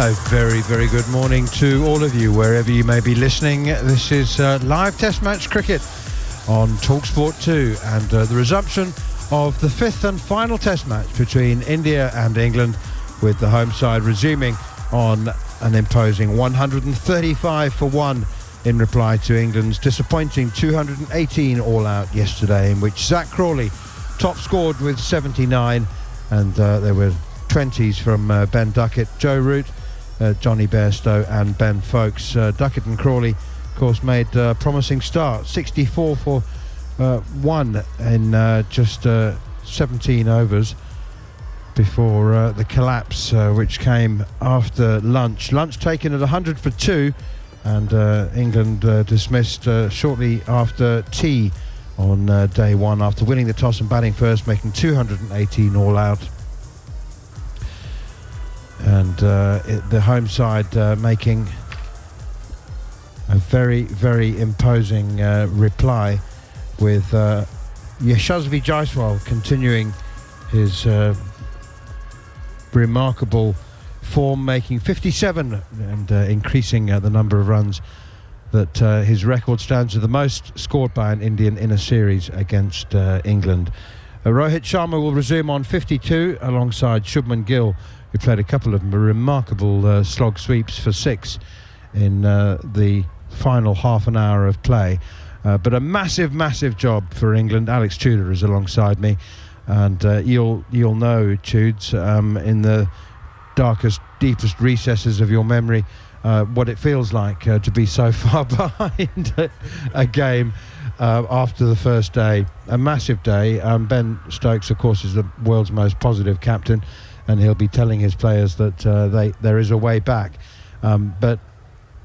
A very, very good morning to all of you, wherever you may be listening. This is live Test match cricket on TalkSport 2 and the resumption of the fifth and final Test match between India and England, with the home side resuming on an imposing 135 for 1 in reply to England's disappointing 218 all-out yesterday, in which Zach Crawley top scored with 79, and there were 20s from Ben Duckett, Joe Root, Johnny Bairstow and Ben Folkes. Duckett and Crawley, of course, made a promising start. 64 for 1 in just 17 overs before the collapse, which came after lunch. Lunch taken at 100 for 2, and England dismissed shortly after tea on day one, after winning the toss and batting first, making 218 all out. And the home side making a very, very imposing reply, with Yashasvi Jaiswal continuing his remarkable form, making 57 and increasing the number of runs that his record stands at the most scored by an Indian in a series against England. Rohit Sharma will resume on 52 alongside Shubman Gill, who played a couple of remarkable slog sweeps for 6 in the final half an hour of play. But a massive, massive job for England. Alex Tudor is alongside me, and you'll know, Tudes, in the darkest, deepest recesses of your memory, what it feels like to be so far behind a game after the first day. A massive day. Ben Stokes, of course, is the world's most positive captain, and he'll be telling his players that there is a way back. But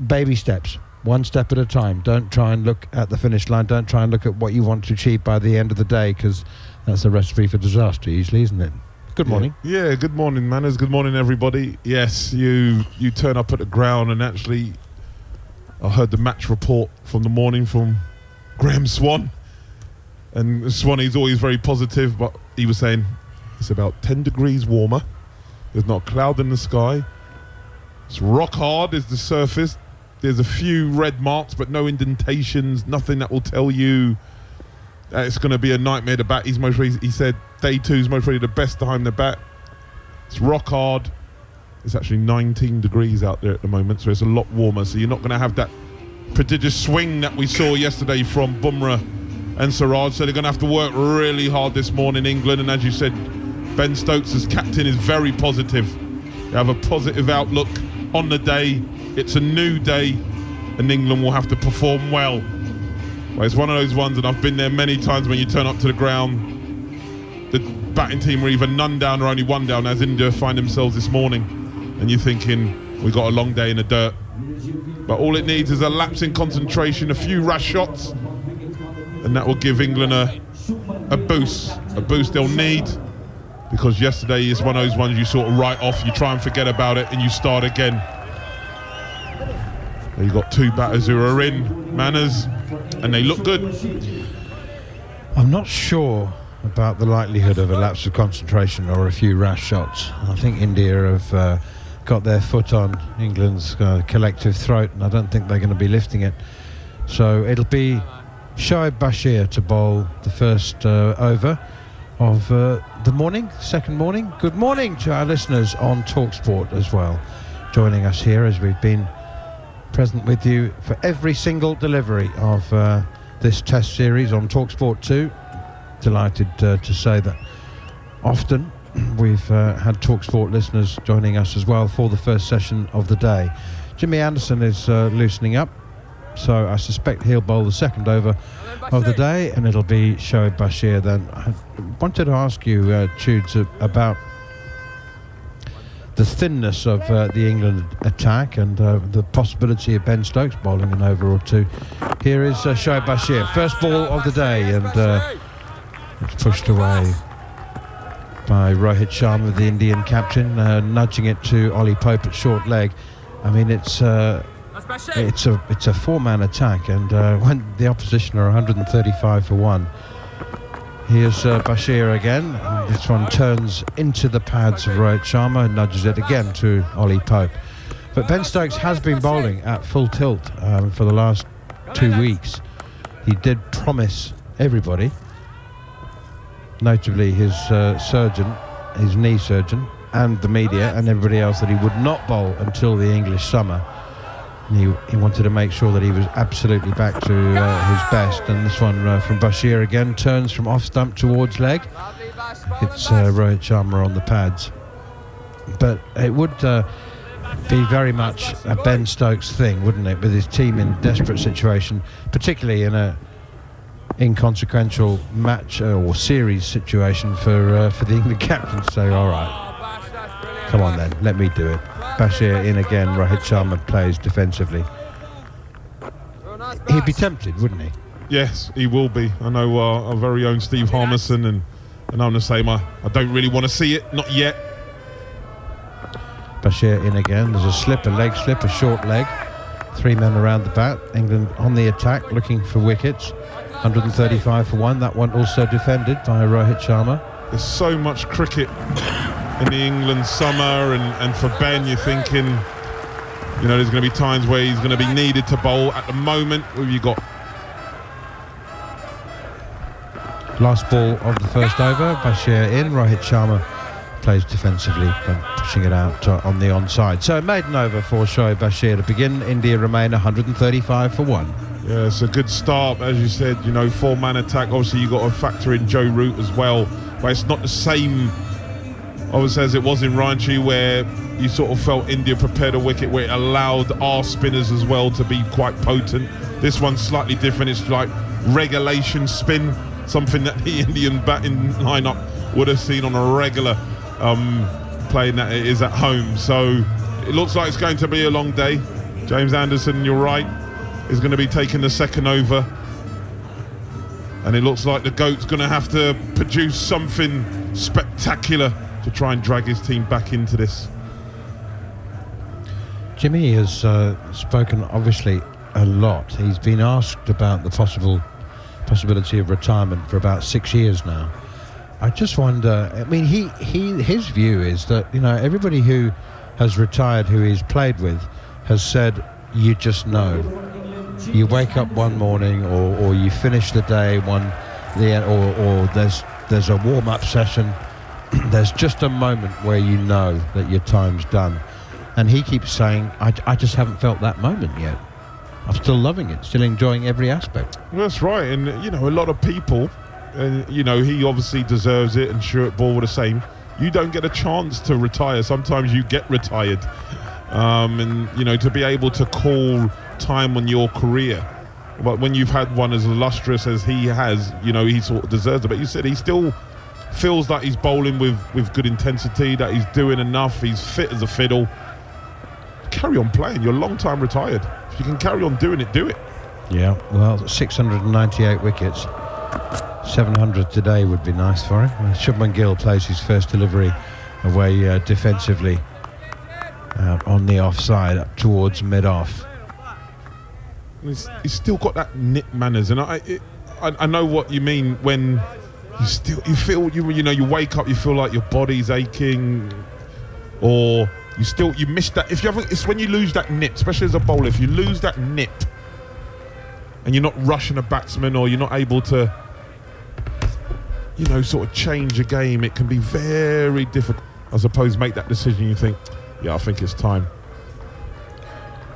baby steps, one step at a time. Don't try and look at the finish line. Don't try and look at what you want to achieve by the end of the day, because that's a recipe for disaster usually, isn't it? Good morning. Yeah, good morning, Manners. Good morning, everybody. Yes, you turn up at the ground, and actually I heard the match report from the morning from Graham Swan, and Swanee's always very positive, but he was saying it's about 10 degrees warmer. There's not a cloud in the sky. It's rock hard is the surface. There's a few red marks, but no indentations, nothing that will tell you that it's going to be a nightmare to bat. He said day 2 is most probably the best time to bat. It's rock hard. It's actually 19 degrees out there at the moment, so it's a lot warmer. So you're not going to have that prodigious swing that we saw yesterday from Bumrah and Siraj. So they're going to have to work really hard this morning, England. And as you said, Ben Stokes as captain is very positive. They have a positive outlook on the day. It's a new day, and England will have to perform well. Well, it's one of those ones, and I've been there many times, when you turn up to the ground, the batting team are either none down or only 1 down, as India find themselves this morning, and you're thinking, we've got a long day in the dirt. But all it needs is a lapse in concentration, a few rash shots, and that will give England a boost they'll need, because yesterday is one of those ones you sort of write off, you try and forget about it, and you start again. You've got 2 batters who are in, Manners, and they look good. I'm not sure about the likelihood of a lapse of concentration or a few rash shots. I think India have got their foot on England's collective throat, and I don't think they're going to be lifting it. So it'll be Shoaib Bashir to bowl the first over of the morning, second morning. Good morning to our listeners on TalkSport as well, joining us here as we've been present with you for every single delivery of this test series on TalkSport 2. Delighted to say that often we've had TalkSport listeners joining us as well for the first session of the day. Jimmy Anderson is loosening up, so I suspect he'll bowl the second over of the day, and it'll be Shoaib Bashir then. I wanted to ask you, Tudes, about the thinness of the England attack, and the possibility of Ben Stokes bowling an over or 2. Here is Shoaib Bashir, first ball of the day, and it's pushed away by Rohit Sharma, the Indian captain, nudging it to Ollie Pope at short leg. I mean, it's a 4-man attack, and when the opposition are 135 for 1, here's Bashir again, and this one turns into the pads of Rohit Sharma and nudges it again to Ollie Pope. But Ben Stokes has been bowling at full tilt for the last 2 weeks. He did promise everybody, notably his surgeon, his knee surgeon, and the media and everybody else, that he would not bowl until the English summer. And he wanted to make sure that he was absolutely back to his best. And this one from Bashir again, turns from off stump towards leg. It's Rohit Sharma on the pads. But it would be very much a Ben Stokes thing, wouldn't it, with his team in desperate situation, particularly in a inconsequential match or series situation for the England captain to say, all right, come on then, let me do it. Bashir in again, Rohit Sharma plays defensively. He'd be tempted, wouldn't he? Yes, he will be. I know our very own Steve Harmison and I'm the same. I don't really want to see it, not yet. Bashir in again. There's a slip, a leg slip, a short leg. 3 men around the bat. England on the attack, looking for wickets. 135 for 1. That one also defended by Rohit Sharma. There's so much cricket in the England summer, and for Ben, you're thinking, you know, there's going to be times where he's going to be needed to bowl. At the moment, who have you got? Last ball of the first over. Bashir in. Rohit Sharma plays defensively and pushing it out on the onside. So maiden over for Shoaib Bashir to begin. India remain 135 for 1. Yeah, it's a good start, as you said. You know, 4-man attack. Obviously, you got to factor in Joe Root as well, but it's not the same, obviously, as it was in Ranchi, where you sort of felt India prepared a wicket where it allowed our spinners as well to be quite potent. This one's slightly different. It's like regulation spin, something that the Indian batting lineup would have seen on a regular playing that it is at home. So it looks like it's going to be a long day. James Anderson, you're right, is going to be taking the second over, and it looks like the GOAT's going to have to produce something spectacular to try and drag his team back into this. Jimmy has spoken obviously a lot. He's been asked about the possibility of retirement for about 6 years now. I just wonder, I mean, his view is that, you know, everybody who has retired, who he's played with, has said, you just know. You wake up one morning, or you finish the day or there's a warm-up session. There's just a moment where you know that your time's done. And he keeps saying, I just haven't felt that moment yet. I'm still loving it, still enjoying every aspect. That's right, and you know, a lot of people, and you know, he obviously deserves it, and Stuart Ball were the same. You don't get a chance to retire. Sometimes you get retired, and you know, to be able to call time on your career. But when you've had one as illustrious as he has, you know, he sort of deserves it. But you said he still feels like he's bowling with good intensity, that he's doing enough, he's fit as a fiddle. Carry on playing. You're a long time retired. If you can carry on doing it, do it. Yeah, well, 698 wickets. 700 today would be nice for him. Shubman Gill plays his first delivery away defensively on the offside up towards mid-off. He's still got that nip manners, and I know what you mean when you feel you wake up, you feel like your body's aching, or you miss that. If you haven't, it's when you lose that nip, especially as a bowler. If you lose that nip and you're not rushing a batsman, or you're not able to, you know, sort of change a game, it can be very difficult. I suppose make that decision, you think, yeah, I think it's time.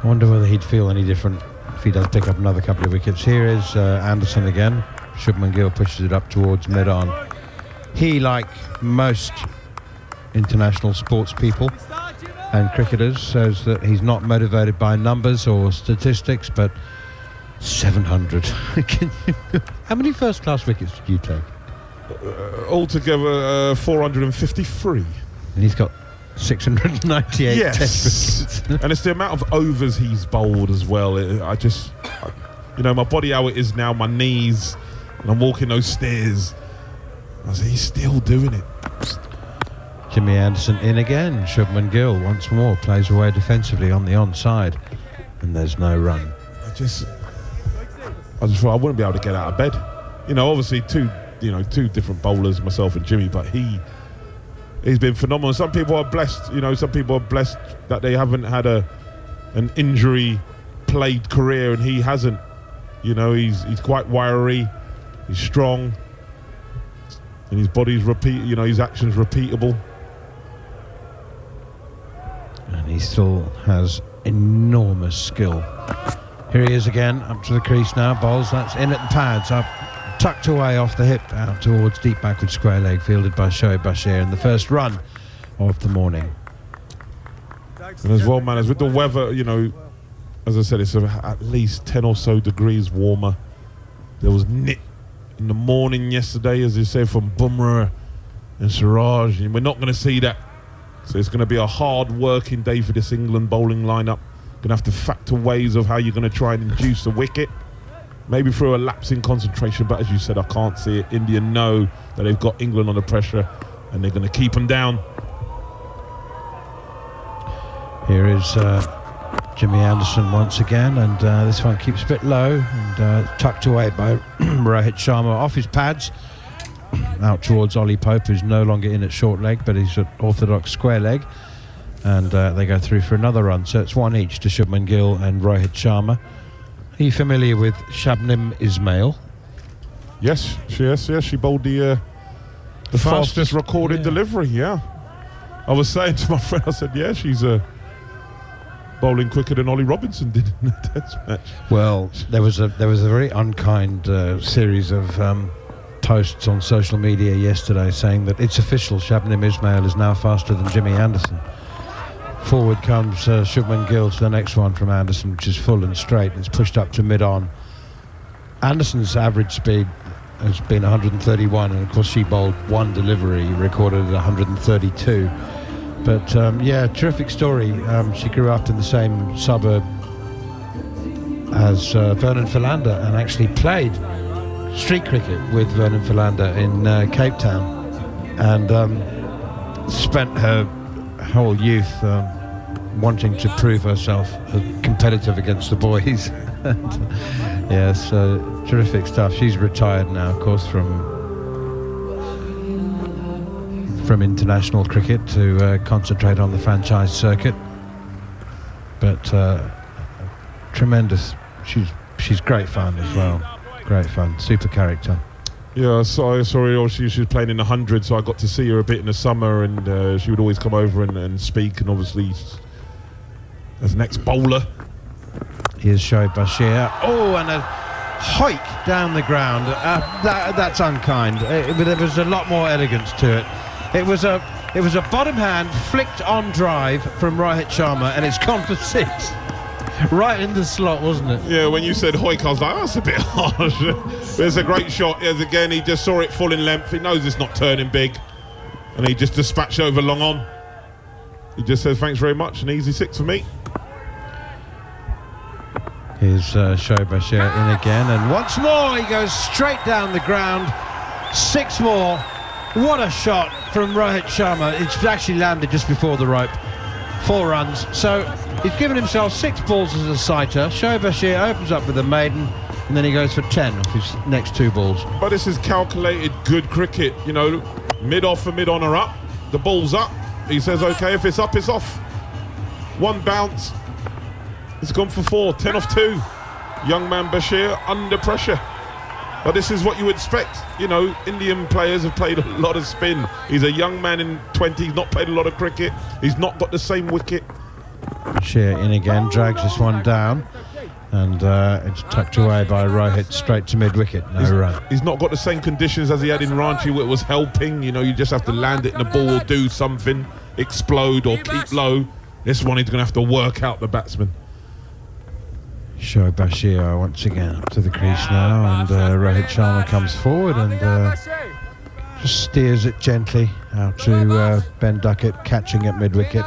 I wonder whether he'd feel any different if he does pick up another couple of wickets. Here is Anderson again. Shubman Gill pushes it up towards mid-on. He, like most international sports people and cricketers, says that he's not motivated by numbers or statistics, but 700. How many first-class wickets did you take? Altogether 453. And he's got 698 test wickets. And it's the amount of overs he's bowled as well. You know, my body how it is now, my knees, and I'm walking those stairs. I say, he's still doing it. Jimmy Anderson in again. Shubman Gill once more plays away defensively on the onside, and there's no run. I just thought I wouldn't be able to get out of bed. You know, obviously two different bowlers, myself and Jimmy, but he's been phenomenal. Some people are blessed, you know, some people are blessed that they haven't had a an injury-plagued career, and he hasn't. You know, he's quite wiry, he's strong, and his body's his actions repeatable. And he still has enormous skill. Here he is again, up to the crease now, bowls, that's in at the pads, up, tucked away off the hip, out towards deep backward square leg, fielded by Shoaib Bashir in the first run of the morning. And as well, man, as with the weather, you know, as I said, it's at least 10 or so degrees warmer. There was nip in the morning yesterday, as you say, from Bumrah and Siraj, and we're not going to see that. So it's going to be a hard working day for this England bowling lineup. Going to have to factor ways of how you're going to try and induce a wicket. Maybe through a lapse in concentration, but as you said, I can't see it. India know that they've got England under pressure and they're going to keep them down. Here is Jimmy Anderson once again, and this one keeps a bit low and tucked away by Rohit Sharma off his pads, out towards Ollie Pope, who's no longer in at short leg, but he's at orthodox square leg, and they go through for another run. So it's one each to Shubman Gill and Rohit Sharma. Are you familiar with Shabnim Ismail? Yes, she bowled the fastest recorded delivery. Yeah, I was saying to my friend, I said, yeah, she's bowling quicker than Ollie Robinson did in the Test match. Well, there was a very unkind series of posts on social media yesterday saying that it's official, Shabnim Ismail is now faster than Jimmy Anderson. Forward comes Shubman Gill to the next one from Anderson, which is full and straight. It's pushed up to mid-on. Anderson's average speed has been 131, and of course she bowled one delivery, recorded at 132. But yeah, terrific story. She grew up in the same suburb as Vernon Philander and actually played street cricket with Vernon Philander in Cape Town, and spent her whole youth wanting to prove herself competitive against the boys. Yes, terrific stuff. She's retired now, of course, from international cricket to concentrate on the franchise circuit. But tremendous. She's great fun as well. Great fun. Super character. Yeah, sorry. She was playing in the 100, so I got to see her a bit in the summer, and she would always come over and speak, and obviously as an ex-bowler. Here's Shoaib Bashir. Oh, and a hike down the ground. That's unkind. There was a lot more elegance to it. It was a bottom hand flicked on drive from Rohit Sharma, and it's gone for 6. Right in the slot, wasn't it? Yeah, when you said hoik, I was like, oh, that's a bit harsh. But it's a great shot. Yes, again, he just saw it full in length. He knows it's not turning big, and he just dispatched over long on. He just says, thanks very much, an easy 6 for me. Here's Shoaib Bashir in again, and once more he goes straight down the ground. 6 more. What a shot from Rohit Sharma. It's actually landed just before the rope. 4 runs. So he's given himself 6 balls as a sighter. Shoaib Bashir opens up with a maiden, and then he goes for 10 off his next 2 balls. But this is calculated good cricket. You know, mid-off and mid-on are up. The ball's up. He says, okay, if it's up, it's off. 1 bounce. It's gone for 4, 10 off 2. Young man Bashir under pressure. But this is what you expect. You know, Indian players have played a lot of spin. He's a young man in 20, he's not played a lot of cricket. He's not got the same wicket. Bashir in again, drags this one down, and it's tucked away by Rohit straight to mid-wicket. No run. He's not got the same conditions as he had in Ranchi, where it was helping. You know, you just have to land it and the ball will do something, explode or keep low. This one he's going to have to work out the batsman. Shoaib Bashir once again up to the crease now, and Rohit Sharma comes forward and just steers it gently out to Ben Duckett, catching at mid-wicket.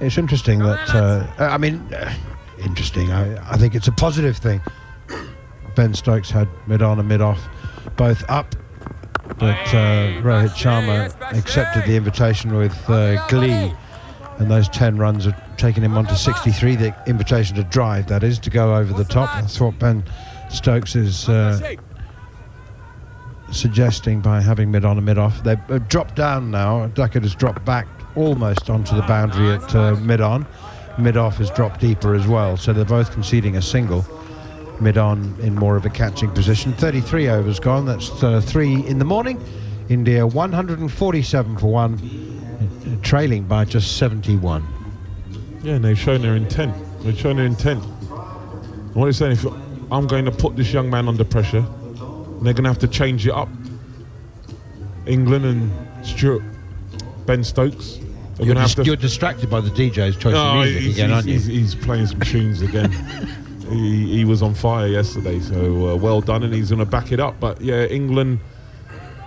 It's interesting that, I think it's a positive thing. Ben Stokes had mid-on and mid-off both up, but Rohit Sharma accepted the invitation with glee, and those 10 runs are taking him on to 63, the invitation to drive, that is, to go over the top. That's what Ben Stokes is suggesting by having mid-on and mid-off. They've dropped down now. Duckett has dropped back almost onto the boundary at mid-on, mid-off has dropped deeper as well, so they're both conceding a single. Mid-on in more of a catching position. 33 overs gone, that's 3 in the morning. India 147 for 1, trailing by just 71. Yeah, and they've shown their intent. They've shown their intent. What they're saying, if I'm going to put this young man under pressure, and they're going to have to change it up. England and Ben Stokes. You're distracted by the DJ's choice of music again, aren't you? He's playing some tunes again. He was on fire yesterday, so well done, and he's going to back it up. But yeah, England,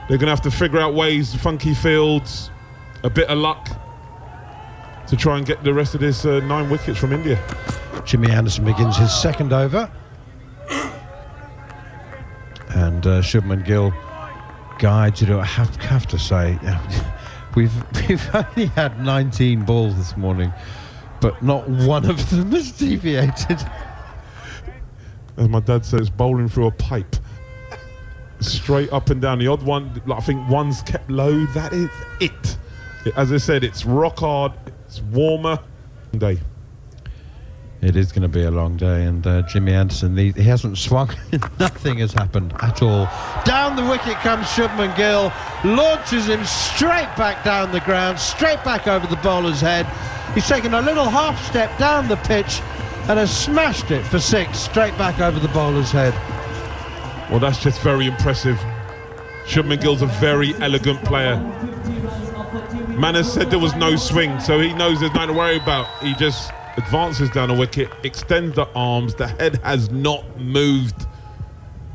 they're going to have to figure out ways, funky fields, a bit of luck to try and get the rest of this 9 wickets from India. Jimmy Anderson begins his second over. And Shubman Gill guides it. I have to say, we've only had 19 balls this morning, but not one of them has deviated. As my dad says, bowling through a pipe. Straight up and down. The odd one, I think one's kept low. That is it. As I said, it's rock hard. It's warmer day. It is going to be a long day, and Jimmy Anderson, he hasn't swung. Nothing has happened at all. Down the wicket comes Shubman Gill, launches him straight back down the ground, straight back over the bowler's head. He's taken a little half step down the pitch and has smashed it for 6 straight back over the bowler's head. Well, that's just very impressive. Shubman Gill's a very elegant player. Manners said there was no swing, so he knows there's nothing to worry about. He just advances down a wicket, extends the arms, the head has not moved.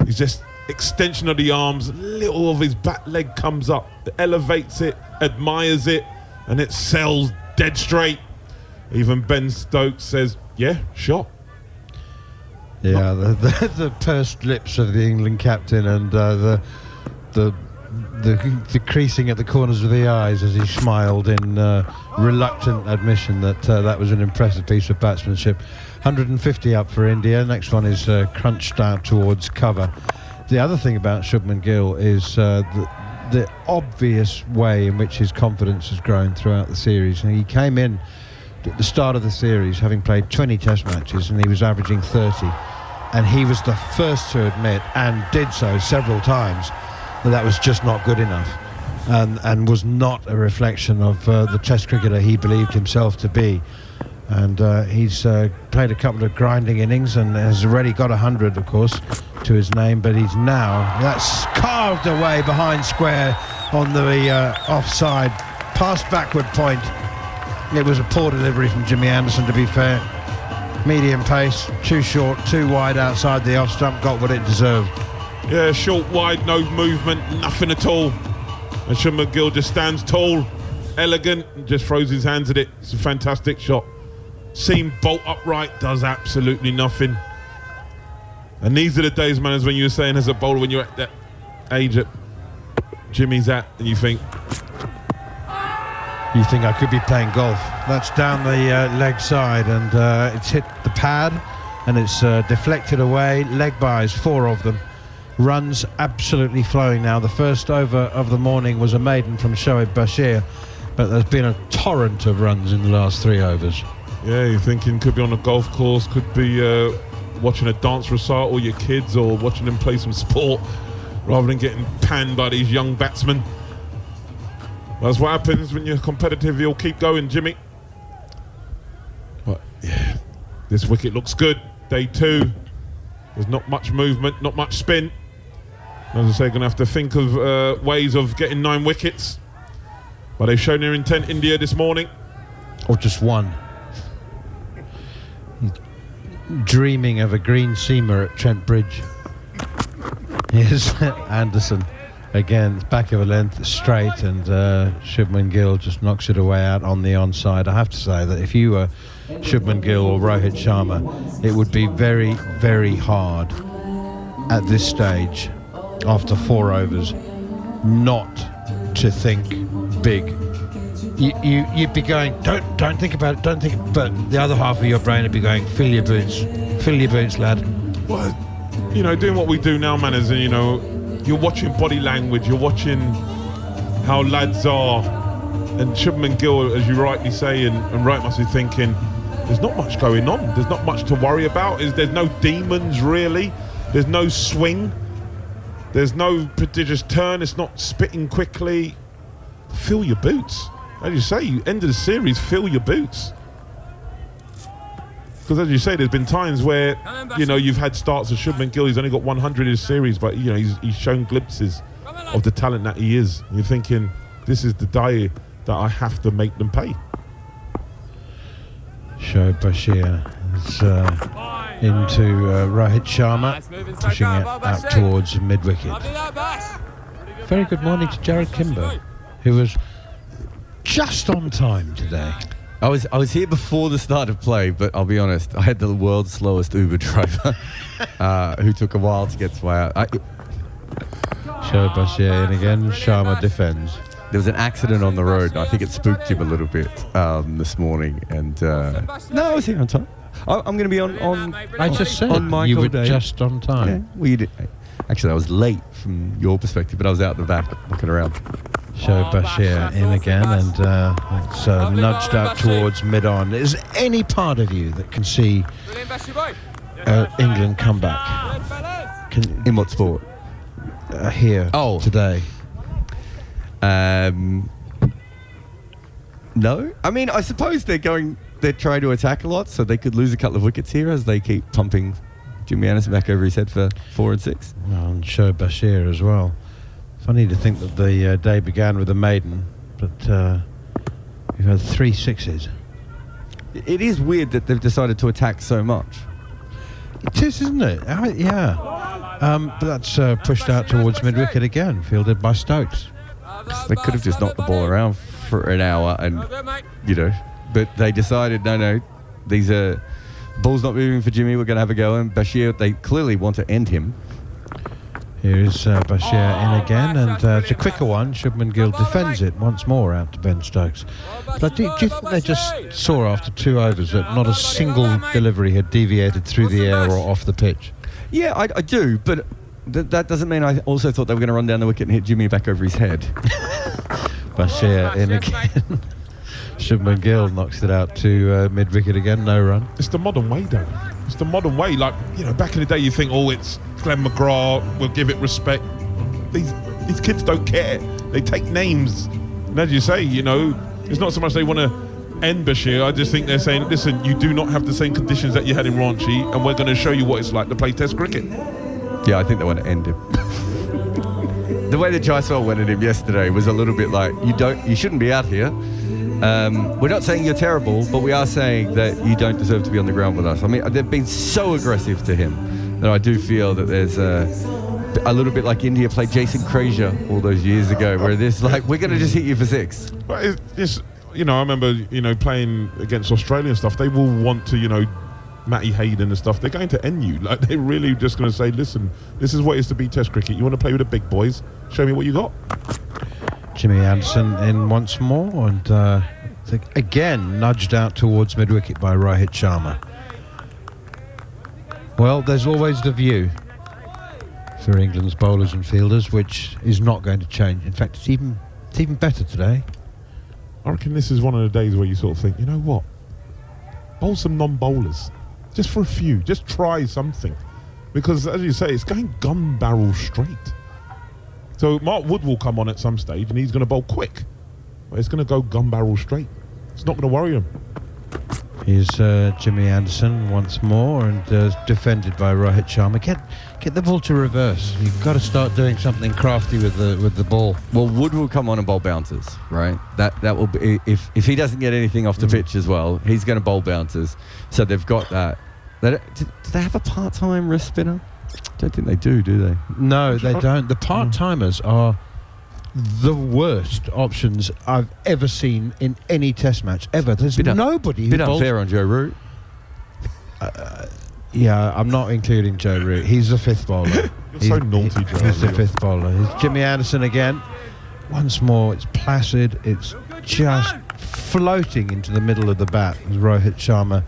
He's just extension of the arms, little of his back leg comes up, elevates it, admires it, and it sails dead straight. Even Ben Stokes says, yeah, shot. Yeah, the pursed lips of the England captain and the creasing at the corners of the eyes as he smiled in reluctant admission that that was an impressive piece of batsmanship. 150 up for India. Next one is crunched out towards cover. The other thing about Shubman Gill is the obvious way in which his confidence has grown throughout the series. And he came in at the start of the series having played 20 test matches and he was averaging 30, and he was the first to admit, and did so several times, that was just not good enough, and was not a reflection of the test cricketer he believed himself to be. And he's played a couple of grinding innings and has already got 100, of course, to his name, but he's now, that's carved away behind square on the offside, past backward point. It was a poor delivery from Jimmy Anderson, to be fair. Medium pace, too short, too wide outside the off stump, got what it deserved. Yeah, short, wide, no movement, nothing at all. And Shubman Gill just stands tall, elegant, and just throws his hands at it. It's a fantastic shot. Seam bolt upright, does absolutely nothing. And these are the days, man, as when you were saying as a bowler, when you're at that age that Jimmy's at, and you think I could be playing golf. That's down the leg side, and it's hit the pad, and it's deflected away. Leg byes, 4 of them. Runs absolutely flowing now. The first over of the morning was a maiden from Shoaib Bashir, but there's been a torrent of runs in the last 3 overs. Yeah, you're thinking could be on a golf course, could be watching a dance recital with your kids, or watching them play some sport, rather than getting panned by these young batsmen. That's what happens when you're competitive. You'll keep going, Jimmy. But yeah, this wicket looks good. Day 2. There's not much movement, not much spin. As I say, going to have to think of ways of getting 9 wickets. But they've shown their intent, India, this morning. Or just one. Dreaming of a green seamer at Trent Bridge. Here's Anderson. Again, back of a length, straight, and Shubman Gill just knocks it away out on the onside. I have to say that if you were Shubman Gill or Rohit Sharma, it would be very, very hard at this stage, after 4 overs, not to think big. You'd be going, don't think about it, but the other half of your brain would be going, fill your boots, lad. Well, you know, doing what we do now, man, is, you know, you're watching body language, you're watching how lads are, and Shubman Gill, as you rightly say, and right, must be thinking, there's not much going on. There's not much to worry about. There's no demons really. There's no swing. There's no prodigious turn. It's not spitting quickly. Fill your boots. As you say, you end of the series, fill your boots. Because as you say, there's been times where, you know, you've had starts of Shubman Gill. He's only got 100 in his series, but, you know, he's shown glimpses of the talent that he is. You're thinking, this is the day that I have to make them pay. Shoaib Bashir is into Rohit Sharma, pushing it out towards mid-wicket. Very good morning to Jared Kimber, who was just on time today. I was here before the start of play, but I'll be honest, I had the world's slowest Uber driver who took a while to get to my... Shoaib Bashir in again, Sharma defends. There was an accident on the road, and I think it spooked him a little bit this morning. And no, I was here on time. I'm going to be on I just said on Michael you were Day. just on time. Yeah, well, you did. Actually, I was late from your perspective, but I was out the back looking around. Shoaib Bashir in again, and it's nudged out towards mid-on. Is there any part of you that can see England come back? In what sport? Here today. No. I mean, I suppose they're trying to attack a lot, so they could lose a couple of wickets here as they keep pumping Jimmy Anderson back over his head for 4 and 6. And Shoaib Bashir as well. Funny to think that the day began with a maiden, but we've had 3 sixes. It is weird that they've decided to attack so much. It is, isn't it? Yeah. But that's pushed out towards mid-wicket again, fielded by Stokes. They could have just knocked the ball around for an hour and, you know, but they decided, no, these are... Ball's not moving for Jimmy, we're going to have a go. And Bashir, they clearly want to end him. Here's Bashir in again, and it's a quicker one. Shubman Gill defends it once more out to Ben Stokes. But do you think they just saw after 2 overs that not a single delivery had deviated through the air or off the pitch? Yeah, I do, but that doesn't mean I also thought they were going to run down the wicket and hit Jimmy back over his head. Bashir in again. Shubman Gill knocks it out to mid-wicket again, no run. It's the modern way, though. It's the modern way. Like, you know, back in the day, you think, oh, it's Glenn McGrath, we'll give it respect. These kids don't care. They take names. And as you say, you know, it's not so much they want to end Bashir. I just think they're saying, listen, you do not have the same conditions that you had in Ranchi, and we're going to show you what it's like to play Test cricket. Yeah, I think they want to end him. The way that Jaiswal went at him yesterday was a little bit like, you shouldn't be out here. We're not saying you're terrible, but we are saying that you don't deserve to be on the ground with us. I mean, they've been so aggressive to him that I do feel that there's a little bit like India played Jason Frazier all those years ago, where this like, we're going to just hit you for 6. But it's, you know, I remember, you know, playing against Australia and stuff, they will want to, you know, Matty Hayden and stuff, they're going to end you. Like, they're really just going to say, listen, this is what it is to be Test cricket. You want to play with the big boys? Show me what you got. Jimmy Anderson in once more, and again nudged out towards mid-wicket by Rohit Sharma. Well, there's always the view for England's bowlers and fielders, which is not going to change. In fact, it's even better today. I reckon this is one of the days where you sort of think, you know what? Bowl some non-bowlers. Just for a few. Just try something. Because, as you say, it's going gun barrel straight. So Mark Wood will come on at some stage and he's going to bowl quick. But it's going to go gun barrel straight. It's not going to worry him. Here's Jimmy Anderson once more, and defended by Rohit Sharma. Get the ball to reverse. You've got to start doing something crafty with the ball. Well, Wood will come on and bowl bouncers, right? That will be, if he doesn't get anything off the pitch as well, he's going to bowl bouncers. So they've got that. Do they have a part-time wrist spinner? Don't think they do they? No, they don't. The part-timers are the worst options I've ever seen in any Test match ever. There's nobody who bit unfair on Joe Root. Yeah, I'm not including Joe Root. He's the 5th bowler. You're so naughty, Joe. He's the 5th bowler. Here's Jimmy Anderson again. Once more, it's placid. It's just floating into the middle of the bat as Rohit Sharma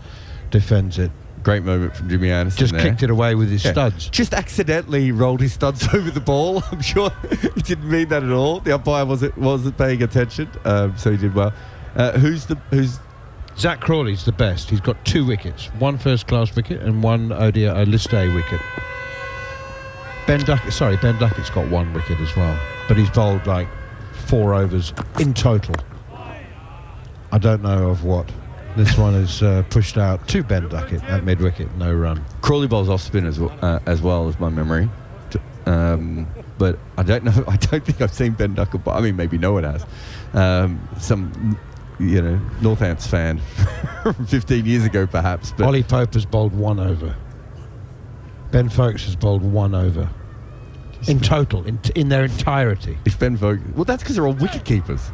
defends it. Great moment from Jimmy Anderson. Just kicked it away with his studs. Just accidentally rolled his studs over the ball. I'm sure he didn't mean that at all. The umpire wasn't paying attention, so he did well. Who's Zach Crawley's the best. He's got 2 wickets, 1 first-class wicket and 1 ODI List A wicket. Ben Duckett's got 1 wicket as well, but he's bowled like 4 overs in total. I don't know of what. This one is pushed out to Ben Duckett at mid-wicket, no run. Crawley bowls off spin as well as my memory. But I don't know. I don't think I've seen Ben Duckett. I mean, maybe no one has. Some, Northants fan from 15 years ago, perhaps. But Ollie Pope has bowled 1 over. Ben Foakes has bowled 1 over. In total, in their entirety. If Ben Foakes... Well, that's because they're all wicket keepers.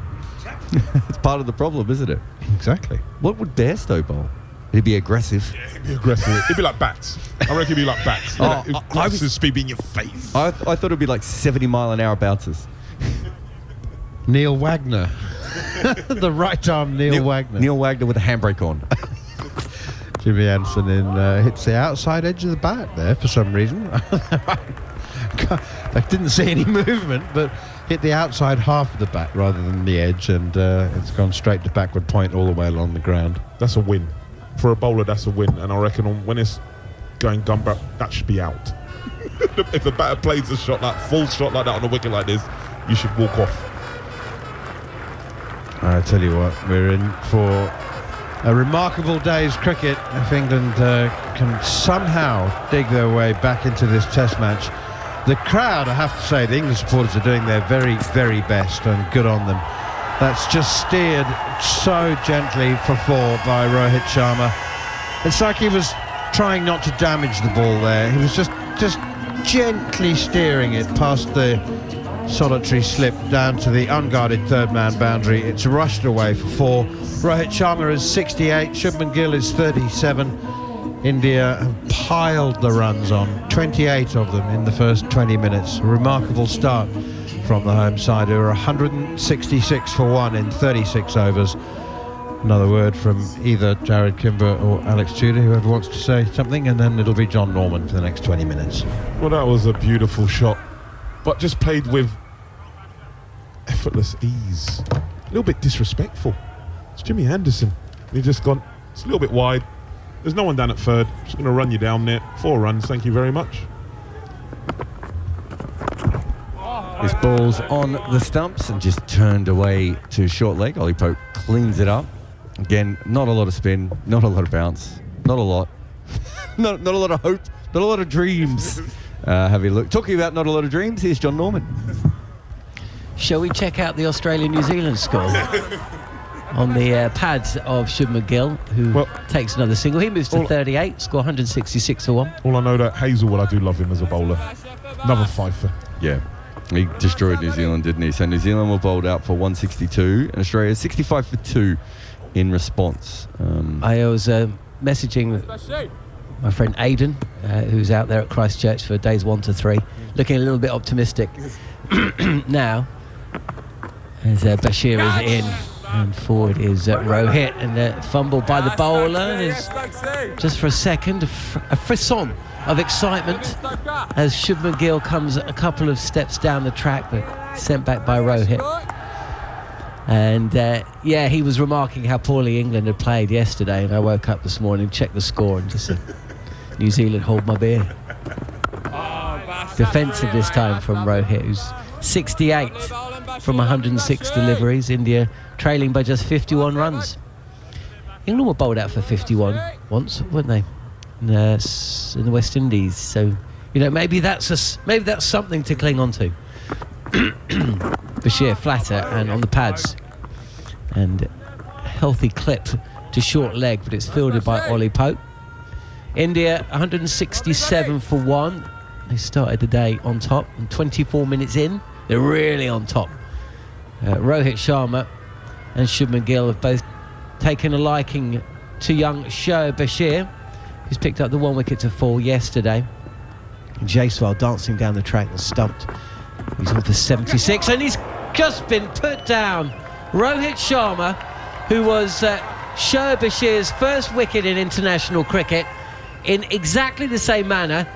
It's part of the problem, isn't it? Exactly. What would Bairstow bowl? He'd be aggressive. Yeah, he'd be aggressive. It'd be like bats. I reckon it'd be like bats. Aggressive speed in your face. I thought it'd be like 70-mile-an-hour bouncers. Neil Wagner. The right arm Neil Wagner. Neil Wagner with a handbrake on. Jimmy Anderson hits the outside edge of the bat there for some reason. I didn't see any movement, but hit the outside half of the bat rather than the edge, and it's gone straight to backward point all the way along the ground. That's a win. For a bowler, that's a win. And I reckon when it's going gun back, that should be out. If the batter plays a shot, full shot like that on a wicket like this, you should walk off. I tell you what, we're in for a remarkable day's cricket if England can somehow dig their way back into this test match. The crowd, I have to say, the English supporters are doing their very, very best, and good on them. That's just steered so gently for 4 by Rohit Sharma. It's like he was trying not to damage the ball there. He was just gently steering it past the solitary slip down to the unguarded third-man boundary. It's rushed away for 4. Rohit Sharma is 68, Shubman Gill is 37. India have piled the runs on, 28 of them in the first 20 minutes. A remarkable start from the home side, who are 166 for 1 in 36 overs. Another word from either Jared Kimber or Alex Tudor, whoever wants to say something, and then it'll be John Norman for the next 20 minutes. Well, that was a beautiful shot, but just played with effortless ease. A little bit disrespectful. It's Jimmy Anderson. He's just gone, it's a little bit wide. There's no one down at third. Just going to run you down there. 4 runs, thank you very much. This ball's on the stumps and just turned away to short leg. Ollie Pope cleans it up. Again, not a lot of spin, not a lot of bounce, not a lot. not a lot of hope, not a lot of dreams. Have a look. Talking about not a lot of dreams, here's John Norman. Shall we check out the Australia-New Zealand score? On the pads of Shubman Gill, who takes another single. He moves to 38, score 166 for 1. All I know that Hazelwood, I do love him as a bowler. Another fifer. Yeah, he destroyed New Zealand, didn't he? So New Zealand were bowled out for 162, and Australia 65 for 2 in response. I was messaging my friend Aidan, who's out there at Christchurch for days 1 to 3, looking a little bit optimistic now, as Bashir is in. And forward is Rohit, and fumble by the bowler is just for a second, a frisson of excitement as Shubman Gill comes a couple of steps down the track, but sent back by Rohit. And he was remarking how poorly England had played yesterday, and I woke up this morning, checked the score, and just said, New Zealand, hold my beer. Defensive this time from Rohit, who's 68 from 106 deliveries. India trailing by just 51 runs. England were bowled out for 51 once, weren't they? In the West Indies. So, maybe that's something to cling on to. Bashir flatter and on the pads, and a healthy clip to short leg, but it's fielded by Ollie Pope. India 167 for 1. They started the day on top, and 24 minutes in, they're really on top. Rohit Sharma and Shubman Gill have both taken a liking to young Shoaib Bashir, who's picked up the 1 wicket to 4 yesterday. Jaiswal dancing down the track and stumped. He's on for 76, and he's just been put down. Rohit Sharma, who was Shoaib Bashir's first wicket in international cricket, in exactly the same manner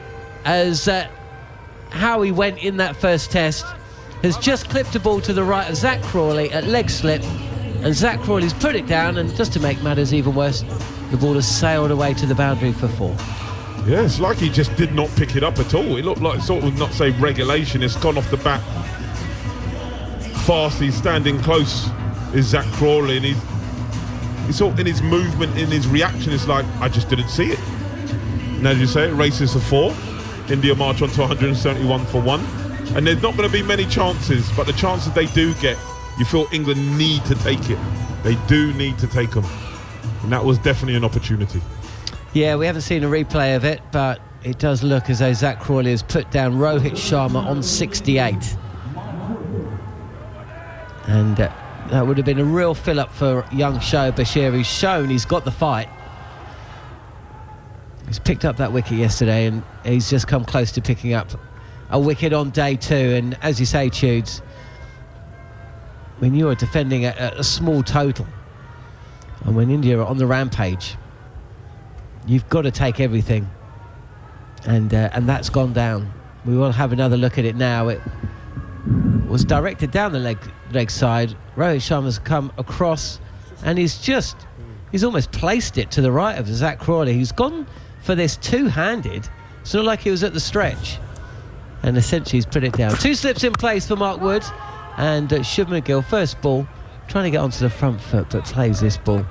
as how he went in that first test, has just clipped a ball to the right of Zach Crawley at leg slip And Zach Crawley's put it down, and just to make matters even worse, the ball has sailed away to the boundary for 4. Yeah, it's like he just did not pick it up at all. It looked like sort of, not say regulation, it's gone off the bat fast. He's standing close, is Zach Crawley, and he's sort of in his movement, in his reaction, it's like, I just didn't see it. And as you say, it races to 4. India march on to 171 for 1. And there's not going to be many chances, but the chances they do get, you feel England need to take it. They do need to take them. And that was definitely an opportunity. Yeah, we haven't seen a replay of it, but it does look as though Zach Crawley has put down Rohit Sharma on 68. And that would have been a real fill-up for young Shoaib Bashir, who's shown he's got the fight. He's picked up that wicket yesterday, and he's just come close to picking up a wicket on day 2. And as you say, Tudes, when you're defending a small total, and when India are on the rampage, you've got to take everything, and that's gone down. We will have another look at it now. It was directed down the leg side. Rohit Sharma's come across, and he's almost placed it to the right of Zach Crawley. He's gone for this two-handed, sort of like he was at the stretch, and essentially he's put it down. 2 slips in place for Mark Wood, and Shubman Gill, first ball, trying to get onto the front foot, but plays this ball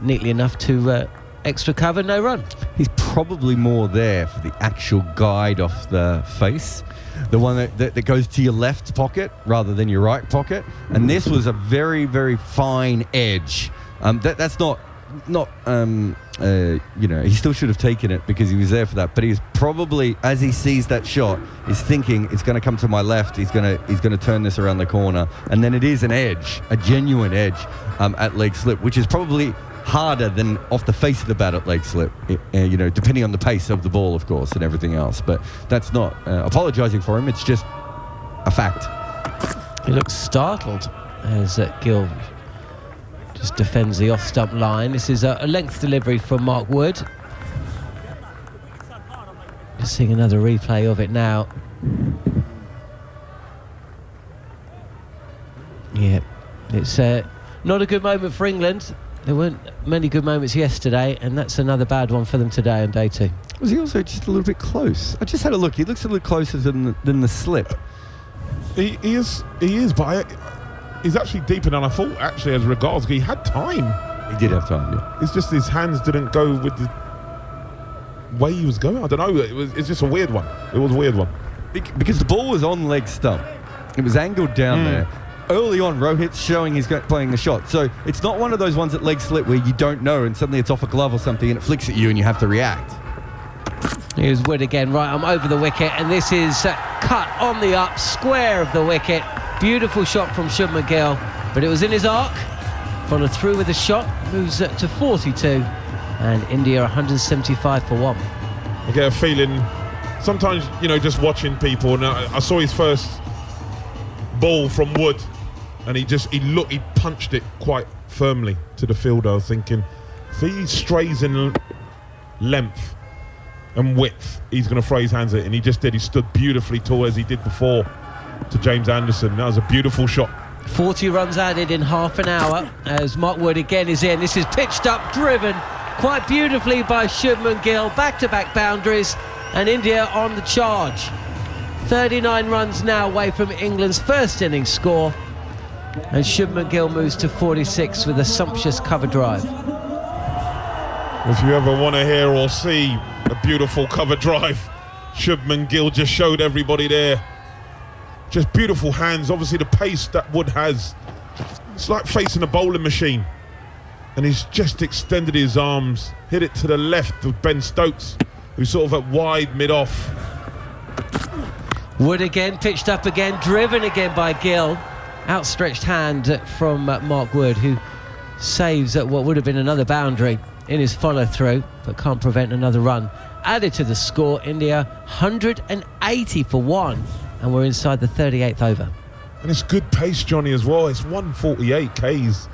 neatly enough to extra cover, no run. He's probably more there for the actual guide off the face, the one that goes to your left pocket rather than your right pocket. And this was a very, very fine edge. That's not he still should have taken it because he was there for that. But he's probably, as he sees that shot, he's thinking it's going to come to my left. He's going to turn this around the corner, and then it is an edge, a genuine edge at leg slip, which is probably harder than off the face of the bat at leg slip, depending on the pace of the ball, of course, and everything else. But that's not apologising for him. It's just a fact. He looks startled as Gill just defends the off-stump line. This is a length delivery from Mark Wood. Just seeing another replay of it now. Yeah, it's not a good moment for England. There weren't many good moments yesterday, and that's another bad one for them today on day 2. Was he also just a little bit close? I just had a look. He looks a little closer than the slip. He is, but he's actually deeper than I thought, actually, as regards. He had time. He did have time, yeah. It's just his hands didn't go with the way he was going. I don't know. It's just a weird one. It was a weird one. Because the ball was on leg stump. It was angled down there. Early on, Rohit's showing he's playing the shot. So it's not one of those ones at leg slip where you don't know and suddenly it's off a glove or something and it flicks at you and you have to react. Here's Wood again. Right, I'm over the wicket, and this is cut on the up, square of the wicket. Beautiful shot from Shubman Gill, but it was in his arc. Followed through with a shot, moves to 42, and India 175 for 1. I get a feeling sometimes, just watching people, and I saw his first ball from Wood, and he punched it quite firmly to the fielder. I was thinking, if he strays in length and width, he's going to throw his hands at it, and he just did. He stood beautifully tall as he did before to James Anderson. That was a beautiful shot. 40 runs added in half an hour as Mark Wood again is in. This is pitched up, driven quite beautifully by Shubman Gill. Back-to-back boundaries, and India on the charge. 39 runs now away from England's first innings score, and Shubman Gill moves to 46 with a sumptuous cover drive. If you ever want to hear or see a beautiful cover drive, Shubman Gill just showed everybody there. Just beautiful hands. Obviously the pace that Wood has, it's like facing a bowling machine, and he's just extended his arms, hit it to the left of Ben Stokes, who's sort of at wide mid-off. Wood again, pitched up again, driven again by Gill. Outstretched hand from Mark Wood, who saves at what would have been another boundary in his follow-through, but can't prevent another run. Added to the score, India 180 for 1, and we're inside the 38th over. And it's good pace, Johnny, as well. It's 148 Ks,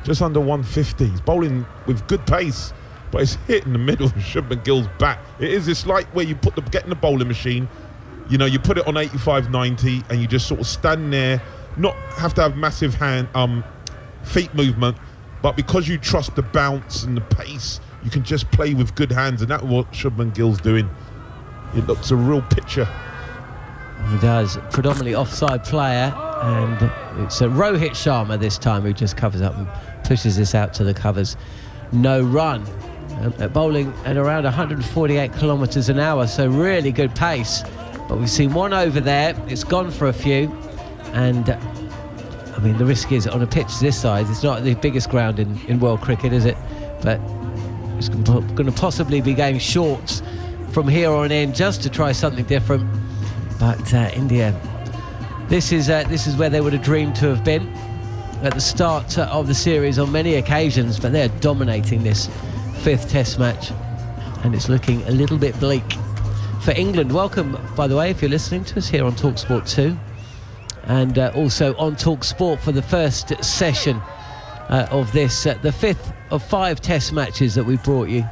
just under 150. He's bowling with good pace, but it's hit in the middle of Shubman Gill's bat. It's like where you get in the bowling machine, you put it on 85, 90, and you just sort of stand there, not have to have massive feet movement, but because you trust the bounce and the pace, you can just play with good hands, and that's what Shubman Gill's doing. It looks a real picture. He does. Predominantly offside player, and it's a Rohit Sharma this time who just covers up and pushes this out to the covers. No run. Bowling at around 148 kilometres an hour, so really good pace. But we've seen one over there. It's gone for a few, and I mean the risk is on a pitch this size. It's not the biggest ground in world cricket, is it? But it's going to possibly be going shorts from here on in just to try something different. But India, this is where they would have dreamed to have been at the start of the series on many occasions, but they're dominating this 5th test match, and it's looking a little bit bleak for England. Welcome, by the way, if you're listening to us here on TalkSport 2, and also on TalkSport for the first session of this, the 5th of 5 test matches that we brought you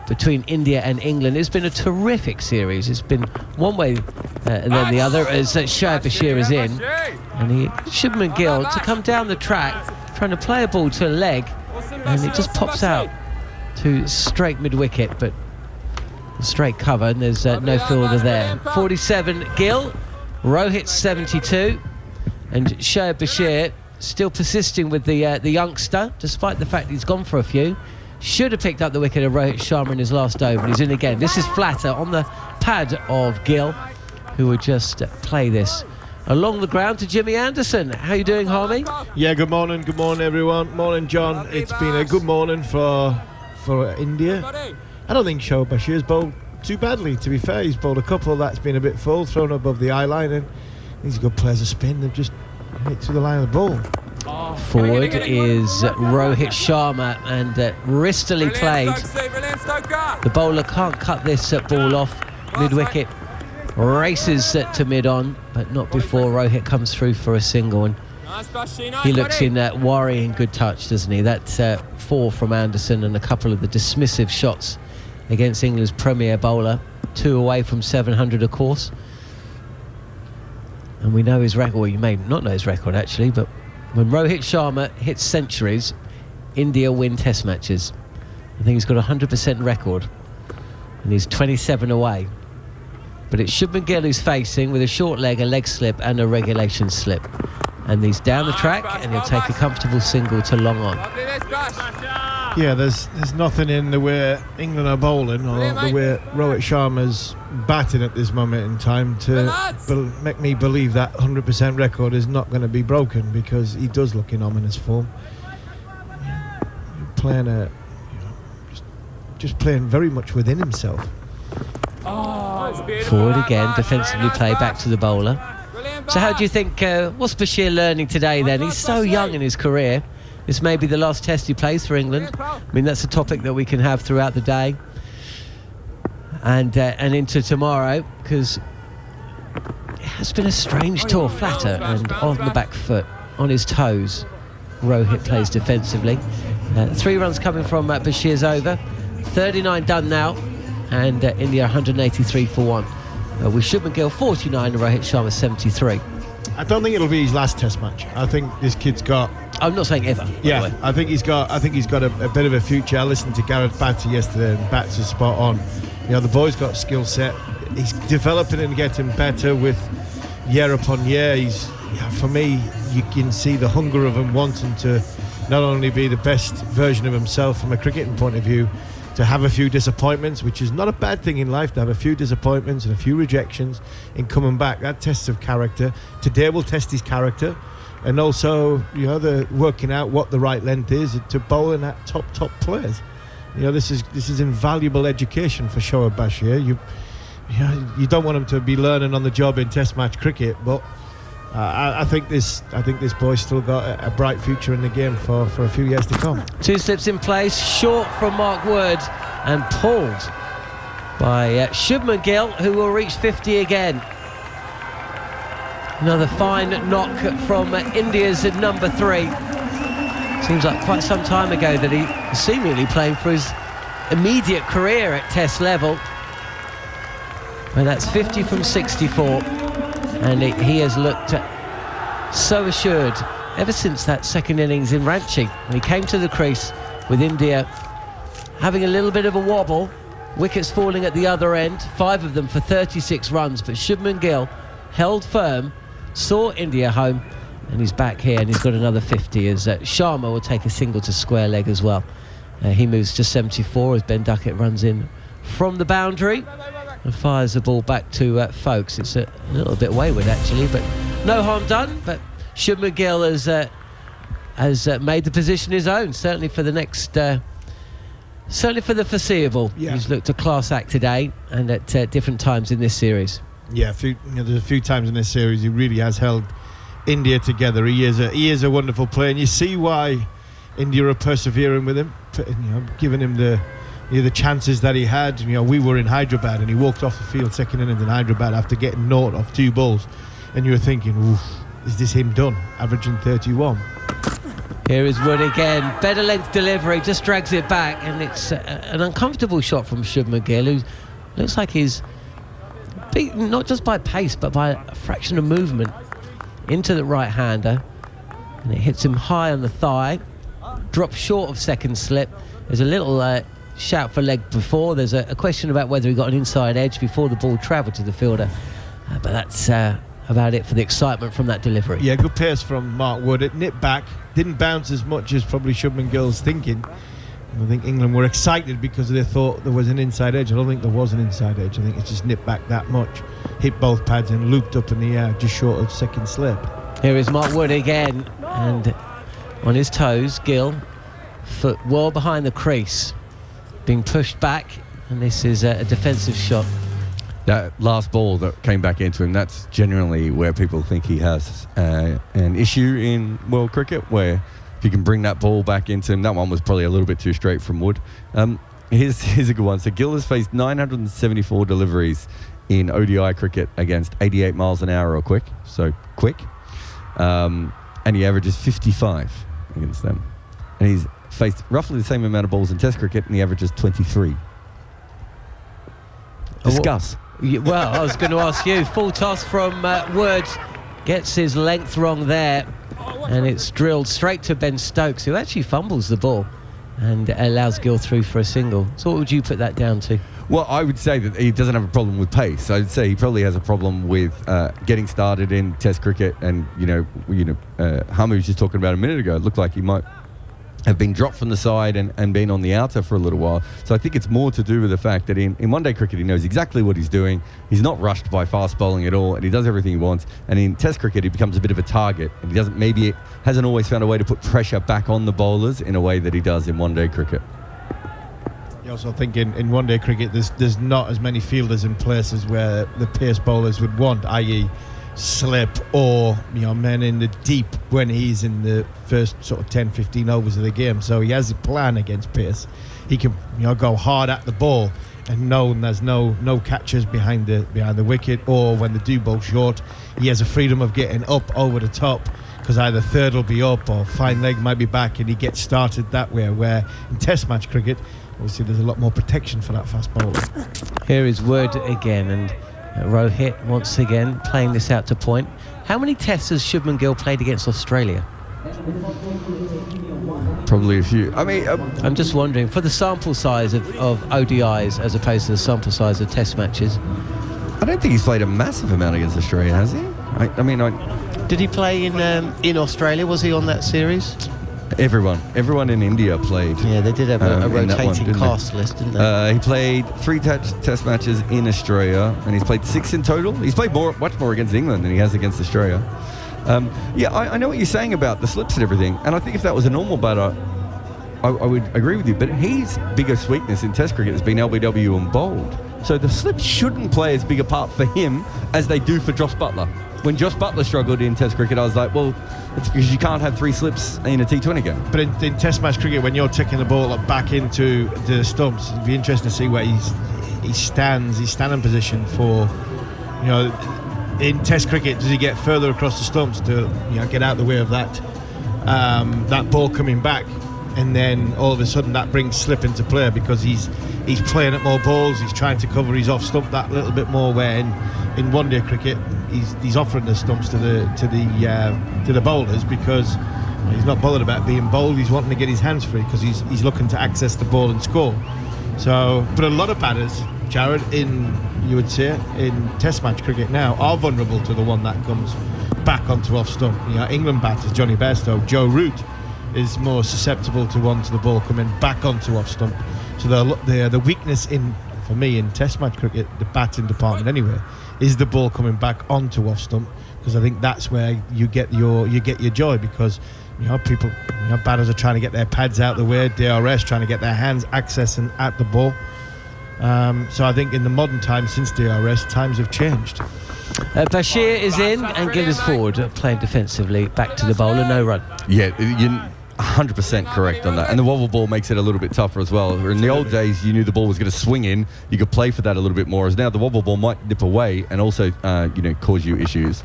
between India and England. It's been a terrific series. It's been one way and then the other, as Shoaib Bashir is in, and Shubman Gill to come down the track trying to play a ball to a leg, and it just pops out to straight mid-wicket, but straight cover, and there's no fielder there. 47 Gill, Rohit 72, and Shoaib Bashir still persisting with the youngster, despite the fact he's gone for a few. Should have picked up the wicket of Rohit Sharma in his last over, and he's in again. This is flatter on the pad of Gill, who would just play this along the ground to Jimmy Anderson. How you doing, Harmy? Yeah, good morning everyone. Morning, John. It's been a good morning for India. I don't think Shoaib Bashir's bowled too badly, to be fair. He's bowled a couple that's been a bit full, thrown above the eye line, and these good players of spin. They've just hit to the line of the ball. Forward is Rohit Sharma, and wristily played. The bowler can't cut this ball off mid-wicket. Races to mid-on, but not before Rohit comes through for a single. And he looks in worrying good touch, doesn't he? That's 4 from Anderson, and a couple of the dismissive shots against England's premier bowler. 2 away from 700, of course. And we know his record. Well, you may not know his record, actually, but when Rohit Sharma hits centuries, India win test matches. I think he's got a 100% record, and he's 27 away. But it's Shubman Gill who's facing with a short leg, a leg slip, and a regulation slip. And he's down the track, and he'll take a comfortable single to long on. Yeah, there's nothing in the way England are bowling or the way Rohit Sharma's batting at this moment in time to make me believe that 100% record is not going to be broken, because he does look in ominous form. Playing just playing very much within himself. Forward again, defensively play back to the bowler. So how do you think, what's Bashir learning today then? He's so young in his career. This may be the last test he plays for England. I mean, that's a topic that we can have throughout the day and into tomorrow, because it has been a strange tour. Flatter and on the back foot, on his toes. Rohit plays defensively. 3 runs coming from Bashir's over. 39 done now, and India 183 for 1. With Shubman Gill 49 and Rohit Sharma 73. I don't think it'll be his last test match. I think this kid's got... I'm not saying ever. Yeah, I think he's got a bit of a future. I listened to Gareth Batty yesterday, and Bats is spot on. You know, the boy's got skill set. He's developing and getting better with year upon year. For me, you can see the hunger of him wanting to not only be the best version of himself from a cricketing point of view, to have a few disappointments, which is not a bad thing in life, to have a few disappointments and a few rejections in coming back. That tests of character. Today will test his character, and also, the working out what the right length is to bowling at top players. This is invaluable education for Shoaib Bashir. You don't want him to be learning on the job in test match cricket, but I think this boy's still got a bright future in the game for a few years to come. 2 slips in place, short from Mark Wood, and pulled by Shubman Gill, who will reach 50 again. Another fine knock from India's number 3. Seems like quite some time ago that he was seemingly playing for his immediate career at test level. And that's 50 from 64. And he has looked so assured ever since that second innings in Ranchi. And he came to the crease with India having a little bit of a wobble. Wickets falling at the other end, 5 of them for 36 runs. But Shubman Gill held firm, saw India home, and he's back here, and he's got another 50 as Sharma will take a single to square leg as well. He moves to 74 as Ben Duckett runs in from the boundary and fires the ball back to Folkes. It's a little bit wayward actually, but no harm done. But Shubman Gill has made the position his own, certainly for the next, certainly for the foreseeable. Yeah. He's looked a class act today and at different times in this series. Yeah, there's a few times in this series he really has held India together. He is a wonderful player, and you see why India are persevering with him, giving him the chances that he had. We were in Hyderabad and he walked off the field second innings in Hyderabad after getting naught off 2 balls, and you were thinking, oof, is this him done, averaging 31? Here is Wood again, better length delivery, just drags it back, and it's an uncomfortable shot from Shubman Gill, who looks like he's beaten not just by pace but by a fraction of movement into the right-hander, and it hits him high on the thigh, drops short of second slip. There's a little shout for leg before. There's a question about whether he got an inside edge before the ball travelled to the fielder, but that's about it for the excitement from that delivery. Yeah, good pace from Mark Wood. It nipped back, didn't bounce as much as probably Shubman Gill's thinking. I think England were excited because they thought there was an inside edge. I don't think there was an inside edge. I think it's just nipped back that much, hit both pads and looped up in the air just short of second slip. Here is Mark Wood again, and on his toes, Gill, foot well behind the crease, being pushed back, and this is a defensive shot. That last ball that came back into him, that's generally where people think he has an issue in world cricket, where if you can bring that ball back into him. That one was probably a little bit too straight from Wood. Here's a good one. So Gill has faced 974 deliveries in ODI cricket against 88 miles an hour or quick, and he averages 55 against them. And he's faced roughly the same amount of balls in Test cricket, and he averages 23. Discuss. Well, I was going to ask you. Full toss from Wood, gets his length wrong there, and it's drilled straight to Ben Stokes, who actually fumbles the ball and allows Gill through for a single. So what would you put that down to? Well, I would say that he doesn't have a problem with pace. I'd say he probably has a problem with getting started in Test cricket. And Hamu was just talking about a minute ago. It looked like he might have been dropped from the side and been on the outer for a little while. So I think it's more to do with the fact that in one-day cricket he knows exactly what he's doing. He's not rushed by fast bowling at all, and he does everything he wants. And in Test cricket he becomes a bit of a target, and he hasn't always found a way to put pressure back on the bowlers in a way that he does in one-day cricket. You also think in one-day cricket there's not as many fielders in places where the pace bowlers would want, i.e. slip or men in the deep when he's in the first sort of 10-15 overs of the game. So he has a plan against pace. He can go hard at the ball and know there's no catchers behind the wicket, or when they do bowl short he has a freedom of getting up over the top, because either third will be up or fine leg might be back, and he gets started that way, where in Test match cricket obviously there's a lot more protection for that fast bowler. Here is Wood again, and Rohit once again playing this out to point. How many tests has Shubman Gill played against Australia? Probably a few. I mean, I'm just wondering, for the sample size of ODIs as opposed to the sample size of test matches. I don't think he's played a massive amount against Australia, has he? Did he play in Australia? Was he on that series? Everyone in India played. Yeah, they did have a rotating cast list, didn't they? He played 3 test matches in Australia, and he's played 6 in total. He's played much more against England than he has against Australia. I know what you're saying about the slips and everything, and I think if that was a normal batter, I would agree with you. But his biggest weakness in Test cricket has been LBW and bowled. So the slips shouldn't play as big a part for him as they do for Joss Buttler. When Joss Buttler struggled in Test cricket, I was like, well, it's because you can't have 3 slips in a T20 game. But in Test match cricket, when you're taking the ball back into the stumps, it'd be interesting to see where he stands, his standing position for, in Test cricket, does he get further across the stumps to get out the way of that ball coming back? and then all of a sudden that brings slip into play because he's playing at more balls, he's trying to cover his off stump that little bit more, where in one-day cricket he's offering the stumps to the bowlers because he's not bothered about being bowled. He's wanting to get his hands free because he's looking to access the ball and score. So, but a lot of batters, Jared, you would say in Test match cricket now are vulnerable to the one that comes back onto off stump. England batters, Johnny Bairstow, Joe Root is more susceptible to the ball coming back onto off stump. So the weakness for me in Test match cricket, the batting department anyway, is the ball coming back onto off stump, because I think that's where you get your joy, because people, batters are trying to get their pads out the way, DRS trying to get their hands accessing at the ball. So I think in the modern times, since DRS, times have changed. Bashir is in and Gill is forward, playing defensively, back to the bowler, no run. Yeah, you're 100% correct on that. And the wobble ball makes it a little bit tougher as well. In the old days, you knew the ball was going to swing in, you could play for that a little bit more, as now the wobble ball might nip away and also cause you issues.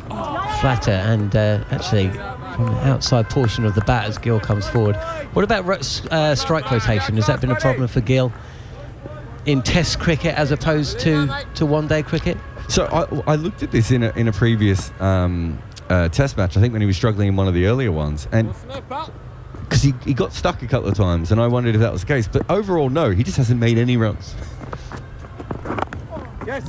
Flatter and actually from the outside portion of the bat as Gill comes forward. What about strike rotation? Has that been a problem for Gill in Test cricket as opposed to one-day cricket? So I looked at this in a previous Test match, I think when he was struggling in one of the earlier ones, and because he got stuck a couple of times, and I wondered if that was the case. But overall, no, he just hasn't made any runs.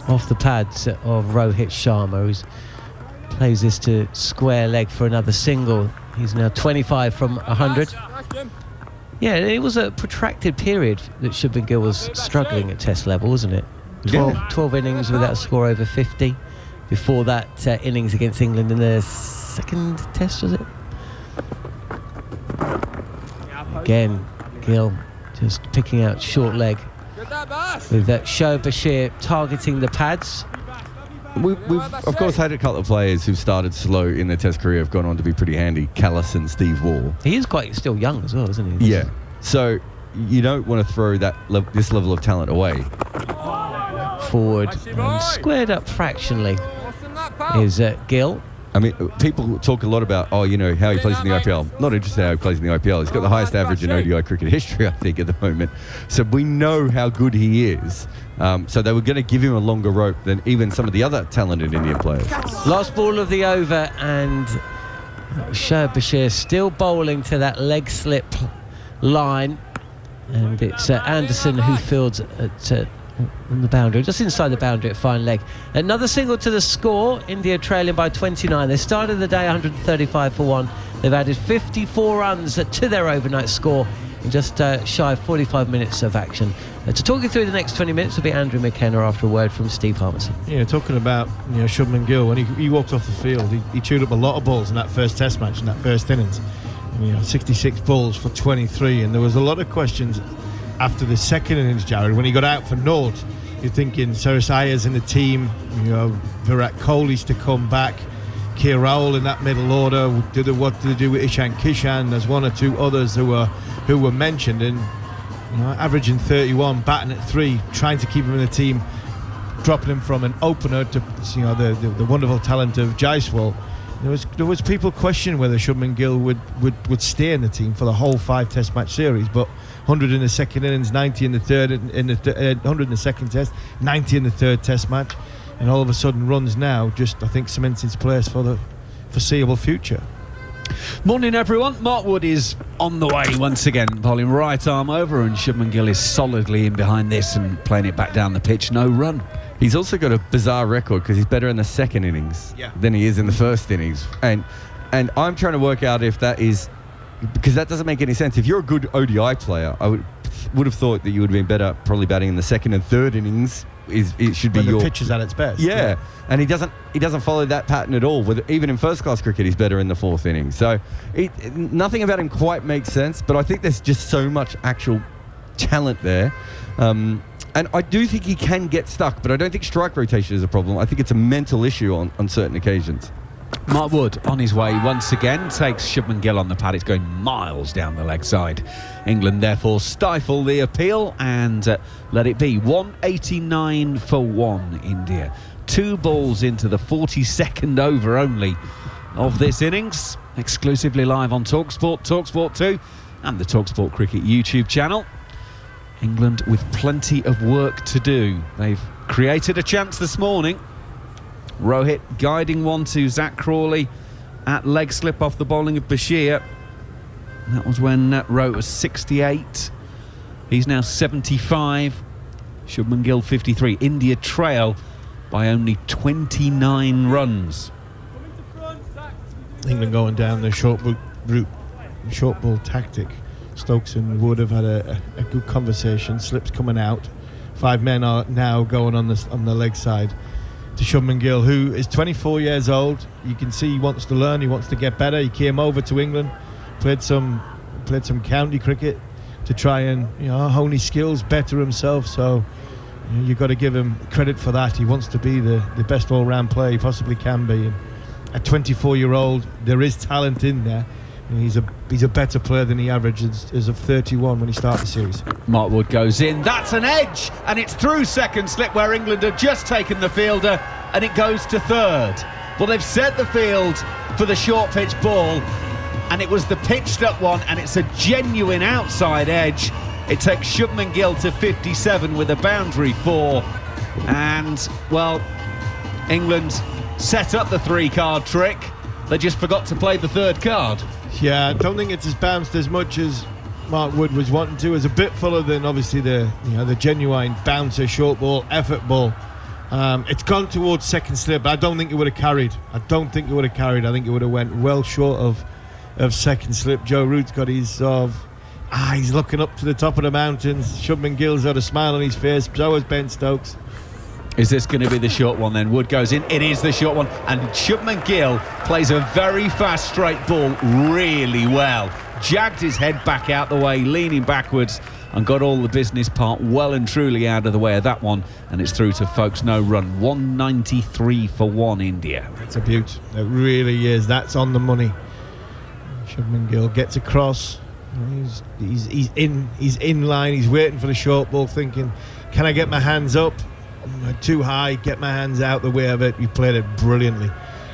Off the pads of Rohit Sharma, who plays this to square leg for another single. He's now 25 from 100. Yeah, it was a protracted period that Shubman Gill was struggling at Test level, wasn't it? 12 innings without a score over 50. Before that, innings against England in the second Test, was it? Again, Gill just picking out short leg with Shoaib Bashir targeting the pads. We've of course had a couple of players who've started slow in their Test career have gone on to be pretty handy. Callis and Steve Waugh. He is quite still young as well, isn't he? Yeah. So you don't want to throw this level of talent away. Forward and squared up fractionally is Gill. I mean, people talk a lot about, how he plays in the IPL. Not interested in how he plays in the IPL. He's got the highest average in ODI cricket history, I think, at the moment. So we know how good he is. So they were going to give him a longer rope than even some of the other talented Indian players. Last ball of the over, and Shoaib Bashir still bowling to that leg slip line. And it's Anderson who fields at on the boundary, just inside the boundary at fine leg. Another single to the score. India trailing by 29. They started the day 135 for 1. They've added 54 runs to their overnight score in just shy of 45 minutes of action. To talk you through the next 20 minutes will be Andrew McKenna after a word from Steve Harmison. Yeah, talking about Shubman Gill, when he walked off the field, he chewed up a lot of balls in that first Test match, in that first innings. 66 balls for 23, and there was a lot of questions after the second innings, Jared, when he got out for naught. You're thinking Cyrus Ayers in the team, Virat Kohli's to come back, Keir Rowell in that middle order. What do they do with Ishan Kishan? There's one or two others who were mentioned, and averaging 31, batting at 3, trying to keep him in the team, dropping him from an opener to the wonderful talent of Jaiswal. There was people questioning whether Shubman Gill would stay in the team for the whole 5 Test match series, but 100 in the second innings, 90 in the third, 100 in the second Test, 90 in the third Test match, and all of a sudden runs now just, I think, cements his place for the foreseeable future. Morning everyone, Mark Wood is on the way once again, bowling right arm over, and Shubman Gill is solidly in behind this and playing it back down the pitch, no run. He's also got a bizarre record because he's better in the second innings than he is in the first innings, and I'm trying to work out if that is, because that doesn't make any sense. If you're a good ODI player, I would have thought that you would have been better probably batting in the second and third innings. It should be when your the pitch is at its best. Yeah, and he doesn't follow that pattern at all. Even in first class cricket, he's better in the fourth innings. So nothing about him quite makes sense. But I think there's just so much actual talent there. And I do think he can get stuck, but I don't think strike rotation is a problem. I think it's a mental issue on certain occasions. Mark Wood on his way once again, takes Shubman Gill on the pad. It's going miles down the leg side. England therefore stifle the appeal and let it be 189 for 1 India. 2 balls into the 42nd over only of this innings. Exclusively live on TalkSport, TalkSport 2. and the TalkSport Cricket YouTube channel. England with plenty of work to do. They've created a chance this morning. Rohit guiding one to Zach Crawley at leg slip off the bowling of Bashir. That was when Rohit was 68. He's now 75. Shubman Gill 53. India trail by only 29 runs. England going down the short ball tactic. Stokes and Wood have had a good conversation. Slips coming out. 5 men are now going on the leg side to Shubman Gill, who is 24 years old. You can see he wants to learn. He wants to get better. He came over to England, played some county cricket to try and hone his skills, better himself. So you've got to give him credit for that. He wants to be the best all-round player he possibly can be. And at 24-year-old, there is talent in there. He's a better player than he averages as of 31 when he started the series. Mark Wood goes in. That's an edge, and it's through second slip where England have just taken the fielder, and it goes to third. Well, they've set the field for the short pitch ball, and it was the pitched up one, and it's a genuine outside edge. It takes Shubman Gill to 57 with a boundary 4, and well, England set up the 3-card trick. They just forgot to play the 3rd card. Yeah, I don't think it's as bounced as much as Mark Wood was wanting to. It's a bit fuller than obviously the genuine bouncer short ball, effort ball. It's gone towards second slip. I don't think it would have carried. I think it would have went well short of second slip. Joe Root's got his he's looking up to the top of the mountains. Shubman Gill's got a smile on his face. So has Ben Stokes. Is this going to be the short one then? Wood goes in. It is the short one. And Shubman Gill plays a very fast straight ball really well. Jagged his head back out the way, leaning backwards, and got all the business part well and truly out of the way of that one. And it's through to folks no run. 193 for 1 India. It's a beaut. It really is. That's on the money. Shubman Gill gets across. He's in line. He's waiting for the short ball, thinking, can I get my hands up? Too high, get my hands out the way of it. He played it brilliantly.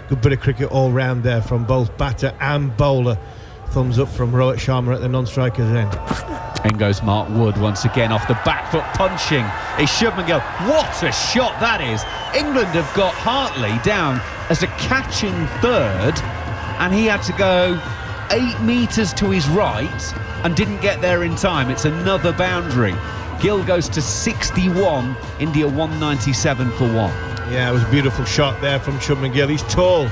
Good bit of cricket all round there from both batter and bowler. Thumbs up from Rohit Sharma at the non-striker's end. In goes Mark Wood once again off the back foot, punching is Shubman Gill. What a shot that is. England have got Hartley down as a catching 3rd, and he had to go 8 metres to his right and didn't get there in time. It's another boundary. Gill goes to 61, India 197 for 1. Yeah, it was a beautiful shot there from Shubman Gill. He's tall.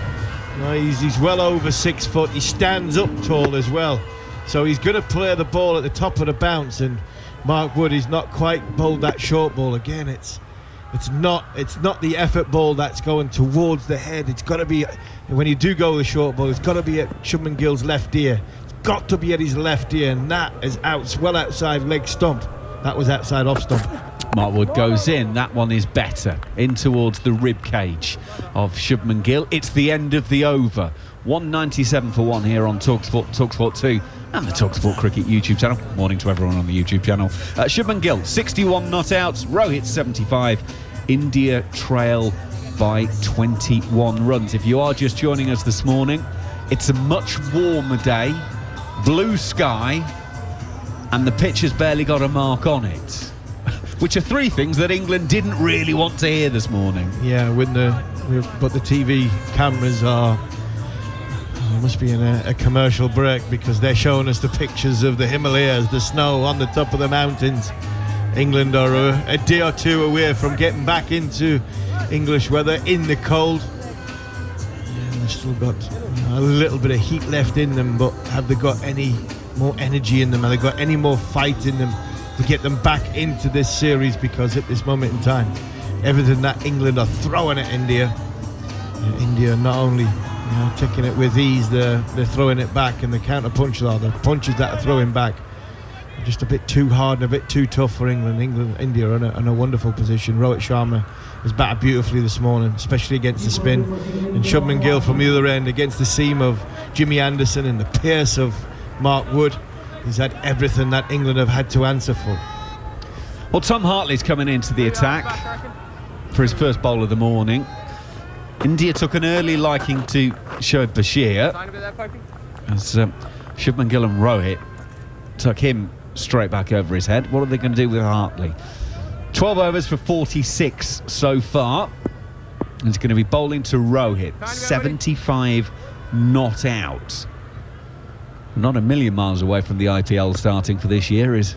He's well over 6 foot. He stands up tall as well. So he's going to play the ball at the top of the bounce, and Mark Wood is not quite bowled that short ball. Again, it's not the effort ball that's going towards the head. It's got to be, when you do go the short ball, it's got to be at Shubman Gill's left ear. It's got to be at his left ear, and that is well outside leg stump. That was outside off stump. Mark Wood goes in. That one is better. In towards the rib cage of Shubman Gill. It's the end of the over. 197 for 1 here on TalkSport 2 and the TalkSport Cricket YouTube channel. Morning to everyone on the YouTube channel. Shubman Gill, 61 not outs. Rohit, 75. India trail by 21 runs. If you are just joining us this morning, it's a much warmer day. Blue sky. And the pitch has barely got a mark on it, which are 3 things that England didn't really want to hear this morning. Yeah, but the TV cameras must be in a commercial break, because they're showing us the pictures of the Himalayas, the snow on the top of the mountains. England are a day or 2 away from getting back into English weather in the cold. Yeah, they've still got a little bit of heat left in them, but have they got any more energy in them? Have they got any more fight in them to get them back into this series? Because at this moment in time, everything that England are throwing at India, India not only taking it with ease, they're throwing it back, and the counter punches are the punches that are throwing back are just a bit too hard and a bit too tough for England. India are in a wonderful position. Rohit Sharma has batted beautifully this morning, especially against the spin, and Shubman Gill from the other end against the seam of Jimmy Anderson and the pace of Mark Wood. He's had everything that England have had to answer for. Well, Tom Hartley's coming into the attack for his first bowl of the morning. India took an early liking to Shoaib Bashir as Shubman Gill and Rohit took him straight back over his head. What are they going to do with Hartley? 12 overs for 46 so far. And it's going to be bowling to Rohit. 75 not out. Not a million miles away from the IPL starting for this year. Is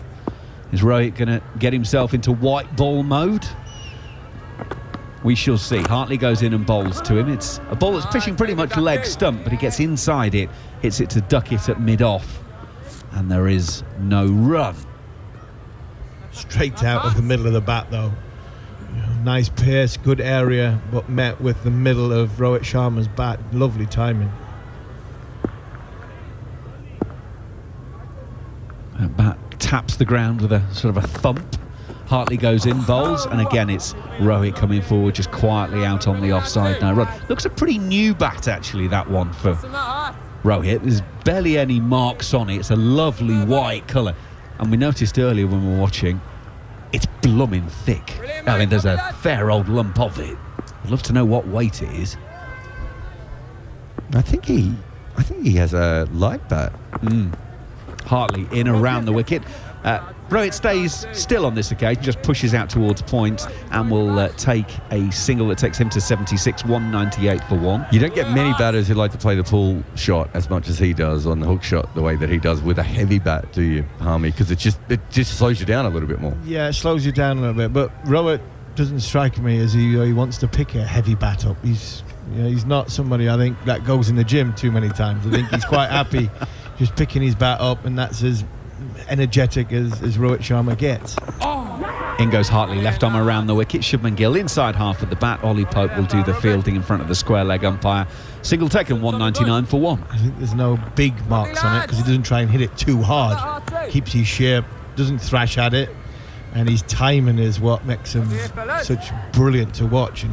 Rohit going to get himself into white ball mode? We shall see. Hartley goes in and bowls to him. It's a ball that's pitching pretty much leg stump, but he gets inside it, hits it to duck it at mid-off. And there is no run. Straight out of the middle of the bat, though. Nice pace, good area, but met with the middle of Rohit Sharma's bat. Lovely timing. That bat taps the ground with a sort of a thump. Hartley goes in, bowls, and again it's Rohit coming forward, just quietly out on the offside, no run. Looks a pretty new bat, actually, that one for Rohit. There's barely any marks on it. It's a lovely white colour. And we noticed earlier when we were watching, it's blooming thick. I mean, there's a fair old lump of it. I'd love to know what weight it is. I think he has a light bat. Hartley in around the wicket. Rohit stays still on this occasion, just pushes out towards point and will take a single that takes him to 76, 198 for 1. You don't get many batters who like to play the pull shot as much as he does on the hook shot, the way that he does with a heavy bat, do you, Harmy? Because it just slows you down a little bit more. Yeah, it slows you down a little bit, but Rohit doesn't strike me as he wants to pick a heavy bat up. He's not somebody, I think, that goes in the gym too many times. I think he's quite happy just picking his bat up, and that's as energetic as Rohit Sharma gets. In goes Hartley, left arm around the wicket. Shubman Gill inside half of the bat. Ollie Pope will do the fielding in front of the square leg umpire. Single taken, 199 for 1. I think there's no big marks on it because he doesn't try and hit it too hard. Keeps his shape, doesn't thrash at it, and his timing is what makes him such brilliant to watch.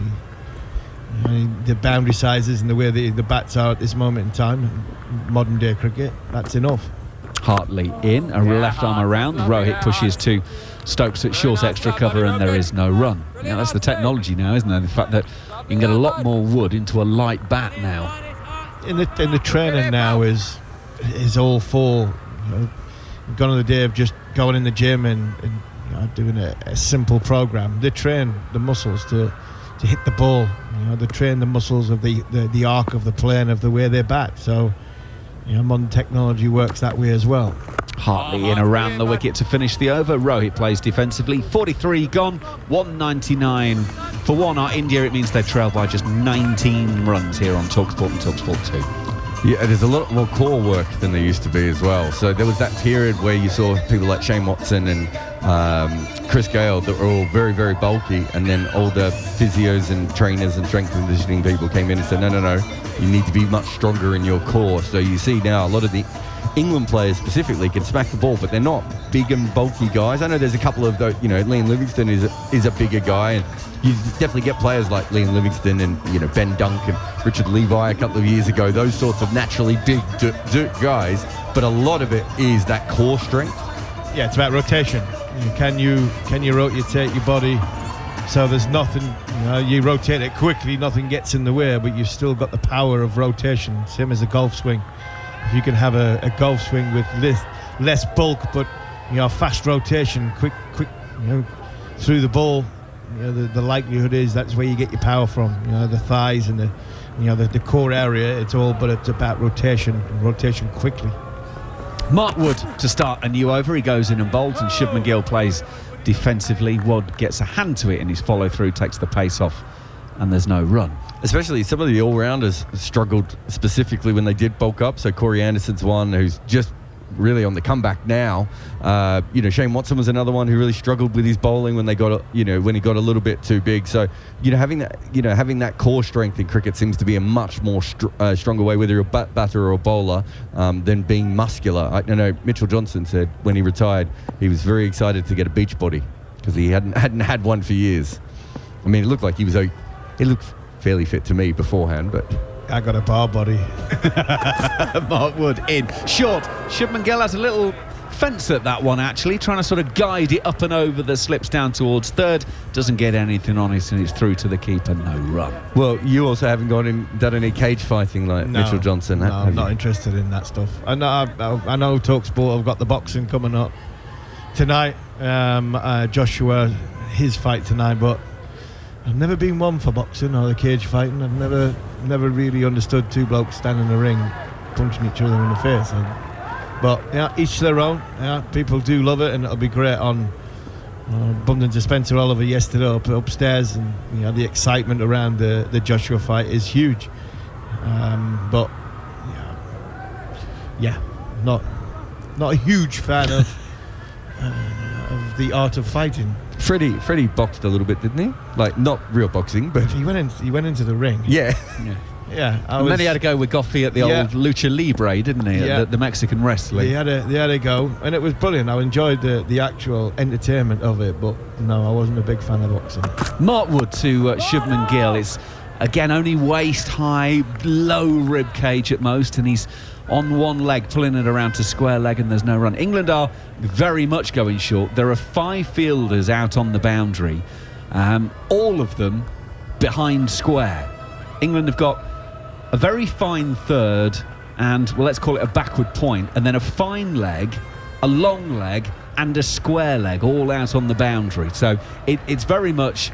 And the boundary sizes and the way the bats are at this moment in time, modern day cricket, that's enough. Hartley in, a left arm around. Rohit pushes to Stokes at short extra cover, and there is no run. Yeah, that's the technology now, isn't it? The fact that you can get a lot more wood into a light bat now. In the training now is all for gone on the day of just going in the gym and doing a simple program. They train the muscles to hit the ball. They train the muscles of the arc of the plane of the way they bat. So modern technology works that way as well. Hartley in around the wicket to finish the over. Rohit plays defensively. 43 gone, 199 for 1. Our India, it means they trail by just 19 runs here on TalkSport and TalkSport 2. Yeah, there's a lot more core work than there used to be as well. So there was that period where you saw people like Shane Watson and Chris Gale that were all very, very bulky, and then all the physios and trainers and strength and conditioning people came in and said, no, you need to be much stronger in your core. So you see now a lot of the England players specifically can smack the ball, but they're not big and bulky guys. I know there's a couple of those, Liam Livingstone is a bigger guy, and you definitely get players like Liam Livingstone and Ben Dunk and Richard Levi a couple of years ago, those sorts of naturally big guys, but a lot of it is that core strength. Yeah, it's about rotation. Can you rotate your body so there's nothing, you rotate it quickly, nothing gets in the way, but you've still got the power of rotation, same as a golf swing. If you can have a golf swing with less bulk, but fast rotation, quick, through the ball, the likelihood is that's where you get your power from. The thighs and the core area. It's about rotation quickly. Mark Wood to start a new over. He goes in and bowls, and Shubman Gill plays defensively. Wood gets a hand to it in his follow through, takes the pace off, and there's no run. Especially some of the all-rounders struggled specifically when they did bulk up. So Corey Anderson's one who's just really on the comeback now. Shane Watson was another one who really struggled with his bowling when he got a little bit too big. So having that core strength in cricket seems to be a much more stronger way, whether you're a batter or a bowler, than being muscular. I know Mitchell Johnson said when he retired he was very excited to get a beach body because he hadn't had one for years. I mean, it looked like he looked fairly fit to me beforehand, but I got a bar body. Mark Wood in short. Shubman Gill has a little fence at that one, actually, trying to sort of guide it up and over the slips down towards third. Doesn't get anything on it, and it's through to the keeper. No run. Well, you also haven't done any cage fighting like Mitchell Johnson. No, I'm not interested in that stuff. I know Talk Sport have got the boxing coming up tonight. Joshua, his fight tonight, but I've never been one for boxing or the cage fighting. I've never really understood two blokes standing in the ring punching each other in the face. But yeah, each their own. Yeah, people do love it, and it'll be great on. Bumped into Spencer Oliver yesterday upstairs, and the excitement around the Joshua fight is huge. But not a huge fan of the art of fighting. Freddie boxed a little bit, didn't he? Like, not real boxing, but he went into the ring. Yeah. And then he had to go with Goffey at the old Lucha Libre, didn't he? Yeah. The Mexican wrestling. They had a go, and it was brilliant. I enjoyed the actual entertainment of it, but no, I wasn't a big fan of boxing. Mark Wood to Shubman Gill. It's again only waist high, low rib cage at most, and he's on one leg, pulling it around to square leg, and there's no run. England are very much going short. There are 5 fielders out on the boundary, all of them behind square. England have got a very fine third and, well, let's call it a backward point, and then a fine leg, a long leg and a square leg all out on the boundary. So it's very much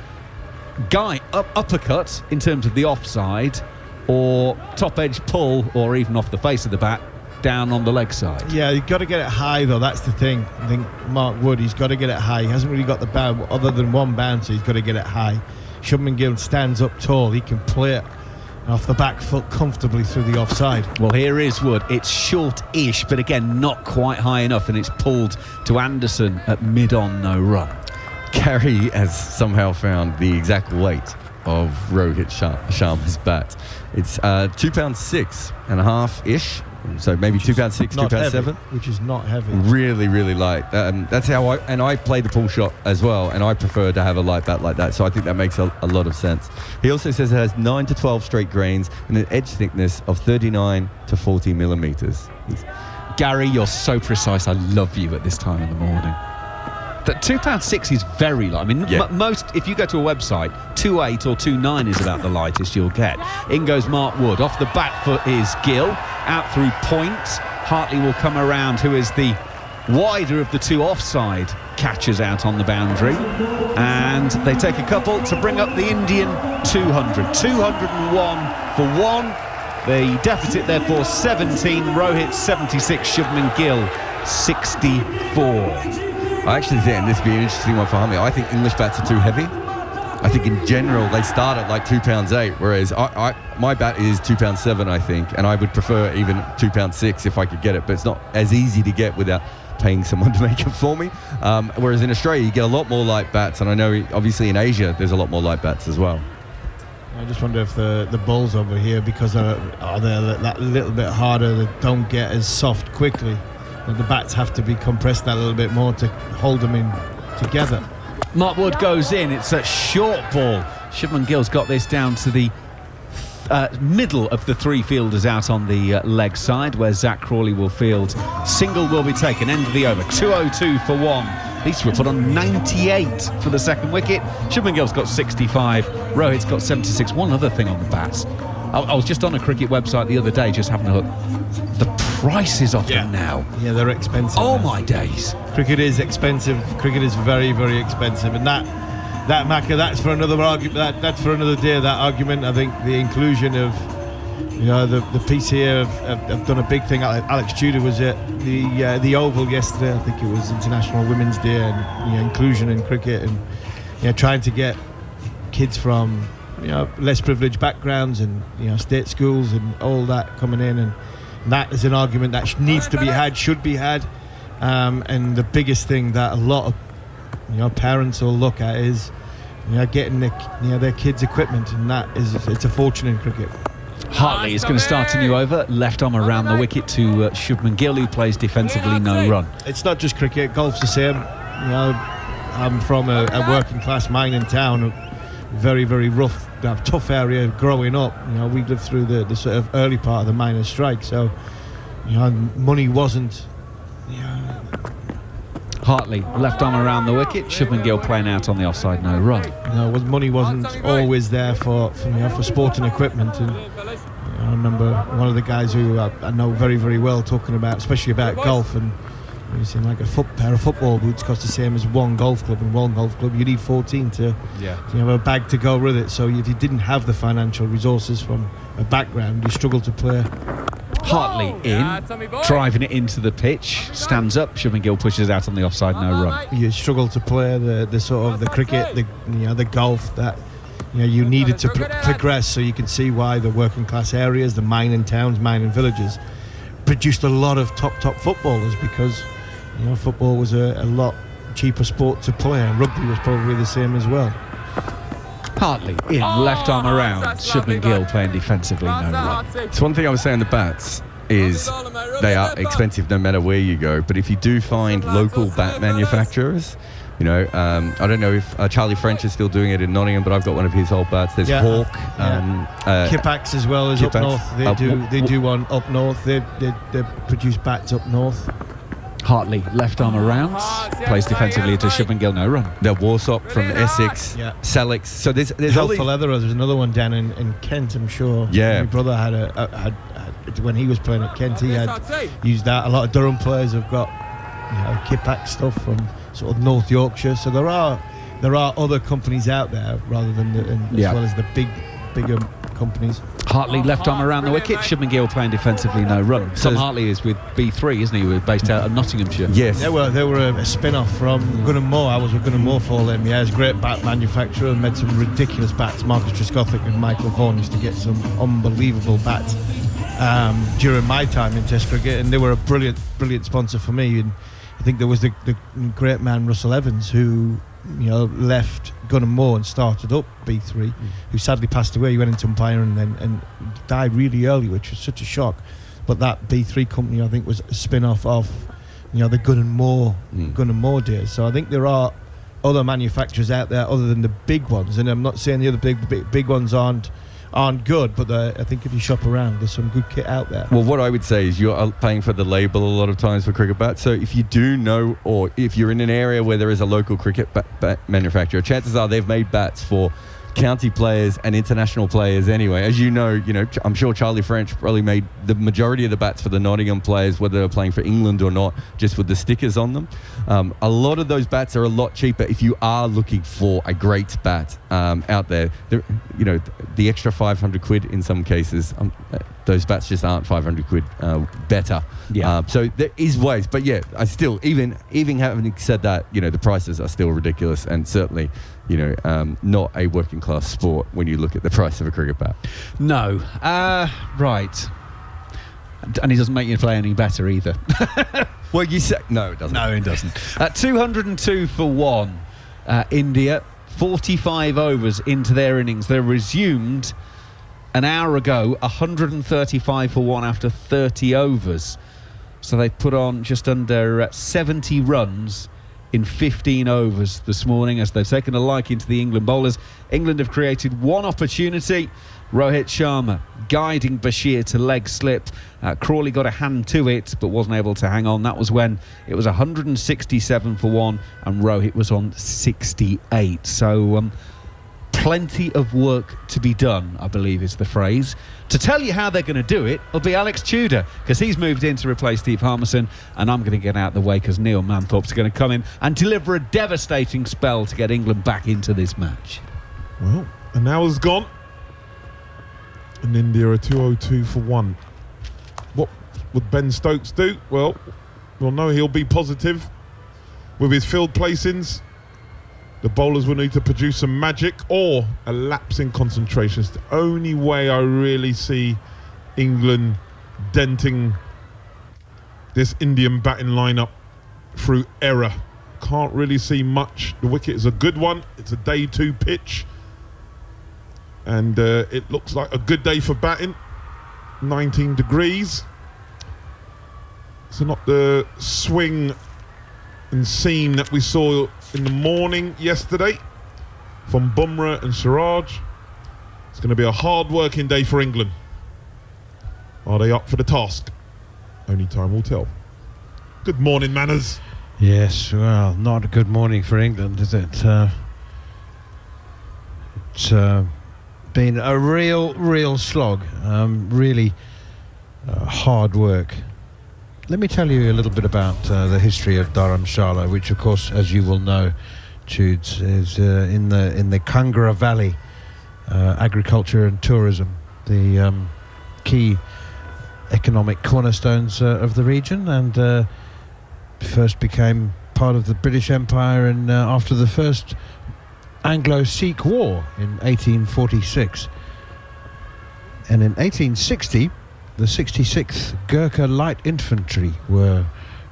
uppercut in terms of the offside, or top edge pull, or even off the face of the bat down on the leg side. Yeah, you've got to get it high though, that's the thing. I think Mark Wood, he's got to get it high. He hasn't really got the bounce, other than one bouncer, he's got to get it high. Shubman Gill stands up tall, he can play it off the back foot comfortably through the offside. Well, here is Wood. It's short-ish, but again, not quite high enough, and it's pulled to Anderson at mid-on, no run. Gary has somehow found the exact weight of Rohit Sharma's bat. It's £2.6.5-ish. So maybe £2.6, £2.7, which is not heavy. Really, really light. That's how I play the pull shot as well, and I prefer to have a light bat like that. So I think that makes a lot of sense. He also says it has 9 to 12 straight grains and an edge thickness of 39 to 40 millimeters. Gary, you're so precise. I love you at this time in the morning. That £2.6 is very light. I mean, most, if you go to a website, 2.8 or 2.9 is about the lightest you'll get. In goes Mark Wood. Off the back foot is Gill. Out through point. Hartley will come around, who is the wider of the two offside catchers out on the boundary. And they take a couple to bring up the Indian 200. 201 for one. The deficit, therefore, 17. Rohit 76. Shubman Gill 64. I actually think this would be an interesting one for Hummy. I think English bats are too heavy. I think in general they start at like £2.8, whereas my bat is £2.7, I think, and I would prefer even £2.6 if I could get it, but it's not as easy to get without paying someone to make it for me. Whereas in Australia you get a lot more light bats, and I know obviously in Asia there's a lot more light bats as well. I just wonder if the balls over here, because they're that little bit harder, they don't get as soft quickly. And the bats have to be compressed that a little bit more to hold them in together. Mark Wood goes in. It's a short ball. Shubman Gill's got this down to the middle of the 3 fielders out on the leg side, where Zach Crawley will field. Single will be taken. End of the over. 202 for one. These were put on 98 for the second wicket. Shubman Gill's got 65. Rohit's got 76. One other thing on the bats. I was just on a cricket website the other day, just having a look. The prices of them now. Yeah, they're expensive. Oh, now. my days. Cricket is expensive. Cricket is very, very expensive. And that Macca, that's for another argument. That's for another day, that argument. I think the inclusion of, the PCA have done a big thing. Alex Tudor was at the Oval yesterday. I think it was International Women's Day, and inclusion in cricket, and trying to get kids from less privileged backgrounds and state schools and all that coming in, and that is an argument that needs to be had, should be had, and the biggest thing that a lot of parents will look at is getting their kids equipment, and it's a fortune in cricket. Hartley is going to start a new over. Left arm around the wicket to Shubman Gill, who plays defensively, no run. It's not just cricket, golf's the same. I'm from a working class mining town, a very, very rough, tough area growing up. We lived through the sort of early part of the miners' strike, so money wasn't Hartley, left arm around the wicket. Shubman Gill playing out on the offside, no run. Money wasn't always there for sporting equipment, and I remember one of the guys who I know very, very well talking about, especially about golf, and you seem like a pair of football boots cost the same as one golf club, and one golf club you need 14 to have a bag to go with it. So if you didn't have the financial resources from a background, you struggle to play. Hartley in, driving it into the pitch, stands up. Shubman Gill pushes out on the offside, no run. You struggle to play the sort of the cricket, the golf that you needed to progress. So you can see why the working class areas, the mining towns, mining villages, produced a lot of top footballers, because football was a lot cheaper sport to play, and rugby was probably the same as well. Hartley in, left arm around. Shubman Gill playing defensively, no run. It's one thing I was saying, the bats is they are expensive no matter where you go, but if you do find local bat manufacturers, I don't know if Charlie French is still doing it in Nottingham, but I've got one of his old bats. There's Hawk, Kipax as well as Kipax. up north. They do one up north. They produce bats up north. Hartley, left arm around, plays defensively to Shubman Gill, no run. The Warsop from Essex, Salix. So there's Helpful Leather. There's another one down in Kent, I'm sure. Yeah. My brother had when he was playing at Kent, he had used that. A lot of Durham players have got Kipax stuff from sort of North Yorkshire. So there are other companies out there rather than as well as the bigger companies. Hartley, left arm around the wicket. Shubman Gill playing defensively, no run. Tom Hartley is with B3, isn't he? We're based out of Nottinghamshire. Yes. They were a spin-off from Gunnar Moore. I was with Gunnar Moore for them. Yeah, he's a great bat manufacturer and made some ridiculous bats. Marcus Trescothick and Michael Vaughan used to get some unbelievable bats during my time in Test cricket, and they were a brilliant sponsor for me. And I think there was the great man Russell Evans, who left Gunnar Moore and started up B3, who sadly passed away. He went into umpiring and died really early, which was such a shock. But that B3 company, I think, was a spin-off of the Gunnar Moore days. So I think there are other manufacturers out there other than the big ones, and I'm not saying the other big ones aren't good, but I think if you shop around, there's some good kit out there. Well, what I would say is you're paying for the label a lot of times for cricket bats. So if you do know, or if you're in an area where there is a local cricket bat manufacturer, chances are they've made bats for county players and international players anyway. As you know, I'm sure Charlie French probably made the majority of the bats for the Nottingham players, whether they're playing for England or not, just with the stickers on them. A lot of those bats are a lot cheaper if you are looking for a great bat out there. The extra 500 quid in some cases, those bats just aren't 500 quid better. So there is ways, but I still, even having said that, the prices are still ridiculous, and certainly not a working class sport when you look at the price of a cricket bat. No. Right. And he doesn't make you play any better either. Well, you say no, it doesn't. No, it doesn't. 202 for 1. India, 45 overs into their innings. They resumed an hour ago, 135 for 1 after 30 overs. So they put on just under 70 runs in 15 overs this morning, as they've taken a liking to the England bowlers. England have created one opportunity. Rohit Sharma guiding Bashir to leg slip. Crawley got a hand to it but wasn't able to hang on. That was when it was 167 for 1 and Rohit was on 68. So plenty of work to be done, I believe is the phrase. To tell you how they're going to do it will be Alex Tudor, because he's moved in to replace Steve Harmison, and I'm going to get out of the way because Neil Manthorpe's going to come in and deliver a devastating spell to get England back into this match. Well, an hour's gone, and India are 202 for 1. What would Ben Stokes do? Well, we'll know he'll be positive with his field placings. The bowlers will need to produce some magic or a lapse in concentration. It's the only way I really see England denting this Indian batting lineup through error. Can't really see much. The wicket is a good one. It's a day 2 pitch. And it looks like a good day for batting. 19 degrees. So not the swing and seam that we saw in the morning yesterday from Bumrah and Siraj. It's going to be a hard working day for England. Are they up for the task? Only time will tell. Good morning, Manners. Yes, well, not a good morning for England, is it? It's been a real slog. Really hard work. Let me tell you a little bit about the history of Dharamshala, which, of course, as you will know, Tudes, is in the Kangra Valley, agriculture and tourism, the key economic cornerstones of the region, and first became part of the British Empire after the first Anglo-Sikh War in 1846. And in 1860, the 66th Gurkha Light Infantry were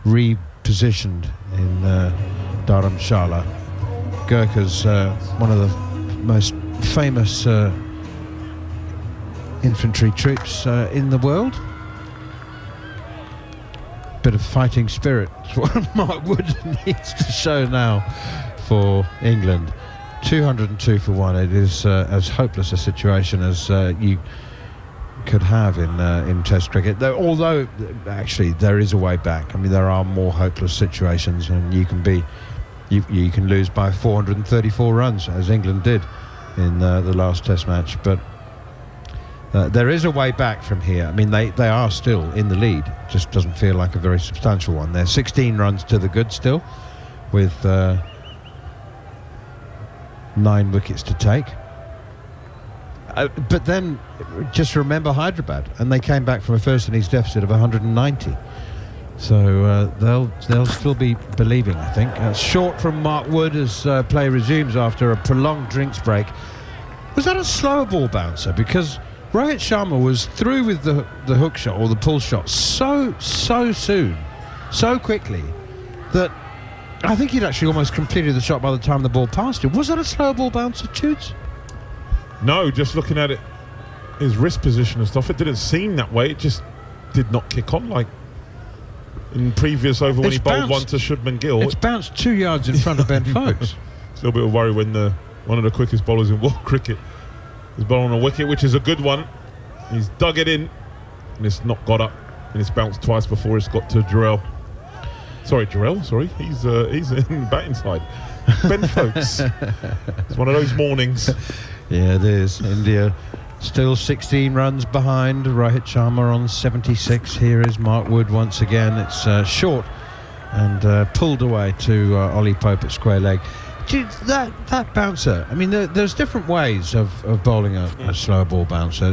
repositioned in Dharamshala. Gurkhas, one of the most famous infantry troops in the world. Bit of fighting spirit is what Mark Wood needs to show now for England. 202 for 1. It is as hopeless a situation as you could have in Test cricket. Although actually there is a way back. I mean, there are more hopeless situations, and you can lose by 434 runs, as England did in the last Test match. But there is a way back from here. I mean, they are still in the lead. Just doesn't feel like a very substantial one. They're 16 runs to the good still, with 9 wickets to take. But then just remember Hyderabad, and they came back from a first innings deficit of 190. So they'll still be believing, I think. Short from Mark Wood as play resumes after a prolonged drinks break. Was that a slower ball bouncer? Because Rohit Sharma was through with the hook shot or the pull shot so soon, so quickly, that I think he'd actually almost completed the shot by the time the ball passed him. Was that a slower ball bouncer, Tudes? No, just looking at it, his wrist position and stuff, it didn't seem that way. It just did not kick on like in previous over when he bowled one to Shubman Gill. It's bounced 2 yards in front of Ben Foakes. It's a little bit of worry when one of the quickest bowlers in world cricket is bowling on a wicket, which is a good one. He's dug it in, and it's not got up, and it's bounced twice before it's got to Jarrell. Sorry, he's in batting side. Ben Foakes. It's one of those mornings. Yeah, it is. India still 16 runs behind. Rohit Sharma on 76. Here is Mark Wood once again. It's short and pulled away to Ollie Pope at square leg. That bouncer, I mean, there's different ways of bowling a slow ball bouncer.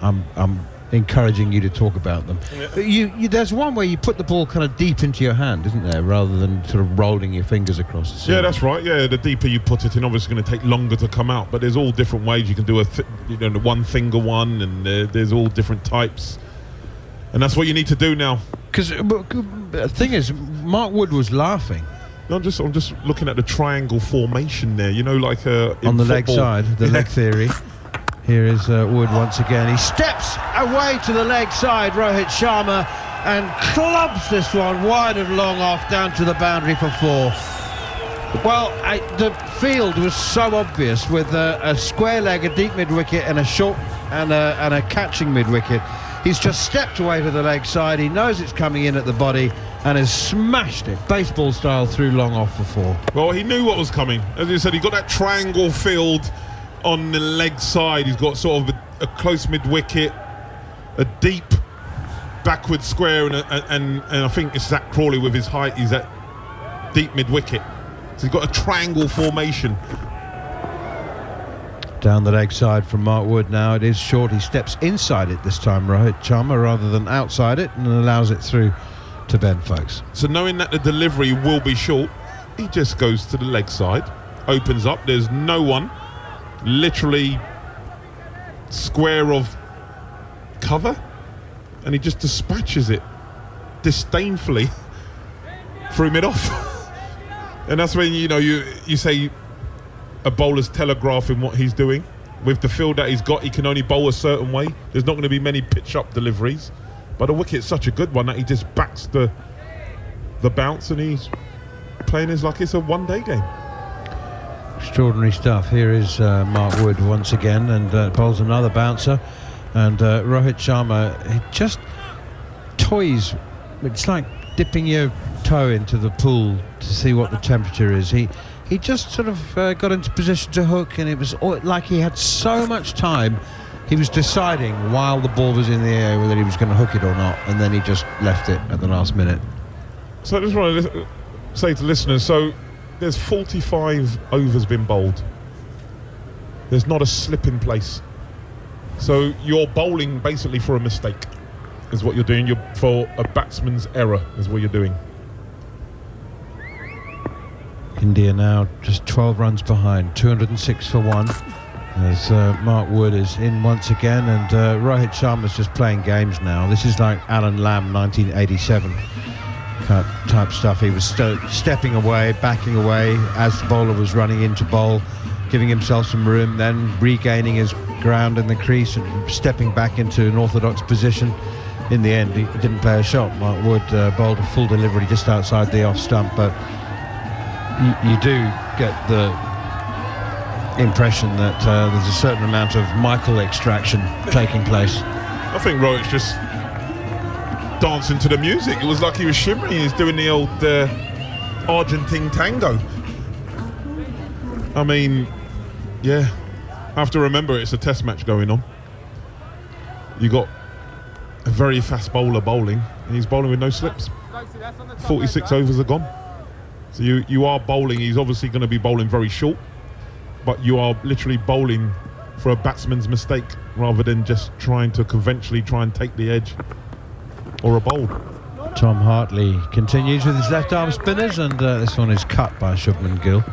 I'm encouraging you to talk about them. Yeah. There's one where you put the ball kind of deep into your hand, isn't there, rather than sort of rolling your fingers across the ceiling. Yeah, that's right. Yeah, the deeper you put it in, obviously going to take longer to come out. But there's all different ways you can do the one finger one, and there's all different types. And that's what you need to do now. Because the thing is, Mark Wood was laughing. No, I'm just looking at the triangle formation there. You know, like on the leg side, the leg theory. Here is Wood once again. He steps away to the leg side, Rohit Sharma, and clubs this one wide and long off down to the boundary for 4. Well, the field was so obvious with a square leg, a deep mid-wicket, and a short and a catching mid-wicket. He's just stepped away to the leg side. He knows it's coming in at the body and has smashed it, baseball style, through long off for 4. Well, he knew what was coming. As you said, he got that triangle field on the leg side. He's got sort of a close mid-wicket, a deep backward square, and I think it's Zach Crawley with his height. He's at deep mid-wicket. So he's got a triangle formation. Down the leg side from Mark Wood now. It is short. He steps inside it this time, Rohit Sharma, rather than outside it, and allows it through to Ben Foakes. So knowing that the delivery will be short, he just goes to the leg side, opens up. There's no one. Literally square of cover, and he just dispatches it disdainfully through mid-off. And that's when you say a bowler's telegraphing what he's doing. With the field that he's got, he can only bowl a certain way. There's not going to be many pitch-up deliveries, but the wicket's such a good one that he just backs the bounce, and he's playing as like it's a one-day game. Extraordinary stuff. Here is Mark Wood once again, and bowls another bouncer, and Rohit Sharma, he just toys. It's like dipping your toe into the pool to see what the temperature is. He just sort of got into position to hook, and it was like he had so much time. He was deciding while the ball was in the air whether he was going to hook it or not, and then he just left it at the last minute. So I just want to say to listeners, so there's 45 overs been bowled. There's not a slip in place. So you're bowling basically for a mistake, is what you're doing. You're for a batsman's error, is what you're doing. India now just 12 runs behind, 206 for 1. As Mark Wood is in once again, and Rohit Sharma's just playing games now. This is like Alan Lamb 1987 type stuff. He was stepping away, backing away as the bowler was running in to bowl, giving himself some room, then regaining his ground in the crease and stepping back into an orthodox position. In the end, he didn't play a shot. Mark Wood bowled a full delivery just outside the off stump, but you do get the impression that there's a certain amount of Michael extraction taking place. I think Rohit's just dancing to the music. It was like he was shimmering. He was doing the old Argentine tango. I mean, yeah. I have to remember it's a test match going on. You got a very fast bowler bowling, and he's bowling with no slips. 46 overs are gone. So you are bowling. He's obviously going to be bowling very short, but you are literally bowling for a batsman's mistake rather than just trying to conventionally try and take the edge or a bowl. Tom Hartley continues with his left arm spinners, and this one is cut by Shubman Gill.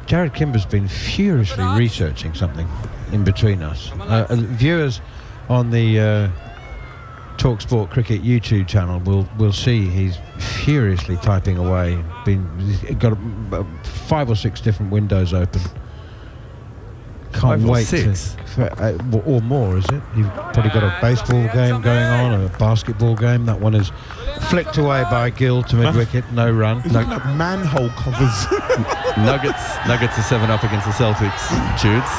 Jared Kimber's been furiously researching something in between us. Viewers on the TalkSport Cricket YouTube channel will see he's furiously typing away. He's got 5 or 6 different windows open. Can't wait or more, is it? You've probably got a baseball game going on, a basketball game. That one is flicked away by Gill to mid-wicket, no run. He's looking at manhole covers. Nuggets are 7 up against the Celtics, Judes.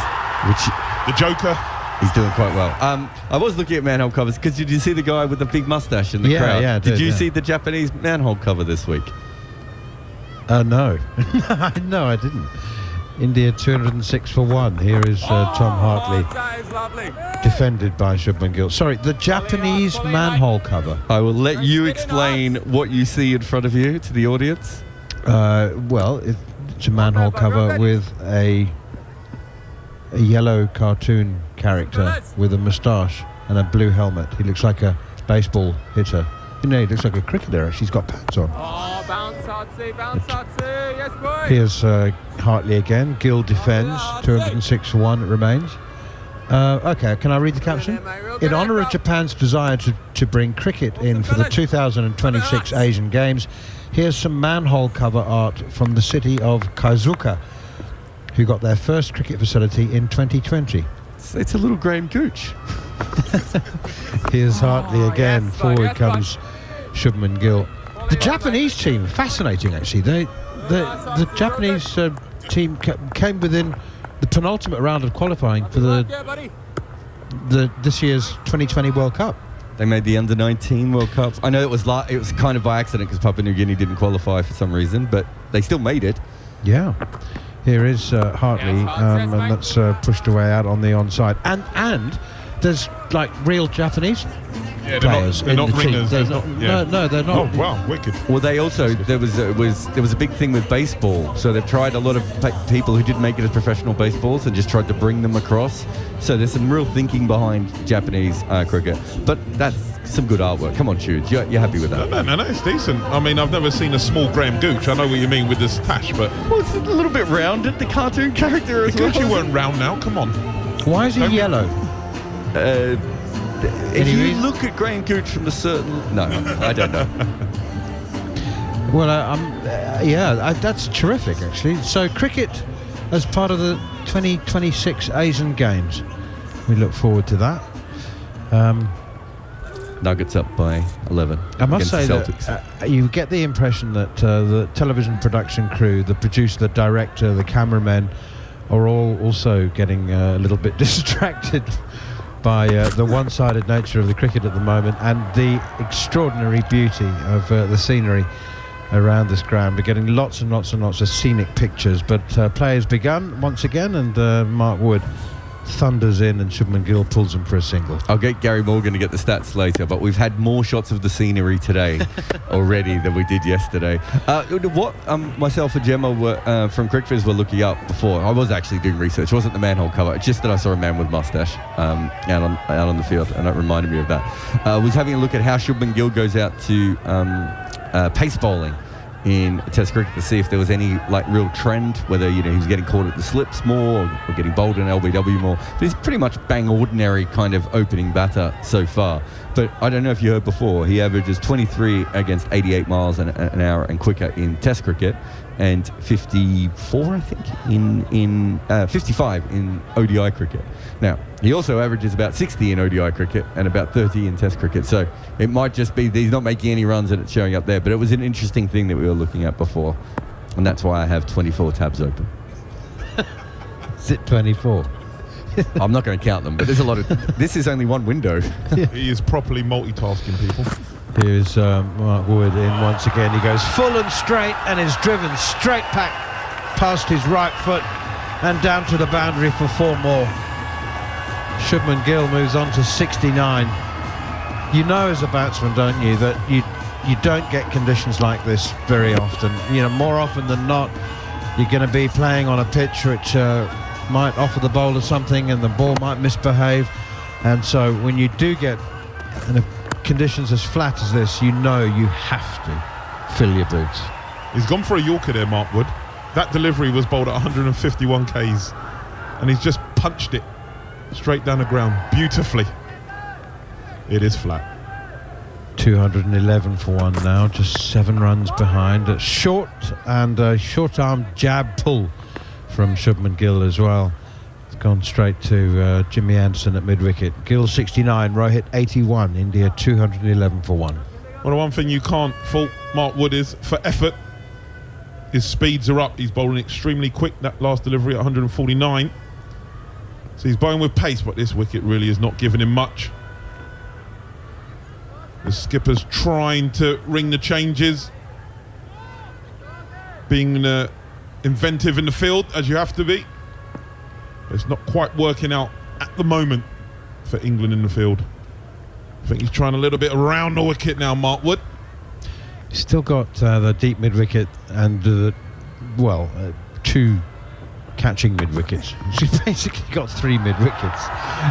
The Joker. He's doing quite well. I was looking at manhole covers because did you see the guy with the big mustache in the crowd? Yeah, did you see the Japanese manhole cover this week? No. No, I didn't. India 206 for 1. Here is Tom Hartley, defended by Shubman Gill. Sorry, the Japanese manhole cover. I will let you explain what you see in front of you to the audience. Well, it's a manhole cover with a yellow cartoon character with a moustache and a blue helmet. He looks like a baseball hitter. He looks like a cricketer. He's got pads on. Oh, bounce, Hotsy, yes, boy. Here's Hartley again. Gill defends. 206 for 1 it remains. Okay, can I read the caption? In honour of Japan's desire to bring cricket in for the 2026 Asian Games, here's some manhole cover art from the city of Kaizuka, who got their first cricket facility in 2020. It's a little Graham Gooch. Here's Hartley again. Forward comes Shubman Gill. The Japanese team, fascinating actually. The Japanese team came within the penultimate round of qualifying for this year's 2020 World Cup. They made the Under-19 World Cup. I know it was kind of by accident because Papua New Guinea didn't qualify for some reason, but they still made it. Yeah. Here is Hartley, and that's pushed away out on the onside. And there's like real Japanese players they're in not the team. ringers. No, they're not. Oh wow, wicked. Well, they also there was a big thing with baseball, so they've tried a lot of people who didn't make it as professional baseballs and just tried to bring them across. So there's some real thinking behind Japanese cricket, but that's some good artwork. Come on, Tudes, you're happy with that? No, it's decent. I mean, I've never seen a small Graham Gooch. I know what you mean with this tash, but well, it's a little bit rounded. The cartoon character as well. Goochie weren't round now. Come on. Why is he yellow? If you look at Graham Gooch from a certain... No, I don't know. Well, that's terrific, actually. So, cricket as part of the 2026 Asian Games. We look forward to that. Nuggets up by 11. I must say Celtics. that you get the impression that the television production crew, the producer, the director, the cameramen are all also getting a little bit distracted by the one-sided nature of the cricket at the moment and the extraordinary beauty of the scenery around this ground. We're getting lots and lots and lots of scenic pictures, but play has begun once again, and Mark Wood thunders in and Shubman Gill pulls him for a single. I'll get Gary Morgan to get the stats later, but we've had more shots of the scenery today already than we did yesterday. What myself and Gemma were, from Crickfizz were looking up before, I was actually doing research. It wasn't the manhole cover, it's just that I saw a man with mustache out on the field, and it reminded me of that. I was having a look at how Shubman Gill goes out to pace bowling in Test cricket to see if there was any like real trend, whether he was getting caught at the slips more or getting bowled in LBW more. But he's pretty much bang ordinary kind of opening batter so far. But I don't know if you heard before, he averages 23 against 88 miles an hour and quicker in Test cricket, and 54 I think in 55 in ODI cricket. Now he also averages about 60 in ODI cricket and about 30 in Test cricket, so it might just be that he's not making any runs and it's showing up there. But it was an interesting thing that we were looking at before, and that's why I have 24 tabs open. Is it 24? I'm not going to count them, but there's a lot of this is only one window. He is properly multitasking, people. Here's Mark Wood in once again. He goes full and straight and is driven straight back past his right foot and down to the boundary for 4 more. Shubman Gill moves on to 69. You know as a batsman, don't you, that you don't get conditions like this very often. More often than not, you're going to be playing on a pitch which might offer the bowler something and the ball might misbehave. And so when you do get conditions as flat as this, you have to fill your boots. He's gone for a Yorker there, Mark Wood. That delivery was bowled at 151 Ks, and he's just punched it straight down the ground beautifully. It is flat. 211 for 1 now, just 7 runs behind. A short and a short arm jab pull from Shubman Gill as well. It's gone straight to Jimmy Anderson at mid-wicket. Gill 69, Rohit 81, India 211 for 1. Well, the one thing you can't fault Mark Wood is for effort. His speeds are up. He's bowling extremely quick. That last delivery at 149. So he's bowling with pace, but this wicket really is not giving him much. The skipper's trying to ring the changes, being inventive in the field, as you have to be. But it's not quite working out at the moment for England in the field. I think he's trying a little bit around the wicket now, Mark Wood. He's still got the deep mid-wicket and 2 catching mid-wickets. She's basically got 3 mid-wickets,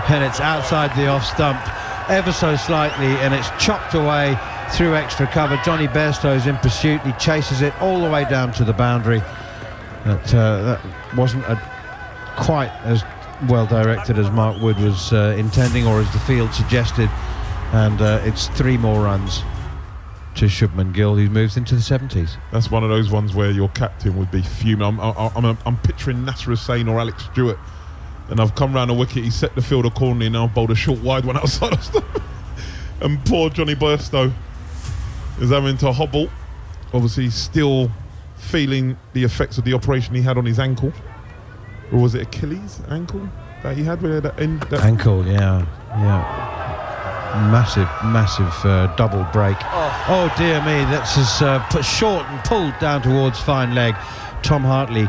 and it's outside the off stump ever so slightly, and it's chopped away through extra cover. Johnny Bairstow's in pursuit. He chases it all the way down to the boundary. That wasn't quite as well directed as Mark Wood was intending, or as the field suggested, and it's 3 more runs to Shubman Gill, who moves into the 70s. That's one of those ones where your captain would be fuming. I'm picturing Nasser Hussain or Alex Stewart, and I've come round the wicket, he set the fielder corner, and now I've bowled a short wide one outside of stuff. And poor Johnny Bairstow is having to hobble. Obviously he's still feeling the effects of the operation he had on his ankle. Or was it Achilles ankle that he had with that end? Ankle, yeah. Massive double break. Oh dear me, that's put short and pulled down towards fine leg. Tom Hartley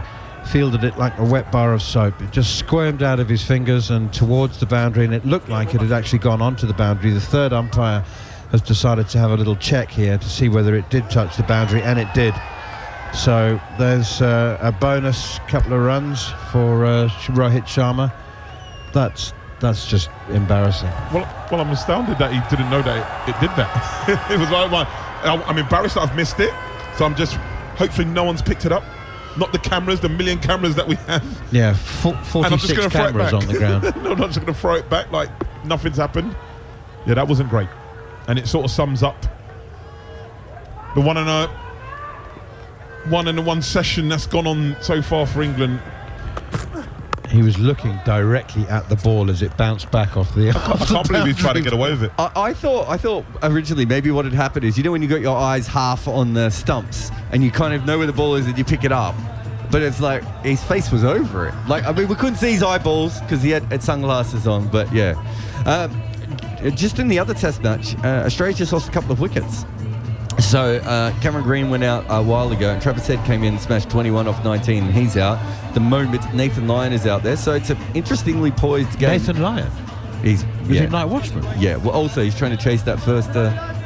fielded it like a wet bar of soap. It just squirmed out of his fingers and towards the boundary, and it looked like it had actually gone onto the boundary. The third umpire has decided to have a little check here to see whether it did touch the boundary, and it did. So there's a bonus couple of runs for Rohit Sharma. That's just embarrassing. Well, I'm astounded that he didn't know that it did that. It was like, I'm embarrassed that I've missed it. So I'm just hopefully no one's picked it up. Not the cameras, the million cameras that we have. Yeah, 46 cameras on the ground. No, I'm not just going to throw it back like nothing's happened. Yeah, that wasn't great. And it sort of sums up the one and one session that's gone on so far for England. He was looking directly at the ball as it bounced back off the. I can't believe he's trying to get away with it. I thought originally maybe what had happened is, when you got your eyes half on the stumps and you kind of know where the ball is and you pick it up, but it's like his face was over it. We couldn't see his eyeballs because he had sunglasses on. But yeah, just in the other Test match, Australia just lost a couple of wickets. So Cameron Green went out a while ago, and Travis Head came in and smashed 21 off 19, and he's out. The moment Nathan Lyon is out there, so it's an interestingly poised game. Nathan Lyon. He's Was he night watchman? Yeah. Well, also he's trying to chase that first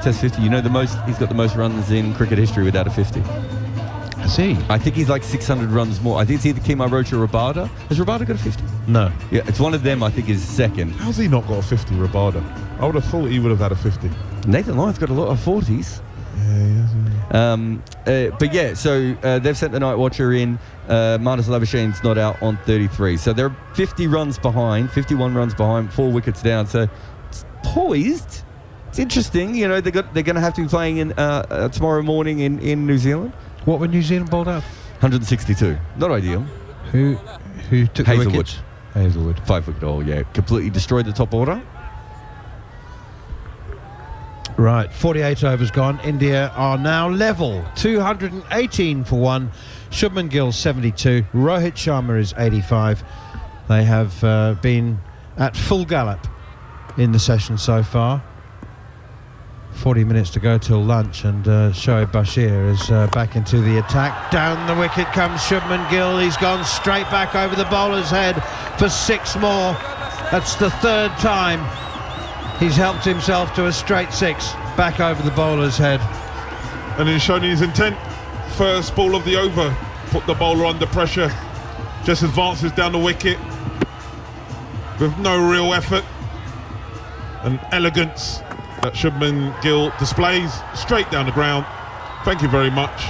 Test 50. You know, he's got the most runs in cricket history without a 50. I see. I think he's like 600 runs more. I think it's either Kemar Roach or Rabada. Has Rabada got a 50? No. Yeah, it's one of them. I think is second. How's he not got a 50, Rabada? I would have thought he would have had a 50. Nathan Lyon's got a lot of 40s. Yeah. But yeah, so they've sent the night watcher in. Marnus Labuschagne not out on 33. So they're 50 runs behind, 51 runs behind, 4 wickets down. So it's poised. It's interesting. You know, they're going to have to be playing in tomorrow morning in New Zealand. What were New Zealand bowled out? 162. Not ideal. Who took the Hazelwood. wickets? Hazelwood. 5-wicket haul, yeah. Completely destroyed the top order. Right, 48 overs gone. India are now level. 218 for 1. Shubman Gill 72. Rohit Sharma is 85. They have been at full gallop in the session so far. 40 minutes to go till lunch, and Shoaib Bashir is back into the attack. Down the wicket comes Shubman Gill. He's gone straight back over the bowler's head for 6 more. That's the 3rd time he's helped himself to a straight 6 back over the bowler's head. And he's shown his intent. First ball of the over, put the bowler under pressure. Just advances down the wicket with no real effort and elegance that Shubman Gill displays straight down the ground. Thank you very much.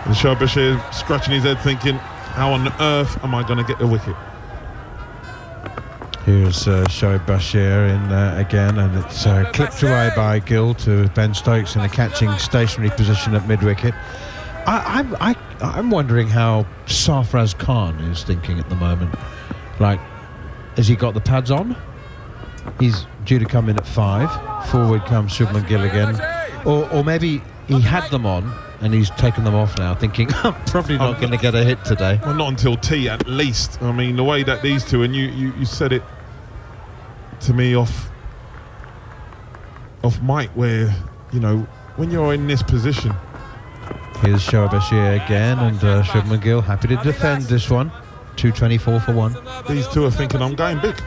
And Shoaib Bashir scratching his head thinking, how on earth am I going to get the wicket? Here's Shoaib Bashir in again, and it's clipped away by Gill to Ben Stokes in a catching stationary position at mid-wicket. I'm wondering how Sarfraz Khan is thinking at the moment. Like, has he got the pads on? He's due to come in at 5. Forward comes Shubman Gill again. Or maybe he had them on and he's taken them off now, thinking, I'm probably not going to get a hit today. Well, not until tea, at least. I mean, the way that these two, and you said it to me off mic, where, you know, when you're in this position. Here's Shoaib Bashir again, and Shubman Gill happy to defend this one. 224 for 1. These two are thinking, I'm going big.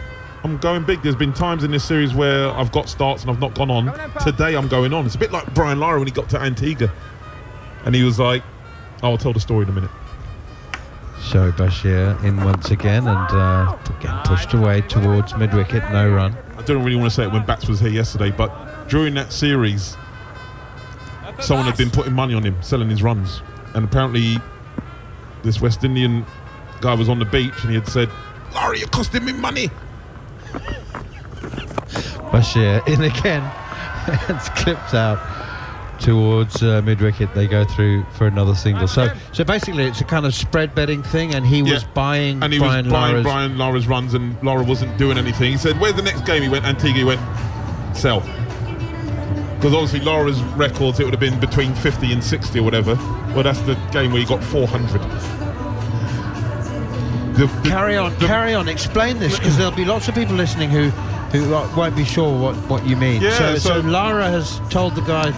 I'm going big. There's been times in this series where I've got starts and I've not gone on. Today I'm going on. It's a bit like Brian Lara when he got to Antigua. And he was like, I'll tell the story in a minute. Shoaib Bashir in once again, and again pushed away towards mid-wicket, no run. I don't really want to say it when Bats was here yesterday, but during that series, someone had been putting money on him, selling his runs. And apparently this West Indian guy was on the beach and he had said, Lara, you're costing me money. Bashir in again. It's clipped out towards mid-wicket. They go through for another single. So basically it's a kind of spread betting thing, and he was buying, and he was buying Brian Lara's runs, and Lara wasn't doing anything. He said, where's the next game? He went Antigua. He went, sell. Because obviously Lara's records, it would have been between 50 and 60 or whatever. Well, that's the game where he got 400. Carry on. Explain this, because there'll be lots of people listening who won't be sure what you mean. Yeah, so Lara has told the guy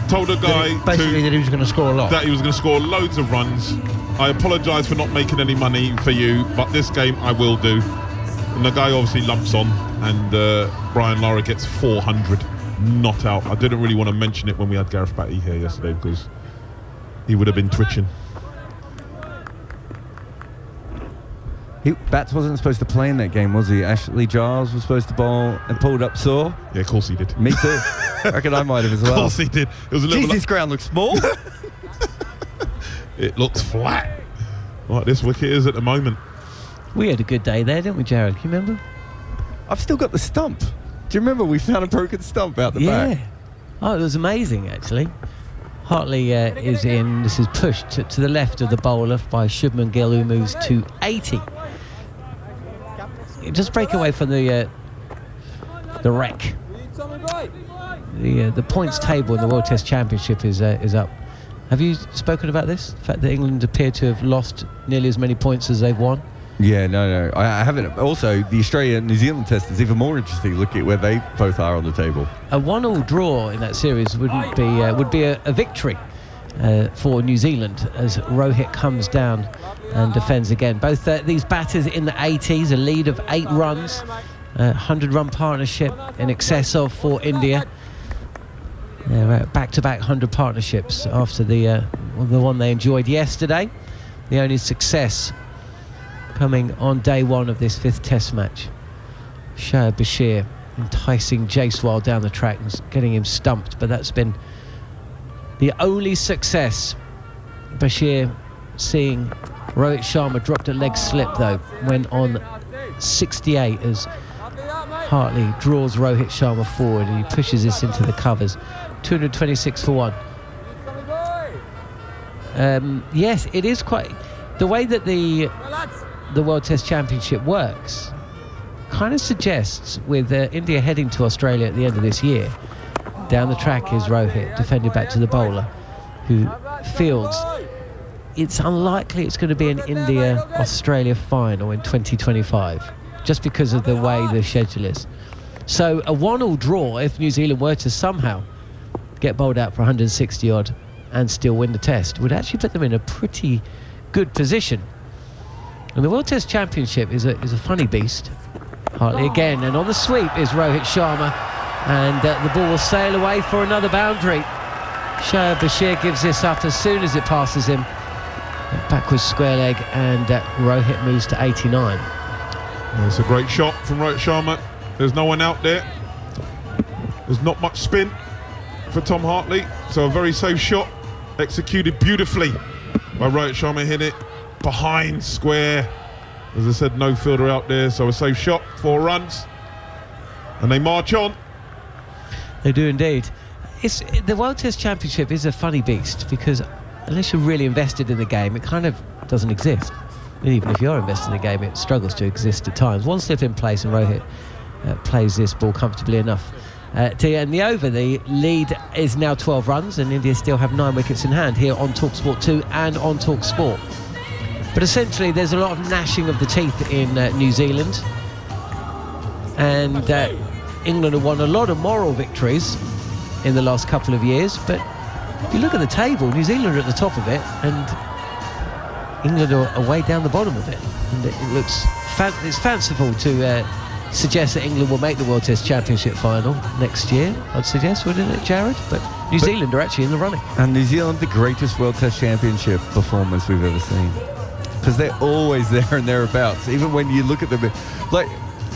basically that he was going to score a lot. That he was going to score loads of runs. I apologise for not making any money for you, but this game I will do. And the guy obviously lumps on, and Brian Lara gets 400. Not out. I didn't really want to mention it when we had Gareth Batty here yesterday, because he would have been twitching. Bats wasn't supposed to play in that game, was he? Ashley Giles was supposed to bowl and pulled up sore. Yeah, of course he did. Me too. I reckon I might have as well. Of course he did. It was a little. This ground looks small. It looks flat, like this wicket is at the moment. We had a good day there, didn't we, Jared? Can you remember? I've still got the stump. Do you remember we found a broken stump out the back? Oh, it was amazing, actually. Hartley is in. This is pushed to the left of the bowler by Shubman Gill, who moves to 80. Just break away from the wreck. The points table in the World Test Championship is up. Have you spoken about this? The fact that England appear to have lost nearly as many points as they've won. Yeah, no. I haven't. Also, the Australia-New Zealand test is even more interesting. Look at where they both are on the table. A 1-1 draw in that series would be a victory for New Zealand as Rohit comes down and defends again. Both these batters in the 80s, a lead of 8 runs, 100-run partnership in excess of for India. They're back-to-back 100 partnerships after the one they enjoyed yesterday. The only success coming on day 1 of this 5th test match. Shoaib Bashir enticing Jaiswal down the track and getting him stumped, but that's been the only success. Bashir seeing Rohit Sharma dropped a leg slip though, went on 68 as Hartley draws Rohit Sharma forward and he pushes this into the covers. 226 for 1. Yes, it is quite... The way that the World Test Championship works kind of suggests, with India heading to Australia at the end of this year, down the track is Rohit, defended back to the bowler, who fields. It's unlikely it's going to be an India-Australia final in 2025, just because of the way the schedule is. So a 1-1 draw, if New Zealand were to somehow get bowled out for 160 odd and still win the test, would actually put them in a pretty good position. And the World Test Championship is a funny beast. Hartley again, and on the sweep is Rohit Sharma, and the ball will sail away for another boundary. Shoaib Bashir gives this up as soon as it passes him. Backwards square leg, and Rohit moves to 89. It's a great shot from Rohit Sharma. There's no one out there. There's not much spin for Tom Hartley, so a very safe shot, executed beautifully by Rohit Sharma. Hit it behind square. As I said, no fielder out there, so a safe shot, 4 runs, and they march on. They do indeed. The World Test Championship is a funny beast, because unless you're really invested in the game, it kind of doesn't exist. And even if you're invested in the game, it struggles to exist at times. One slip in place and Rohit plays this ball comfortably enough to end the over. The lead is now 12 runs, and India still have 9 wickets in hand here on TalkSport 2 and on TalkSport. But essentially, there's a lot of gnashing of the teeth in New Zealand, and England have won a lot of moral victories in the last couple of years. But if you look at the table, New Zealand are at the top of it, and England are way down the bottom of it. And it looks it's fanciful to suggest that England will make the World Test Championship final next year, I'd suggest, wouldn't it, Jared? But New Zealand are actually in the running. And New Zealand, the greatest World Test Championship performance we've ever seen. Because they're always there and thereabouts. Even when you look at them, like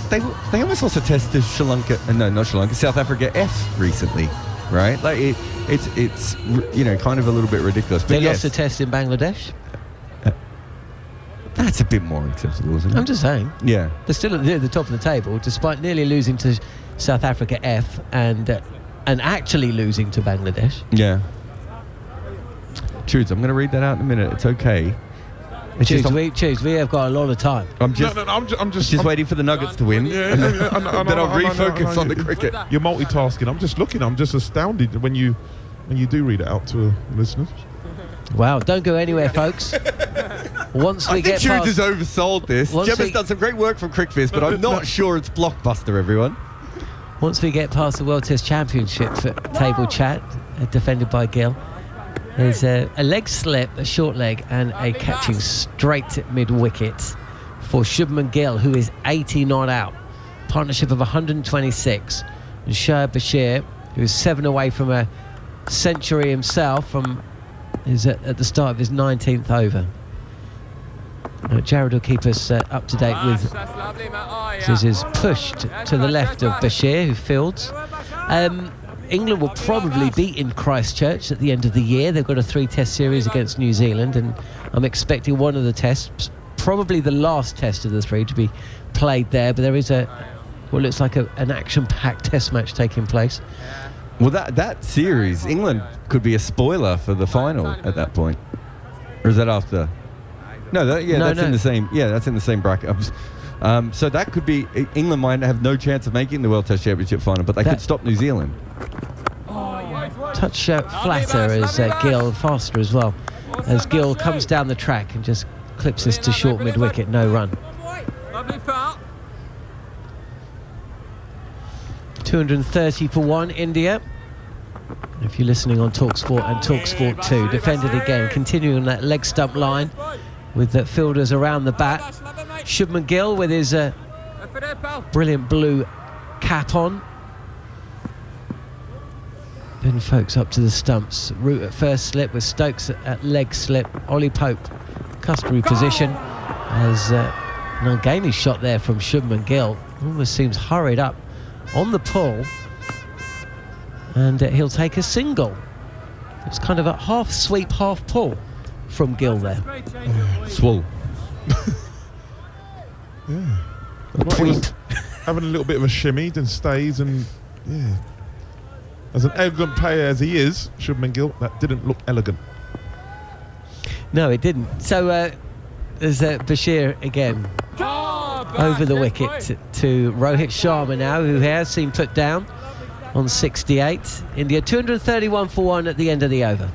they almost lost a test to South Africa F recently, right? Like it's kind of a little bit ridiculous. But they lost a test in Bangladesh. That's a bit more acceptable, isn't it? I'm just saying. Yeah. They're still at the top of the table, despite nearly losing to South Africa F and actually losing to Bangladesh. Yeah. Choose, I'm going to read that out in a minute. It's okay. Choose. We have got a lot of time. I'm just waiting for the Nuggets to win. Then I'll refocus on the cricket. You're multitasking. I'm just looking. I'm just astounded when you do read it out to listeners. Wow! Don't go anywhere, folks. Once we get past, Choose has oversold this. Gemma's done some great work from Crickfist, but I'm not sure it's blockbuster, everyone. Once we get past the World Test Championship table chat, defended by Gill, there's a leg slip, a short leg, and a catching straight mid-wicket for Shubman Gill, who is 80 not out. Partnership of 126. And Shoaib Bashir, who is 7 away from a century himself, is at the start of his 19th over. Jared will keep us up to date with this is pushed to the left of Bashir, who fields. England will probably be in Christchurch at the end of the year. They've got a 3-test series against New Zealand, and I'm expecting one of the tests, probably the last test of the 3, to be played there. But there is what looks like an action-packed test match taking place. Well, that series, England could be a spoiler for the final at that point. Or is that after? No, that's in the same. Yeah, that's in the same bracket. So that could be, England might have no chance of making the World Test Championship final, but they could stop New Zealand. Touch flatter as Gill, faster as well, as Gill comes down the track and just clips this to short mid-wicket, no run. Lovely foul. 230 for 1, India. If you're listening on TalkSport and TalkSport 2, defended again, continuing that leg stump line with the fielders around the bat. Shubman Gill with his brilliant blue cap on. Ben Folkes up to the stumps. Root at first slip with Stokes at leg slip. Ollie Pope, customary position. As an ungainly shot there from Shubman Gill. Almost seems hurried up on the pull. And he'll take a single. It's kind of a half sweep, half pull from Gill there. Swole. Yeah. He was having a little bit of a shimmy, then stays, and yeah. As an elegant player as he is, Shubman Gill, that didn't look elegant. No, it didn't. So there's Bashir again over the wicket to Rohit Sharma now, who has been put down on 68. India 231 for 1 at the end of the over.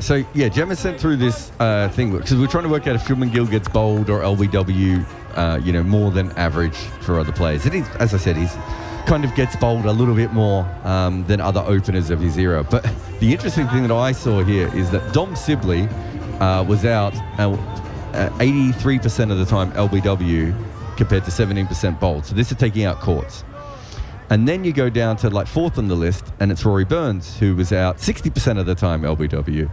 So yeah, Gemma sent through this thing because we're trying to work out if Shubman Gill gets bowled or LBW, more than average for other players. And he's, as I said, he's kind of gets bowled a little bit more than other openers of his era. But the interesting thing that I saw here is that Dom Sibley was out 83% of the time LBW compared to 17% bowled. So this is taking out Courts. And then you go down to like 4th on the list, and it's Rory Burns, who was out 60% of the time LBW.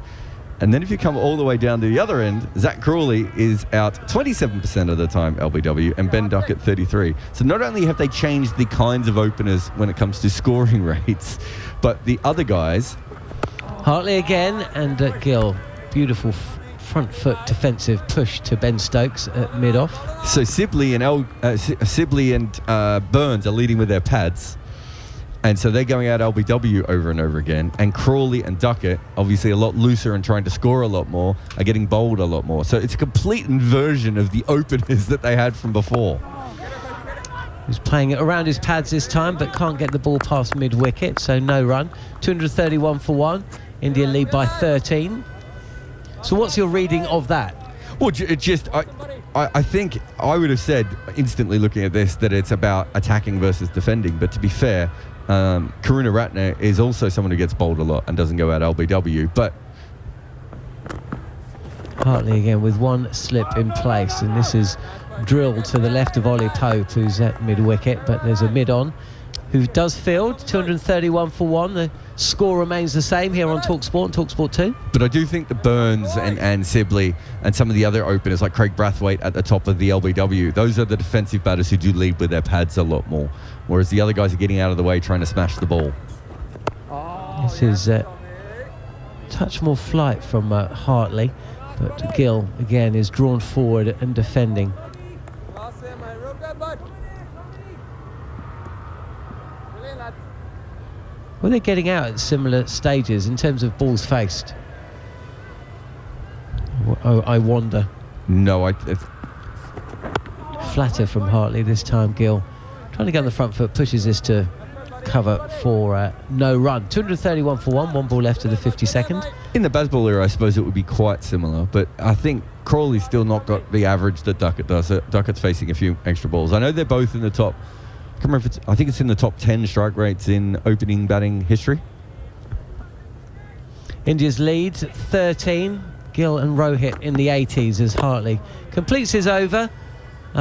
And then if you come all the way down to the other end, Zach Crawley is out 27% of the time LBW, and Ben Duckett 33. So not only have they changed the kinds of openers when it comes to scoring rates, but the other guys... Hartley again, and Gill. Beautiful front foot defensive push to Ben Stokes at mid-off. So Sibley and Burns are leading with their pads, and so they're going out LBW over and over again. And Crawley and Duckett, obviously a lot looser and trying to score a lot more, are getting bowled a lot more. So it's a complete inversion of the openers that they had from before. He's playing it around his pads this time, but can't get the ball past mid-wicket, so no run. 231 for 1. India lead by 13. So what's your reading of that? Well, I think I would have said instantly looking at this that it's about attacking versus defending. But to be fair, Karuna Ratner is also someone who gets bowled a lot and doesn't go out LBW. But Hartley again with one slip in place, and this is drilled to the left of Ollie Pope, who's at mid-wicket, but there's a mid-on who does field. 231 for 1. The score remains the same here on TalkSport and TalkSport 2. But I do think the Burns and Sibley and some of the other openers like Craig Brathwaite at the top of the LBW, those are the defensive batters who do lead with their pads a lot more, whereas the other guys are getting out of the way trying to smash the ball. This is a touch more flight from Hartley, but Gill again is drawn forward and defending. Well, they're getting out at similar stages in terms of balls faced. Oh, I wonder. No, Flatter from Hartley this time. Gill trying to get on the front foot, pushes this to cover for no run. 231 for 1. 1 ball left to the 52nd. In the Bazball era, I suppose it would be quite similar, but I think Crawley's still not got the average that Duckett does. Duckett's facing a few extra balls. I know they're both in the top. I think it's in the top 10 strike rates in opening batting history. India's lead 13. Gill and Rohit in the 80s as Hartley completes his over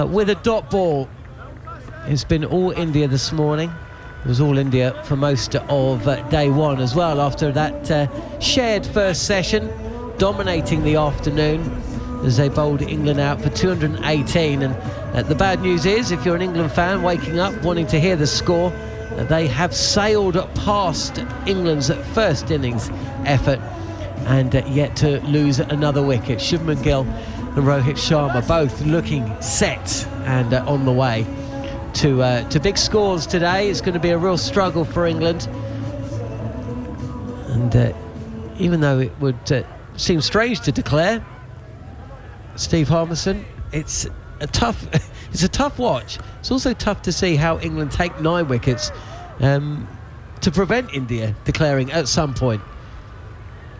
with a dot ball. It's been all India this morning. It was all India for most of day one as well, after that shared first session, dominating the afternoon as they bowled England out for 218. And the bad news is, if you're an England fan waking up wanting to hear the score, they have sailed past England's first innings effort and yet to lose another wicket. Shubman Gill and Rohit Sharma both looking set and on the way to big scores today. It's going to be a real struggle for England, and even though it would seem strange to declare, Steve Harmison, it's a tough watch. It's also tough to see how England take 9 wickets to prevent India declaring at some point.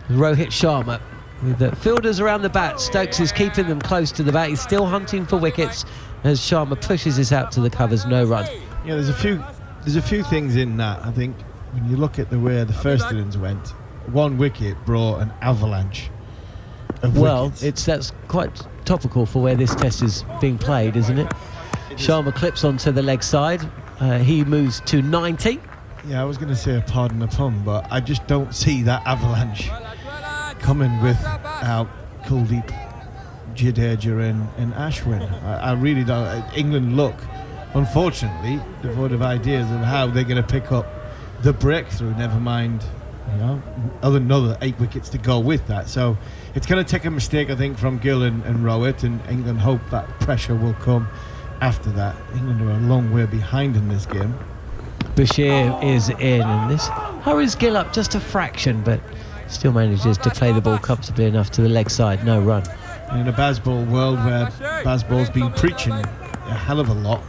Rohit Sharma with the fielders around the bat. Stokes is keeping them close to the bat. He's still hunting for wickets as Sharma pushes this out to the covers, no run. Yeah, there's a few things in that. I think when you look at the way the first innings went, 1 wicket brought an avalanche of wickets. That's quite topical for where this test is being played, isn't it? Sharma clips onto the leg side. He moves to 90. Yeah, I was going to say pardon the pun, but I just don't see that avalanche coming without Kuldeep, Jadeja and Ashwin. I really don't. England look, unfortunately, devoid of ideas of how they're going to pick up the breakthrough, never mind, another 8 wickets to go with that. So it's going to take a mistake, I think, from Gill and Rohit, and England hope that pressure will come after that. England are a long way behind in this game. Bashir is in, and this hurries Gill up just a fraction, but still manages to play the ball comfortably enough to the leg side, no run. And in a Bazball world where Bazball's been preaching a hell of a lot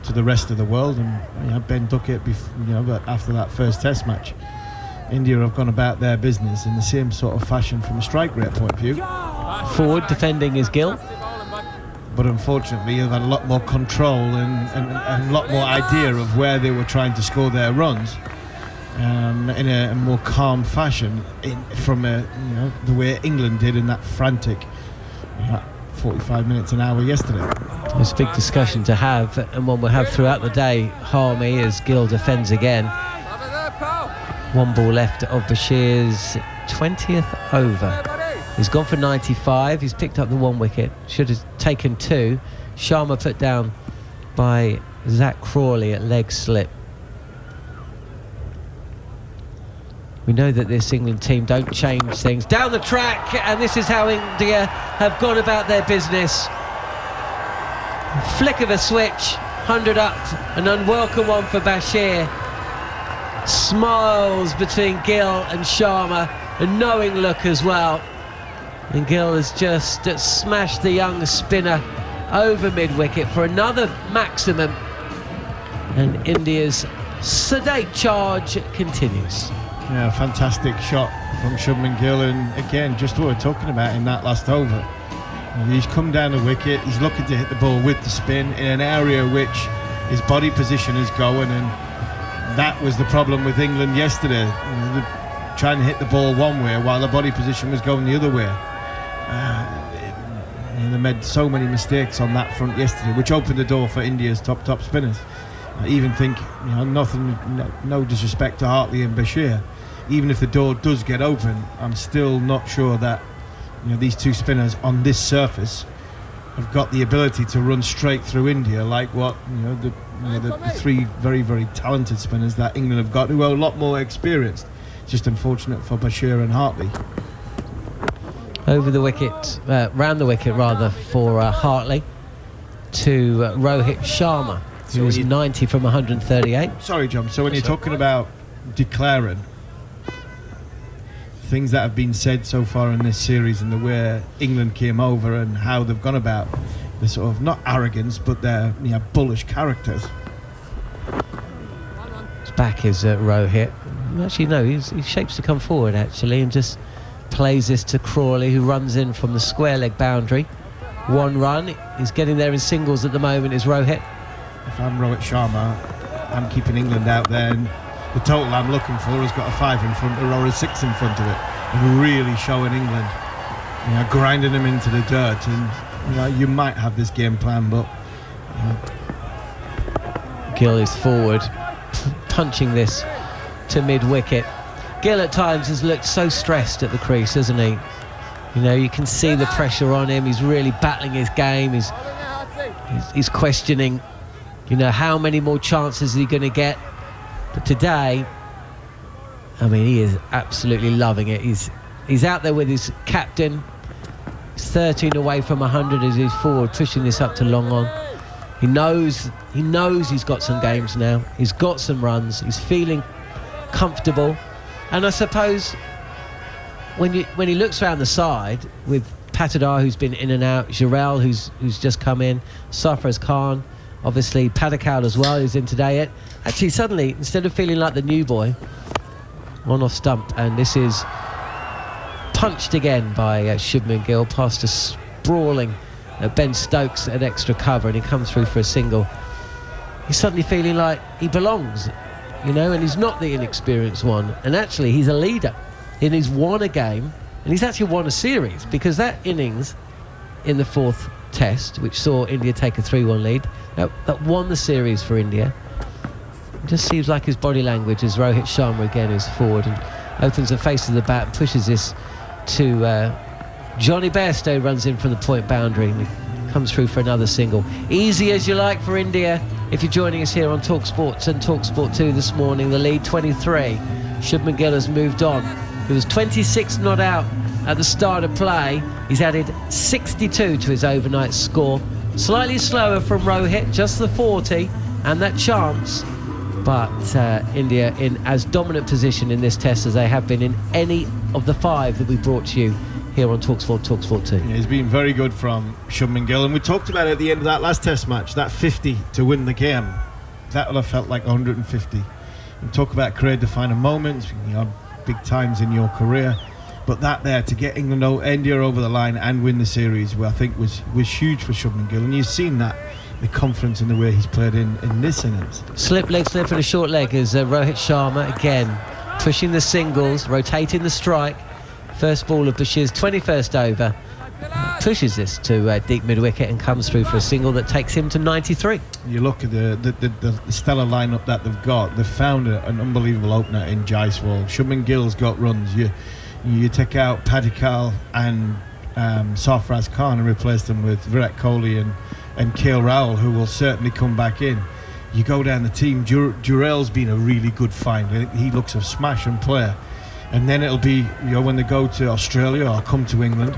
to the rest of the world, and Ben Duckett, after that first test match, India have gone about their business in the same sort of fashion from a strike rate point of view. Forward defending is Gill. But unfortunately, they've had a lot more control and a lot more idea of where they were trying to score their runs in a more calm fashion from the way England did in that frantic 45 minutes an hour yesterday. It's a big discussion to have, and one we'll have throughout the day, Harmy, as Gill defends again. 1 ball left of Bashir's 20th over. He's gone for 95. He's picked up the 1 wicket. Should have taken 2. Sharma put down by Zach Crawley at leg slip. We know that this England team don't change things down the track, and this is how India have gone about their business. Flick of a switch, 100 up, an unwelcome one for Bashir. Smiles between Gill and Sharma, a knowing look as well. And Gill has just smashed the young spinner over mid-wicket for another maximum. And India's sedate charge continues. Yeah, fantastic shot from Shubman Gill, and again, just what we're talking about in that last over. He's come down the wicket, he's looking to hit the ball with the spin in an area which his body position is going, and that was the problem with England yesterday. Trying to hit the ball one way while the body position was going the other way. They made so many mistakes on that front yesterday, which opened the door for India's top spinners. I even think, no disrespect to Hartley and Bashir, even if the door does get open, I'm still not sure that these 2 spinners on this surface have got the ability to run straight through India like what the 3 very, very talented spinners that England have got, who are a lot more experienced. It's just unfortunate for Bashir and Hartley. Over the wicket, round the wicket rather, for Hartley to Rohit Sharma, who was 90 from 138. Sorry, John. So when you're talking about declaring things that have been said so far in this series and the way England came over and how they've gone about the sort of, not arrogance, but their bullish characters. His back is Rohit. Actually, no, he shapes to come forward, actually, and just plays this to Crawley, who runs in from the square leg boundary. 1 run. He's getting there in singles at the moment, is Rohit. If I'm Rohit Sharma, I'm keeping England out there, and the total I'm looking for has got a 5 in front or a 6 in front of it, and really showing England, grinding them into the dirt. And you might have this game plan, but Gill is forward, punching this to mid-wicket. Gill at times has looked so stressed at the crease, hasn't he? You can see the pressure on him. He's really battling his game. He's questioning, how many more chances is he going to get? But today, he is absolutely loving it. He's out there with his captain. He's 13 away from 100 as he's forward, pushing this up to long on. He knows he's got some games now. He's got some runs. He's feeling comfortable. And I suppose when he looks around the side with Patidar, who's been in and out, Jarrell, who's just come in, Sarfraz Khan, obviously Padikal as well, who's in today. Actually, suddenly, instead of feeling like the new boy, one off stump, and this is punched again by Shubman Gill past a sprawling Ben Stokes an extra cover, and he comes through for a single. He's suddenly feeling like he belongs, and he's not the inexperienced one. And actually, he's a leader, and he's won a game, and he's actually won a series, because that innings in the 4th test, which saw India take a 3-1 lead, that won the series for India. It just seems like his body language as Rohit Sharma again is forward and opens the face of the bat and pushes this to Johnny Bairstow, runs in from the point boundary and comes through for another single. Easy as you like for India. If you're joining us here on TalkSport and TalkSport 2 this morning, the lead 23. Shubman Gill has moved on. He was 26 not out at the start of play. He's added 62 to his overnight score. Slightly slower from Rohit, just the 40 and that chance. But India in as dominant position in this test as they have been in any of the 5 that we brought to you here on TalkSport 2. Yeah, he's been very good from Shubman Gill, and we talked about it at the end of that last test match, that 50 to win the game. That would have felt like 150. And talk about career-defining moments, big times in your career. But that there, to get India over the line and win the series, I think was huge for Shubman Gill. And you've seen that, the confidence in the way he's played in this innings. Slip leg and a short leg as Rohit Sharma again pushing the singles, rotating the strike. First ball of Bashir's 21st over, pushes this to deep mid-wicket and comes through for a single that takes him to 93. You look at the stellar lineup that they've got. They've found an unbelievable opener in Jaiswal. Shubman Gill's got runs. You take out Padikkal and Sarfaraz Khan and replace them with Virat Kohli and KL Rahul, who will certainly come back in. You go down the team, Jurel's been a really good find. I think he looks a smashing player. And then it'll be, when they go to Australia or come to England.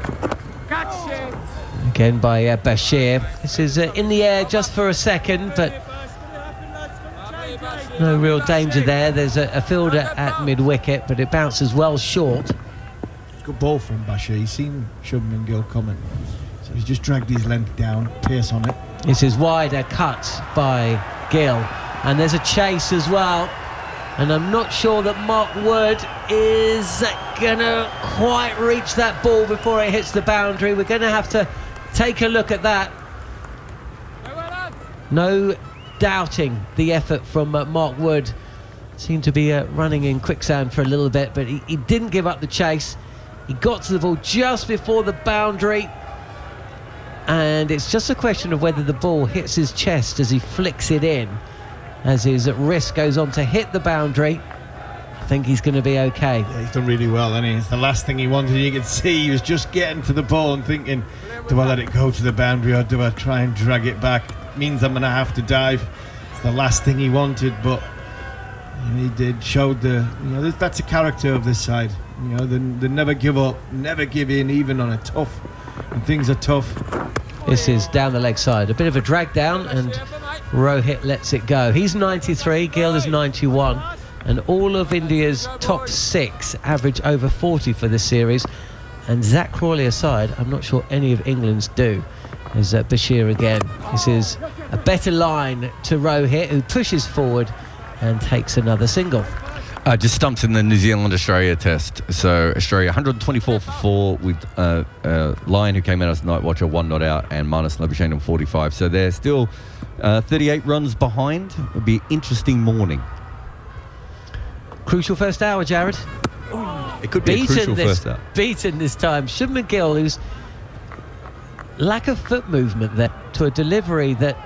Again by Bashir. This is in the air just for a second, but no real danger there. There's a fielder at mid-wicket, but it bounces well short. Good ball from Bashir. He's seen Shubman Gill coming. So he's just dragged his length down, pace on it. This is wider cut by Gill. And there's a chase as well. And I'm not sure that Mark Wood is going to quite reach that ball before it hits the boundary. We're going to have to take a look at that. No doubting the effort from Mark Wood. Seemed to be running in quicksand for a little bit, but he didn't give up the chase. He got to the ball just before the boundary. And it's just a question of whether the ball hits his chest as he flicks it in. As his wrist goes on to hit the boundary. I think he's going to be okay. Yeah, he's done really well, and it's the last thing he wanted. You could see he was just getting to the ball and thinking, do I let it go to the boundary or do I try and drag it back? It means I'm going to have to dive. It's the last thing he wanted, but he did. Showed that's a character of this side. They never give up, never give in, even on a tough. When things are tough. This is down the leg side. A bit of a drag down, and Rohit lets it go. He's 93, Gill is 91, and all of India's top 6 average over 40 for this series. And Zach Crawley aside, I'm not sure any of England's do. There's Bashir again. This is a better line to Rohit, who pushes forward and takes another single. Just stumped in the New Zealand-Australia test. So Australia 124 for 4 with Lyon, who came out as night watcher, 1 not out, and Marnus Labuschagne on 45. So they're still 38 runs behind. It'll be an interesting morning. Crucial first hour, Jared. It could be a crucial first hour. Beaten this time. Shubman Gill, whose lack of foot movement there to a delivery that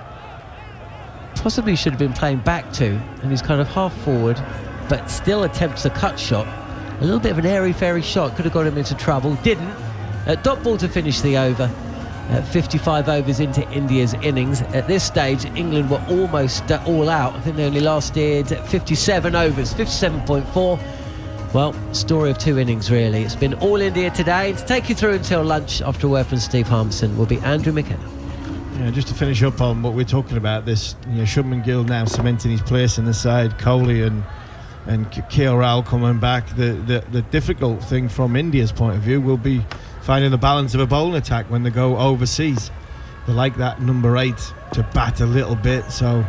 possibly should have been playing back to, and he's kind of half forward, but still attempts a cut shot. A little bit of an airy-fairy shot. Could have got him into trouble. Didn't. Dot ball to finish the over. 55 overs into India's innings. At this stage, England were almost all out. I think they only lasted 57 overs, 57.4. Well, story of 2 innings, really. It's been all India today. To take you through until lunch, after a word from Steve Harmison, will be Andrew McKenna. Yeah, just to finish up on what we're talking about, this Shubman Gill now cementing his place in the side, Kohli and KL Rahul coming back. The difficult thing from India's point of view will be finding the balance of a bowling attack when they go overseas. They like that number 8 to bat a little bit, so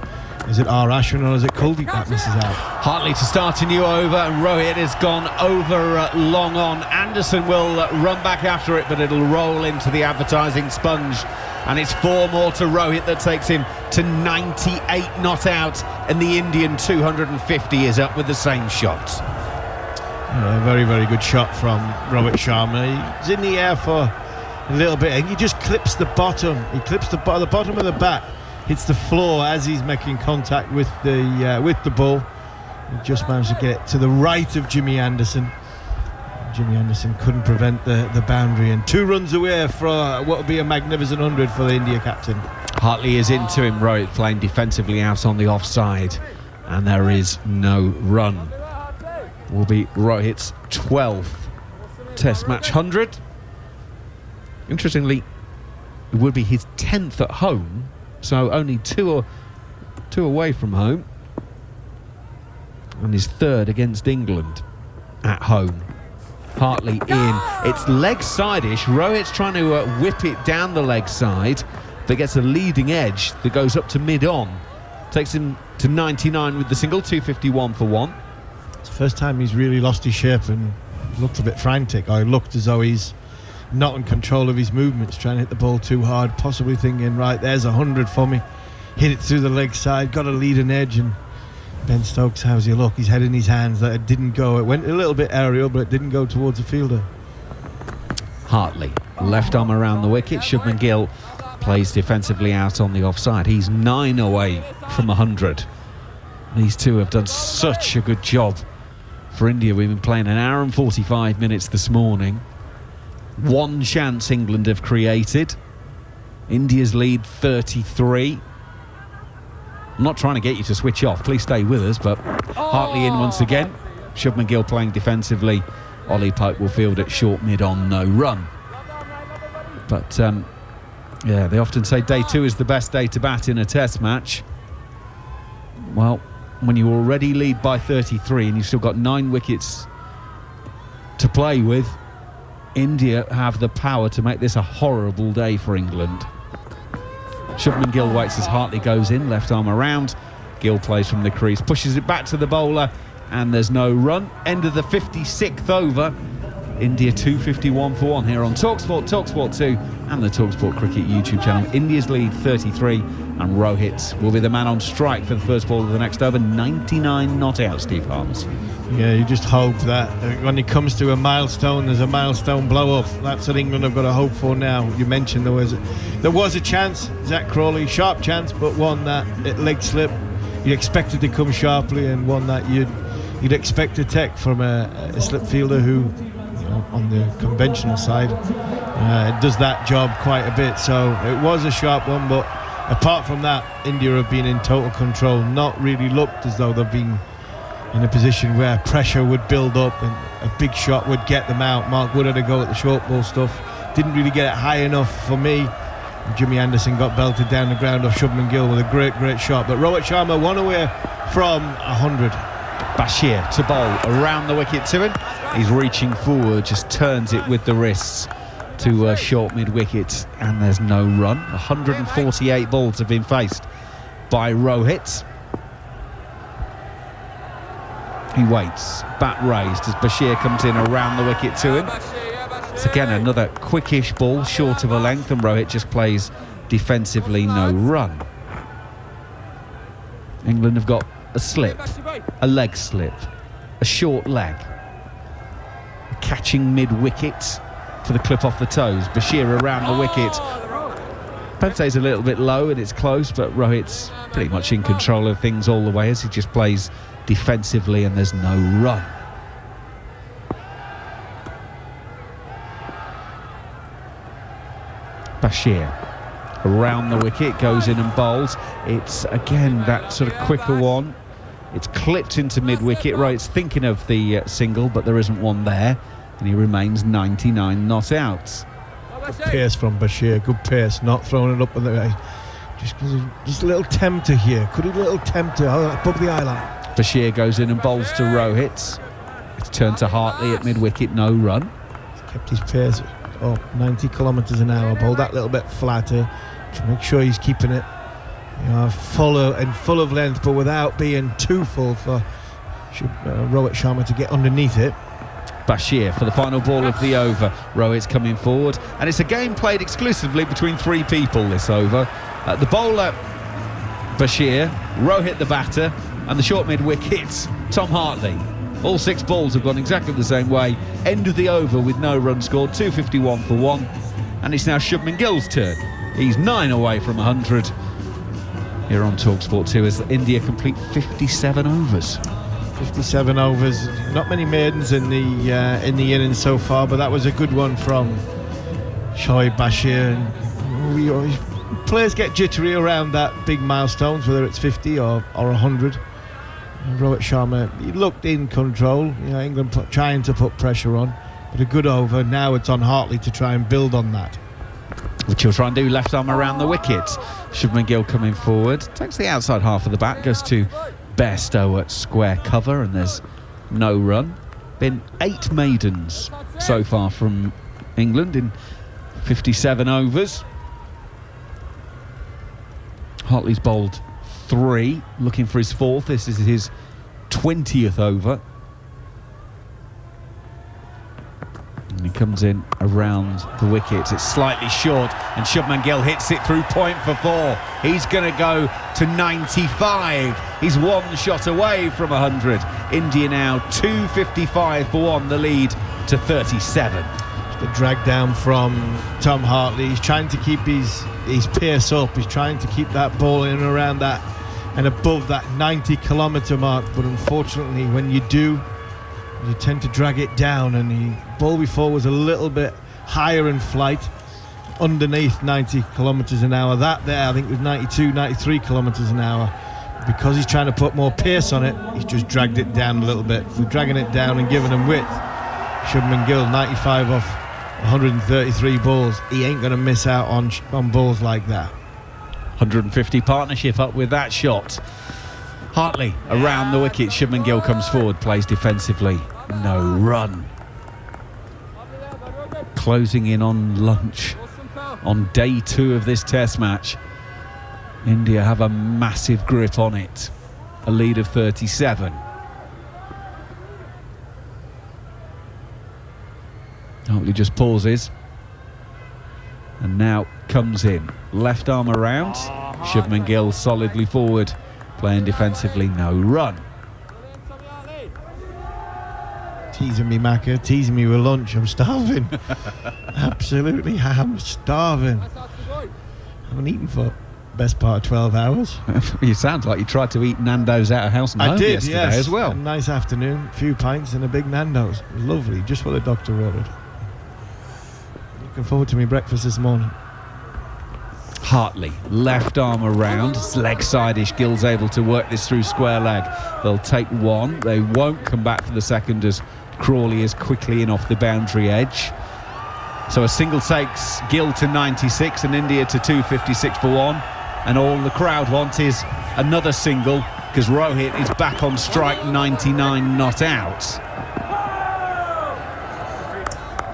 Is it R. Ashwin or is it Kuldeep that misses out? Hartley to start a new over, and Rohit has gone over long on. Anderson will run back after it, but it'll roll into the advertising sponge. And it's 4 more to Rohit that takes him to 98 not out, and the Indian 250 is up with the same shot. Yeah, very, very good shot from Rohit Sharma. He's in the air for a little bit, and he just clips the bottom. He clips the bottom of the bat, hits the floor as he's making contact with the ball. He just managed to get it to the right of Jimmy Anderson. Jimmy Anderson couldn't prevent the boundary, and 2 runs away for what would be a magnificent 100 for the India captain. Hartley is into him. Rohit playing defensively out on the offside, and there is no run. Will be Rohit's 12th Test match 100. Interestingly, it would be his 10th at home, so only two away from home, and his 3rd against England at home. Hartley in. It's leg side-ish. Rohit's trying to whip it down the leg side, but gets a leading edge that goes up to mid-on. Takes him to 99 with the single, 251 for 1. It's the first time he's really lost his shape and looked a bit frantic. Or he looked as though he's not in control of his movements, trying to hit the ball too hard, possibly thinking, right, there's 100 for me. Hit it through the leg side, got a leading edge, and Ben Stokes, how's he look? He's head in his hands. That it didn't go. It went a little bit aerial, but it didn't go towards the fielder. Hartley, left arm around the wicket. Shubman Gill plays defensively out on the offside. He's 9 away from 100. These two have done such a good job for India. We've been playing an hour and 45 minutes this morning. 1 chance England have created. India's lead 33. I'm not trying to get you to switch off, please stay with us, but Hartley in once again. Shubman Gill playing defensively. Ollie Pope will field it short mid on, no run. But yeah, they often say day 2 is the best day to bat in a test match. Well, when you already lead by 33 and you've still got 9 wickets to play with, India have the power to make this a horrible day for England. Shubman Gill waits as Hartley goes in, left arm around. Gill plays from the crease, pushes it back to the bowler, and there's no run. End of the 56th over. India 251 for 1 here on TalkSport, TalkSport 2 and the TalkSport Cricket YouTube channel. India's lead 33, and Rohit will be the man on strike for the first ball of the next over. 99 not out, Steve Harms. Yeah, you just hope that when it comes to a milestone, there's a milestone blow up. That's what England have got to hope for now. You mentioned there was a chance, Zach Crawley, sharp chance, but one that it leg slip. You expected to come sharply, and one that you'd expect to take from a slip fielder who, you know, on the conventional side, does that job quite a bit. So it was a sharp one, but apart from that, India have been in total control. Not really looked as though they've been in a position where pressure would build up and a big shot would get them out. Mark Wood had a go at the short ball stuff, didn't really get it high enough for me. Jimmy Anderson got belted down the ground off Shubman Gill with a great shot, but Rohit Sharma 1 away from 100. Bashir to bowl around the wicket to him. He's reaching forward, just turns it with the wrists to short mid-wicket, and there's no run. 148 balls have been faced by Rohit. He waits, bat raised as Bashir comes in around the wicket to him. It's again another quickish ball, short of a length, and Rohit just plays defensively, no run. England have got a slip, a leg slip, a short leg, catching mid-wicket for the clip off the toes. Bashir around the wicket. Pence's a little bit low and it's close, but Rohit's pretty much in control of things all the way as he just plays defensively, and there's no run. Bashir around the wicket, goes in and bowls. It's again that sort of quicker one. It's clipped into mid-wicket. Rohit's thinking of the single, but there isn't one there, and he remains 99 not out. Good pace from Bashir, good pace, not throwing it up in the way. Just a little tempter here. Could he little tempter above the eye line? Bashir goes in and bowls to Rohit. It's turned to Hartley at mid-wicket, no run. He's kept his pace up 90 kilometres an hour. Bowled that little bit flatter to make sure he's keeping it full of length, but without being too full for Rohit Sharma to get underneath it. Bashir for the final ball of the over. Rohit's coming forward, and it's a game played exclusively between 3 people this over. The bowler, Bashir, Rohit the batter, and the short mid-wickets, Tom Hartley. All 6 balls have gone exactly the same way. End of the over with no run scored, 251 for 1. And it's now Shubman Gill's turn. He's 9 away from 100 here on TalkSport 2 as India complete 57 overs. 57 overs, not many maidens in the innings so far, but that was a good one from Shoaib Bashir. And players get jittery around that big milestones, whether it's 50 or 100. And Rohit Sharma, he looked in control. England trying to put pressure on, but a good over. Now it's on Hartley to try and build on that. Which he'll try and do, left arm around the wicket. Shubman Gill coming forward, takes the outside half of the bat, goes to Bairstow at square cover, and there's no run. Been 8 maidens so far from England in 57 overs. Hartley's bowled 3, looking for his 4th. This is his 20th over. And he comes in around the wickets. It's slightly short, and Shubman Gill hits it through point for 4. He's going to go to 95. He's 1 shot away from 100. India now 255 for 1, the lead to 37. The drag down from Tom Hartley. He's trying to keep his pace up. He's trying to keep that ball in and around that and above that 90-kilometre mark. But unfortunately, when you do, you tend to drag it down. And the ball before was a little bit higher in flight, underneath 90 kilometres an hour. That there, I think, was 92, 93 kilometres an hour. Because he's trying to put more pace on it, he's just dragged it down a little bit. We're dragging it down and giving him width. Shubman Gill, 95 off 133 balls. He ain't going to miss out on balls like that. 150 partnership up with that shot. Hartley around the wicket. Shubman Gill comes forward, plays defensively. No run. Closing in on lunch on day 2 of this test match. India have a massive grip on it. A lead of 37. Hartley just pauses. And now comes in. Left arm around. Shubman Gill solidly forward. Playing defensively, no run. Teasing me, Macca, teasing me with lunch. I'm starving. Absolutely, I'm starving. I haven't eaten for the best part of 12 hours. You sound like you tried to eat Nando's out of house and home yesterday, yes, as well. A nice afternoon, a few pints and a big Nando's. Lovely, just what the doctor ordered. Looking forward to my breakfast this morning. Hartley, left arm around, it's leg side-ish. Gill's able to work this through square leg. They'll take 1. They won't come back for the second as Crawley is quickly in off the boundary edge. So a single takes Gill to 96 and India to 256 for 1. And all the crowd want is another single because Rohit is back on strike, 99 not out.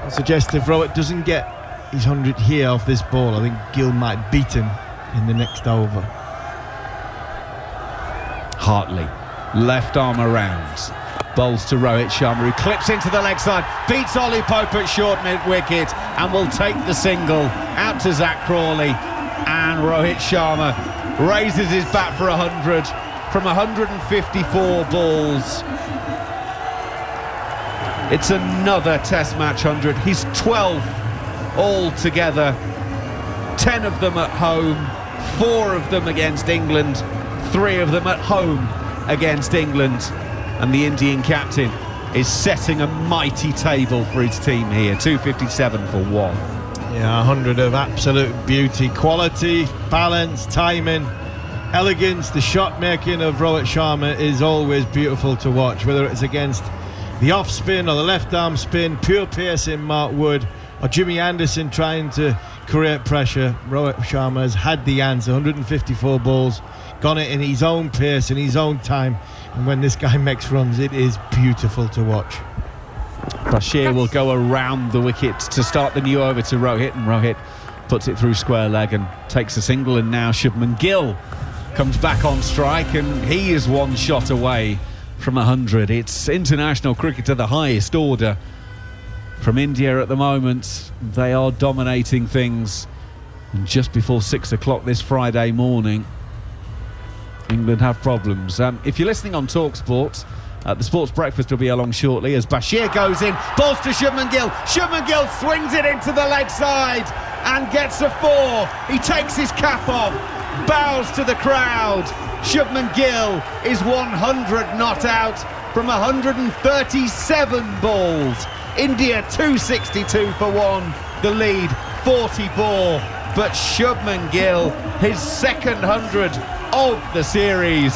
I suggest if Rohit doesn't get his 100 here off this ball, I think Gill might beat him in the next over. Hartley, left arm around, bowls to Rohit Sharma, who clips into the leg side, beats Ollie Pope at short mid-wicket and will take the single out to Zach Crawley. And Rohit Sharma raises his bat for 100 from 154 balls. It's another Test match 100. He's 12th all together. 10 of them at home, 4 of them against England, 3 of them at home against England. And the Indian captain is setting a mighty table for his team here. 257 for 1. Yeah, 100 of absolute beauty, quality, balance, timing, elegance. The shot making of Rohit Sharma is always beautiful to watch, whether it's against the off spin or the left arm spin, pure pace in Mark Wood, or Jimmy Anderson trying to create pressure. Rohit Sharma has had the answer. 154 balls, gone it in his own pace, in his own time. And when this guy makes runs, it is beautiful to watch. Bashir will go around the wicket to start the new over to Rohit, and Rohit puts it through square leg and takes a single. And now Shubman Gill comes back on strike, and he is one shot away from 100. It's international cricket to the highest order from India at the moment. They are dominating things. And just before 6 o'clock this Friday morning, England have problems. If you're listening on TalkSport, the Sports Breakfast will be along shortly as Bashir goes in, balls to Shubman Gill. Shubman Gill swings it into the leg side and gets a 4. He takes his cap off, bows to the crowd. Shubman Gill is 100 not out from 137 balls. India 262 for 1, the lead 44. But Shubman Gill, his second 100 of the series.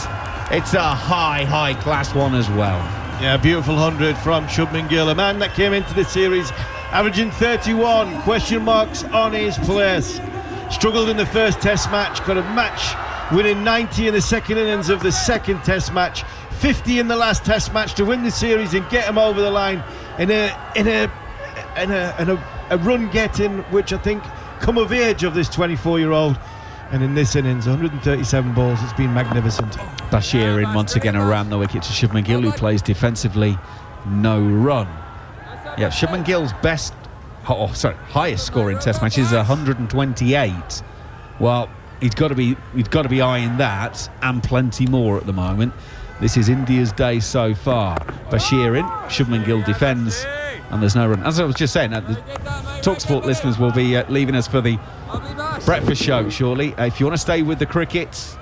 It's a high class one as well. Yeah, beautiful 100 from Shubman Gill, a man that came into the series averaging 31, question marks on his place. Struggled in the first test match, got a match winning 90 in the second innings of the second test match, 50 in the last test match to win the series and get him over the line in a run getting which I think come of age of this 24-year-old. And in this innings, 137 balls, it's been magnificent. Bashir in once again around the wicket to Shubman Gill, who plays defensively, no run. Yeah, Shubman Gill's highest score in test matches is 128. Well, he's got to be eyeing that and plenty more at the moment. This is India's day so far. Bashir in, Shubman Gill defends, and there's no run. As I was just saying, the TalkSport listeners will be leaving us for the breakfast show shortly. If you want to stay with the cricket,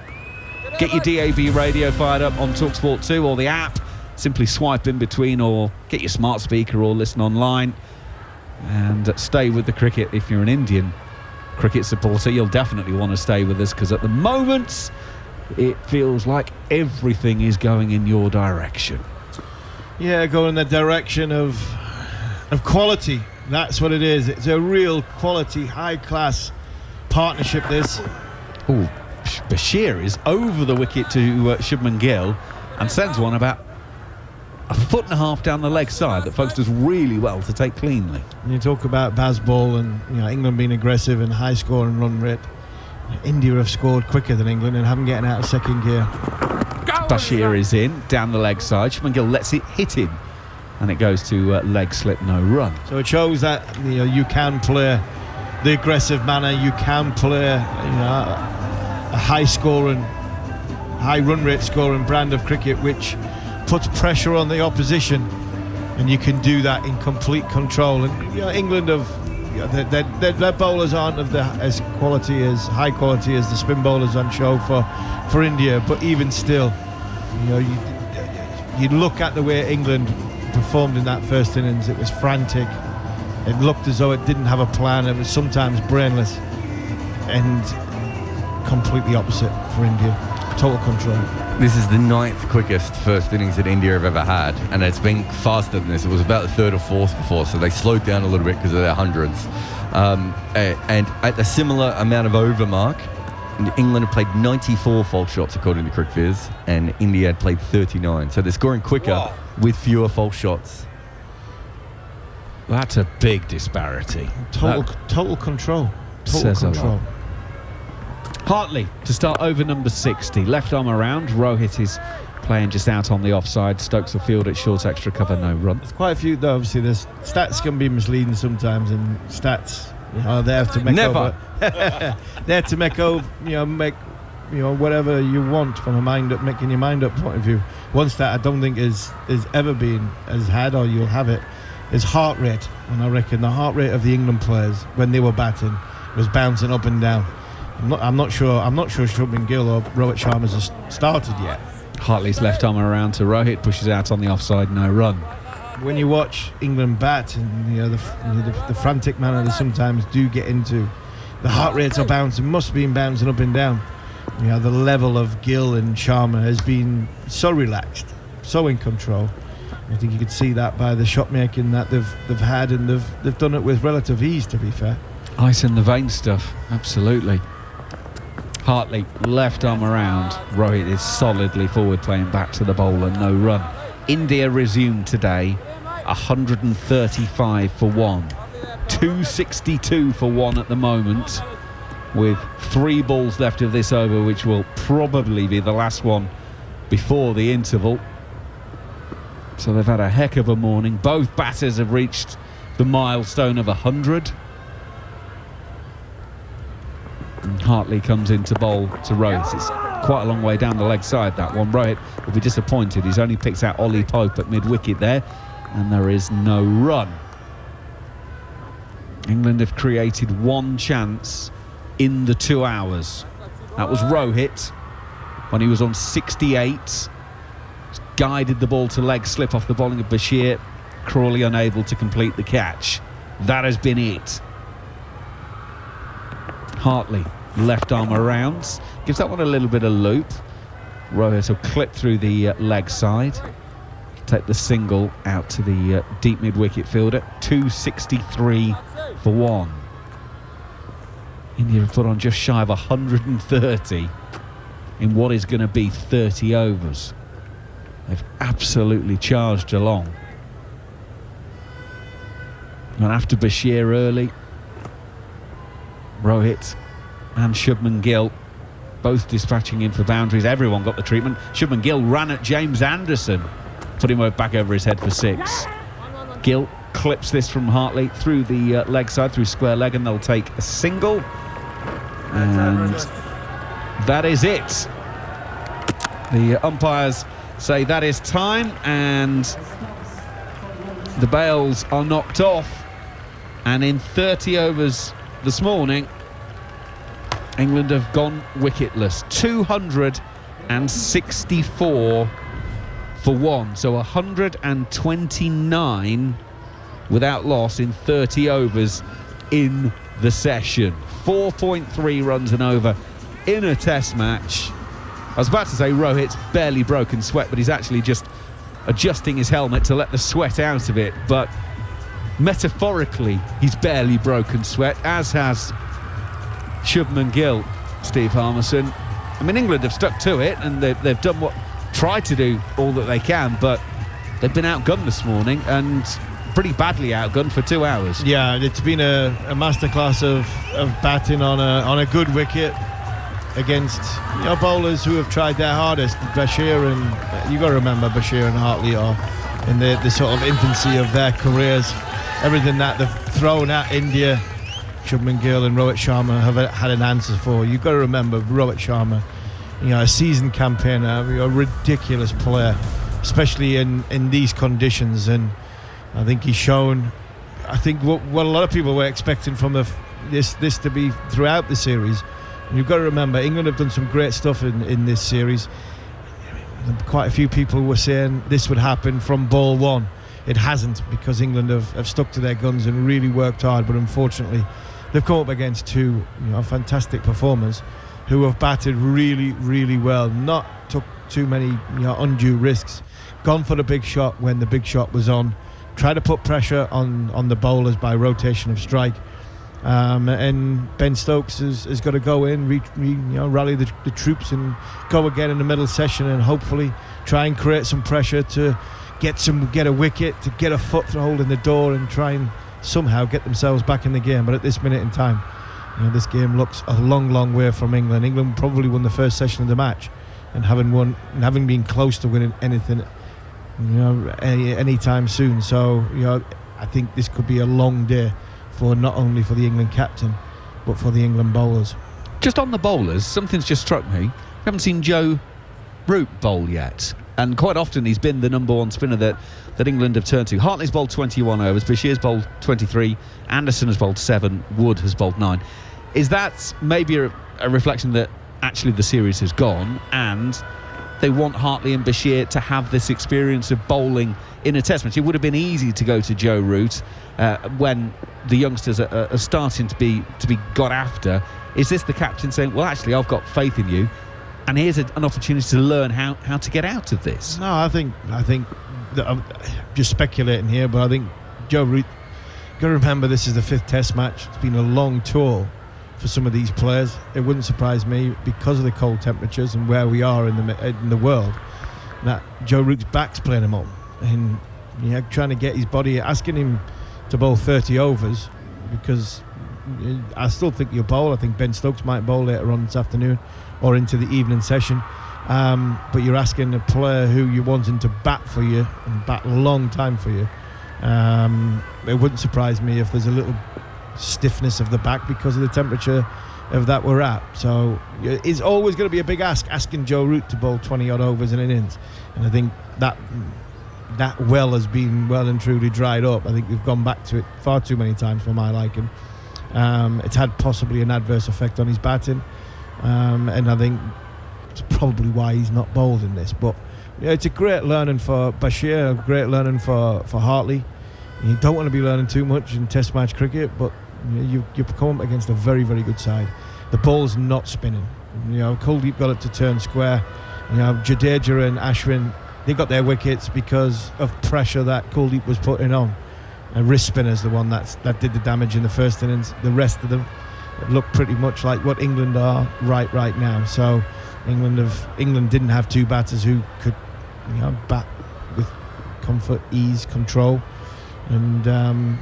get your DAB radio fired up on TalkSport 2 or the app. Simply swipe in between, or get your smart speaker, or listen online and stay with the cricket. If you're an Indian cricket supporter, you'll definitely want to stay with us, because at the moment it feels like everything is going in your direction. Yeah, going in the direction of quality. That's what it is. It's a real quality, high-class partnership, this. Oh, Bashir is over the wicket to Shubman Gill and sends one about a foot and a half down the leg side that folks does really well to take cleanly. You talk about Bazball and England being aggressive and high score and run rate. India have scored quicker than England and haven't getting out of second gear. Bashir is in down the leg side. Shubman Gill lets it hit him, and it goes to leg slip, no run. So it shows that you can play the aggressive manner. You can play a high scoring, high run rate scoring brand of cricket, which puts pressure on the opposition, and you can do that in complete control. And England have their bowlers aren't of as high quality as the spin bowlers on show for India, but even still, you look at the way England performed in that first innings. It was frantic. It looked as though it didn't have a plan. It was sometimes brainless, and completely opposite for India. Total control. This is the 9th quickest first innings that India have ever had, and it's been faster than this. It was about the 3rd or 4th before, so they slowed down a little bit because of their hundreds. And at a similar amount of over mark, England have played 94 false shots according to CricViz, and India had played 39. So they're scoring quicker with fewer false shots. That's a big disparity. Total control. Total control. Hartley to start over number 60. Left arm around. Rohit is playing just out on the offside. Stokes will field at short extra cover, no run. There's quite a few, though. Obviously, there's stats can be misleading sometimes, and stats they have to make Never. They're to make whatever you want from making your mind up point of view. One stat I don't think is ever been as had, or you'll have it, is heart rate. And I reckon the heart rate of the England players when they were batting was bouncing up and down. I'm not sure Shubman Gill or Rohit Sharma's has started yet. Hartley's left arm around to Rohit, pushes out on the offside, no run. When you watch England bat, and the frantic manner they sometimes do get into, the heart rates are bouncing, must have been bouncing up and down. The level of Gill and Sharma has been so relaxed, so in control. I think you could see that by the shot making that they've had, and they've done it with relative ease, to be fair. Ice in the vein stuff, absolutely. Hartley, left arm around. Rohit is solidly forward, playing back to the bowler, no run. India resumed today, 135 for 1. 262 for 1 at the moment. with 3 balls left of this over, which will probably be the last one before the interval. So they've had a heck of a morning. Both batters have reached the milestone of 100. And Hartley comes in to bowl to Rohit. It's quite a long way down the leg side, that one. Rohit will be disappointed. He's only picked out Ollie Pope at mid-wicket there, and there is no run. England have created 1 chance in the 2 hours. That was Rohit when he was on 68. Guided the ball to leg slip off the bowling of Bashir. Crawley unable to complete the catch. That has been it. Hartley, left arm around, gives that one a little bit of loop. Rohit will clip through the leg side, take the single out to the deep mid-wicket fielder. 263 for 1. India have put on just shy of 130 in what is going to be 30 overs. They've absolutely charged along. And after Bashir early, Rohit and Shubman Gill both dispatching in for boundaries. Everyone got the treatment. Shubman Gill ran at James Anderson, put him back over his head for 6. Gill clips this from Hartley through the leg side, through square leg, and they'll take a single. And that is it. The umpires say that is time, and the bails are knocked off. And in 30 overs this morning, England have gone wicketless. 264 for 1, so 129 without loss in 30 overs in the session. 4.3 runs an over in a test match. I was about to say Rohit's barely broken sweat, but he's actually just adjusting his helmet to let the sweat out of it. But metaphorically, he's barely broken sweat, as has Shubman Gill, Steve Harmison. I mean, England have stuck to it, and they've done tried to do all that they can, but they've been outgunned this morning, and pretty badly outgunned for 2 hours. Yeah, it's been a masterclass of batting on a good wicket against bowlers who have tried their hardest. Bashir and you got to remember, Bashir and Hartley are in the sort of infancy of their careers. Everything that they've thrown at India, Shubman Gill and Rohit Sharma have had an answer for. You've got to remember Rohit Sharma, a seasoned campaigner, a ridiculous player, especially in these conditions. And I think he's shown, I think what a lot of people were expecting from this to be throughout the series. And you've got to remember, England have done some great stuff in this series. Quite a few people were saying this would happen from ball 1. It hasn't, because England have stuck to their guns and really worked hard. But unfortunately, they've come up against 2 fantastic performers who have batted really, really well. Not took too many undue risks. Gone for the big shot when the big shot was on. Try to put pressure on the bowlers by rotation of strike. And Ben Stokes has got to go in, rally the troops and go again in the middle session, and hopefully try and create some pressure to get a wicket, to get a foothold in the door, and try and somehow get themselves back in the game. But at this minute in time, this game looks a long, long way from England. England probably won the first session of the match, and having been close to winning anything, any time soon. So I think this could be a long day for not only for the England captain, but for the England bowlers. Just on the bowlers, something's just struck me. We haven't seen Joe Root bowl yet, and quite often he's been the number 1 spinner that England have turned to. Hartley's bowled 21 overs, Bashir's bowled 23, Anderson has bowled 7, Wood has bowled 9. Is that maybe a reflection that actually the series has gone, and they want Hartley and Bashir to have this experience of bowling in a test match? It would have been easy to go to Joe Root when the youngsters are starting to be got after. Is this the captain saying, well, actually, I've got faith in you, and here's an opportunity to learn how to get out of this? No, I think that I'm just speculating here, but I think Joe Root, got to remember, this is the 5th test match. It's been a long tour for some of these players. It wouldn't surprise me, because of the cold temperatures and where we are in the world, that Joe Root's back's playing him up, and trying to get his body, asking him to bowl 30 overs, because I still think you'll bowl. I think Ben Stokes might bowl later on this afternoon or into the evening session. But you're asking a player who you're wanting to bat for you and bat a long time for you. It wouldn't surprise me if there's a little stiffness of the back because of the temperature of that we're at. So it's always going to be a big ask, asking Joe Root to bowl 20 odd overs in innings, and I think that well has been well and truly dried up. I think we've gone back to it far too many times for my liking. It's had possibly an adverse effect on his batting, and I think it's probably why he's not bowled in this. But it's a great learning for Bashir, a great learning for Hartley. You don't want to be learning too much in Test match cricket, but you come up against a very, very good side. The ball's not spinning. Kuldeep got it to turn square. Jadeja and Ashwin, they got their wickets because of pressure that Kuldeep was putting on. And wrist spinner's the one that did the damage in the first innings. The rest of them look pretty much like what England are right now. So England didn't have two batters who could bat with comfort, ease, control, and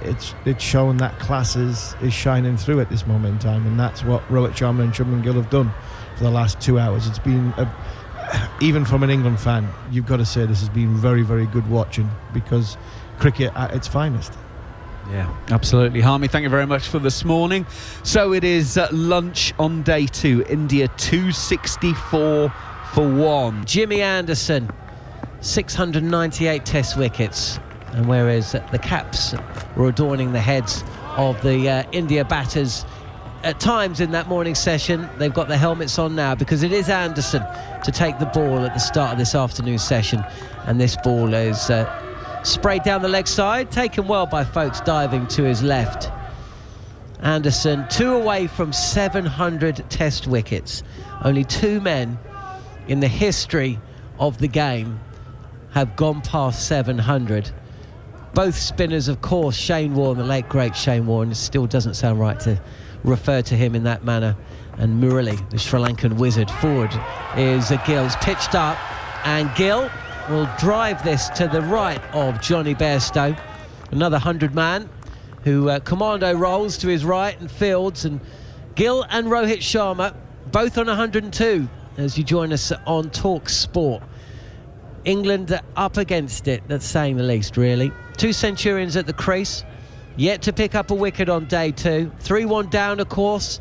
it's showing that class is shining through at this moment in time, and that's what Rohit Sharma and Shubman Gill have done for the last 2 hours. It's been even from an England fan, you've got to say this has been very, very good watching, because cricket at its finest. Yeah, absolutely. Harmy, thank you very much for this morning. So it is lunch on day 2. India 264 for 1. Jimmy Anderson, 698 Test wickets. And whereas the caps were adorning the heads of the India batters at times in that morning session, they've got their helmets on now, because it is Anderson to take the ball at the start of this afternoon session. And this ball is sprayed down the leg side, taken well by folks diving to his left. Anderson, 2 away from 700 Test wickets. Only 2 men in the history of the game have gone past 700. Both spinners, of course, Shane Warne, the late great Shane Warne. It still doesn't sound right to refer to him in that manner. And Murali, the Sri Lankan wizard. Forward is Gill. It's pitched up, and Gill will drive this to the right of Johnny Bairstow, another 100 man who commando rolls to his right and fields. And Gill and Rohit Sharma both on 102 as you join us on Talk Sport. England up against it, that's saying the least, really. 2 centurions at the crease, yet to pick up a wicket on day 2. 3-1 down, of course.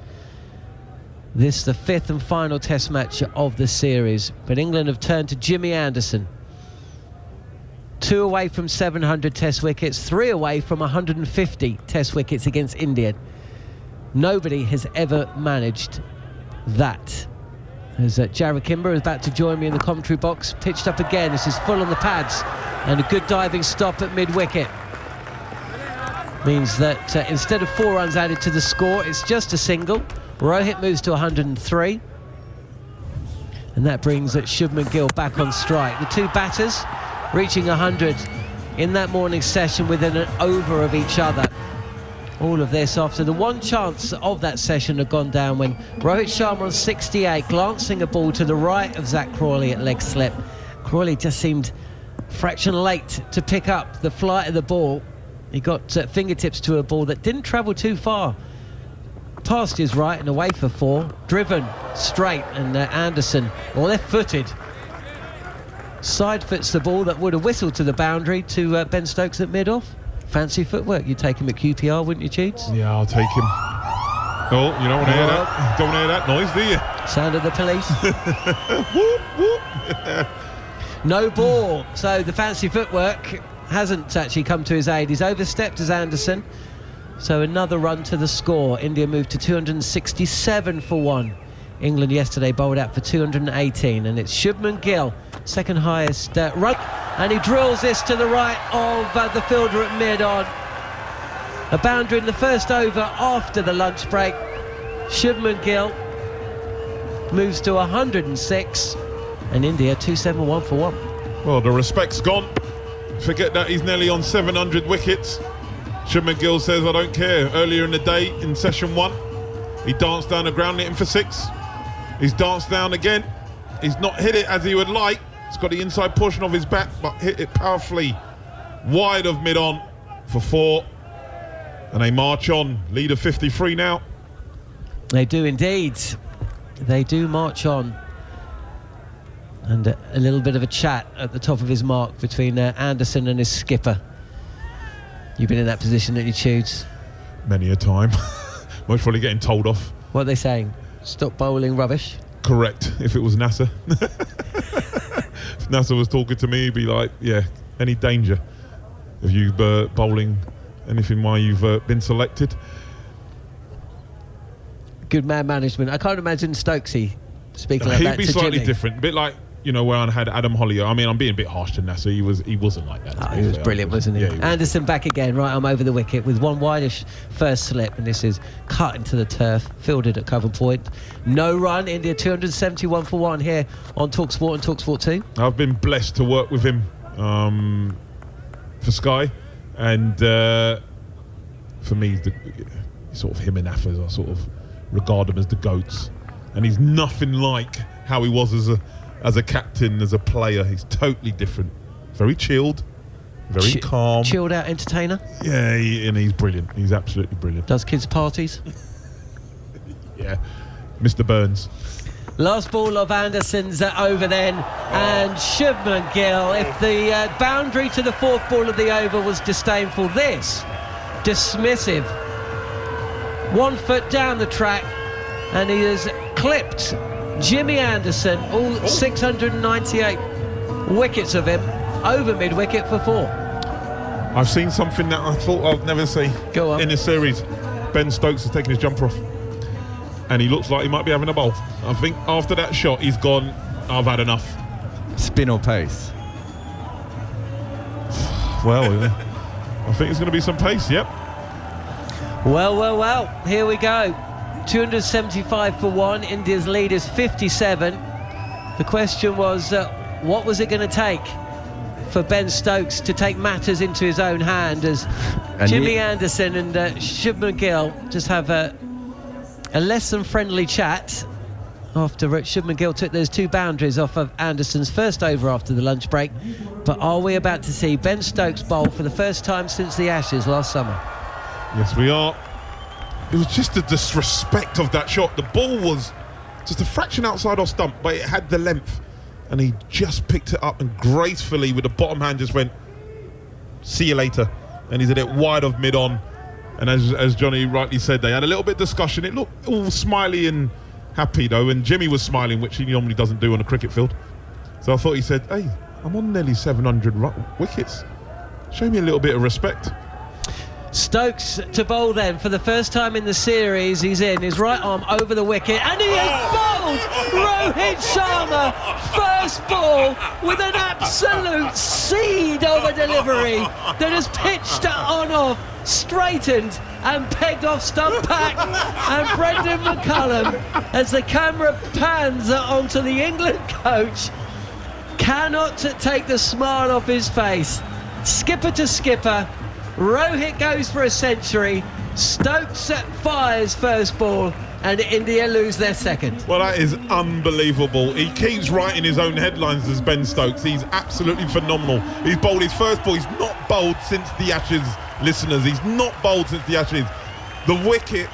This is the 5th and final Test match of the series, but England have turned to Jimmy Anderson. 2 away from 700 Test wickets, 3 away from 150 Test wickets against India. Nobody has ever managed that. As Jarrod Kimber is about to join me in the commentary box. Pitched up again. This is full on the pads, and a good diving stop at mid-wicket. Means that instead of 4 runs added to the score, it's just a single. Rohit moves to 103. And that brings Shubman Gill back on strike. The 2 batters reaching 100 in that morning session within an over of each other. All of this after the 1 chance of that session had gone down when Rohit Sharma on 68, glancing a ball to the right of Zach Crawley at leg slip. Crawley just seemed a fraction late to pick up the flight of the ball. He got fingertips to a ball that didn't travel too far. Past his right and away for 4. Driven straight, and Anderson, left-footed, side foots the ball that would have whistled to the boundary to Ben Stokes at mid-off. Fancy footwork. You'd take him at QPR, wouldn't you, Cheats? Yeah, I'll take him. Oh, you don't want to hear that. Don't want to hear that noise, do you? Sound of the police. Whoop, whoop. No ball. So the fancy footwork hasn't actually come to his aid. He's overstepped as Anderson. So another run to the score. India moved to 267 for 1. England yesterday bowled out for 218, and it's Shubman Gill, second highest run, and he drills this to the right of the fielder at mid-on. A boundary in the first over after the lunch break. Shubman Gill moves to 106, and India 271 for 1. Well, the respect's gone. Forget that he's nearly on 700 wickets. Shubman Gill says, I don't care. Earlier in the day, in session 1, he danced down the ground, hit him for 6. He's danced down again. He's not hit it as he would like. It's got the inside portion of his bat, but hit it powerfully wide of mid-on for 4. And they march on. Lead of 53 now. They do indeed. They do march on. And a little bit of a chat at the top of his mark between Anderson and his skipper. You've been in that position, haven't you, Tudes? Many a time. Most probably getting told off. What are they saying? Stop bowling rubbish? Correct, if it was NASA. If NASA was talking to me, he'd be like, yeah, any danger of you bowling anything while you've been selected? Good man management. I can't imagine Stokesy speaking like He'd that be to slightly Jimmy. different. A bit like, you know, where I had Adam Hollier. I mean, I'm being a bit harsh to NASA. He wasn't like that. Oh, he was brilliant, wasn't he? Yeah, he was. Anderson back again, right arm over the wicket with one wideish first slip, and this is cut into the turf, fielded at cover point. No run, India 271 for 1 here on TalkSport and TalkSport 2. I've been blessed to work with him for Sky, and for me, sort of him and Affers, I sort of regard him as the GOATs, and he's nothing like how he was as a captain, as a player. He's totally different. Very chilled, very calm. Chilled out entertainer. Yeah, and he's brilliant. He's absolutely brilliant. Does kids' parties. Yeah, Mr. Burns. Last ball of Anderson's over then, and Shubman Gill, if the boundary to the fourth ball of the over was disdainful, this dismissive. 1 foot down the track, and he has clipped Jimmy Anderson, all 698 wickets of him, over mid-wicket for 4. I've seen something that I thought I'd never see Go on. in this series. Ben Stokes has taken his jumper off, and he looks like he might be having a bowl. I think after that shot, he's gone, I've had enough. Spin or pace? Well, I think it's going to be some pace, yep. Well, here we go. 275 for 1, India's lead is 57. The question was, what was it going to take for Ben Stokes to take matters into his own hand, as Jimmy Anderson and Shubman Gill just have a less than friendly chat after Shubman Gill took those 2 boundaries off of Anderson's first over after the lunch break. But are we about to see Ben Stokes bowl for the first time since the Ashes last summer? Yes, we are. It was just the disrespect of that shot. The ball was just a fraction outside off stump, but it had the length, and he just picked it up and gracefully with the bottom hand just went, see you later. And he's at it wide of mid-on. And as Johnny rightly said, they had a little bit of discussion. It looked all smiley and happy though, and Jimmy was smiling, which he normally doesn't do on a cricket field. So I thought he said, hey, I'm on nearly 700 wickets. Show me a little bit of respect. Stokes to bowl then for the first time in the series. He's in, his right arm over the wicket, and he has bowled Rohit Sharma first ball with an absolute seed of a delivery that has pitched on off, straightened and pegged off stump back. And Brendan McCullum, as the camera pans onto the England coach, cannot take the smile off his face. Skipper to skipper, Rohit goes for a century, Stokes fires first ball, and India lose their second. Well, that is unbelievable. He keeps writing his own headlines as Ben Stokes. He's absolutely phenomenal. He's bowled his first ball. He's not bowled since the Ashes, listeners. He's not bowled since the Ashes. The wicket,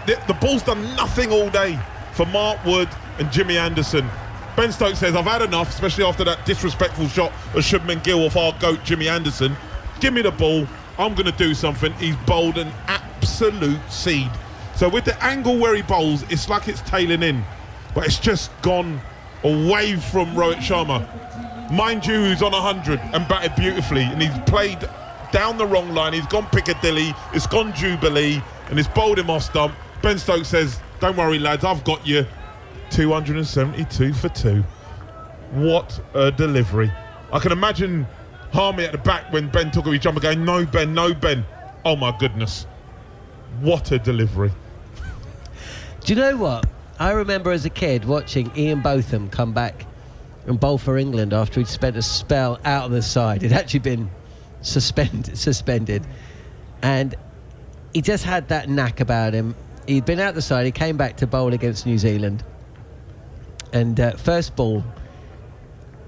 the ball's done nothing all day for Mark Wood and Jimmy Anderson. Ben Stokes says, I've had enough, especially after that disrespectful shot of Shubman Gill off our GOAT Jimmy Anderson. Give me the ball. I'm going to do something. He's bowled an absolute seed. So with the angle where he bowls, it's like it's tailing in, but it's just gone away from Rohit Sharma. Mind you, who's on 100 and batted beautifully, and he's played down the wrong line. He's gone Piccadilly, it's gone Jubilee, and it's bowled him off stump. Ben Stokes says, don't worry lads, I've got you. 272 for 2. What a delivery. I can imagine Harmy at the back when Ben took off his jumper going, no Ben, no Ben. Oh my goodness. What a delivery. Do you know what? I remember as a kid watching Ian Botham come back and bowl for England after he'd spent a spell out of the side. He'd actually been suspended. And he just had that knack about him. He'd been out the side, he came back to bowl against New Zealand. And first ball,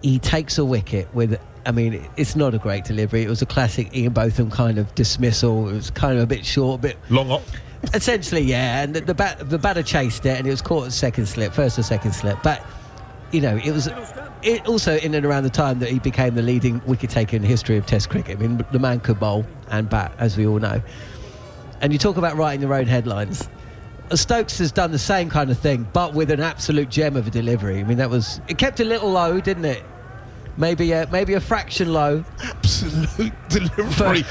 he takes a wicket with I mean, it's not a great delivery. It was a classic Ian Botham kind of dismissal. It was kind of a bit short, a bit Long up. essentially, yeah. And the batter chased it, and it was caught at first or second slip. But you know, it also in and around the time that he became the leading wicket taker in the history of Test cricket. I mean, the man could bowl and bat, as we all know. And you talk about writing your own headlines. Stokes has done the same kind of thing, but with an absolute gem of a delivery. I mean, it kept a little low, didn't it? Maybe a fraction low. Absolute delivery.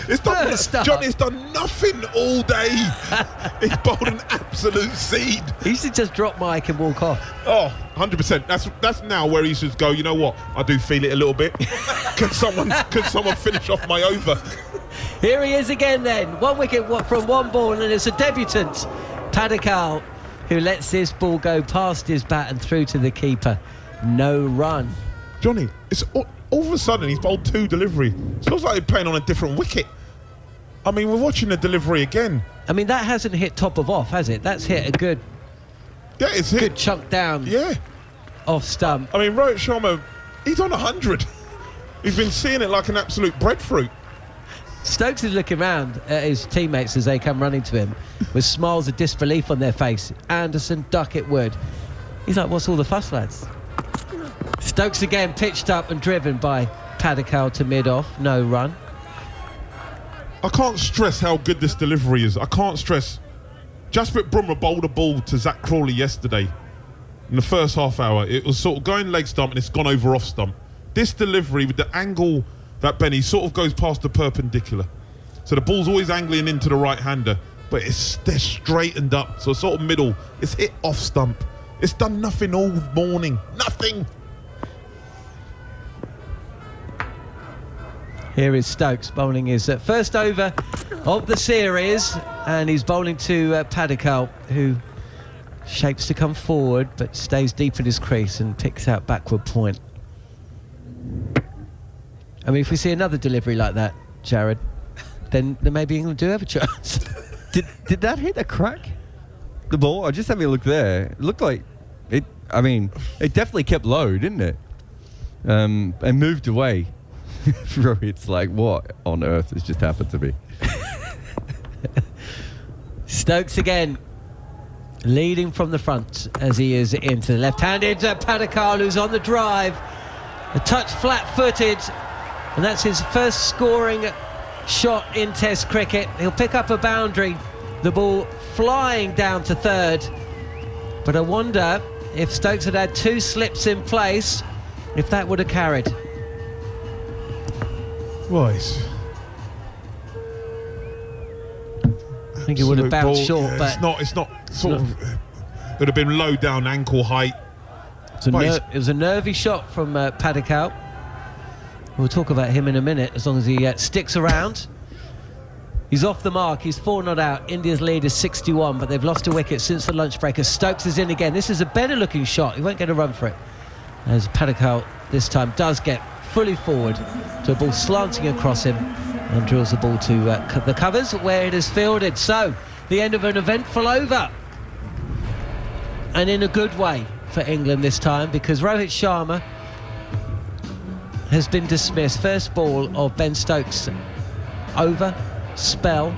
Johnny's done nothing all day. He's bowled an absolute seed. He should just drop Mike and walk off. Oh, 100%. That's now where he should go, you know what? I do feel it a little bit. Can someone finish off my over? Here he is again then. 1 wicket from 1 ball, and it's a debutant, Padikkal, who lets this ball go past his bat and through to the keeper. No run. Johnny, it's all of a sudden he's bowled 2 delivery. It looks like he's playing on a different wicket. I mean, we're watching the delivery again. I mean, that hasn't hit top of off, has it? That's hit a good It's hit. good chunk down off stump. I mean, Rohit Sharma, he's on 100. He's been seeing it like an absolute breadfruit. Stokes is looking round at his teammates as they come running to him with smiles of disbelief on their face. Anderson, Duckett, Wood. He's like, what's all the fuss, lads? Stokes again pitched up and driven by Padikkal to mid-off. No run. I can't stress how good this delivery is. I can't stress. Jasprit Bumrah bowled a ball to Zach Crawley yesterday in the first half hour. It was sort of going leg stump and it's gone over off stump. This delivery with the angle that Benny sort of goes past the perpendicular. So the ball's always angling into the right-hander, but they're straightened up. So sort of middle. It's hit off stump. It's done nothing all morning. Nothing. Here is Stokes bowling his first over of the series, and he's bowling to Padikkal, who shapes to come forward but stays deep in his crease and picks out backward point. I mean, if we see another delivery like that, Jared, then maybe England do have a chance. Did that hit a crack? The ball? I just having a look there. It looked like it. I mean, it definitely kept low, didn't it? And moved away. Rohit's like, what on earth has just happened to me? Stokes again, leading from the front as he is into the left-handed. Padikkal, who's on the drive, a touch flat-footed, and that's his first scoring shot in Test cricket. He'll pick up a boundary, the ball flying down to third, but I wonder if Stokes had 2 slips in place, if that would have carried. Right. I think it would have bounced short, yeah, but it's not sort of. It would have been low down ankle height. it was a nervy shot from Padikkal. We'll talk about him in a minute, as long as he sticks around. He's off the mark. He's 4 not out. India's lead is 61, but they've lost a wicket since the lunch break as Stokes is in again. This is a better looking shot. He won't get a run for it, as Padikkal this time does get fully forward to a ball slanting across him and drills the ball to the covers where it is fielded. So the end of an eventful over, and in a good way for England this time, because Rohit Sharma has been dismissed. First ball of Ben Stokes over spell,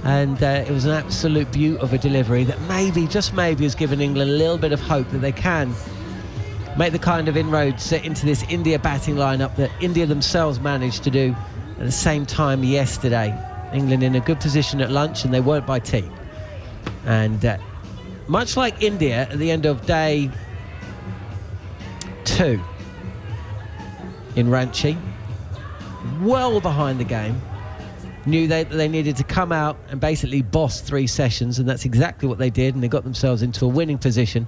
and it was an absolute beaut of a delivery that maybe, just maybe, has given England a little bit of hope that they can make the kind of inroads into this India batting lineup that India themselves managed to do at the same time yesterday. England in a good position at lunch, and they weren't by tea. And much like India at the end of day 2 in Ranchi, well behind the game, knew they needed to come out and basically boss 3 sessions, and that's exactly what they did, and they got themselves into a winning position.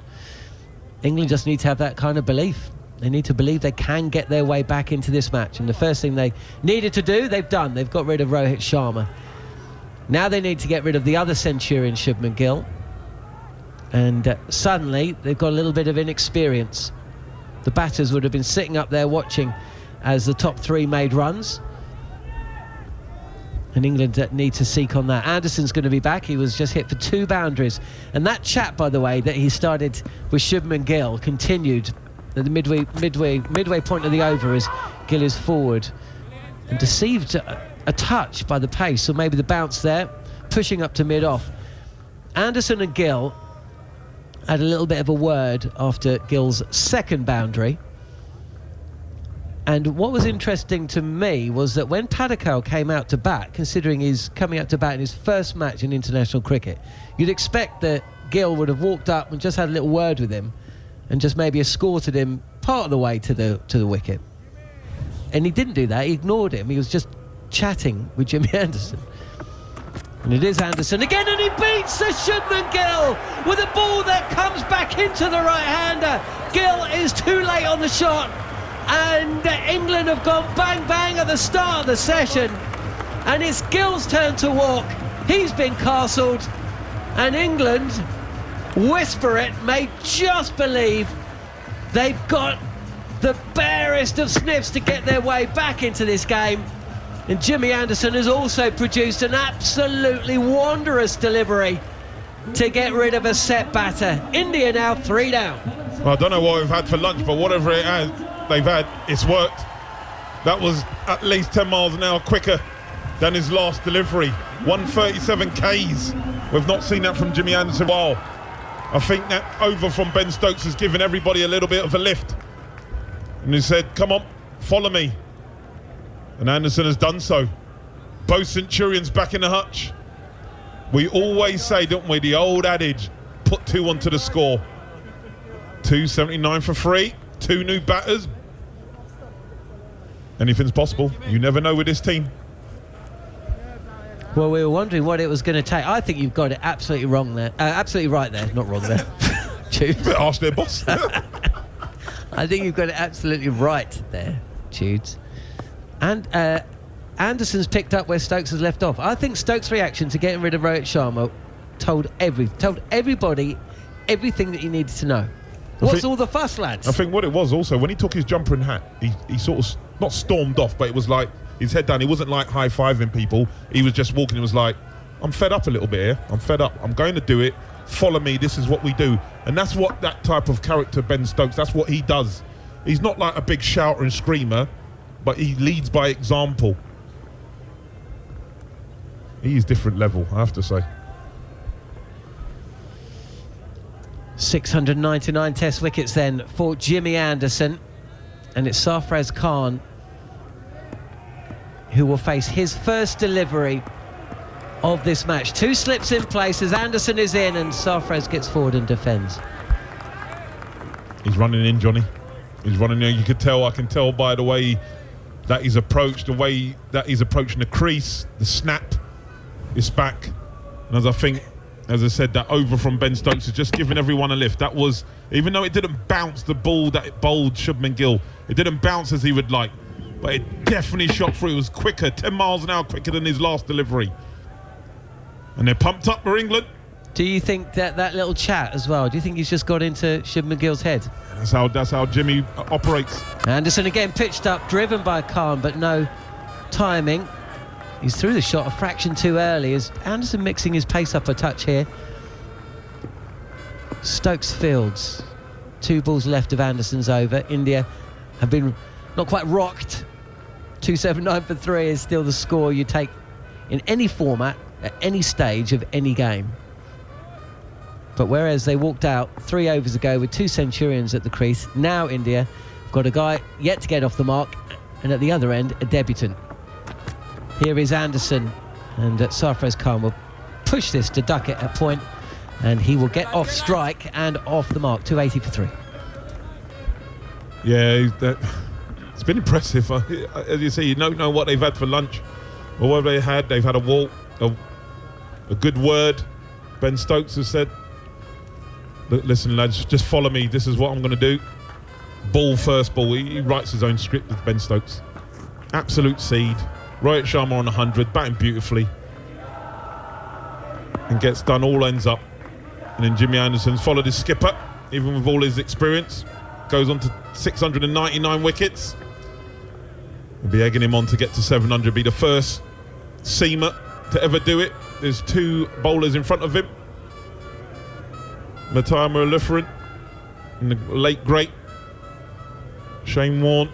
England just need to have that kind of belief. They need to believe they can get their way back into this match, and the first thing they needed to do, they've done. They've got rid of Rohit Sharma. Now they need to get rid of the other Centurion, Shubman Gill, and suddenly they've got a little bit of inexperience. The batters would have been sitting up there watching as the top 3 made runs, and England need to seek on that. Anderson's going to be back. He was just hit for 2 boundaries, and that chat, by the way, that he started with Shubman Gill continued at the midway point of the over as Gill is forward and deceived a touch by the pace, or maybe the bounce there, pushing up to mid-off. Anderson and Gill had a little bit of a word after Gill's second boundary. And what was interesting to me was that when Padikal came out to bat, considering he's coming out to bat in his first match in international cricket, you'd expect that Gill would have walked up and just had a little word with him and just maybe escorted him part of the way to the wicket. And he didn't do that. He ignored him. He was just chatting with Jimmy Anderson. And it is Anderson again, and he beats the Shubman Gill with a ball that comes back into the right-hander. Gill is too late on the shot, and England have gone bang-bang at the start of the session. And it's Gill's turn to walk. He's been castled, and England, whisper it, may just believe they've got the barest of sniffs to get their way back into this game. And Jimmy Anderson has also produced an absolutely wondrous delivery to get rid of a set batter. India now 3 down. Well, I don't know what we've had for lunch, but whatever they've had, it's worked. That was at least 10 miles an hour quicker than his last delivery. 137 Ks. We've not seen that from Jimmy Anderson. Wow. I think that over from Ben Stokes has given everybody a little bit of a lift. And he said, come on, follow me. And Anderson has done so. Both Centurions back in the hutch. We always say, don't we, the old adage, put 2 onto the score. 279 for 3, 2 new batters. Anything's possible. You never know with this team. Well, we were wondering what it was going to take. I think you've got it absolutely wrong there. Absolutely right there, not wrong there. Ask their boss. I think you've got it absolutely right there, Tudes. And Anderson's picked up where Stokes has left off. I think Stokes' reaction to getting rid of Rohit Sharma told everybody everything that he needed to know. What's all the fuss, lads? I think what it was also, when he took his jumper and hat, he sort of, not stormed off, but it was like, his head down. He wasn't like high-fiving people. He was just walking. He was like, I'm fed up a little bit here. I'm fed up. I'm going to do it. Follow me. This is what we do. And that's what that type of character, Ben Stokes, that's what he does. He's not like a big shouter and screamer, but he leads by example. He is different level, I have to say. 699 test wickets then for Jimmy Anderson. And it's Sarfraz Khan who will face his first delivery of this match. 2 slips in place as Anderson is in and Sarfraz gets forward and defends. He's running in, Johnny. He's running in. You could tell, I can tell by the way that he's approached, the way that he's approaching the crease, the snap is back. And as I said, that over from Ben Stokes is just giving everyone a lift. That was, even though it didn't bounce the ball that it bowled Shubman Gill, it didn't bounce as he would like, but it definitely shot through. It was quicker, 10 miles an hour quicker than his last delivery. And they're pumped up for England. Do you think that little chat as well, do you think he's just got into Shubman Gill's head? That's how Jimmy operates. Anderson again pitched up, driven by Khan, but no timing. He's through the shot a fraction too early as Anderson mixing his pace up a touch here. Stokes fields. 2 balls left of Anderson's over. India have been not quite rocked. 279 for 3 is still the score you take in any format at any stage of any game. But whereas they walked out 3 overs ago with 2 Centurions at the crease, now India have got a guy yet to get off the mark, and at the other end a debutant. Here is Anderson, and Sarfraz Khan will push this to duck it at point, and he will get off strike and off the mark. 280 for 3. Yeah, it's been impressive. As you say, you don't know what they've had for lunch or what they had. They've had a walk, a good word. Ben Stokes has said, listen lads, just follow me. This is what I'm going to do. Ball first ball. He writes his own script with Ben Stokes. Absolute seed. Rohit Sharma on 100, batting beautifully. And gets done, all ends up. And then Jimmy Anderson's followed his skipper, even with all his experience. Goes on to 699 wickets. We'll be egging him on to get to 700, be the first seamer to ever do it. There's 2 bowlers in front of him. Mataya Muralitharan and the late great Shane Warne,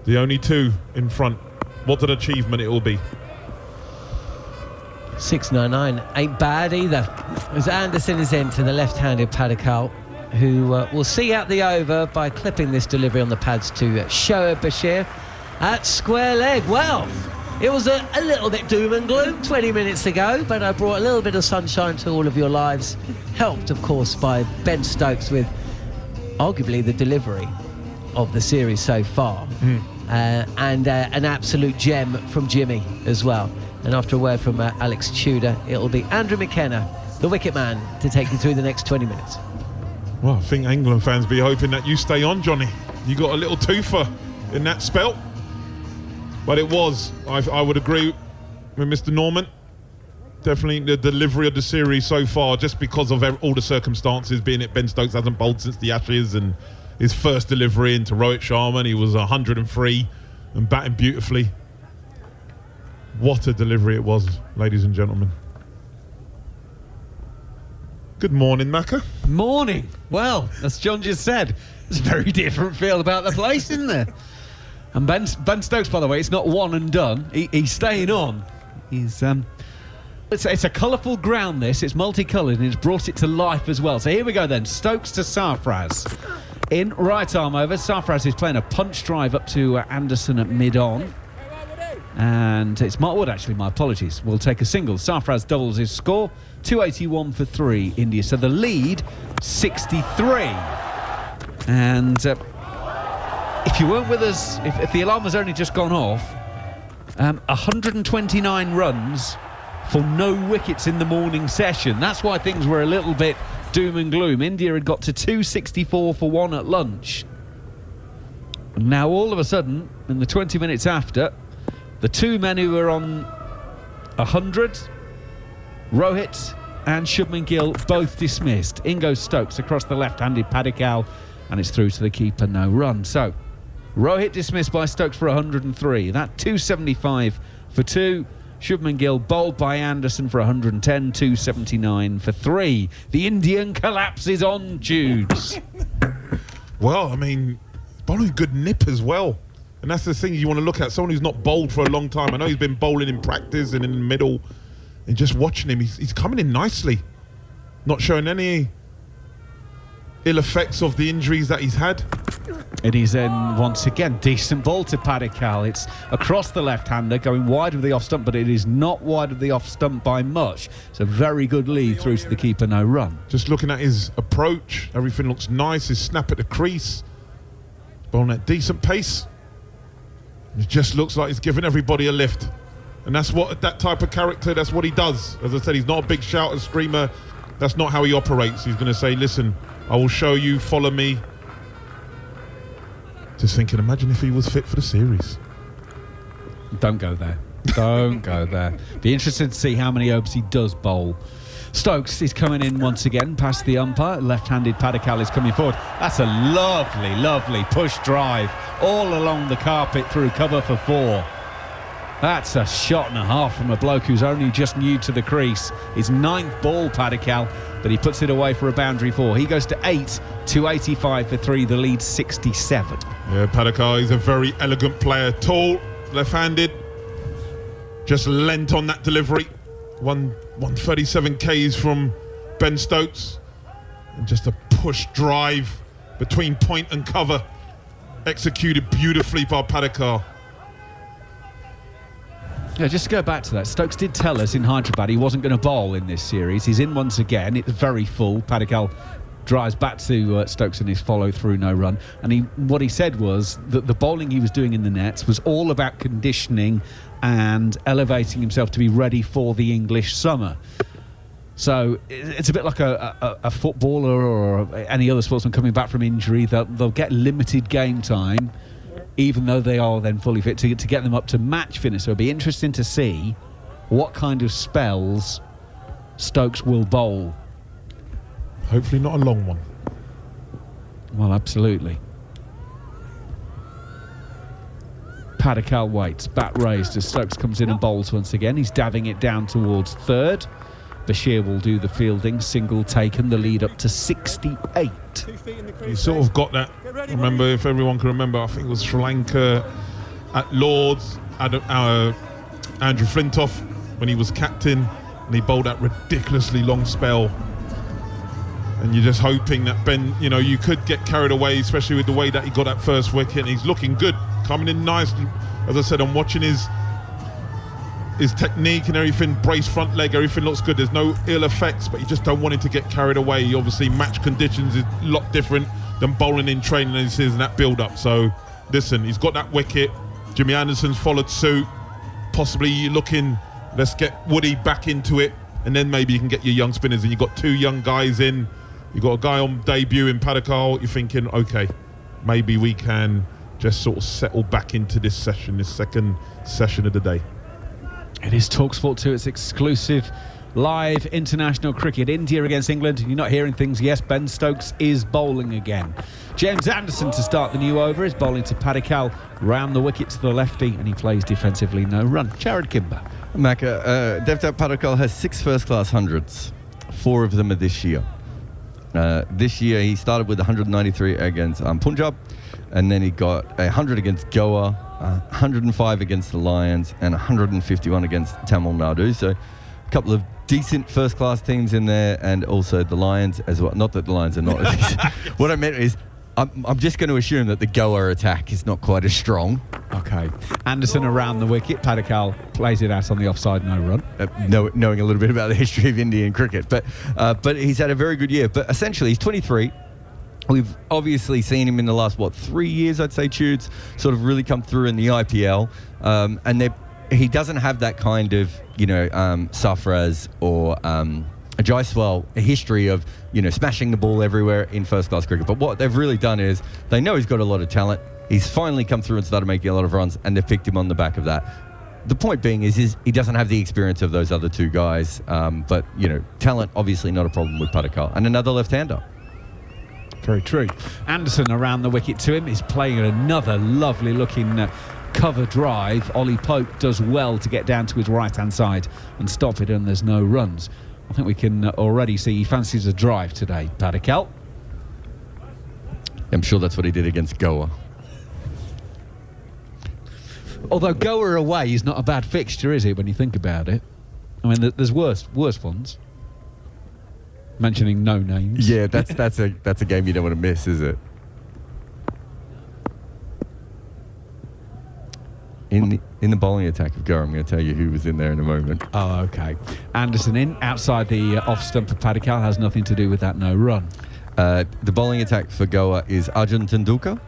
the only two in front. What an achievement it will be. 6.99 ain't bad either. As Anderson is in to the left-handed Padikal, who will see out the over by clipping this delivery on the pads to Shoaib Bashir at square leg. Well, it was a little bit doom and gloom 20 minutes ago, but I brought a little bit of sunshine to all of your lives. Helped, of course, by Ben Stokes with arguably the delivery of the series so far. And an absolute gem from Jimmy as well. And after a word from Alex Tudor, it'll be Andrew McKenna, the wicket man, to take you through the next 20 minutes. Well, I think England fans be hoping that you stay on, Johnny. You got a little twofer in that spell. But it was, I would agree with Mr. Norman. Definitely the delivery of the series so far, just because of all the circumstances, being it Ben Stokes hasn't bowled since the Ashes, and his first delivery into Rohit Sharma, he was 103 and batting beautifully. What a delivery it was, ladies and gentlemen. Good morning, Macca. Morning. Well, as John just said, there's a very different feel about the place, isn't there? And Ben Stokes, by the way, it's not one and done. He's staying on. He's it's a colourful ground. This it's multicoloured and it's brought it to life as well. So here we go then. Stokes to Sarfraz. In right arm over, Sarfraz is playing a punch drive up to Anderson at mid-on. And it's Mark Wood, actually, my apologies. We'll take a single. Sarfraz doubles his score, 281 for 3, India. So the lead, 63. And if you weren't with us, if the alarm has only just gone off, 129 runs for no wickets in the morning session. That's why things were a little bit doom and gloom. India had got to 264 for 1 at lunch. And now all of a sudden, in the 20 minutes after, the two men who were on 100, Rohit and Shubman Gill, both dismissed. In goes Stokes across the left-handed Padikal, and it's through to the keeper, no run. So, Rohit dismissed by Stokes for 103. That 275 for 2. Shubman Gill bowled by Anderson for 110, 279 for 3. The Indian collapses on Judes. Well, I mean, bowling good nip as well. And that's the thing you want to look at. Someone who's not bowled for a long time. I know he's been bowling in practice and in the middle. And just watching him, he's coming in nicely. Not showing any ill effects of the injuries that he's had. It is in once again. Decent ball to Padikal. It's across the left-hander, going wide of the off-stump, but it is not wide of the off-stump by much. It's a very good lead through to the keeper, no run. Just looking at his approach, everything looks nice. His snap at the crease. Bowling at decent pace. It just looks like he's giving everybody a lift. And that's what that type of character, that's what he does. As I said, he's not a big shouter, screamer. That's not how he operates. He's going to say, listen, I will show you, follow me. Just thinking, imagine if he was fit for the series. Don't go there. Don't go there. Be interested to see how many overs he does bowl. Stokes is coming in once again past the umpire. Left-handed Padikal is coming forward. That's a lovely, lovely push drive all along the carpet through cover for 4. That's a shot and a half from a bloke who's only just new to the crease. His 9th ball, Padikal, but he puts it away for a boundary 4. He goes to 8, 285 for 3. The lead 67. Yeah, Padikal is a very elegant player. Tall, left-handed. Just lent on that delivery. 137 Ks from Ben Stokes. And just a push drive between point and cover. Executed beautifully by Padikal. Yeah, just to go back to that, Stokes did tell us in Hyderabad he wasn't going to bowl in this series. He's in once again. It's very full. Padikal drives back to Stokes in his follow-through, no run. And what he said was that the bowling he was doing in the nets was all about conditioning and elevating himself to be ready for the English summer. So it's a bit like a footballer or any other sportsman coming back from injury. They'll get limited game time, even though they are then fully fit, to get them up to match fitness. So it'll be interesting to see what kind of spells Stokes will bowl. Hopefully not a long one. Well, absolutely. Padikal waits, bat raised as Stokes comes in and bowls once again. He's dabbing it down towards 3rd. Bashir will do the fielding. Single taken, the lead up to 68. He sort of got that. Remember, if everyone can remember, I think it was Sri Lanka at Lords, Andrew Flintoff, when he was captain, and he bowled that ridiculously long spell. And you're just hoping that Ben, you could get carried away, especially with the way that he got that first wicket. And he's looking good, coming in nicely. As I said, I'm watching his technique and everything, brace front leg, everything looks good. There's no ill effects, but you just don't want him to get carried away. Obviously, match conditions is a lot different than bowling in training as it is in that build-up. So, listen, he's got that wicket. Jimmy Anderson's followed suit. Possibly looking, let's get Woody back into it, and then maybe you can get your young spinners. And you've got 2 young guys in. You've got a guy on debut in Padikal. You're thinking, okay, maybe we can just sort of settle back into this session, this second session of the day. It is TalkSport 2. It's exclusive live international cricket. India against England. You're not hearing things. Yes, Ben Stokes is bowling again. James Anderson to start the new over is bowling to Padikal. Round the wicket to the lefty, and he plays defensively. No run. Jared Kimber. Debutant Padikal has 6 first-class hundreds. 4 of them are this year. This year he started with 193 against Punjab, and then he got 100 against Goa, 105 against the Lions, and 151 against Tamil Nadu. So a couple of decent first-class teams in there, and also the Lions as well. Not that the Lions are not. What I meant is, I'm just going to assume that the Goa attack is not quite as strong. Okay. Anderson around the wicket. Padikal plays it out on the offside, no run. Knowing a little bit about the history of Indian cricket. But he's had a very good year. But essentially, he's 23. We've obviously seen him in the last, 3 years, I'd say, Tudes, sort of really come through in the IPL. And he doesn't have that kind of, Safraz or Jaiswal, a history of, smashing the ball everywhere in first-class cricket. But what they've really done is they know he's got a lot of talent. He's finally come through and started making a lot of runs, and they've picked him on the back of that. The point being is he doesn't have the experience of those other 2 guys. But, talent, obviously not a problem with Padikal. And another left-hander. Very true. Anderson around the wicket to him. He's playing another lovely-looking cover drive. Ollie Pope does well to get down to his right-hand side and stop it, and there's no runs. I think we can already see he fancies a drive today, Padikal. I'm sure that's what he did against Goa. Although Goa away is not a bad fixture, is it, when you think about it? I mean, there's worse ones. Mentioning no names. Yeah, that's a game you don't want to miss, is it? In the bowling attack of Goa, I'm going to tell you who was in there in a moment. Oh, okay. Anderson in, outside the off stump of Padikal, has nothing to do with that no run. The bowling attack for Goa is Arjun Tendulkar.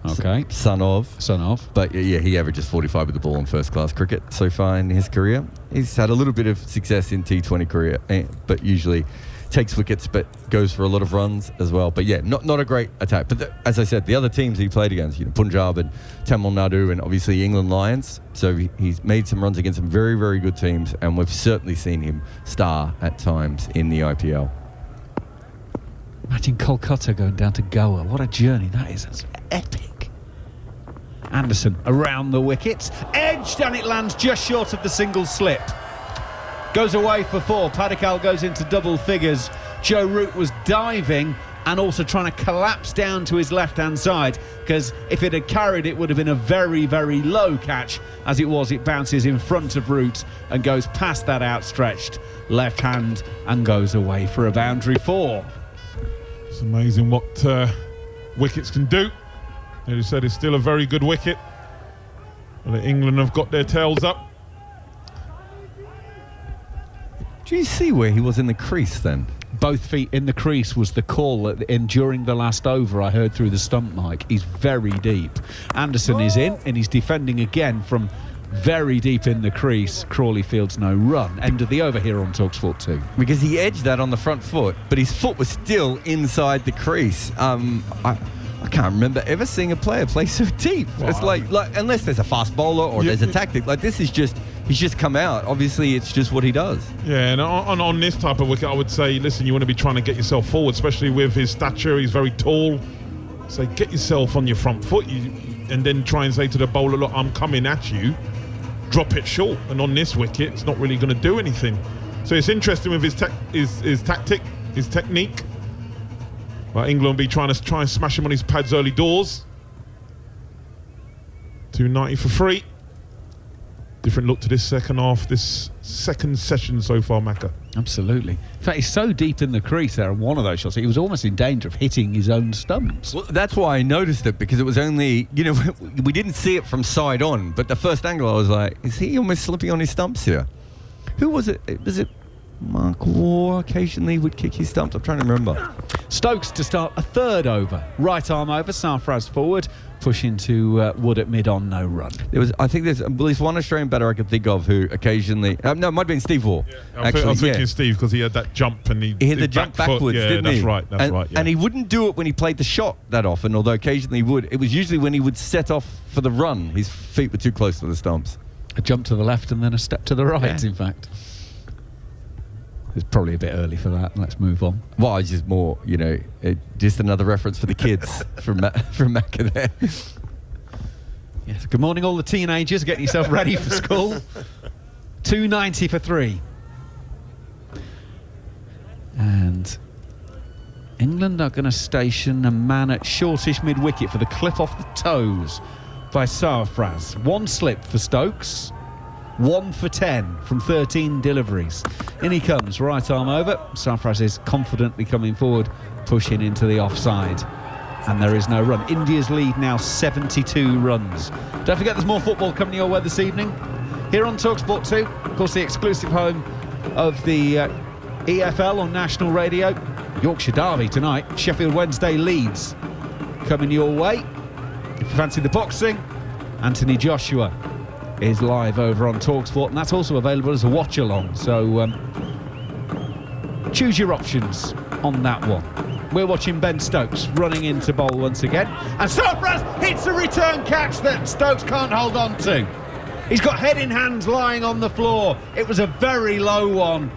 Okay. Son of. But yeah, he averages 45 with the ball in first-class cricket so far in his career. He's had a little bit of success in T20 career, but usually takes wickets, but goes for a lot of runs as well. But yeah, not a great attack. But as I said, the other teams he played against, Punjab and Tamil Nadu and obviously England Lions. So he's made some runs against some very, very good teams, and we've certainly seen him star at times in the IPL. Imagine Kolkata going down to Goa. What a journey that is. That's epic. Anderson around the wickets. Edged, and it lands just short of the single slip. Goes away for 4. Padikal goes into double figures. Joe Root was diving and also trying to collapse down to his left-hand side, because if it had carried, it would have been a very, very low catch. As it was, it bounces in front of Root and goes past that outstretched left hand and goes away for a boundary 4. It's amazing what wickets can do. As you said, it's still a very good wicket. Well, England have got their tails up. Do you see where he was in the crease then? Both feet in the crease was the call during the last over I heard through the stump mic. He's very deep. Anderson is in, and he's defending again from very deep in the crease. Crawley fields no run. End of the over here on TalkSport 2. Because he edged that on the front foot, but his foot was still inside the crease. I can't remember ever seeing a player play so deep. Wow. It's like unless there's a fast bowler or there's a tactic. Like this is just, he's just come out. Obviously, it's just what he does. Yeah, and on this type of wicket, I would say, listen, you want to be trying to get yourself forward, especially with his stature. He's very tall. So get yourself on your front foot and then try and say to the bowler, look, I'm coming at you. Drop it short. And on this wicket, it's not really going to do anything. So it's interesting with his tactic, his technique. Well, England will be trying to smash him on his pads early doors. 290 for free. Different look to this second half, this second session so far, Macca. Absolutely. In fact, he's so deep in the crease there on one of those shots, he was almost in danger of hitting his own stumps. Well, that's why I noticed it, because it was only, we didn't see it from side on, but the first angle I was like, is he almost slipping on his stumps here? Who was it? Was it Mark Waugh occasionally would kick his stumps? I'm trying to remember. Stokes to start a third over. Right arm over, Sarfraz forward, push into Wood at mid on, no run. I think there's one Australian batter I can think of who occasionally, no, it might have been Steve Waugh. Yeah. I was thinking Steve, because he had that jump and he hit the jump backwards, didn't he? That's right. Yeah. And he wouldn't do it when he played the shot that often, although occasionally he would. It was usually when he would set off for the run. His feet were too close to the stumps. A jump to the left and then a step to the right, in fact. It's probably a bit early for that. Let's move on. Well, it's just more, just another reference for the kids from Macca there. Yes. Good morning, all the teenagers. Getting yourself ready for school. 290 for 3. And England are going to station a man at shortish mid-wicket for the clip off the toes by Sarfraz. 1 slip for Stokes. 1 for 10 from 13 deliveries. In he comes, right arm over. Sarfraz is confidently coming forward, pushing into the offside. And there is no run. India's lead now 72 runs. Don't forget there's more football coming your way this evening. Here on TalkSport 2, of course the exclusive home of the EFL on national radio. Yorkshire Derby tonight. Sheffield Wednesday Leeds coming your way. If you fancy the boxing, Anthony Joshua is live over on TalkSport, and that's also available as a watch along. So choose your options on that one. We're watching Ben Stokes running into bowl once again, and Sarfraz hits a return catch that Stokes can't hold on to. He's got head in hands lying on the floor. It was a very low one,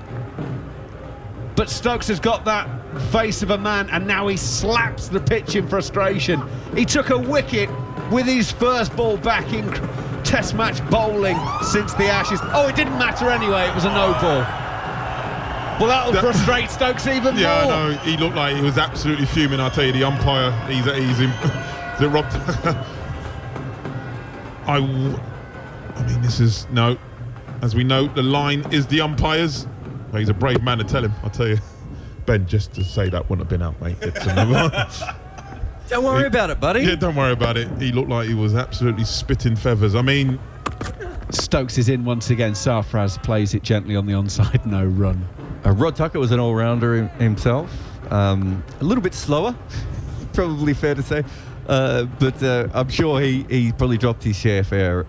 but Stokes has got that face of a man, and now he slaps the pitch in frustration. He took a wicket with his first ball back in Test match bowling since the Ashes. Oh, it didn't matter anyway, it was a no ball. Well, that'll frustrate Stokes even more. Yeah, I know. He looked like he was absolutely fuming. I'll tell you, the umpire, he's robbed. I mean, this is, no. As we know, the line is the umpires. Well, he's a brave man to tell him, I'll tell you. Ben, just to say that wouldn't have been out, mate. Don't worry about it, buddy. Yeah, don't worry about it. He looked like he was absolutely spitting feathers. I mean, Stokes is in once again. Sarfraz plays it gently on the onside, no run. Rod Tucker was an all-rounder himself. A little bit slower, probably fair to say. But I'm sure he probably dropped his fair share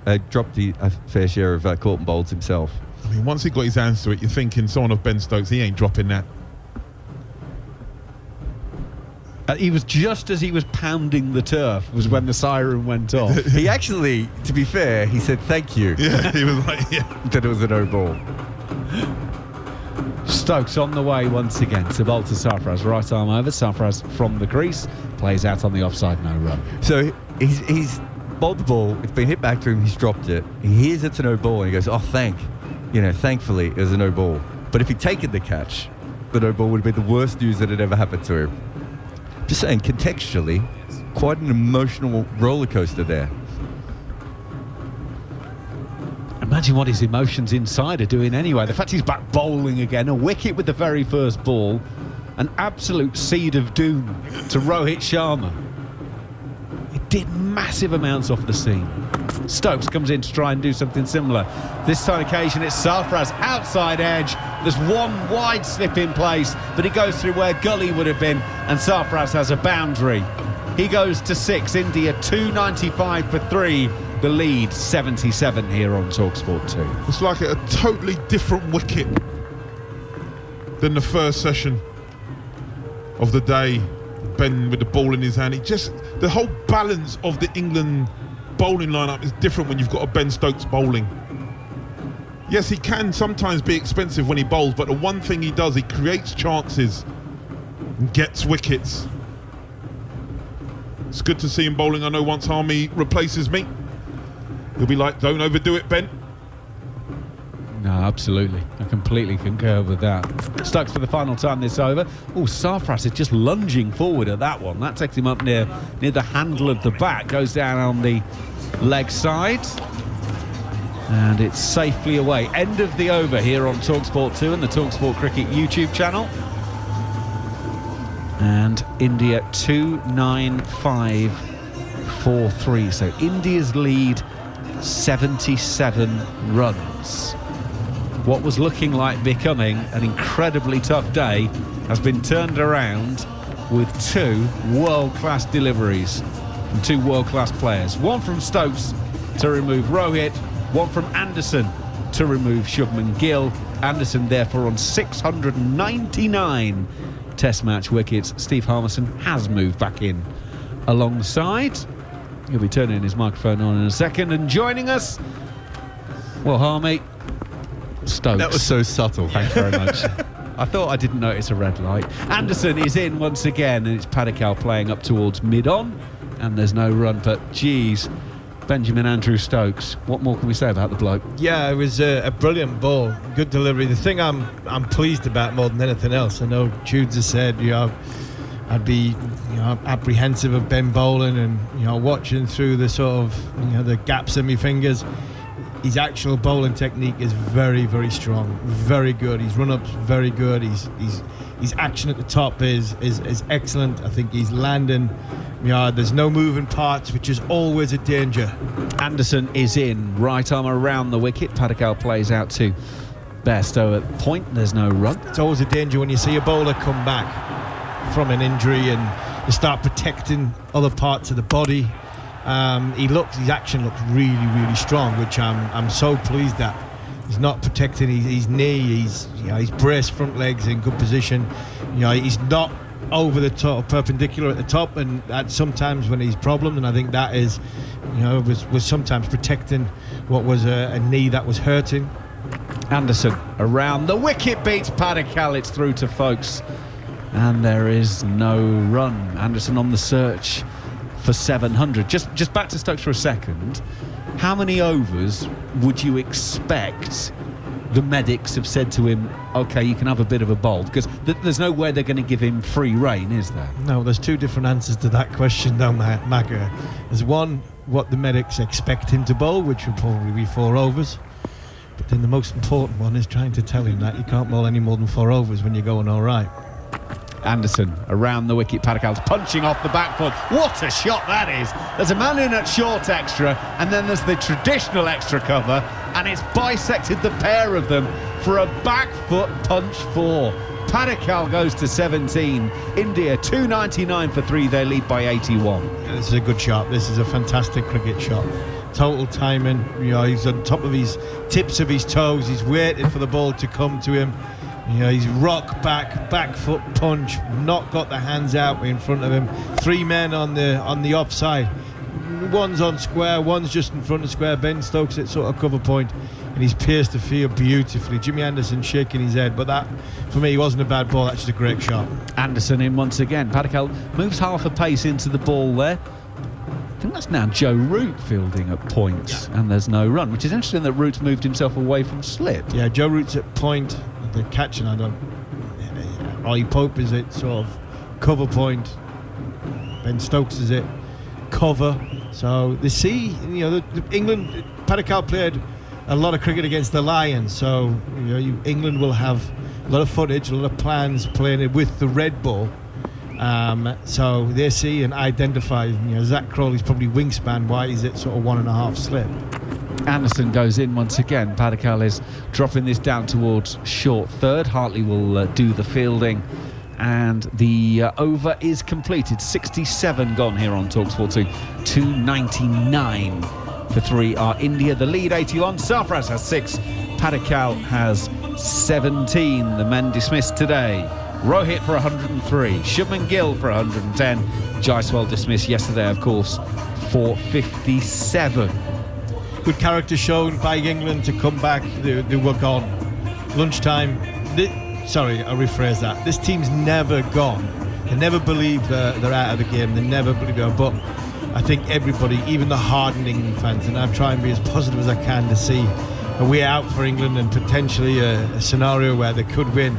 of caught and bowls himself. I mean, once he got his hands to it, you're thinking someone of Ben Stokes, he ain't dropping that. He was just as he was pounding the turf was when the siren went off. He actually, to be fair, he said thank you. Yeah, he was like, yeah. That it was a no ball. Stokes on the way once again to bowl to Sarfraz. Right arm over. Sarfraz from the crease. Plays out on the offside, no run. So he's bowled the ball. It's been hit back to him. He's dropped it. He hears it's a no ball and he goes, oh, thankfully it was a no ball. But if he'd taken the catch, the no ball would have been the worst news that had ever happened to him. Just saying, contextually, quite an emotional roller coaster there. Imagine what his emotions inside are doing anyway. The fact he's back bowling again, a wicket with the very first ball, an absolute seed of doom to Rohit Sharma. He did massive amounts off the seam. Stokes comes in to try and do something similar. This time occasion it's Sarfraz outside edge. There's one wide slip in place, but it goes through where Gully would have been, and Sarfraz has a boundary. He goes to 6. India 295 for 3. The lead 77 here on TalkSport 2. It's like a totally different wicket than the first session of the day. Ben with the ball in his hand. The whole balance of the England bowling lineup is different when you've got a Ben Stokes bowling. Yes, he can sometimes be expensive when he bowls, but the one thing he does, he creates chances and gets wickets. It's good to see him bowling. I know once Harmy replaces me, he'll be like, don't overdo it, Ben. No, absolutely. I completely concur with that. Stokes for the final time this over. Oh, Sarfraz is just lunging forward at that one. That takes him up near the handle of the bat. Goes down on the leg side. And it's safely away. End of the over here on TalkSport 2 and the TalkSport Cricket YouTube channel. And India 295-4-3. So India's lead 77 runs. What was looking like becoming an incredibly tough day has been turned around with two world-class deliveries from two world-class players. One from Stokes to remove Rohit, one from Anderson to remove Shubman Gill. Anderson therefore on 699 Test match wickets. Steve Harmison has moved back in alongside. He'll be turning his microphone on in a second and joining us. Well, Harmy, Stokes. That was so subtle. Thanks very much. I thought I didn't notice a red light. Anderson is in once again, and it's Padikkal playing up towards mid-on, and there's no run, but geez, Benjamin Andrew Stokes, what more can we say about the bloke? Yeah, it was a brilliant ball, good delivery. The thing I'm pleased about more than anything else, I know Judes has said, I'd be apprehensive of Ben bowling and watching through the sort of the gaps in my fingers. His actual bowling technique is very, very strong, very good. His run-ups very good. His action at the top is excellent. I think he's landing. There's no moving parts, which is always a danger. Anderson is in, right arm around the wicket. Padikkal plays out to Bairstow at point. There's no run. It's always a danger when you see a bowler come back from an injury and they start protecting other parts of the body. His action looks really, really strong, which I'm so pleased at. He's not protecting his knee. He's braced front legs in good position. He's not over the top, perpendicular at the top, and that's sometimes when he's problems. And I think that is, was sometimes protecting what was a knee that was hurting. Anderson around the wicket, beats Padikkal. It's through to Folks, and there is no run. Anderson on the search for 700. Just back to Stokes for a second. How many overs would you expect the medics have said to him, okay, you can have a bit of a bowl? Because there's no way they're going to give him free rein, is there? No, there's two different answers to that question, though, Magger. There's one, what the medics expect him to bowl, which would probably be 4 overs. But then the most important one is trying to tell him that you can't bowl any more than 4 overs when you're going all right. Anderson around the wicket. Padikkal's punching off the back foot. What a shot that is. There's a man in at short extra, and then there's the traditional extra cover, and it's bisected the pair of them for a back foot punch 4. Padikkal goes to 17. India 299 for 3. They lead by 81. Yeah, this is a good shot. This is a fantastic cricket shot. Total timing. He's on top of his tips of his toes. He's waiting for the ball to come to him. He's back foot punch, not got the hands out in front of him. 3 men on the offside. One's on square, one's just in front of square. Ben Stokes at sort of cover point, and he's pierced the field beautifully. Jimmy Anderson shaking his head, but that, for me, wasn't a bad ball. That's just a great shot. Anderson in once again. Padikkal moves half a pace into the ball there. I think that's now Joe Root fielding at points, and there's no run, which is interesting that Root's moved himself away from slip. Yeah, Joe Root's at point. The catching, Ollie Pope is at sort of cover point. Ben Stokes is at cover. So England, Padikkal played a lot of cricket against the Lions. So England will have a lot of footage, a lot of plans playing it with the red ball. So they see and identify. Zach Crawley's probably wingspan. Why is it sort of 1.5 slip? Anderson goes in once again. Padikkal is dropping this down towards short third. Hartley will do the fielding, and the over is completed. 67 gone here on TalkSport 2. 299 for 3 are India. The lead 81. Sarfraz has 6. Padikkal has 17. The men dismissed today. Rohit for 103. Shubman Gill for 110. Jaiswal dismissed yesterday, of course, for 57. Good character shown by England to come back. They were gone. Lunchtime. Sorry, I rephrase that. This team's never gone. They never believe they're out of the game. They never believe it. But I think everybody, even the hardened England fans, and I try and be as positive as I can to see a way out for England and potentially a scenario where they could win.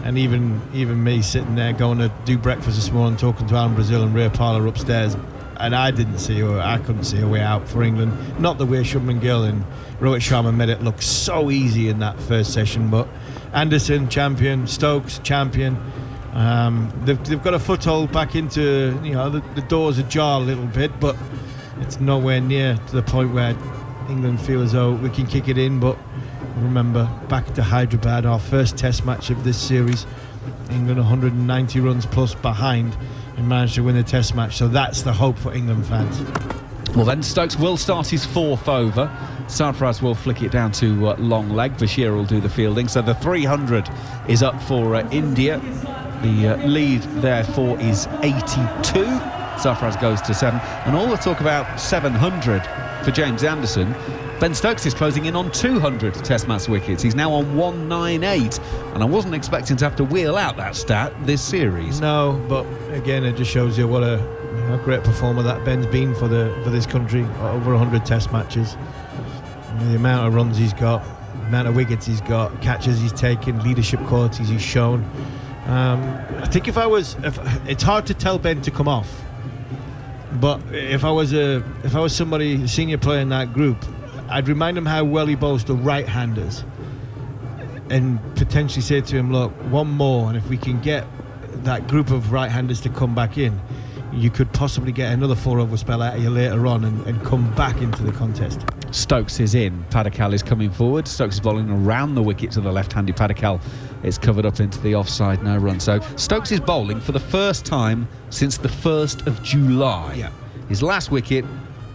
And even me sitting there going to do breakfast this morning, talking to Alan Brazil and Ray Parlour upstairs, and I couldn't see a way out for England. Not the way Shubman Gill and Rohit Sharma made it look so easy in that first session, but Anderson champion, Stokes champion. They've got a foothold back into, the doors ajar a little bit, but it's nowhere near to the point where England feel as though we can kick it in. But remember, back to Hyderabad, our first test match of this series, England 190 runs plus behind and managed to win the test match. So that's the hope for England fans. Well, then Stokes will start his fourth over. Sarfaraz will flick it down to long leg. Bashir will do the fielding. So the 300 is up for India. The lead, therefore, is 82. Sarfaraz goes to 7. And all the talk about 700 for James Anderson. Ben Stokes is closing in on 200 test match wickets. He's now on 198. And I wasn't expecting to have to wheel out that stat this series. No, but again, it just shows you what a great performer that Ben's been for this country. Over 100 test matches. The amount of runs he's got, the amount of wickets he's got, catches he's taken, leadership qualities he's shown. I think if it's hard to tell Ben to come off, but if I was somebody, a senior player in that group, I'd remind him how well he bowls to right-handers and potentially say to him, look, one more, and if we can get that group of right-handers to come back in, you could possibly get another 4-over spell out of you later on and come back into the contest. Stokes is in. Padikkal is coming forward. Stokes is bowling around the wicket to the left-handed. Padikkal is covered up into the offside, no run. So Stokes is bowling for the first time since the 1st of July. Yeah. His last wicket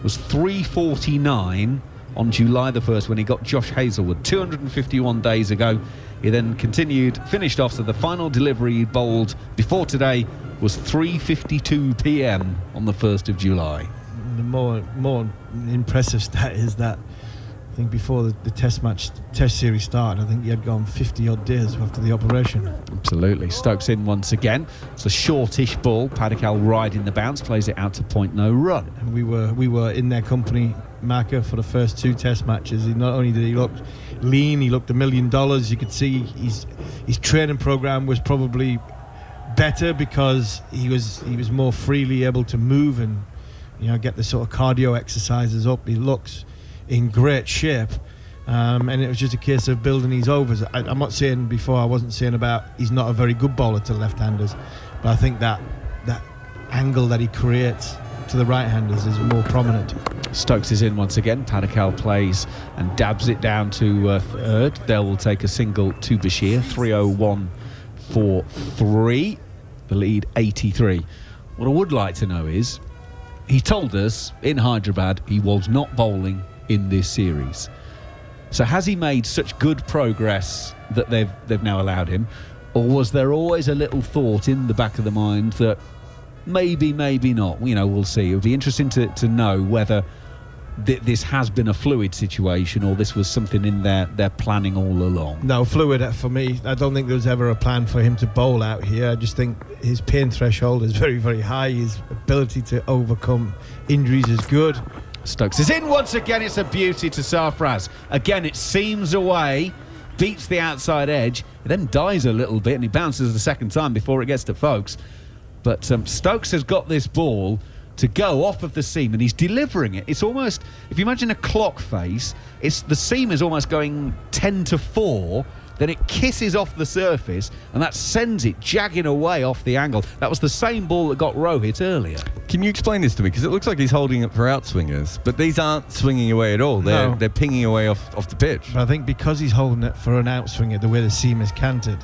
was 349 on July the 1st when he got Josh Hazlewood 251 days ago. He then finished off, so the final delivery he bowled before today was 3:52 p.m. on the 1st of July. The more impressive stat is that I think before the test series started, I think he had gone 50-odd days after the operation. Absolutely. Stokes in once again. It's a shortish ball. Padikkal riding the bounce, plays it out to point, no run. And we were in their company, Marker, for the first 2 test matches. Not only did he look lean, he looked $1 million. You could see his training program was probably better because he was more freely able to move and get the sort of cardio exercises up. He looks in great shape, and it was just a case of building these overs. I'm not saying before, I wasn't saying about he's not a very good bowler to left-handers, but I think that angle that he creates to the right-handers is more prominent. Stokes is in once again. Padikkal plays and dabs it down to third. Dell will take a single to Bashir. 301 for 3. The lead 83. What I would like to know is, he told us in Hyderabad he was not bowling in this series. So has he made such good progress that they've now allowed him, or was there always a little thought in the back of the mind that maybe not? We'll see. It would be interesting to know whether this has been a fluid situation or this was something in their planning all along. No, fluid for me. I don't think there was ever a plan for him to bowl out here. I just think his pain threshold is very, very high. His ability to overcome injuries is good. Stokes is in once again. It's a beauty to Sarfaraz. Again, it seams away, beats the outside edge, it then dies a little bit and he bounces the second time before it gets to Folkes. But Stokes has got this ball to go off of the seam and he's delivering it. It's almost, if you imagine a clock face, the seam is almost going 10 to 4, then it kisses off the surface and that sends it jagging away off the angle. That was the same ball that got Rohit earlier. Can you explain this to me? Because it looks like he's holding it for outswingers, but these aren't swinging away at all. They're pinging away off the pitch. But I think because he's holding it for an outswinger, the way the seam is canted.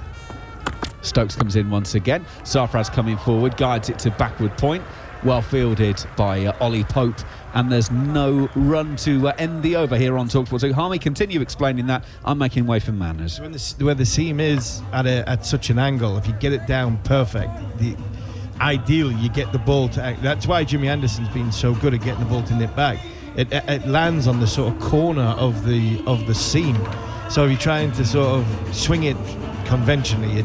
Stokes comes in once again. Sarfaraz coming forward, guides it to backward point. Well fielded by Ollie Pope, and there's no run to end the over here on TalkSport. So Harmy, continue explaining that. I'm making way for manners. Where the seam is at such an angle, if you get it down perfect, ideally you get the ball to. That's why Jimmy Anderson's been so good at getting the ball to nip back. It lands on the sort of corner of the seam. So if you're trying to sort of swing it conventionally,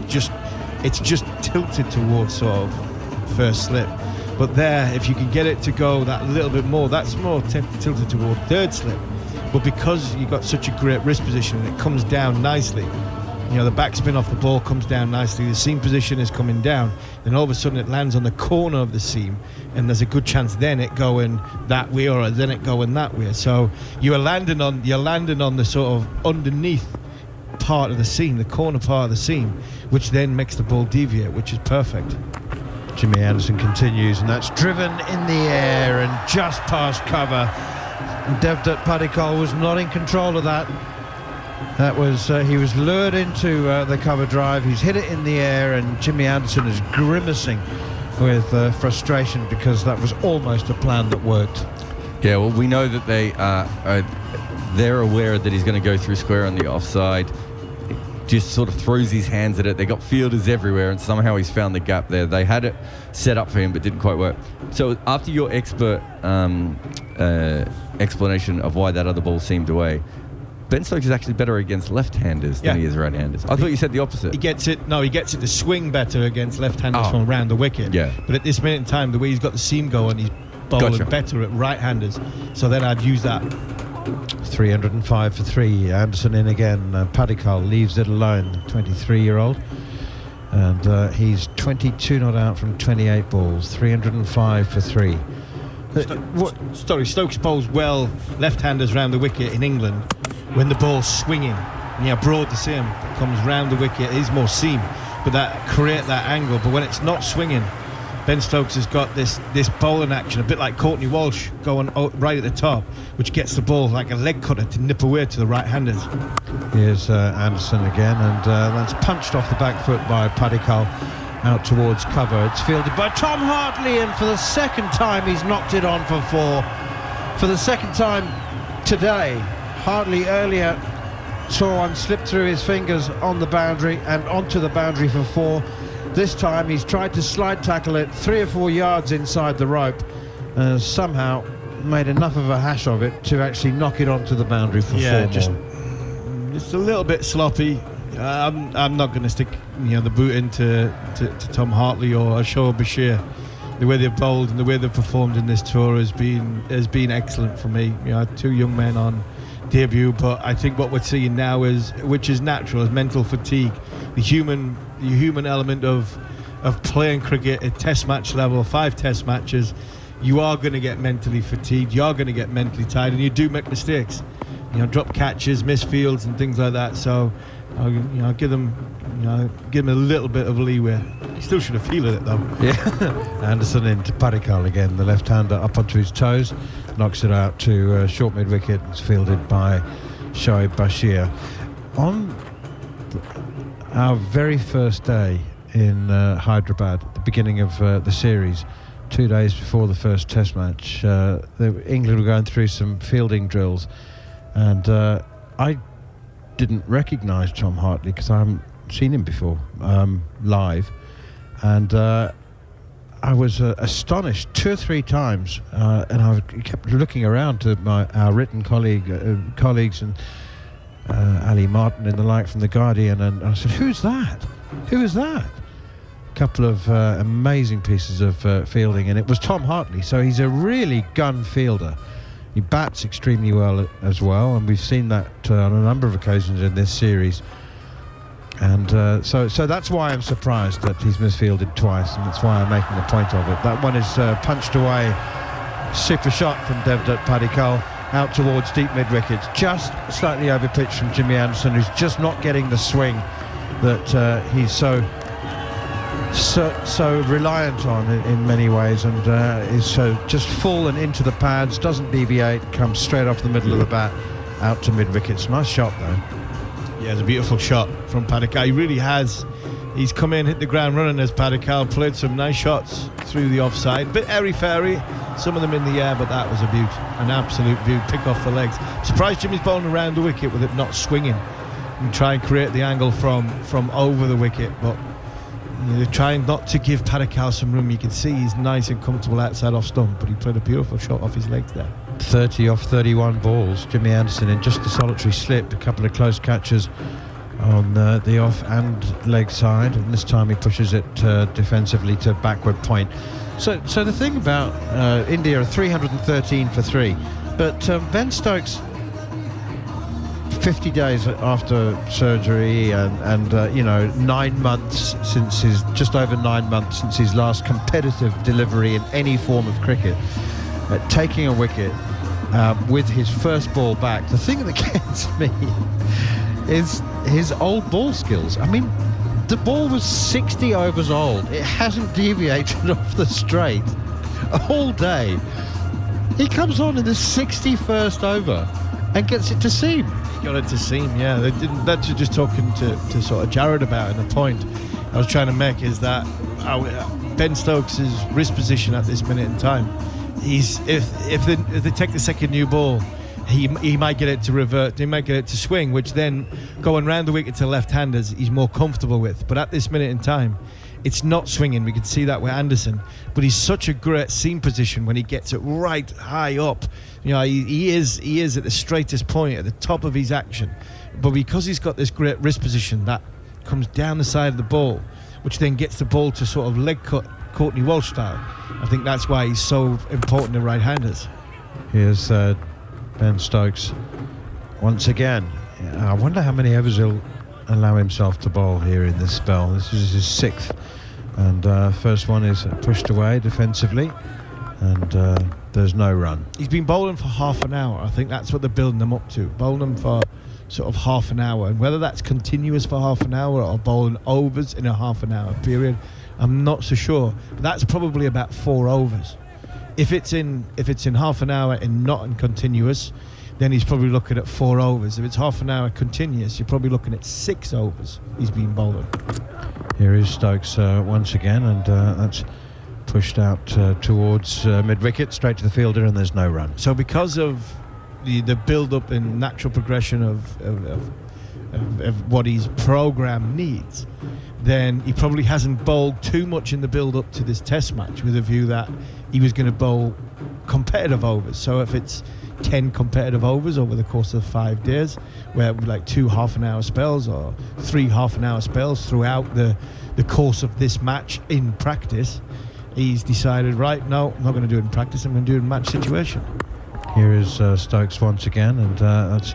it's just tilted towards sort of first slip. But there, if you can get it to go that little bit more, that's more tilted toward third slip. but because you've got such a great wrist position and it comes down nicely, the backspin off the ball comes down nicely, the seam position is coming down, then all of a sudden it lands on the corner of the seam, and there's a good chance then it going that way or then it going that way. So you're landing on the sort of underneath part of the seam, the corner part of the seam, which then makes the ball deviate, which is perfect. Jimmy Anderson continues, and that's driven in the air and just past cover. Debutant Padikkal was not in control of that. That was he was lured into the cover drive. He's hit it in the air, and Jimmy Anderson is grimacing with frustration because that was almost a plan that worked. Yeah, well, we know that they're aware that he's going to go through square on the offside. Just sort of throws his hands at it. They got fielders everywhere, and somehow he's found the gap there. They had it set up for him, but didn't quite work. So after your expert explanation of why that other ball seemed away, Ben Stokes is actually better against left-handers than he is right-handers. I thought you said the opposite. He gets it to swing better against left-handers from around the wicket. Yeah. But at this minute in time, the way he's got the seam going, he's bowling better at right-handers. So then I'd use that. 305 for 3. Anderson in again. Padikkal leaves it alone, the 23-year-old. And he's 22 not out from 28 balls. 305 for 3. Stokes bowls well left-handers round the wicket in England when the ball's swinging. Broad the seam comes round the wicket, it is more seam, but that create that angle. But when it's not swinging, Ben Stokes has got this bowling action, a bit like Courtney Walsh going right at the top, which gets the ball like a leg cutter to nip away to the right-handers. Here's Anderson again, and that's punched off the back foot by Padikkal out towards cover. It's fielded by Tom Hartley, and for the second time he's knocked it on for 4. For the second time today. Hartley earlier saw one slip through his fingers on the boundary and onto the boundary for 4. This time he's tried to slide tackle it 3 or 4 yards inside the rope, somehow made enough of a hash of it to actually knock it onto the boundary for 4 just more. A little bit sloppy. I'm not going to stick the boot into Tom Hartley or Ashore Bashir. The way they've bowled and the way they've performed in this tour has been excellent for me. 2 young men on debut, but I think what we're seeing now is, which is natural, is mental fatigue. The human element of playing cricket at test match level, 5 test matches, you are going to get mentally fatigued, you are going to get mentally tired, and you do make mistakes. Drop catches, miss fields and things like that. So I'll give them a little bit of leeway. He still should have fielded it though. Yeah. Anderson into Padikkal again, the left-hander up onto his toes, knocks it out to short mid-wicket. It's fielded by Shoaib Bashir. On our very first day in Hyderabad, at the beginning of the series, 2 days before the first test match, England were going through some fielding drills, and I didn't recognise Tom Hartley because I haven't seen him before live, and I was astonished 2 or 3 times, and I kept looking around to our written colleagues and Ali Martin and the like from The Guardian, and I said, who's that? Who is that? A couple of amazing pieces of fielding, and it was Tom Hartley. So he's a really gun fielder. He bats extremely well as well, and we've seen that on a number of occasions in this series. And so that's why I'm surprised that he's misfielded twice, and that's why I'm making a point of it. That one is punched away, super shot from Debutant Padikkal out towards deep mid-wickets, just slightly over pitch from Jimmy Anderson, who's just not getting the swing that he's so reliant on in many ways, and is so just full and into the pads, doesn't deviate, comes straight off the middle of the bat out to mid-wickets. Nice shot though. Yeah, it's a beautiful shot from Padikkal. He really has. He's come in, hit the ground running as Padikkal, played some nice shots through the offside. Bit airy-fairy, some of them in the air, but that was a beaut. An absolute beaut. Pick off the legs. Surprised Jimmy's bowling around the wicket with it not swinging. And try and create the angle from over the wicket, but they're trying not to give Padikkal some room. You can see he's nice and comfortable outside off stump, but he played a beautiful shot off his legs there. 30 off 31 balls. Jimmy Anderson in just a solitary slip, a couple of close catches on the off and leg side, and this time he pushes it defensively to backward point. So the thing about India are 313 for 3, but Ben Stokes 50 days after surgery and 9 months since just over 9 months since his last competitive delivery in any form of cricket, taking a wicket with his first ball back. The thing that gets me is his old ball skills. I mean, the ball was 60 overs old. It hasn't deviated off the straight all day. He comes on in the 61st over and gets it to seam. Got it to seam, yeah. That's just talking to sort of Jared about, and the point I was trying to make is that Ben Stokes' wrist position at this minute in time, if they take the second new ball, he might get it to revert, he might get it to swing, which then going round the wicket to left-handers he's more comfortable with. But at this minute in time, it's not swinging. We can see that with Anderson, but he's such a great seam position when he gets it right high up. You know, he is at the straightest point, at the top of his action. But because he's got this great wrist position that comes down the side of the ball, which then gets the ball to sort of leg cut, Courtney Walsh style, I think that's why he's so important to right-handers. Here's Ben Stokes once again. I wonder how many overs he'll allow himself to bowl here in this spell. This is his 6th, and first one is pushed away defensively, and there's no run. He's been bowling for half an hour. I think that's what they're building them up to, bowling them for sort of half an hour, and whether that's continuous for half an hour or bowling overs in a half an hour period, I'm not so sure. But that's probably about 4 overs. If it's in half an hour and not in continuous, then he's probably looking at 4 overs. If it's half an hour continuous, you're probably looking at 6 overs he's been bowling. Here is Stokes once again, and that's pushed out towards mid-wicket, straight to the fielder, and there's no run. So because of the build-up and natural progression of what his program needs, then he probably hasn't bowled too much in the build-up to this test match with a view that he was going to bowl competitive overs. So if it's 10 competitive overs over the course of 5 days, where like 2 half-an-hour spells or 3 half-an-hour spells throughout the course of this match in practice, he's decided, right, no, I'm not going to do it in practice, I'm going to do it in match situation. Here is Stokes once again, and that's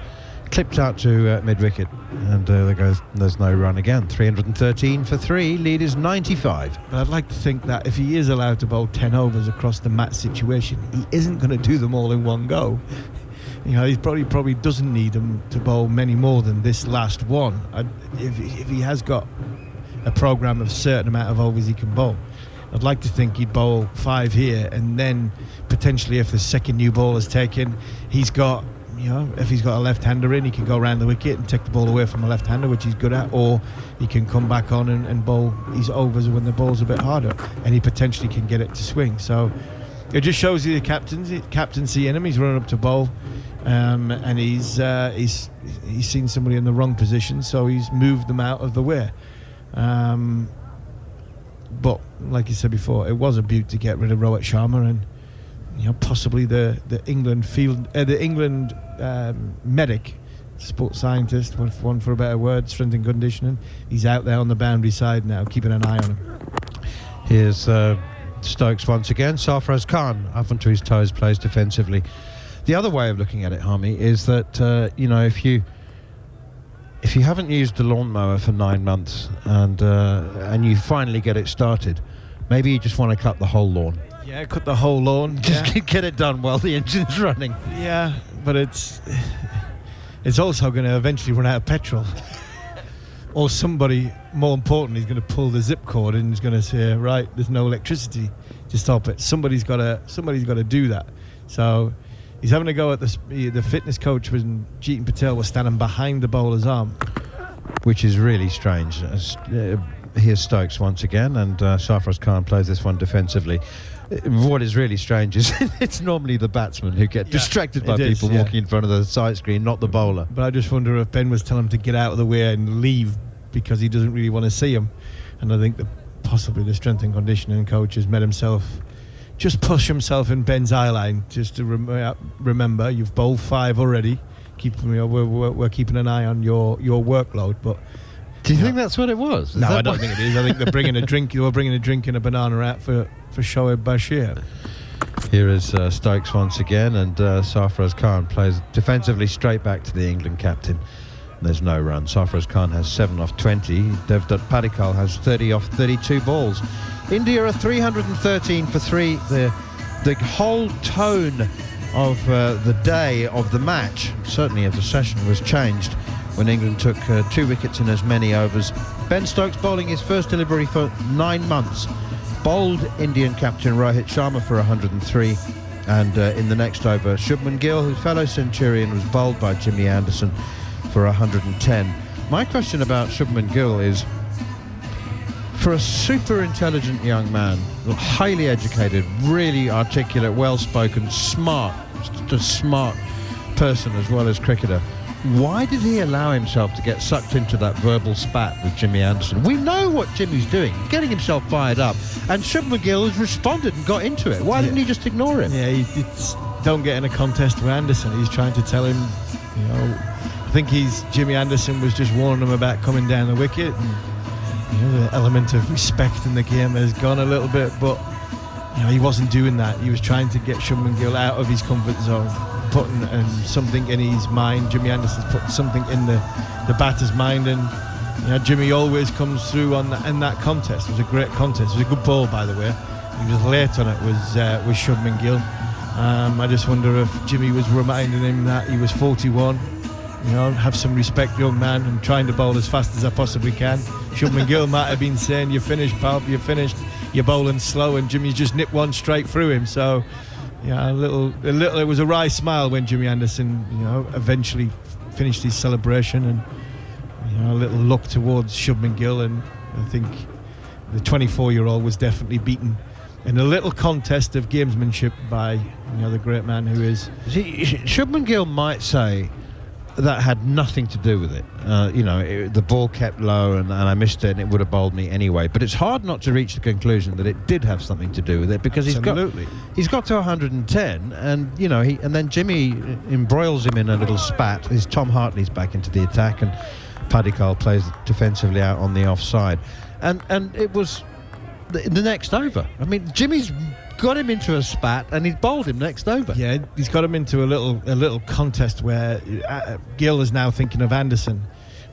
clipped out to mid-wicket, and there's no run again. 313 for 3, lead is 95. But I'd like to think that if he is allowed to bowl 10 overs across the match situation, he isn't going to do them all in one go. You know, he probably doesn't need them to bowl many more than this last one. If he has got a program of a certain amount of overs he can bowl, I'd like to think he'd bowl 5 here, and then potentially if the second new ball is taken, he's got, you know, if he's got a left-hander in, he can go around the wicket and take the ball away from a left-hander, which he's good at, or he can come back on and bowl his overs when the ball's a bit harder, and he potentially can get it to swing. So it just shows you the captaincy in him. He's running up to bowl, and he's seen somebody in the wrong position, so he's moved them out of the way. But like you said before, it was a beaut to get rid of Rohit Sharma, and you know, possibly the England field, the England medic, sports scientist, one for a better word, strength and conditioning. He's out there on the boundary side now, keeping an eye on him. Here's Stokes once again. Sarfaraz Khan up onto his toes, plays defensively. The other way of looking at it, Harmy, is that if you haven't used the lawnmower for 9 months and you finally get it started, maybe you just want to cut the whole lawn. Yeah, cut the whole lawn. Just get it done while the engine's running. Yeah, but it's also going to eventually run out of petrol. Or somebody, more important, is going to pull the zip cord and is going to say, right, there's no electricity to stop it. Somebody's got to do that. So he's having a go at the fitness coach when Jeetan Patel was standing behind the bowler's arm, which is really strange. Here's Stokes once again, and Sarfaraz Khan plays this one defensively. What is really strange is it's normally the batsmen who get distracted by people walking in front of the sight screen, not the bowler. But I just wonder if Ben was telling him to get out of the way and leave because he doesn't really want to see him. And I think that possibly the strength and conditioning coach has made himself just push himself in Ben's eye line, just to remember you've bowled 5 already. We're keeping an eye on your workload. But do you think that's what it was? No, I don't think it is. I think they're bringing a drink. They were bringing a drink and a banana out for Shoaib Bashir. Here is Stokes once again, and Sarfaraz Khan plays defensively straight back to the England captain. There's no run. Sarfaraz Khan has 7 off 20. Debutant Padikkal has 30 off 32 balls. India are 313 for 3. The whole tone of the day of the match, certainly of the session, was changed when England took 2 wickets in as many overs. Ben Stokes bowling his first delivery for 9 months. Bowled Indian captain Rohit Sharma for 103, and in the next over Shubman Gill, whose fellow centurion, was bowled by Jimmy Anderson for 110. My question about Shubman Gill is, for a super intelligent young man, highly educated, really articulate, well-spoken, smart, just a smart person as well as cricketer, why did he allow himself to get sucked into that verbal spat with Jimmy Anderson? We know what Jimmy's doing, getting himself fired up, and Shubman Gill has responded and got into it. Why didn't he just ignore him? Yeah, don't get in a contest with Anderson. He's trying to tell him, you know, I think Jimmy Anderson was just warning him about coming down the wicket, and you know, the element of respect in the game has gone a little bit, but you know, he wasn't doing that. He was trying to get Shubman Gill out of his comfort zone, putting something in his mind. Jimmy Anderson's putting something in the batter's mind, and you know, Jimmy always comes through in that contest. It was a great contest. It was a good ball, by the way. He was late on it, was Shubman Gill. I just wonder if Jimmy was reminding him that he was 41. You know, have some respect, young man. I'm trying to bowl as fast as I possibly can. Shubman Gill might have been saying, "You're finished, pal. You're finished. You're bowling slow," and Jimmy's just nipped one straight through him. So, yeah, a little. It was a wry smile when Jimmy Anderson, you know, eventually finished his celebration, and you know, a little look towards Shubman Gill, and I think the 24-year-old was definitely beaten in a little contest of gamesmanship by, you know, the great man who is. Shubman Gill might say that had nothing to do with it. You know, the ball kept low and I missed it, and it would have bowled me anyway. But it's hard not to reach the conclusion that it did have something to do with it, because he's got to 110, and you know, and then Jimmy embroils him in a little spat. His Tom Hartley's back into the attack, and Padikkal plays defensively out on the offside, and it was the next over. I mean, Jimmy's got him into a spat and he's bowled him next over. Yeah, he's got him into a little contest where Gill is now thinking of Anderson,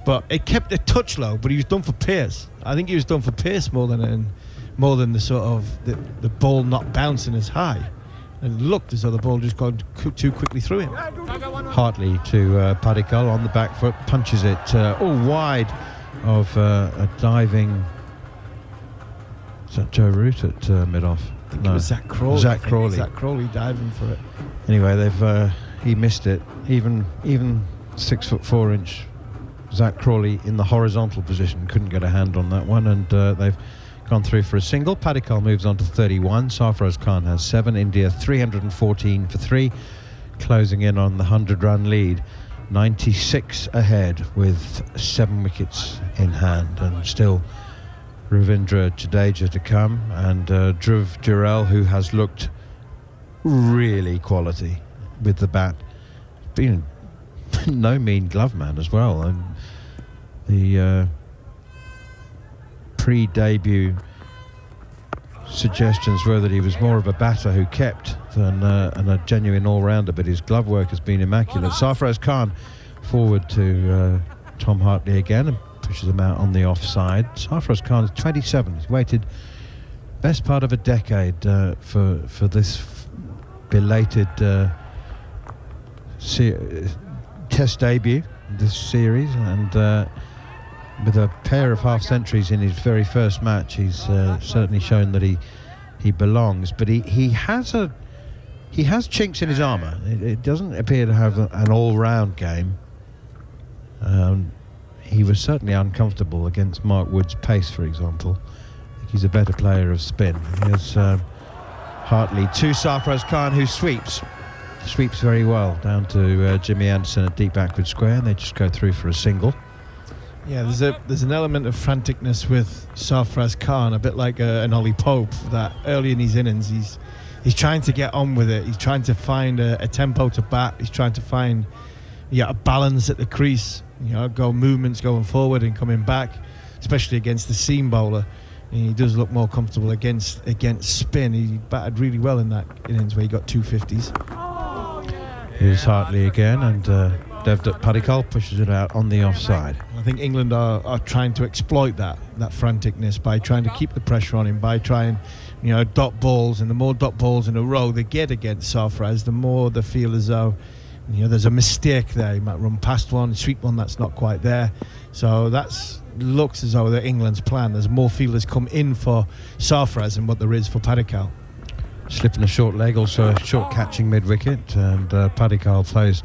but it kept a touch low. But he was done for pace. I think he was done for pace more than the sort of the ball not bouncing as high. And it looked as though the ball just gone too quickly through him. Hartley to Padikkal on the back foot, punches it all wide of a diving. Is that Joe Root at mid-off? I think it was Zach Crawley. Zach Crawley diving for it. Anyway, he missed it. Even 6'4" Zach Crawley in the horizontal position couldn't get a hand on that one, and they've gone through for a single. Padikkal moves on to 31. Sarfaraz Khan has 7. India 314 for 3, closing in on the 100-run lead. 96 ahead with 7 wickets in hand, and still Ravindra Jadeja to come, and Dhruv Jurel, who has looked really quality with the bat, been no mean glove man as well. And the pre-debut suggestions were that he was more of a batter who kept than a genuine all-rounder, but his glove work has been immaculate. Sarfaraz Khan forward to Tom Hartley again, and pushes him out on the offside. Sarfaraz Khan is 27. He's waited best part of a decade for this belated test debut in this series, and with a pair of half centuries in his very first match, he's certainly shown that he belongs. But he has chinks in his armour. It doesn't appear to have an all-round game. He was certainly uncomfortable against Mark Wood's pace, for example. I think he's a better player of spin. Here's Hartley to Sarfaraz Khan, who sweeps very well down to Jimmy Anderson at deep backward square, and they just go through for a single. Yeah, there's an element of franticness with Sarfaraz Khan, a bit like an Ollie Pope, that early in his innings he's trying to get on with it. He's trying to find a tempo to bat. He's trying to find a balance at the crease. You know, movements going forward and coming back, especially against the seam bowler. He does look more comfortable against spin. He batted really well in that innings where he got 250s. Here's Hartley again, and Debutant Padikkal pushes it out on the offside. I think England are trying to exploit that franticness by trying to keep the pressure on him, by trying, dot balls, and the more dot balls in a row they get against Sarfraz, the more they feel as though there's a mistake there. He might run past one, sweep one that's not quite there. So looks as though the England's plan. There's more fielders come in for Sarfraz than what there is for Padikkal. Slipping a short leg, also a short catching mid-wicket, and Padikkal plays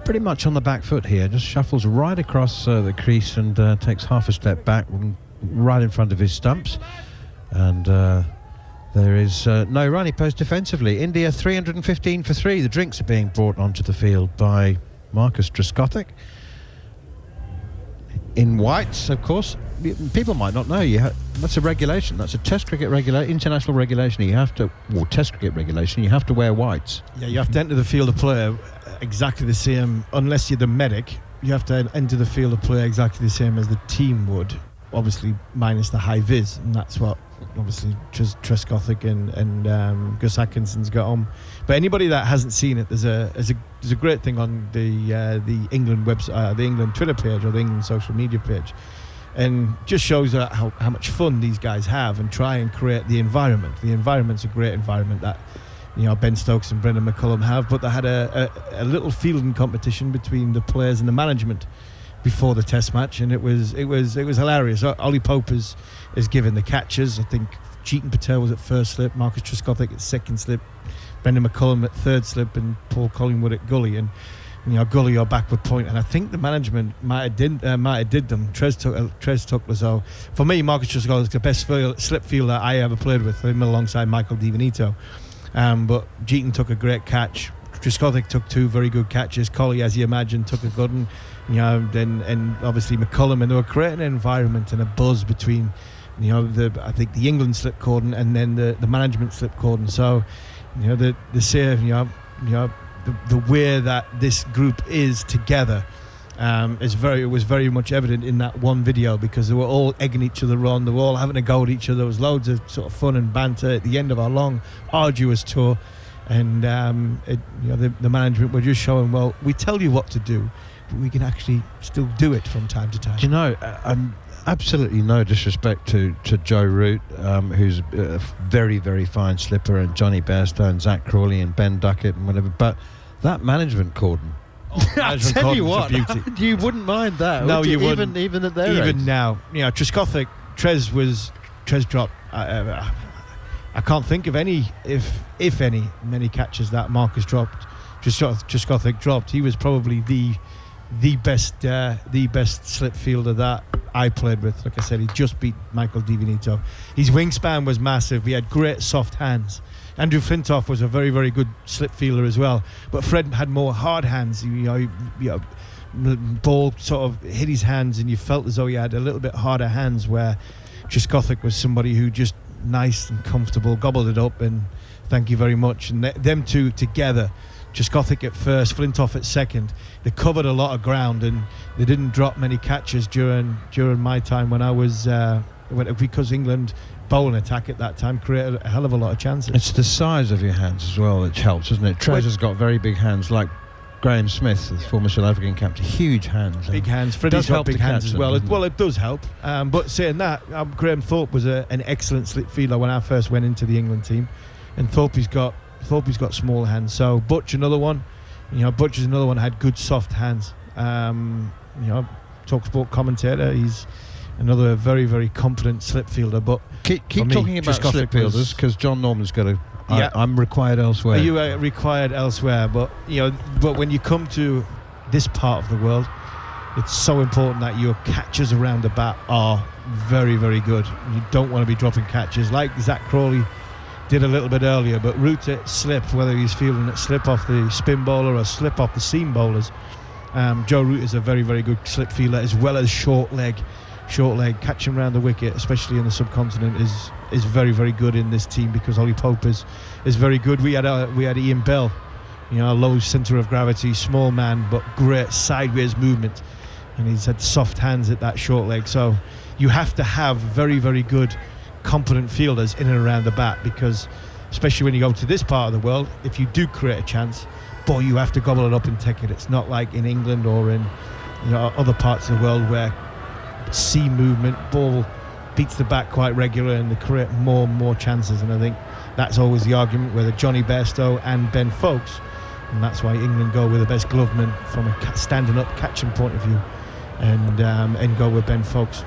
pretty much on the back foot here, just shuffles right across the crease and takes half a step back right in front of his stumps, and there is no run. He posed defensively. India 315 for 3. The drinks are being brought onto the field by Marcus Trescothick in whites, of course. People might not know that's a regulation. That's a Test cricket international regulation. Test cricket regulation. You have to wear whites. Yeah, you have to enter the field of play exactly the same, unless you're the medic. You have to enter the field of play exactly the same as the team would, obviously minus the high vis, and that's what obviously Trescothick and Gus Atkinson's got on. But anybody that hasn't seen it, there's a great thing on the England website, the England Twitter page or the England social media page, and just shows how much fun these guys have and try and create the environment. The environment's a great environment that Ben Stokes and Brendan McCullum have, but they had a little fielding competition between the players and the management before the Test match, and it was hilarious. Ollie Pope is given the catches. I think Jeetan Patel was at first slip, Marcus Trescothick at second slip, Brendan McCullum at third slip, and Paul Collingwood at gully. And gully or backward point, and I think the management might have did them. Trez took Lazo. For me, Marcus Trescothick is the best slip fielder I ever played with, him alongside Michael DiVinito. But Jeetan took a great catch. Trescothick took 2 very good catches. Colley, as you imagine, took a good one. And obviously McCullum, and they were creating an environment and a buzz between, I think the England slip cordon and then the management slip cordon. So, the way that this group is together it was very much evident in that one video, because they were all egging each other on. They were all having a go at each other. There was loads of sort of fun and banter at the end of our long, arduous tour. And the management were just showing, well, we tell you what to do, but we can actually still do it from time to time. Absolutely no disrespect to Joe Root, who's a very, very fine slipper, and Johnny Bairstow and Zach Crawley and Ben Duckett and whatever, but that management cordon, I tell you what, you wouldn't mind that. No, you wouldn't. Even at their age. Now, Trescothick, Trez dropped. I can't think of any, if any, many catches that Marcus dropped. Trescothick dropped. He was probably the best slip fielder that I played with. Like I said, he just beat Michael DiVinito. His wingspan was massive. He had great soft hands. Andrew Flintoff was a very, very good slip fielder as well, but Fred had more hard hands. Ball sort of hit his hands, and you felt as though he had a little bit harder hands, where Trescothick was somebody who just nice and comfortable, gobbled it up, and thank you very much. And them two together, Trescothick at first, Flintoff at second, they covered a lot of ground, and they didn't drop many catches during my time when I was because England bowling attack at that time created a hell of a lot of chances. It's the size of your hands as well which helps, isn't it? Trez has got very big hands, like Graham Smith, the former South African captain. Huge hands. Big hands. Freddie's got big hands as well. Well, it does help. But saying that, Graham Thorpe was an excellent slip fielder when I first went into the England team, and Thorpe's got small hands. So Butch, another one. Butch is another one. Had good soft hands. TalkSport commentator. He's another very, very competent slip fielder. But keep talking about slip fielders, because John Norman's got to. Yeah. I'm required elsewhere. You are required elsewhere, but but when you come to this part of the world, it's so important that your catches around the bat are very, very good. You don't want to be dropping catches like Zach Crawley did a little bit earlier, but Root at slip, whether he's fielding it slip off the spin bowler or slip off the seam bowlers. Joe Root is a very, very good slip fielder, as well as short leg catching around the wicket, especially in the subcontinent, is very, very good in this team, because Ollie Pope is very good. We had Ian Bell, low centre of gravity, small man, but great sideways movement. and he's had soft hands at that short leg. So you have to have very, very good, competent fielders in and around the bat, because especially when you go to this part of the world, if you do create a chance, boy, you have to gobble it up and take it. It's not like in England or in other parts of the world where sea movement, ball beats the bat quite regular and they create more and more chances. And I think that's always the argument with Johnny Bairstow and Ben Foakes, and that's why England go with the best gloveman from a standing up catching point of view, and go with Ben Foakes.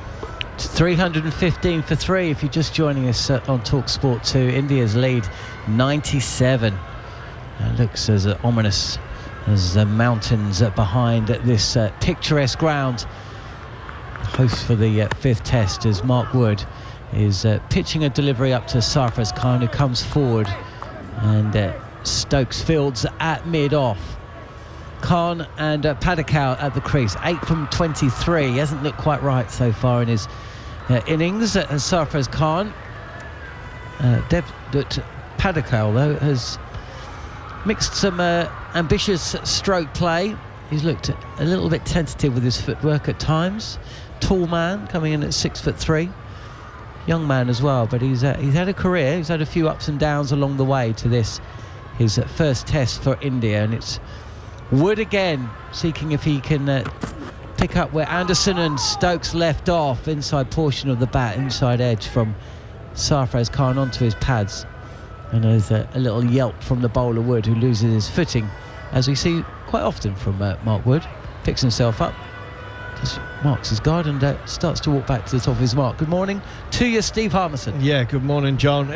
315 for 3 if you're just joining us on Talk Sport 2. India's lead 97. It looks as ominous as the mountains behind this picturesque ground. Host for the fifth test, as Mark Wood is pitching a delivery up to Sarfraz Khan, who comes forward, and Stokes fields at mid-off. Khan and Padikal at the crease, 8 from 23. He hasn't looked quite right so far in his innings. Sarfraz Khan, Padikal though has mixed some ambitious stroke play. He's looked a little bit tentative with his footwork at times. Tall man coming in at 6'3", young man as well, but he's had a career. He's had a few ups and downs along the way to this, his first test for India, and it's Wood again seeking if he can pick up where Anderson and Stokes left off. Inside portion of the bat, inside edge from Sarfraz Khan onto his pads, and there's a little yelp from the bowler Wood, who loses his footing, as we see quite often from Mark Wood. Picks himself up, just marks his guard, and starts to walk back to the top of his mark. Good morning to you, Steve Harmison. Yeah, good morning, John.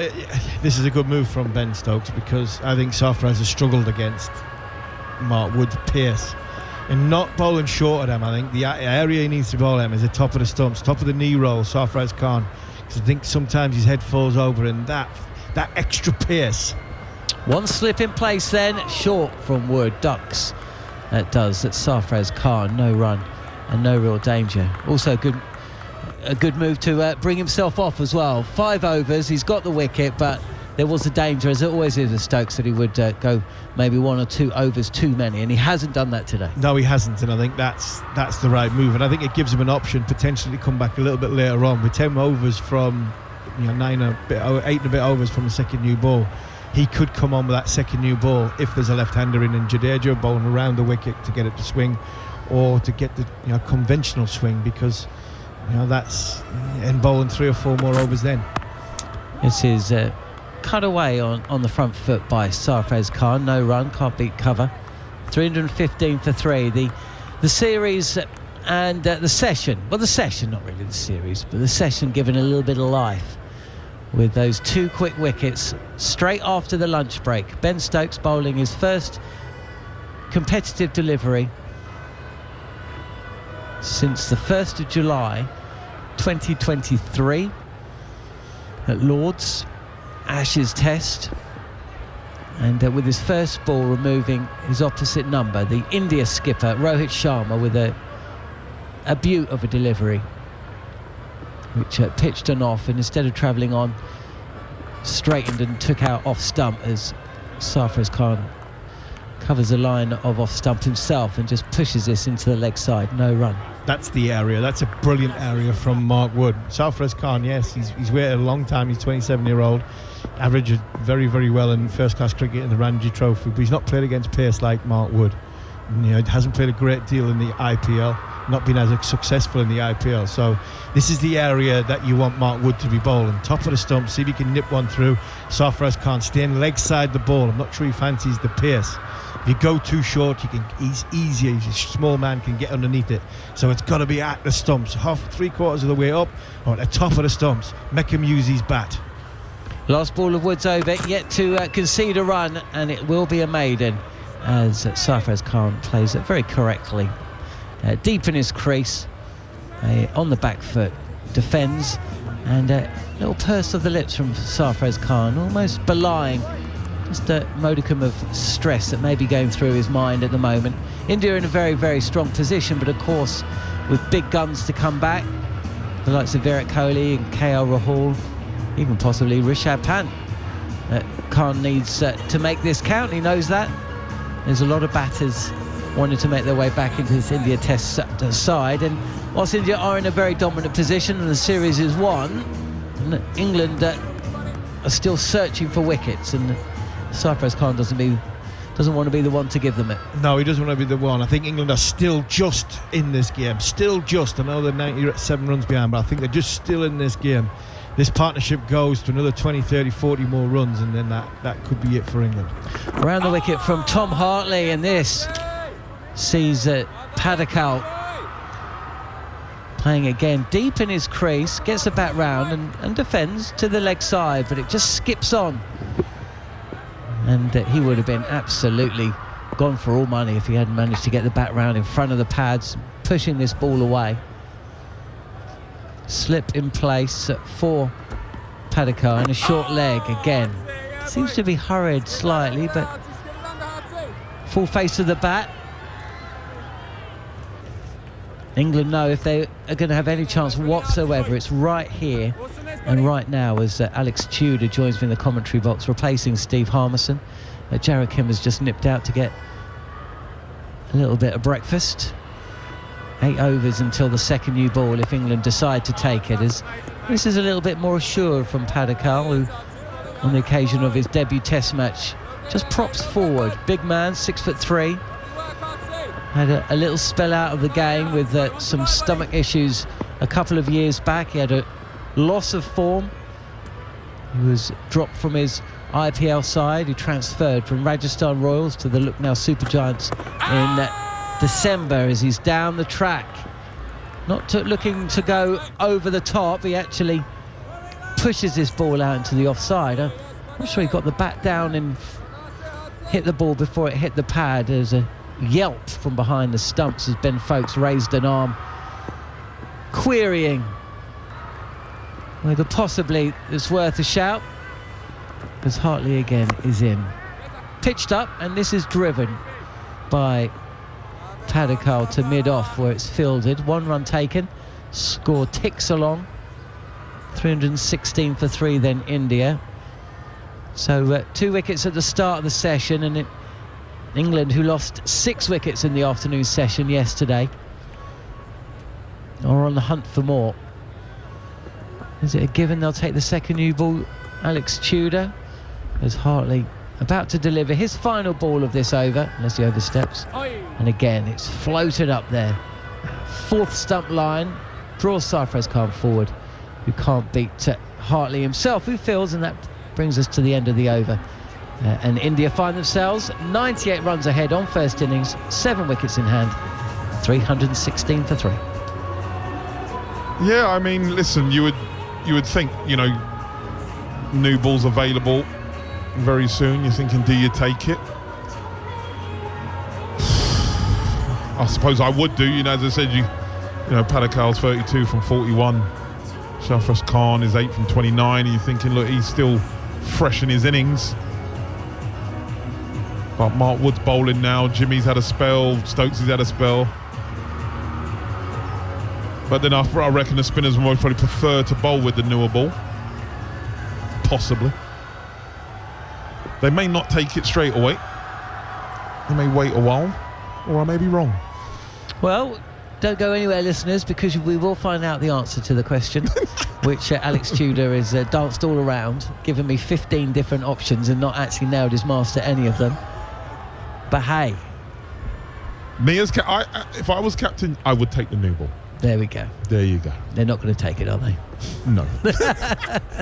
This is a good move from Ben Stokes, because I think Sarfraz has struggled against Mark Wood's pace and not bowling short of them. I think the area he needs to bowl them is the top of the stumps, top of the knee roll, Sarfraz Khan, because I think sometimes his head falls over, and that extra pace. One slip in place then, short from Wood, ducks. That does. That's Sarfraz Khan, no run and no real danger. Also a good move to bring himself off as well. 5 overs, he's got the wicket, but there was a danger, as it always is with Stokes, that he would go maybe 1 or 2 overs too many, and he hasn't done that today. No, he hasn't, and I think that's the right move, and I think it gives him an option potentially to come back a little bit later on with 10 overs from 8 and a bit overs from the second new ball. He could come on with that second new ball if there's a left-hander in, and Jadeja bowling around the wicket to get it to swing, or to get the conventional swing, because that's in bowling 3 or 4 more overs then. This is cut away on the front foot by Sarfraz Khan. No run, can't beat cover. 315 for 3. The series and the session, well, the session, not really the series, but the session given a little bit of life with those 2 quick wickets straight after the lunch break. Ben Stokes bowling his first competitive delivery since the 1st of July 2023 at Lord's Ashes Test, and with his first ball removing his opposite number, the India skipper Rohit Sharma with a beaut of a delivery, which pitched on off, and instead of travelling on, straightened and took out off stump, as Sarfraz Khan covers the line of off stump himself and just pushes this into the leg side. No run. That's the area. That's a brilliant area from Mark Wood. Sarfraz Khan, yes, he's waited a long time. He's 27-year-old, averaged very, very well in first-class cricket in the Ranji Trophy, but he's not played against pace like Mark Wood. He hasn't played a great deal in the IPL, not been as successful in the IPL. So this is the area that you want Mark Wood to be bowling. Top of the stump, see if he can nip one through. Sarfraz Khan staying leg side the ball. I'm not sure he fancies the pace. If you go too short, he's easier. He's a small man, can get underneath it. So it's got to be at the stumps, 3/4 of the way up, or at the top of the stumps. Make him use his bat. Last ball of Wood's over, yet to concede a run, and it will be a maiden, as Sarfraz Khan plays it very correctly. Deep in his crease, on the back foot, defends, and a little purse of the lips from Sarfraz Khan, almost belying just a modicum of stress that may be going through his mind at the moment. India in a very, very strong position, but of course with big guns to come back, the likes of Virat Kohli and KL Rahul, even possibly Rishabh Pant. Khan needs to make this count, he knows that. There's a lot of batters wanting to make their way back into this India Test side. And whilst India are in a very dominant position and the series is won, and England are still searching for wickets, and Sarfraz Khan doesn't want to be the one to give them it. No, he doesn't want to be the one. I think England are still just in this game. Still just. I know they're 97 runs behind, but I think they're just still in this game. This partnership goes to another 20, 30, 40 more runs, and then that could be it for England. Around the wicket from Tom Hartley, and this sees Padikkal playing again deep in his crease, gets the bat round and defends to the leg side, but it just skips on. And he would have been absolutely gone for all money if he hadn't managed to get the bat round in front of the pads, pushing this ball away. Slip in place for Padikkal, and a short leg again. Seems to be hurried slightly, but full face of the bat. England know if they are going to have any chance whatsoever, it's right here and right now, as Alex Tudor joins me in the commentary box, replacing Steve Harmison. Jarrod Kim has just nipped out to get a little bit of breakfast. 8 overs until the second new ball if England decide to take it, as this is a little bit more assured from Padikkal, who on the occasion of his debut Test match just props forward. Big man, 6'3", had a little spell out of the game with some stomach issues a couple of years back. He had a loss of form. He was dropped from his IPL side. He transferred from Rajasthan Royals to the Lucknow Super Giants in December, as he's down the track, not looking to go over the top. He actually pushes this ball out into the offside. I'm not sure he got the bat down and hit the ball before it hit the pad. There's a yelp from behind the stumps as Ben Foakes raised an arm, querying whether possibly it's worth a shout, because Hartley again is in. Pitched up, and this is driven by Padikkal to mid-off, where it's fielded. 1 run taken, score ticks along. 316 for 3 then India. So 2 wickets at the start of the session, and England, who lost 6 wickets in the afternoon session yesterday, are on the hunt for more. Is it a given they'll take the second new ball? Alex Tudor, as Hartley about to deliver his final ball of this over, unless he oversteps. And again, it's floated up there. 4th stump line, draws Sarfraz Khan forward, who can't beat Hartley himself, who fields, and that brings us to the end of the over. And India find themselves 98 runs ahead on first innings, 7 wickets in hand, 316 for 3. Yeah, I mean, listen, you would think, new balls available very soon. You're thinking, do you take it? I suppose I would do. As I said, Padikkal's 32 from 41. Sarfraz Khan is 8 from 29. And you're thinking, look, he's still fresh in his innings. But Mark Wood's bowling now. Jimmy's had a spell. Stokes has had a spell. But then I reckon the spinners will most probably prefer to bowl with the newer ball. Possibly. They may not take it straight away. They may wait a while, or I may be wrong. Well, don't go anywhere, listeners, because we will find out the answer to the question, which Alex Tudor has danced all around, given me 15 different options and not actually nailed his master any of them. But hey, me as if I was captain, I would take the new ball. There we go. There you go. They're not going to take it, are they? No.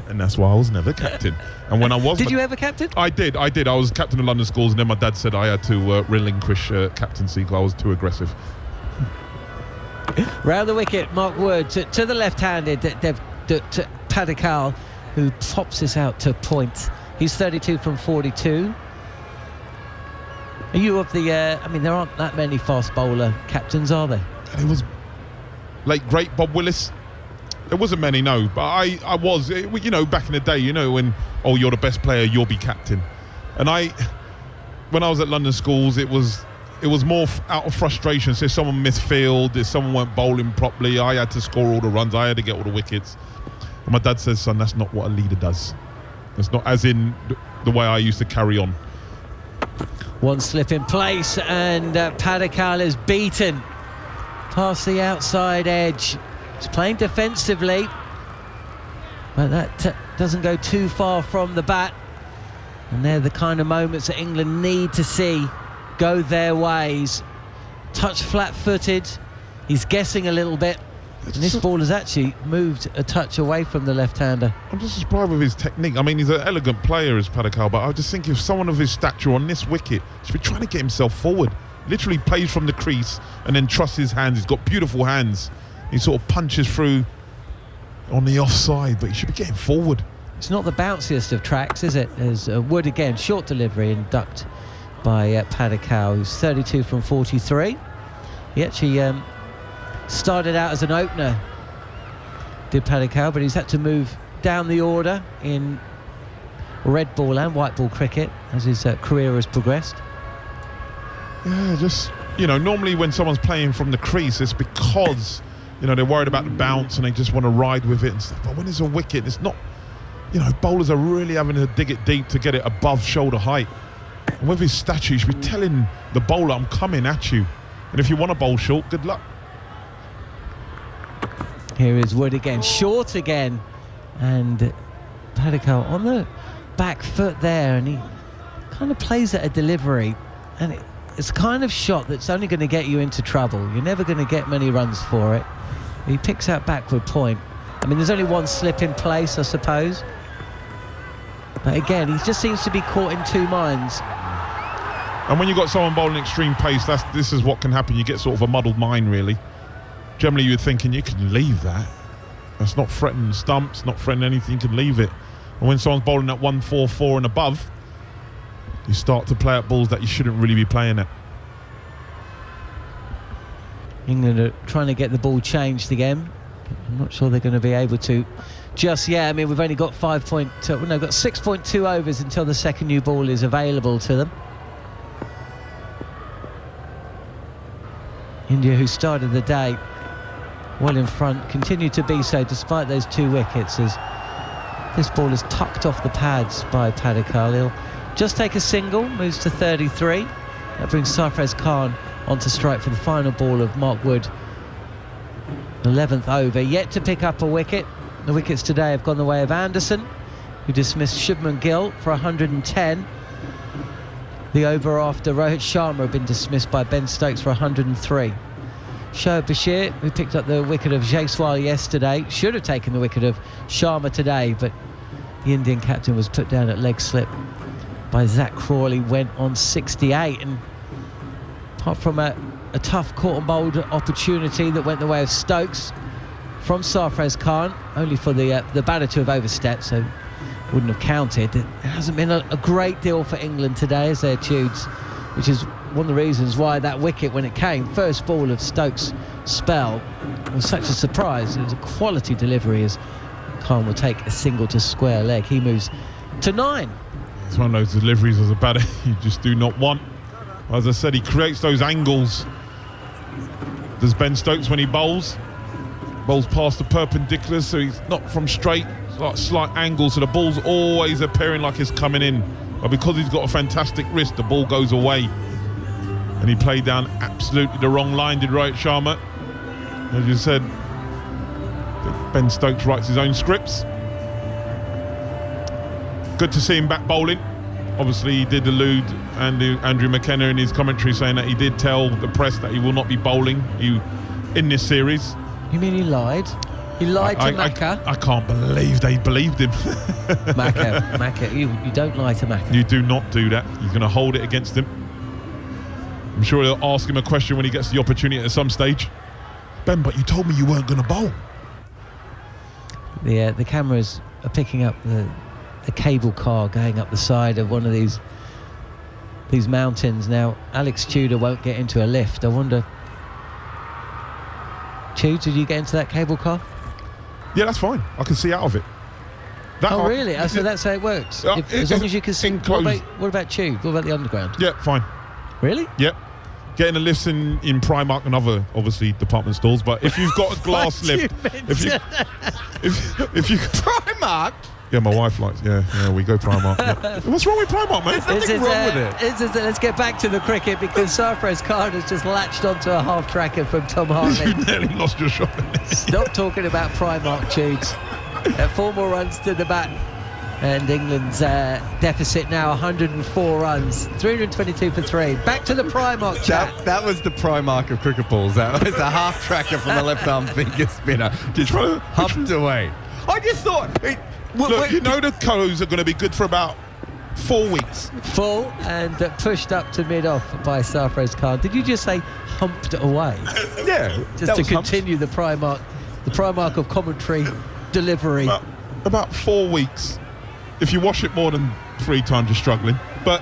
And that's why I was never captain. And when I was... Did you ever captain? I did. I was captain of London Schools, and then my dad said I had to relinquish captaincy because I was too aggressive. Round the wicket, Mark Wood to the left-handed Padikkal, who pops this out to point. He's 32 from 42. Are you of the... there aren't that many fast bowler captains, are there? And it was... late great Bob Willis. There wasn't many, no, but I was, back in the day, when, you're the best player, you'll be captain. And when I was at London Schools, it was more out of frustration. So if someone missed field, if someone weren't bowling properly, I had to score all the runs, I had to get all the wickets. And my dad says, son, that's not what a leader does. That's not as in the way I used to carry on. One slip in place, and Padikkal is beaten past the outside edge. He's playing defensively, but that doesn't go too far from the bat. And they're the kind of moments that England need to see go their ways. Touch flat-footed. He's guessing a little bit. And this ball has actually moved a touch away from the left-hander. I'm just surprised with his technique. I mean, he's an elegant player as Padikkal, but I just think if someone of his stature on this wicket should be trying to get himself forward. Literally plays from the crease and then trusts his hands. He's got beautiful hands. He sort of punches through on the offside, but he should be getting forward. It's not the bounciest of tracks, is it? There's Wood again, short delivery and ducked by Padikkal, who's 32 from 43. He actually started out as an opener, did Padikkal, but he's had to move down the order in red ball and white ball cricket as his career has progressed. Yeah, just, you know, normally when someone's playing from the crease, it's because, you know, they're worried about the bounce and they just want to ride with it and stuff. But when there's a wicket, it's not, you know, bowlers are really having to dig it deep to get it above shoulder height. And with his stature, you should be telling the bowler, I'm coming at you. And if you want to bowl short, good luck. Here is Wood again, short again, and Padikkal on the back foot there, and he kind of plays at a delivery, and it's the kind of shot that's only going to get you into trouble. You're never going to get many runs for it. He picks that backward point. I mean, there's only one slip in place, I suppose, but again, he just seems to be caught in two minds. And when you've got someone bowling extreme pace, this is what can happen. You get sort of a muddled mind, really. Generally, you're thinking you can leave that. That's not threatening stumps, not threatening anything. You can leave it. And when someone's bowling at 144 and above, you start to play at balls that you shouldn't really be playing at. England are trying to get the ball changed again. I'm not sure they're going to be able to just yet. I mean, we've only got got 6.2 overs until the second new ball is available to them. India, who started the day well in front, continue to be so despite those two wickets, as this ball is tucked off the pads by Padikkal. He'll just take a single, moves to 33. That brings Sarfraz Khan onto strike for the final ball of Mark Wood. 11th over, yet to pick up a wicket. The wickets today have gone the way of Anderson, who dismissed Shubman Gill for 110. The over after Rohit Sharma had been dismissed by Ben Stokes for 103. Shoaib Bashir, who picked up the wicket of Jaiswal yesterday, should have taken the wicket of Sharma today, but the Indian captain was put down at leg slip by Zach Crawley, went on 68. And apart from a tough caught and bowled opportunity that went the way of Stokes from Sarfraz Khan, only for the batter to have overstepped, so wouldn't have counted. It hasn't been a great deal for England today as their tudes, which is one of the reasons why that wicket, when it came, first ball of Stokes' spell, was such a surprise. It was a quality delivery as Khan will take a single to square leg. He moves to 9. It's one of those deliveries as a batter you just do not want. As I said, he creates those angles. Does Ben Stokes when he bowls past the perpendicular, so he's not from straight, like slight angle, so the ball's always appearing like it's coming in. But because he's got a fantastic wrist, the ball goes away. And he played down absolutely the wrong line, did Rohit Sharma. As you said, Ben Stokes writes his own scripts. Good to see him back bowling. Obviously, he did allude, Andrew McKenna in his commentary, saying that he did tell the press that he will not be bowling in this series. You mean he lied? He lied to Macca? I can't believe they believed him. Macca, you don't lie to Macca. You do not do that. You're going to hold it against him. I'm sure he'll ask him a question when he gets the opportunity at some stage. Ben, but you told me you weren't going to bowl. The cameras are picking up the cable car going up the side of one of these mountains. Now, Alex Tudor won't get into a lift. I wonder... Tude, did you get into that cable car? Yeah, that's fine. I can see out of it. Really? So that's how it works? As long as you can see... What about Tude? What about the underground? Yeah, fine. Really? Yep. Getting a lift in Primark and other, obviously, department stores. But if you've got a glass lift... if you Primark? Yeah, my wife likes. Yeah, we go Primark. Yeah. What's wrong with Primark, mate? There's nothing wrong with it. Let's get back to the cricket because Sarfraz Khan has just latched onto a half tracker from Tom Hartley. You nearly lost your shot. Stop talking about Primark tunes. 4 more runs to the bat. And England's deficit now 104 runs, 322 for 3. Back to the Primark chat. That was the Primark of cricket balls. That was a half tracker from the left arm finger spinner. Just humped away. I just thought. Look, you know the colours are going to be good for about 4 weeks. Full and pushed up to mid-off by Sarfraz Khan. Did you just say humped away? Yeah. Just to continue the Primark of commentary delivery. About 4 weeks. If you wash it more than 3 times, you're struggling. But,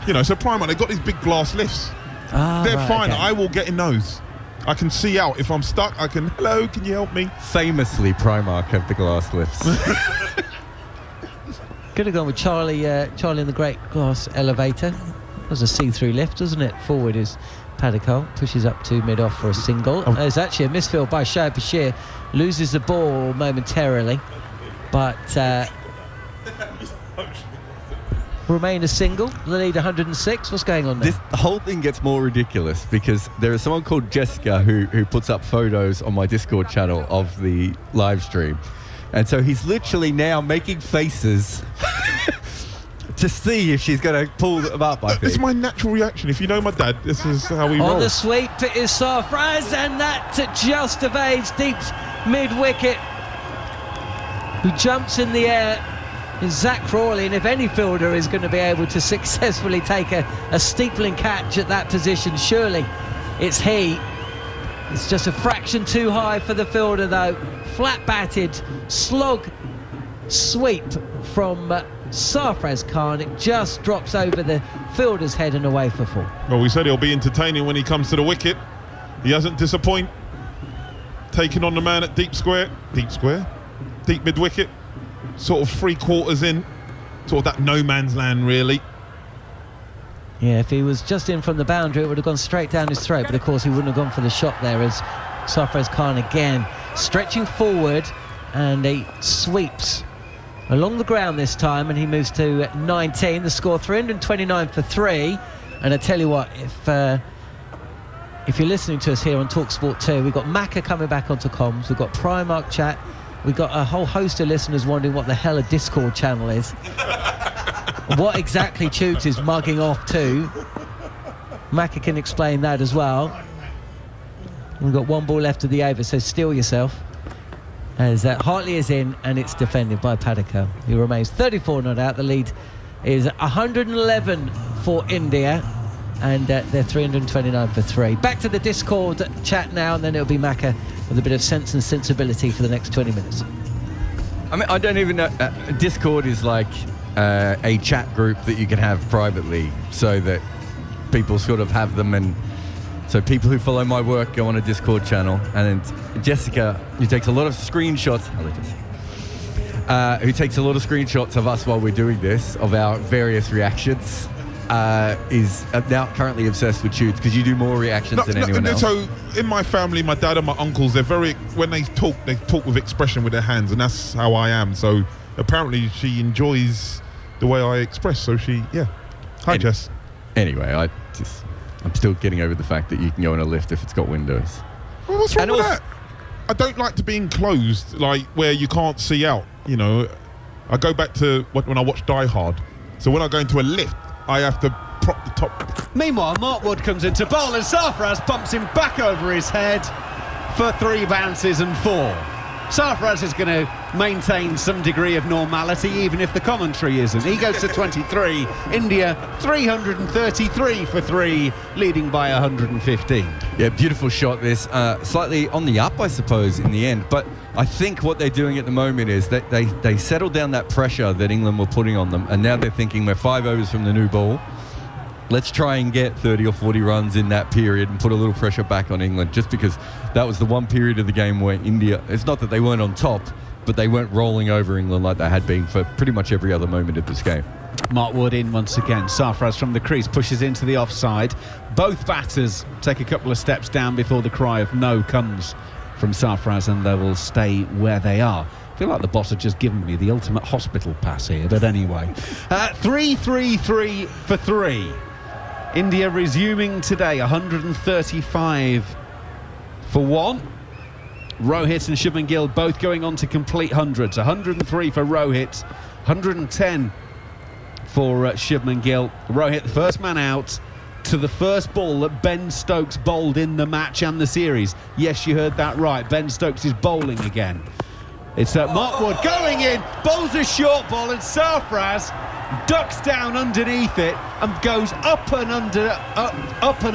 so Primark, they've got these big glass lifts. They're fine. Okay. I will get in those. I can see out. If I'm stuck, hello, can you help me? Famously, Primark have the glass lifts. Could have gone with Charlie and the Great Glass Elevator. It was a see-through lift, wasn't it? Forward is Padikal, pushes up to mid-off for a single. There's actually a misfield by Shoaib Bashir. Loses the ball momentarily. But... remain a single, the lead 106. What's going on there? The whole thing gets more ridiculous because there is someone called Jessica who puts up photos on my Discord channel of the live stream, and so he's literally now making faces to see if she's going to pull them up. I think it's my natural reaction. If you know my dad, this is how we roll. On the sweep is Sarfraz, and that just evades deep mid-wicket, who jumps in the air. Is Zach Crawley, and if any fielder is going to be able to successfully take a steepling catch at that position, surely it's he. It's just a fraction too high for the fielder though. Flat batted slog sweep from Sarfraz Khan. It just drops over the fielder's head and away for 4. Well, we said he'll be entertaining when he comes to the wicket. He hasn't disappointed. Taking on the man at deep mid-wicket. Sort of 3/4 in, sort of that no man's land, really. Yeah, if he was just in from the boundary, it would have gone straight down his throat, but of course he wouldn't have gone for the shot there, as Sarfraz Khan again stretching forward, and he sweeps along the ground this time, and he moves to 19. The score 329 for 3. And I tell you what, if you're listening to us here on TalkSport 2, we've got Macca coming back onto comms, we've got Primark chat. We've got a whole host of listeners wondering what the hell a Discord channel is. What exactly Tubes is mugging off to. Macca can explain that as well. We've got 1 ball left of the over, so steel yourself. As Hartley is in, and it's defended by Padikal, who remains 34 not out. The lead is 111 for India, and they're 329 for 3. Back to the Discord chat now, and then it'll be Macca with a bit of sense and sensibility for the next 20 minutes. I mean, I don't even know. Discord is like a chat group that you can have privately, so that people sort of have them, and so people who follow my work go on a Discord channel. And then Jessica, who takes a lot of screenshots, who takes a lot of screenshots of us while we're doing this, of our various reactions, is now currently obsessed with Tubes because you do more reactions than anyone else. So in my family, my dad and my uncles, they're very, when they talk with expression with their hands, and that's how I am. So apparently she enjoys the way I express. So hi Jess. Anyway, I'm still getting over the fact that you can go on a lift if it's got windows. Well, what's wrong with that? I don't like to be enclosed, like where you can't see out. I go back to when I watch Die Hard. So when I go into a lift, I have to prop the top. Meanwhile, Mark Wood comes into bowl and Sarfraz bumps him back over his head for 3 bounces and 4. Sarfraz is going to maintain some degree of normality, even if the commentary isn't. He goes to 23. India 333 for 3, leading by 115. Yeah, beautiful shot. This slightly on the up, I suppose, in the end. But I think what they're doing at the moment is that they settled down that pressure that England were putting on them, and now they're thinking we're 5 overs from the new ball. Let's try and get 30 or 40 runs in that period and put a little pressure back on England, just because that was the one period of the game where India, it's not that they weren't on top, but they weren't rolling over England like they had been for pretty much every other moment of this game. Mark Wood in once again. Sarfraz from the crease pushes into the offside. Both batters take a couple of steps down before the cry of no comes from Sarfraz, and they will stay where they are. feel like the boss had just given me the ultimate hospital pass here, but anyway. 3-3-3 for 3. India resuming today, 135 for 1. Rohit and Shubman Gill both going on to complete hundreds. 103 for Rohit, 110 for Shubman Gill. Rohit, the first man out to the first ball that Ben Stokes bowled in the match and the series. Yes, you heard that right. Ben Stokes is bowling again. It's Mark Wood going in, bowls a short ball, and Sarfraz ducks down underneath it and goes up and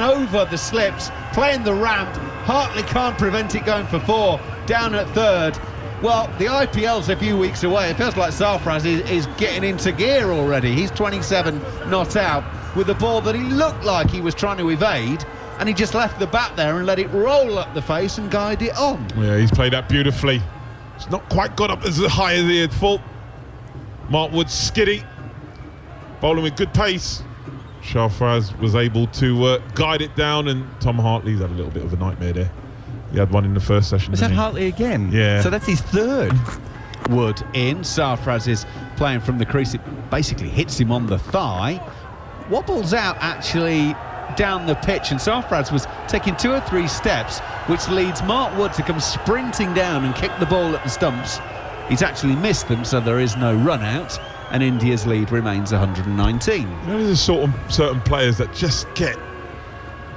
over the slips, playing the ramp. Hartley can't prevent it going for 4, down at third. Well, the IPL's a few weeks away. It feels like Sarfraz is getting into gear already. He's 27 not out with a ball that he looked like he was trying to evade, and he just left the bat there and let it roll up the face and guide it on. Yeah, he's played that beautifully. It's not quite got up as high as he had thought. Mark Wood's skiddy, bowling with good pace. Sarfraz was able to guide it down, and Tom Hartley's had a little bit of a nightmare there. He had one in the first session. Was that Hartley again? Yeah. So that's his third. Wood in. Sarfraz is playing from the crease. It basically hits him on the thigh. Wobbles out actually down the pitch, and Sarfraz was taking 2 or 3 steps, which leads Mark Wood to come sprinting down and kick the ball at the stumps. He's actually missed them, so there is no run out, and India's lead remains 119. You know, there's certain players that just get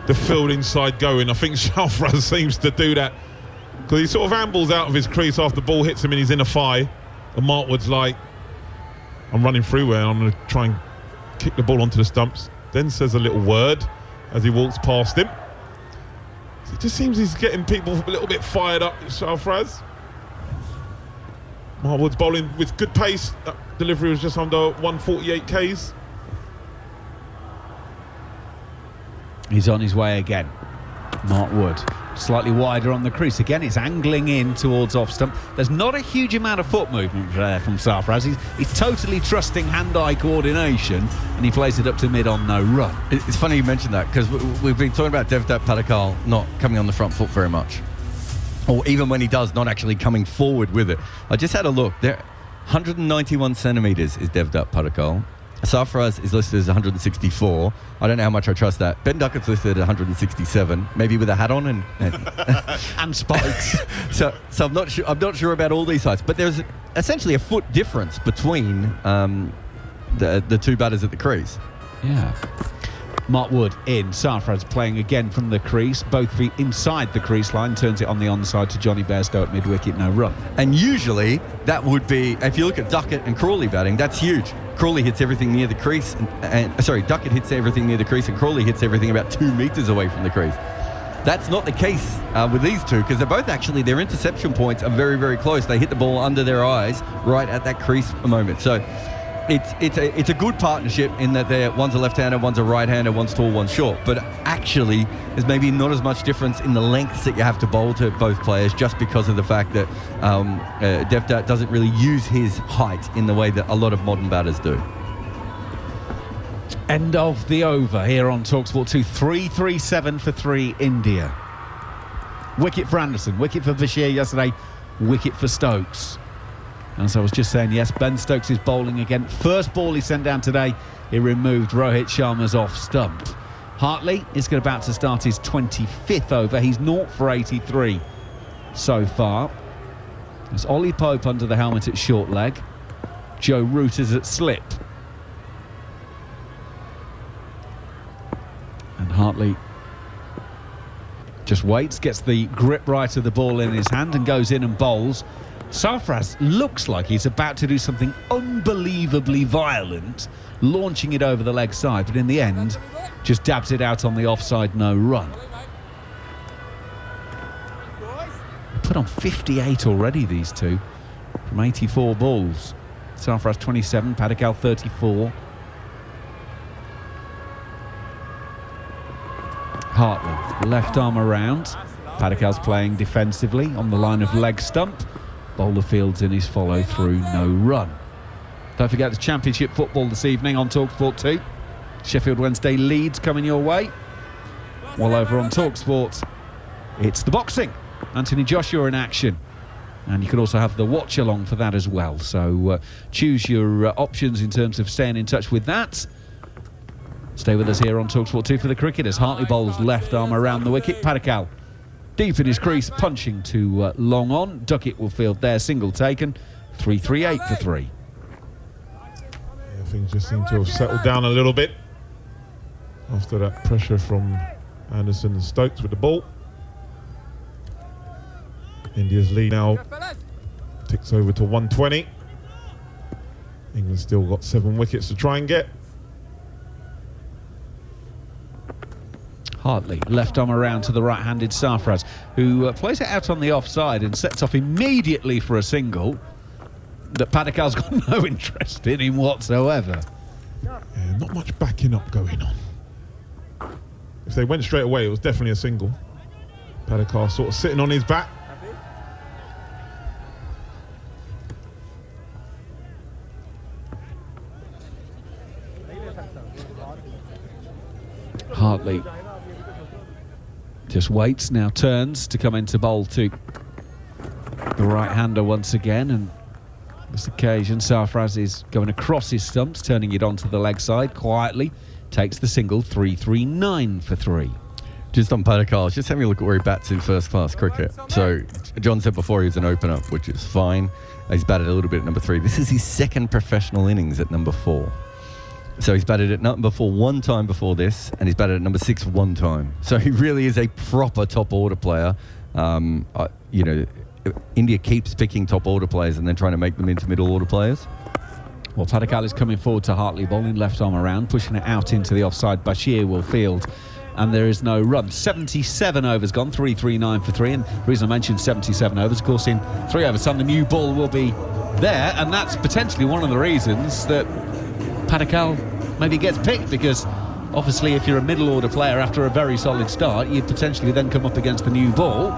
the fielding side going. I think Sarfraz seems to do that, because he sort of ambles out of his crease after the ball hits him in his inner thigh, and Mark Wood's like, I'm running through where I'm going to try and kick the ball onto the stumps, then says a little word as he walks past him. It just seems he's getting people a little bit fired up, Sarfraz. Mark Wood's bowling with good pace. That delivery was just under 148 Ks. He's on his way again. Mark Wood, slightly wider on the crease. Again, it's angling in towards off stump. There's not a huge amount of foot movement there from Sarfraz. He's totally trusting hand-eye coordination, and he plays it up to mid on no run. It's funny you mentioned that, because we've been talking about Debutant Padikkal not coming on the front foot very much, or even when he does, not actually coming forward with it. I just had a look. There, 191 centimetres is Debutant Padikkal. Sarfraz is listed as 164. I don't know how much I trust that. Ben Duckett's listed at 167, maybe with a hat on and And spikes. so I'm not sure. I'm not sure about all these heights, but there's essentially a foot difference between the two batters at the crease. Yeah. Mark Wood in. Sarfraz playing again from the crease. Both feet inside the crease line. Turns it on the onside to Johnny Bairstow at mid-wicket. No run. And usually that would be, if you look at Duckett and Crawley batting, that's huge. Crawley hits everything near the crease, Duckett hits everything near the crease, and Crawley hits everything about 2 metres away from the crease. That's not the case with these two, because they're both actually, their interception points are very, very close. They hit the ball under their eyes right at that crease moment. So it's a good partnership in that one's a left-hander, one's a right-hander, one's tall, one's short. But actually, there's maybe not as much difference in the lengths that you have to bowl to both players, just because of the fact that Debutant doesn't really use his height in the way that a lot of modern batters do. End of the over here on TalkSport 2. 3-3-7 for 3 India. Wicket for Anderson, wicket for Bashir yesterday, wicket for Stokes. As I was just saying, yes, Ben Stokes is bowling again. First ball he sent down today, he removed Rohit Sharma's off stump. Hartley is about to start his 25th over. He's 0 for 83 so far. There's Ollie Pope under the helmet at short leg. Joe Root is at slip. And Hartley just waits, gets the grip right of the ball in his hand and goes in and bowls. Sarfraz looks like he's about to do something unbelievably violent, launching it over the leg side, but in the end, just dabs it out on the offside, no run. Put on 58 already, these two, from 84 balls. Sarfraz 27, Padikkal 34. Hartley, left arm around. Padikkal's playing defensively on the line of leg stump. Bowler fields in his follow through, no run. Don't forget the Championship football this evening on TalkSport 2. Sheffield Wednesday Leeds coming your way. While over on TalkSport, it's the boxing. Anthony Joshua in action. And you can also have the watch along for that as well. So choose your options in terms of staying in touch with that. Stay with us here on TalkSport 2 for the cricket as Hartley bowls left arm around the wicket. Padikal deep in his crease, punching to long on. Duckett will field there, single taken. 3-3-8 for 3. Yeah, things just seem to have settled down a little bit after that pressure from Anderson and Stokes with the ball. India's lead now ticks over to 120. England still got 7 wickets to try and get. Hartley, left arm around to the right-handed Sarfraz, who plays it out on the offside and sets off immediately for a single that Padikal's got no interest in him whatsoever. Yeah, not much backing up going on. If they went straight away, it was definitely a single. Padikal sort of sitting on his back. Hartley just waits, now turns to come into bowl to the right-hander once again, and this occasion Sarfraz is going across his stumps, turning it onto the leg side quietly, takes the single. 3-3-9 for 3. Just on Padikal, just having a look at where he bats in first-class cricket. So John said before he was an opener, which is fine. He's batted a little bit at number 3. This is his second professional innings at number 4. So he's batted at number 4 one time before this, and he's batted at number 6 one time. So he really is a proper top order player. You know, India keeps picking top order players and then trying to make them into middle order players. Well, Padikal is coming forward to Hartley, bowling left arm around, pushing it out into the offside. Bashir will field, and there is no run. 77 overs gone, 3-3-9 for 3. And the reason I mentioned 77 overs, of course, in 3 overs time, the new ball will be there, and that's potentially one of the reasons that Padikal maybe gets picked, because obviously if you're a middle order player after a very solid start, you potentially then come up against the new ball,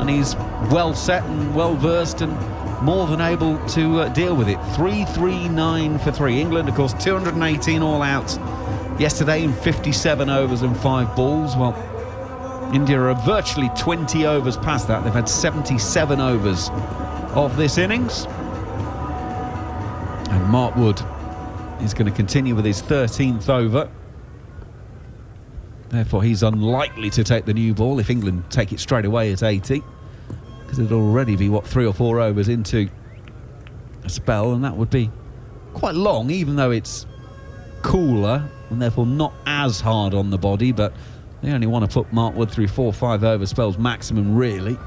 and he's well set and well versed and more than able to deal with it. 3-3-9 for 3. England, of course, 218 all out yesterday in 57 overs and 5 balls. Well, India are virtually 20 overs past that. They've had 77 overs of this innings, and Mark Wood is going to continue with his 13th over. Therefore, he's unlikely to take the new ball if England take it straight away at 80, because it'll already be, 3 or 4 overs into a spell, and that would be quite long, even though it's cooler and therefore not as hard on the body. But they only want to put Mark Wood through 4 or 5 over spells maximum, really.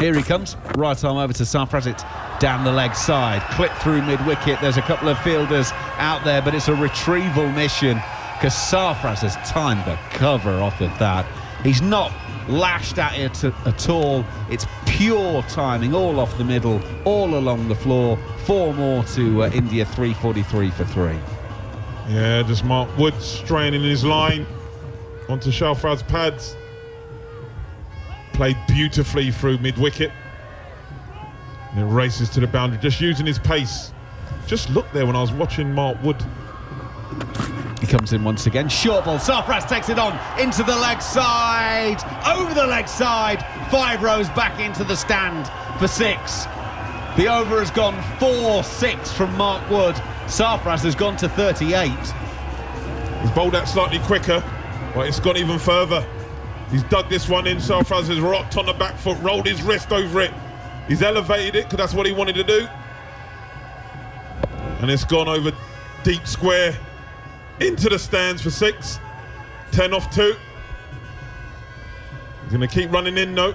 Here he comes, right arm over to Sarfraz, it's down the leg side, clip through mid-wicket. There's a couple of fielders out there, but it's a retrieval mission because Sarfraz has timed the cover off of that. He's not lashed at it at all. It's pure timing, all off the middle, all along the floor. 4 more to India, 343 for 3. Yeah, just Mark Wood straining his line onto Sarfraz's pads. Played beautifully through mid-wicket. And it races to the boundary, just using his pace. Just look there when I was watching Mark Wood. He comes in once again, short ball, Sarfraz takes it on, into the leg side, over the leg side, 5 rows back into the stand for 6. The over has gone 4-6 from Mark Wood. Sarfraz has gone to 38. He's bowled that slightly quicker, but it's gone even further. He's dug this one in. Sarfraz has rocked on the back foot, rolled his wrist over it. He's elevated it because that's what he wanted to do. And it's gone over deep square into the stands for 6. 10 off 2. He's going to keep running in, though.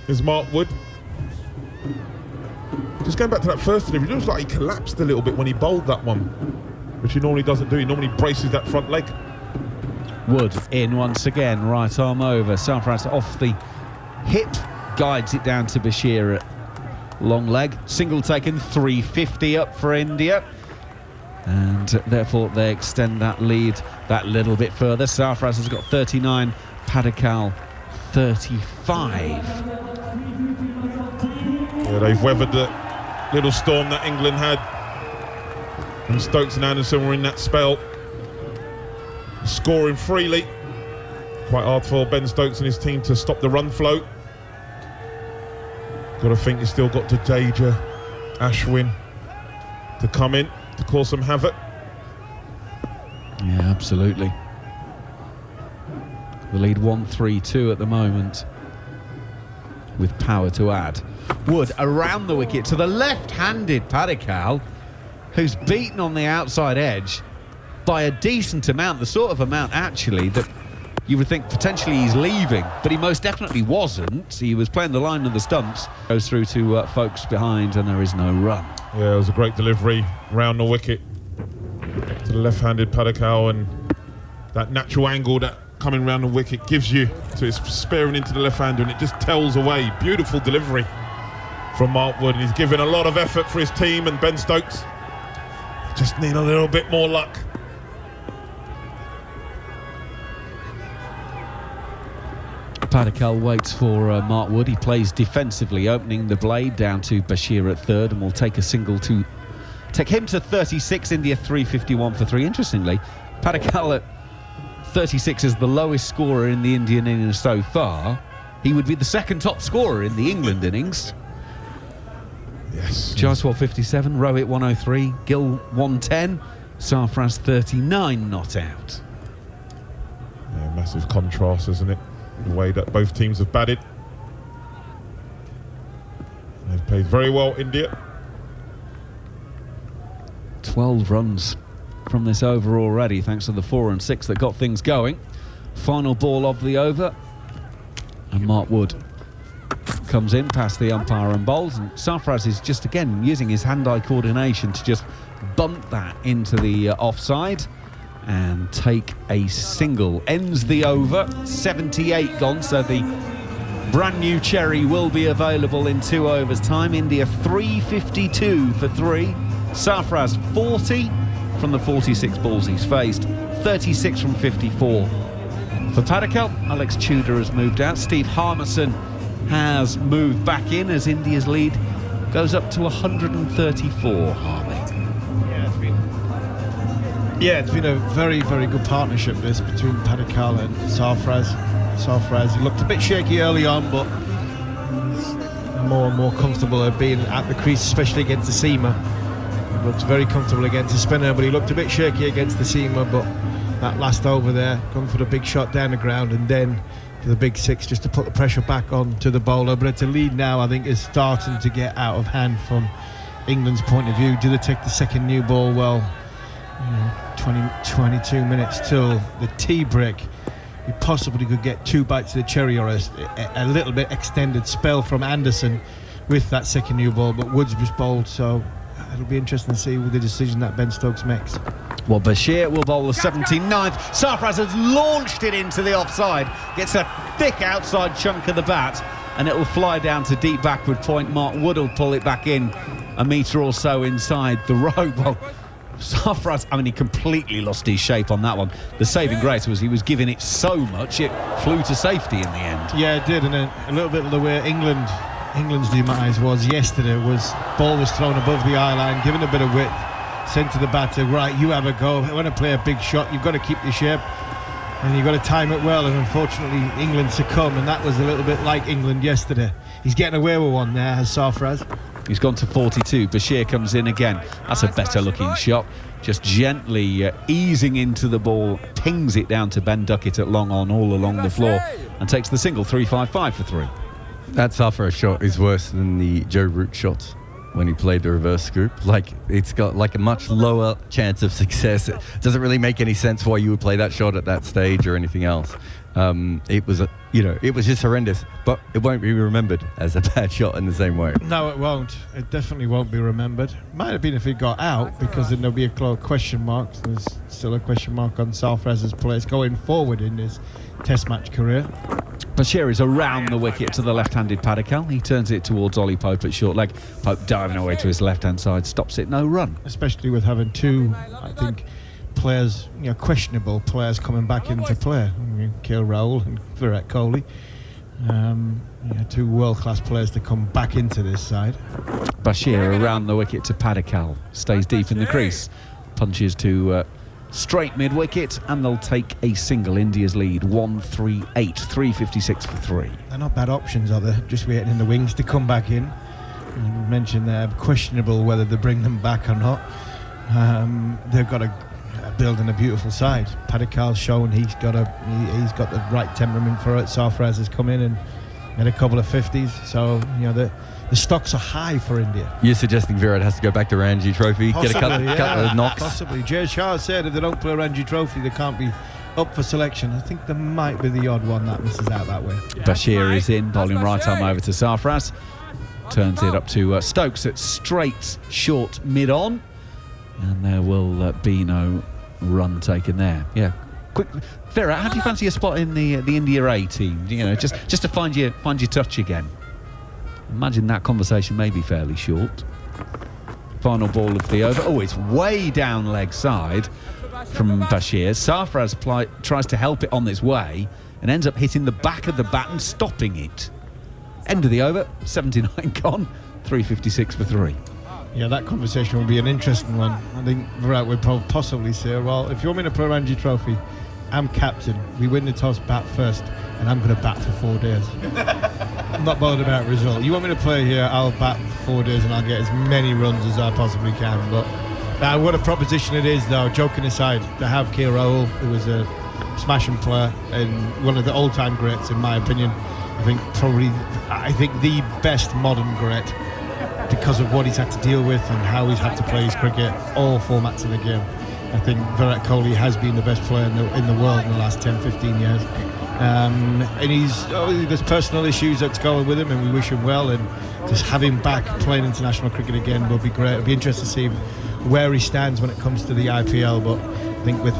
Here's Mark Wood. Just going back to that first delivery, it looks like he collapsed a little bit when he bowled that one, which he normally doesn't do. He normally braces that front leg. Wood in once again, right arm over. Sarfraz off the hip, guides it down to Bashir at long leg. Single taken, 350 up for India. And therefore they extend that lead that little bit further. Sarfraz has got 39, Padikal 35. Yeah, they've weathered the little storm that England had. And Stokes and Anderson were in that spell, scoring freely. Quite hard for Ben Stokes and his team to stop the run flow. Got to think he's still got Jadeja, Ashwin to come in to cause some havoc. Yeah, absolutely. The lead 1-3-2 at the moment, with power to add. Wood around the wicket to the left-handed Padikkal, who's beaten on the outside edge by a decent amount, the sort of amount actually that you would think potentially he's leaving, but he most definitely wasn't. He was playing the line of the stumps, goes through to folks behind, and there is no run. Yeah, it was a great delivery round the wicket to the left-handed Padikkal, and that natural angle that coming round the wicket gives you, so it's sparing into the left-hander and it just tells away. Beautiful delivery from Mark Wood, and he's given a lot of effort for his team and Ben Stokes. Just need a little bit more luck. Padikkal waits for Mark Wood. He plays defensively, opening the blade down to Bashir at third, and will take a single to take him to 36. India 351 for 3. Interestingly, Padikkal at 36 is the lowest scorer in the Indian innings so far. He would be the second top scorer in the England innings. Yes. Jaiswal 57, Rohit 103, Gill 110, Sarfraz 39 not out. Yeah, massive contrast, isn't it? The way that both teams have batted. They've played very well, India. 12 runs from this over already, thanks to the 4 and 6 that got things going. Final ball of the over, and Mark Wood comes in past the umpire and bowls, and Sarfraz is just again using his hand-eye coordination to just bunt that into the offside and take a single. Ends the over, 78 gone, so the brand new cherry will be available in 2 overs time. India 352 for 3. Sarfraz 40 from the 46 balls he's faced, 36 from 54. For Padikkal, Alex Tudor has moved out. Steve Harmison has moved back in as India's lead goes up to 134. It's been a very, very good partnership this between Padikkal and Sarfraz. Sarfraz, he looked a bit shaky early on, but more and more comfortable at being at the crease, especially against the seamer. He looks very comfortable against the spinner, but he looked a bit shaky against the seamer. But that last over there, going for the big shot down the ground, and then for the big 6 just to put the pressure back on to the bowler. But it's a lead now, I think, is starting to get out of hand from England's point of view. Do they take the second new ball? Well, 22 minutes till the tea break. He possibly could get 2 bites of the cherry, or a little bit extended spell from Anderson with that second new ball, but Woods was bowled, so it'll be interesting to see the decision that Ben Stokes makes. Well, Bashir will bowl the 79th. Sarfraz has launched it into the offside, gets a thick outside chunk of the bat, and it will fly down to deep backward point. Mark Wood will pull it back in a metre or so inside the rope. Well, Sarfraz, I mean, he completely lost his shape on that one. The saving grace was he was giving it so much it flew to safety in the end. Yeah, it did, and a little bit of the way England's demise was yesterday was ball was thrown above the eye line, given a bit of width, sent to the batter, right, you have a go. When I play a big shot, you've got to keep your shape and you've got to time it well, and unfortunately England succumbed, and that was a little bit like England yesterday. He's getting away with one there, has Sarfraz. He's gone to 42. Bashir comes in again. That's a better looking shot. Just gently easing into the ball, pings it down to Ben Duckett at long on all along the floor, and takes the single. 355 for 3. That Sarfraz shot is worse than the Joe Root shot when he played the reverse scoop. Like, it's got like a much lower chance of success. It doesn't really make any sense why you would play that shot at that stage or anything else. It was it was just horrendous, but it won't be remembered as a bad shot in the same way. No, it won't. It definitely won't be remembered. Might have been if he got out, because then there'll be a question mark. There's still a question mark on Sarfraz's place going forward in his Test match career. Bashir is around the wicket to the left-handed Padikkal. He turns it towards Ollie Pope at short leg. Pope diving away to his left-hand side, stops it, no run. Especially with having 2, I think, players, questionable players coming back into play. KL Rahul and Virat Kohli. 2 world-class players to come back into this side. Bashir around the wicket to Padikkal. Stays deep in the crease. Punches to straight mid-wicket, and they'll take a single. India's lead 138, 356 for 3. They're not bad options, are they? Just waiting in the wings to come back in. You mentioned they're questionable whether they bring them back or not. They've got to build in a beautiful side. Padikal's shown he's got the right temperament for it. Sarfaraz has come in and made a couple of 50s. So the stocks are high for India. You're suggesting Virat has to go back to Ranji Trophy, Possibly, get a couple of knocks? Possibly. Jay Shah said if they don't play Ranji Trophy, they can't be up for selection. I think there might be the odd one that misses out that way. Bashir is in, bowling right arm over to Sarfaraz. Turns it up to Stokes at straight, short, mid-on. And there will be no run taken there. Yeah. Quick, Virat, how do you fancy a spot in the India A team? Just to find your touch again. Imagine that conversation may be fairly short. Final ball of the over. Oh, it's way down leg side from Bashir. Sarfaraz tries to help it on this way and ends up hitting the back of the bat and stopping it. End of the over, 79 gone, 356 for 3. Yeah, that conversation will be an interesting one. I think Virat would possibly say, well, if you want me to play Ranji Trophy, I'm captain. We win the toss, bat first, and I'm going to bat for 4 days. I'm not bothered about result. You want me to play here, I'll bat for 4 days and I'll get as many runs as I possibly can. But what a proposition it is, though, joking aside, to have KL Rahul, who was a smashing player and one of the all-time greats, in my opinion. I think the best modern great, because of what he's had to deal with and how he's had to play his cricket, all formats of the game. I think Virat Kohli has been the best player in the world in the last 10, 15 years. And there's personal issues that's going with him, and we wish him well. And just have him back playing international cricket again will be great. It'll be interesting to see where he stands when it comes to the IPL. But I think with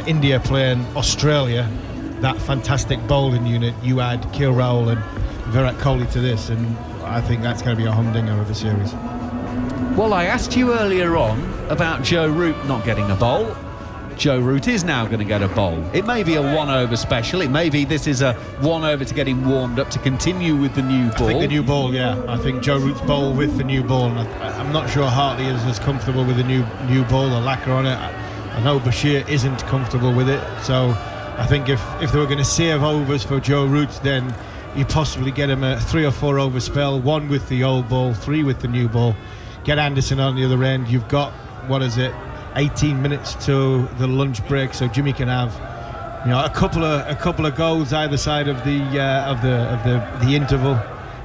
India playing Australia, that fantastic bowling unit, you add KL Rahul and Virat Kohli to this, and I think that's going to be a humdinger of a series. Well, I asked you earlier on about Joe Root not getting a bowl. Joe Root is now going to get a bowl. It may be a 1 over special. It may be this is a 1 over to get him warmed up to continue with the new ball. I think the new ball, yeah. I think Joe Root's bowl with the new ball. And I'm not sure Hartley is as comfortable with the new ball, the lacquer on it. I know Bashir isn't comfortable with it. So I think if they were going to save overs for Joe Root, then you possibly get him a 3 or 4 over spell, 1 with the old ball, 3 with the new ball. Get Anderson on the other end. You've got 18 minutes to the lunch break, so Jimmy can have a couple of goals either side of the interval.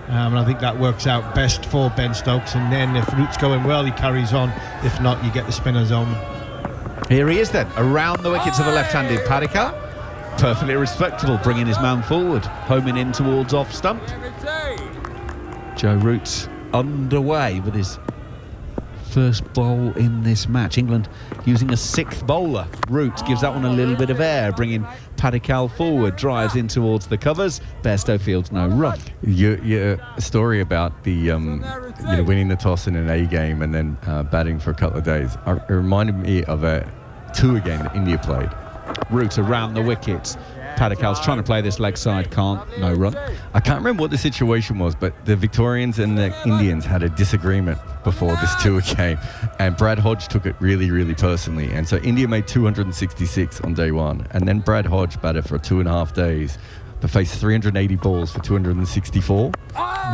And I think that works out best for Ben Stokes. And then if Root's going well, he carries on. If not, you get the spinners on. Here he is then, around the wickets of the left-handed Padikal. Perfectly respectable, bringing his man forward, homing in towards off stump. Joe Root underway with his first bowl in this match. England using a 6th bowler. Root gives that one a little bit of air, bringing Padikal forward, drives in towards the covers. Bairstow fields no run. Your story about the winning the toss in an A game and then batting for a couple of days, it reminded me of a tour game that India played. Root around the wickets. Padikal's trying to play this leg side, can't, no run. I can't remember what the situation was, but the Victorians and the Indians had a disagreement before this tour game, and Brad Hodge took it really, really personally. And so India made 266 on day 1, and then Brad Hodge batted for 2.5 days, but faced 380 balls for 264.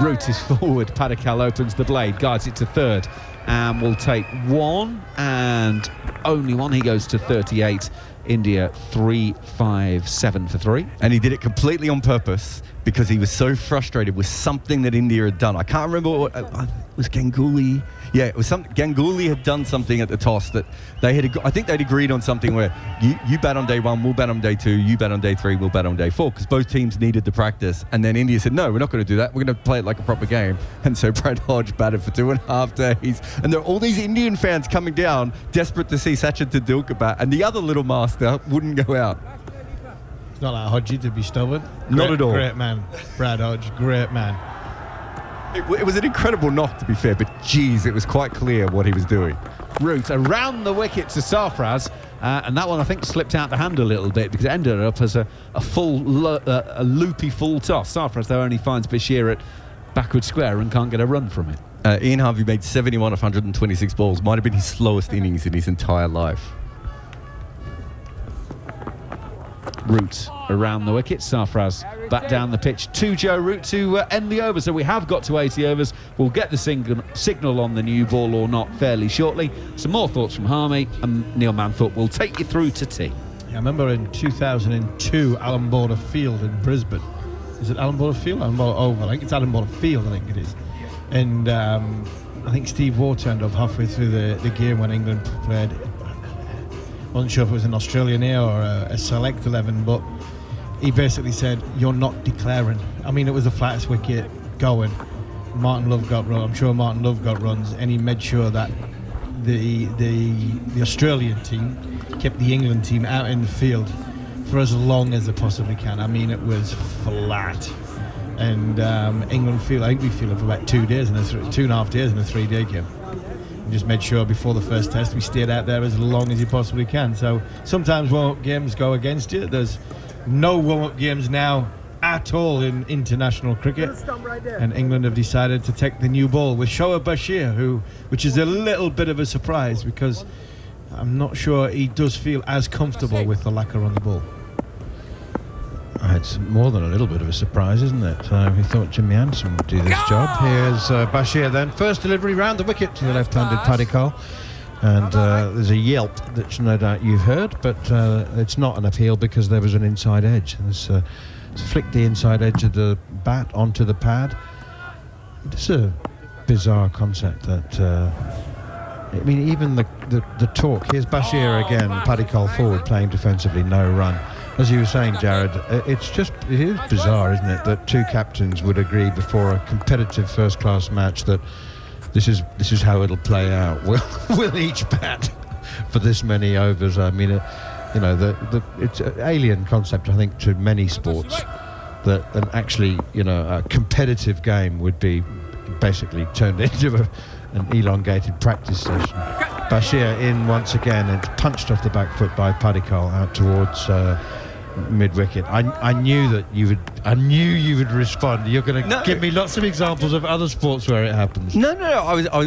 Root is forward, Padikal opens the blade, guides it to third, and will take 1, and only 1. He goes to 38. India 357 for 3. And he did it completely on purpose because he was so frustrated with something that India had done. I can't remember what it was. Ganguly. Yeah, it was something. Ganguly had done something at the toss that they had. I think they'd agreed on something where you bat on day 1, we'll bat on day 2, you bat on day 3, we'll bat on day 4, because both teams needed the practice. And then India said, no, we're not going to do that. We're going to play it like a proper game. And so Brad Hodge batted for 2.5 days. And there are all these Indian fans coming down, desperate to see Sachin Tendulkar bat, and the other little master wouldn't go out. It's not like Hodgie to be stubborn. Not at all. Great man, Brad Hodge, great man. It was an incredible knock, to be fair, but geez, it was quite clear what he was doing. Root around the wicket to Sarfaraz, and that one I think slipped out the hand a little bit because it ended up as a loopy full toss. Sarfaraz though only finds Bashir at backward square and can't get a run from it. Ian Harvey made 71 of 126 balls. Might have been his slowest innings in his entire life. Root around the wicket. Sarfraz back down the pitch to Joe Root to end the over. So we have got to 80 overs. We'll get the signal on the new ball or not fairly shortly. Some more thoughts from Harmy, and Neil Manthorpe will take you through to tea. Yeah, I remember in 2002, Alan Border Field in Brisbane. Is it Alan Border Field? Alan Border Oval. I think it's Alan Border Field, I think it is. And I think Steve Waugh turned up halfway through the game when England played. Wasn't sure if it was an Australian A or a select 11, but he basically said, "You're not declaring." I mean, it was the flattest wicket going. Martin Love got runs. I'm sure Martin Love got runs, and he made sure that the Australian team kept the England team out in the field for as long as they possibly can. I mean, it was flat. And England I think we feel it for about 2 days, 2.5 days in a 3-day game. We just made sure before the first test we stayed out there as long as you possibly can. So sometimes warm-up games go against you. There's no warm-up games now at all in international cricket. And England have decided to take the new ball with Shoaib Bashir, which is a little bit of a surprise because I'm not sure he does feel as comfortable with the lacquer on the ball. It's more than a little bit of a surprise, isn't it? We thought Jimmy Anderson would do this job. Here's Bashir then. First delivery round the wicket to the left-handed Paddy Cole. And there's a yelp that no doubt you've heard, but it's not an appeal because there was an inside edge. It's flicked the inside edge of the bat onto the pad. It's a bizarre concept that... I mean, even the talk. Here's Bashir again, Paddy Cole forward, playing defensively, no run. As you were saying, Jared, it is bizarre, isn't it, that two captains would agree before a competitive first-class match that this is how it'll play out. Will each bat for this many overs? I mean, it's an alien concept, I think, to many sports. That actually, a competitive game would be basically turned into an elongated practice session. Bashir in once again, and punched off the back foot by Paddy Cole out towards mid-wicket. I knew that you would respond. You're going to give me lots of examples of other sports where it happens. No.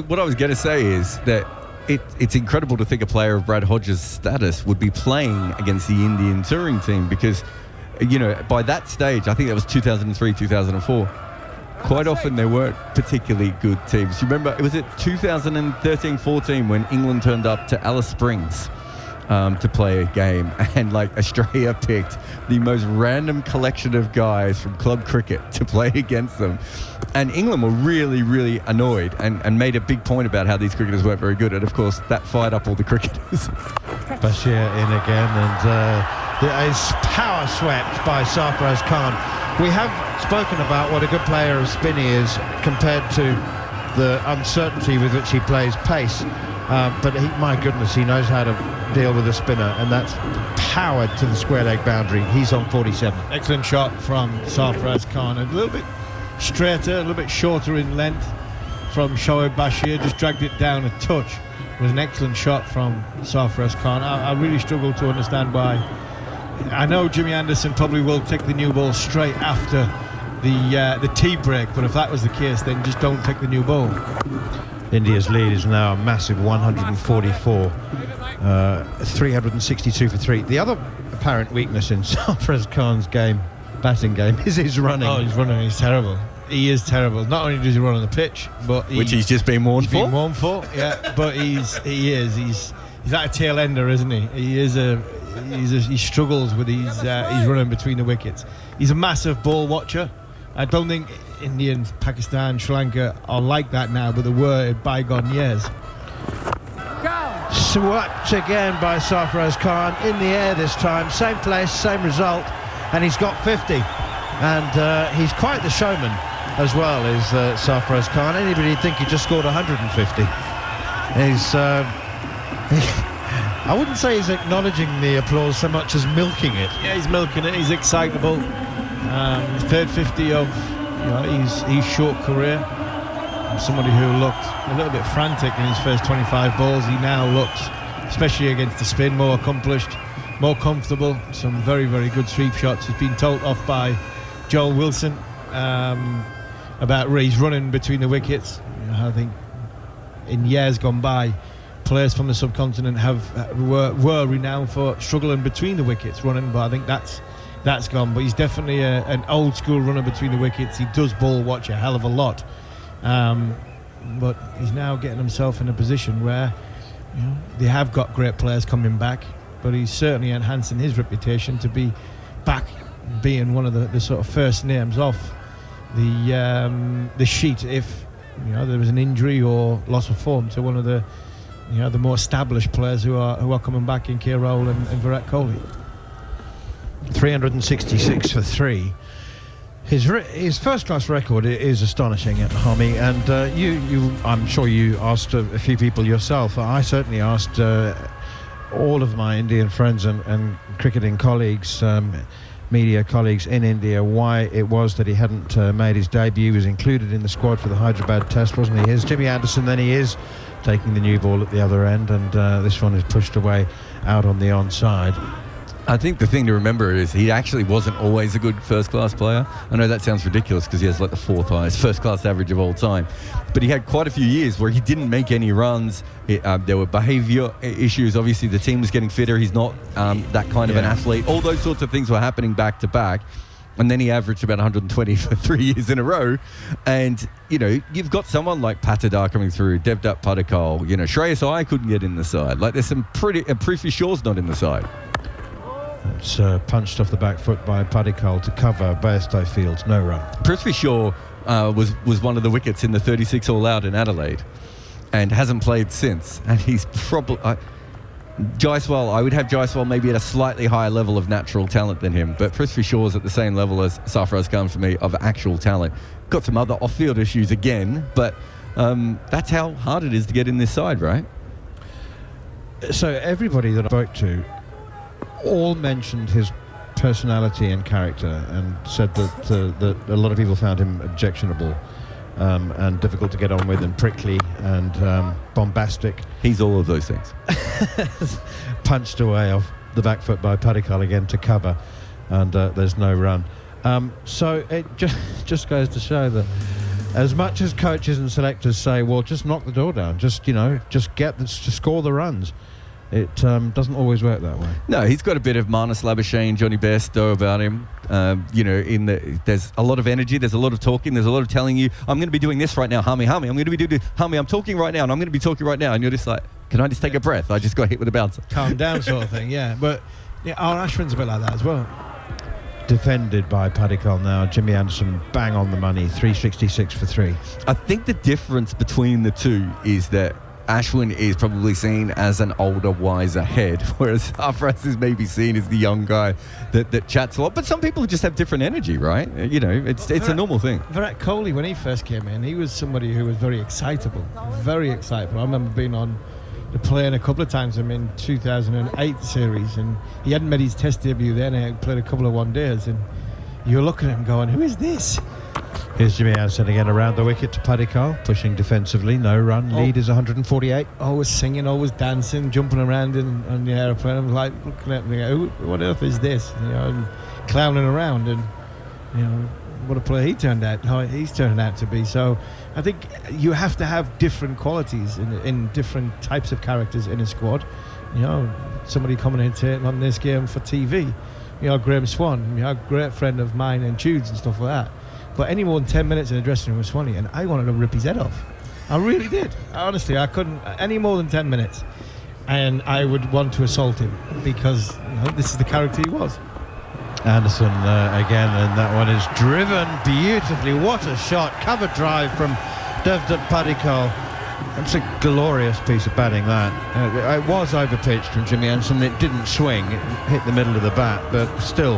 What I was going to say is that it's incredible to think a player of Brad Hodges' status would be playing against the Indian touring team because, by that stage, I think that was 2003, 2004. Quite often they weren't particularly good teams. You remember, was it 2013-14 when England turned up to Alice Springs to play a game, and Australia picked the most random collection of guys from club cricket to play against them, and England were really, really annoyed and made a big point about how these cricketers weren't very good, and of course that fired up all the cricketers. Bashir in again, and is power swept by Sarfraz Khan. We have spoken about what a good player of spin he is compared to the uncertainty with which he plays pace. But my goodness, he knows how to deal with a spinner, and that's powered to the square leg boundary. He's on 47. Excellent shot from Sarfraz Khan. A little bit straighter, a little bit shorter in length from Shoaib Bashir. Just dragged it down a touch. It was an excellent shot from Sarfraz Khan. I really struggle to understand why. I know Jimmy Anderson probably will take the new ball straight after the tea break, but if that was the case, then just don't take the new ball. India's lead is now a massive 144, 362 for 3. The other apparent weakness in Sarfraz Khan's batting game, is his running. Oh, he's running. He's terrible. He is terrible. Not only does he run on the pitch, but which he's just been warned for. He's been warned for, yeah. But he's like a tail ender, isn't he? He struggles with his running between the wickets. He's a massive ball watcher. I don't think India, Pakistan, Sri Lanka are like that now, but they were in bygone years. Swept again by Sarfraz Khan in the air this time. Same place, same result, and he's got 50. And he's quite the showman as well, is Sarfraz Khan. Anybody would think he just scored 150. I wouldn't say he's acknowledging the applause so much as milking it. Yeah, he's milking it. He's excitable. He's played 50 of his short career. Somebody who looked a little bit frantic in his first 25 balls, he now looks, especially against the spin, more accomplished, more comfortable. Some very, very good sweep shots. He's been told off by Joel Wilson about he's running between the wickets. I think in years gone by, players from the subcontinent were renowned for struggling between the wickets running, but I think that's that's gone. But he's definitely an old school runner between the wickets. He does ball watch a hell of a lot, but he's now getting himself in a position where they have got great players coming back, but he's certainly enhancing his reputation to be back being one of the sort of first names off the sheet if there was an injury or loss of form to one of the more established players who are coming back in K. Rahul and Virat Kohli. 366 for 3. His first-class record is astonishing, Hami, and I'm sure you asked a few people yourself. I certainly asked all of my Indian friends and cricketing colleagues, media colleagues in India, why it was that he hadn't made his debut. He was included in the squad for the Hyderabad Test, wasn't he? Here's Jimmy Anderson, then he is taking the new ball at the other end, and this one is pushed away out on the onside. I think the thing to remember is he actually wasn't always a good first-class player. I know that sounds ridiculous because he has like the 4th highest first-class average of all time. But he had quite a few years where he didn't make any runs. There were behaviour issues. Obviously, the team was getting fitter. He's not that kind of an athlete. All those sorts of things were happening back-to-back. And then he averaged about 120 for 3 years in a row. And, you've got someone like Patidar coming through, Debutant Padikkal. Shreyas Iyer couldn't get in the side. Like, there's some pretty... Prithvi Shaw's not in the side. It's punched off the back foot by Padikkal to cover Bairstow Fields, no run. Prithvi Shaw was one of the wickets in the 36 all-out in Adelaide and hasn't played since. And he's probably... Jaiswal, I would have Jaiswal maybe at a slightly higher level of natural talent than him, but Prithvi Shaw's at the same level as Sarfaraz Khan for me of actual talent. Got some other off-field issues again, but that's how hard it is to get in this side, right? So everybody that I spoke to all mentioned his personality and character and said that a lot of people found him objectionable and difficult to get on with and prickly and bombastic. He's all of those things. Punched away off the back foot by Padikkal again to cover, and there's no run. So it just goes to show that as much as coaches and selectors say, well, just knock the door down, just score the runs, it doesn't always work that way. No, he's got a bit of Marnus Labuschagne, Johnny Bairstow about him. There's a lot of energy, there's a lot of talking, there's a lot of telling you, I'm going to be doing this right now, Hami, I'm going to be doing Hami, I'm talking right now, and I'm going to be talking right now, and you're just like, can I just take a breath? I just got hit with a bouncer. Calm down sort of thing, yeah. But our Ashwin's a bit like that as well. Defended by Padikkal now. Jimmy Anderson bang on the money, 366 for 3. I think the difference between the two is that Ashwin is probably seen as an older, wiser head, whereas Sarfaraz is maybe seen as the young guy that chats a lot. But some people just have different energy, right? It's a normal thing. Virat Kohli, when he first came in, he was somebody who was very excitable. Very excitable. I remember being on the plane a couple of times. I'm in 2008 series, and he hadn't made his Test debut then. He had played a couple of one-days, and you're looking at him going, who is this? Here's Jimmy Anderson again around the wicket to Padikkal, pushing defensively, no run. Lead is 148. Always singing, always dancing, jumping around on the aeroplane. I'm like looking at him, what earth is this? And clowning around, and what a player he's turned out to be. So I think you have to have different qualities in different types of characters in a squad. Somebody commentating on this game for TV. Graham Swan, a great friend of mine and Jude's and stuff like that. But any more than 10 minutes in the dressing room with Swanee, and I wanted to rip his head off. I really did. Honestly, I couldn't any more than 10 minutes. And I would want to assault him because this is the character he was. Anderson again, and that one is driven beautifully. What a shot. Cover drive from Debutant Padikkal. That's a glorious piece of batting, that. It was over-pitched from Jimmy Anderson. It didn't swing. It hit the middle of the bat, but still,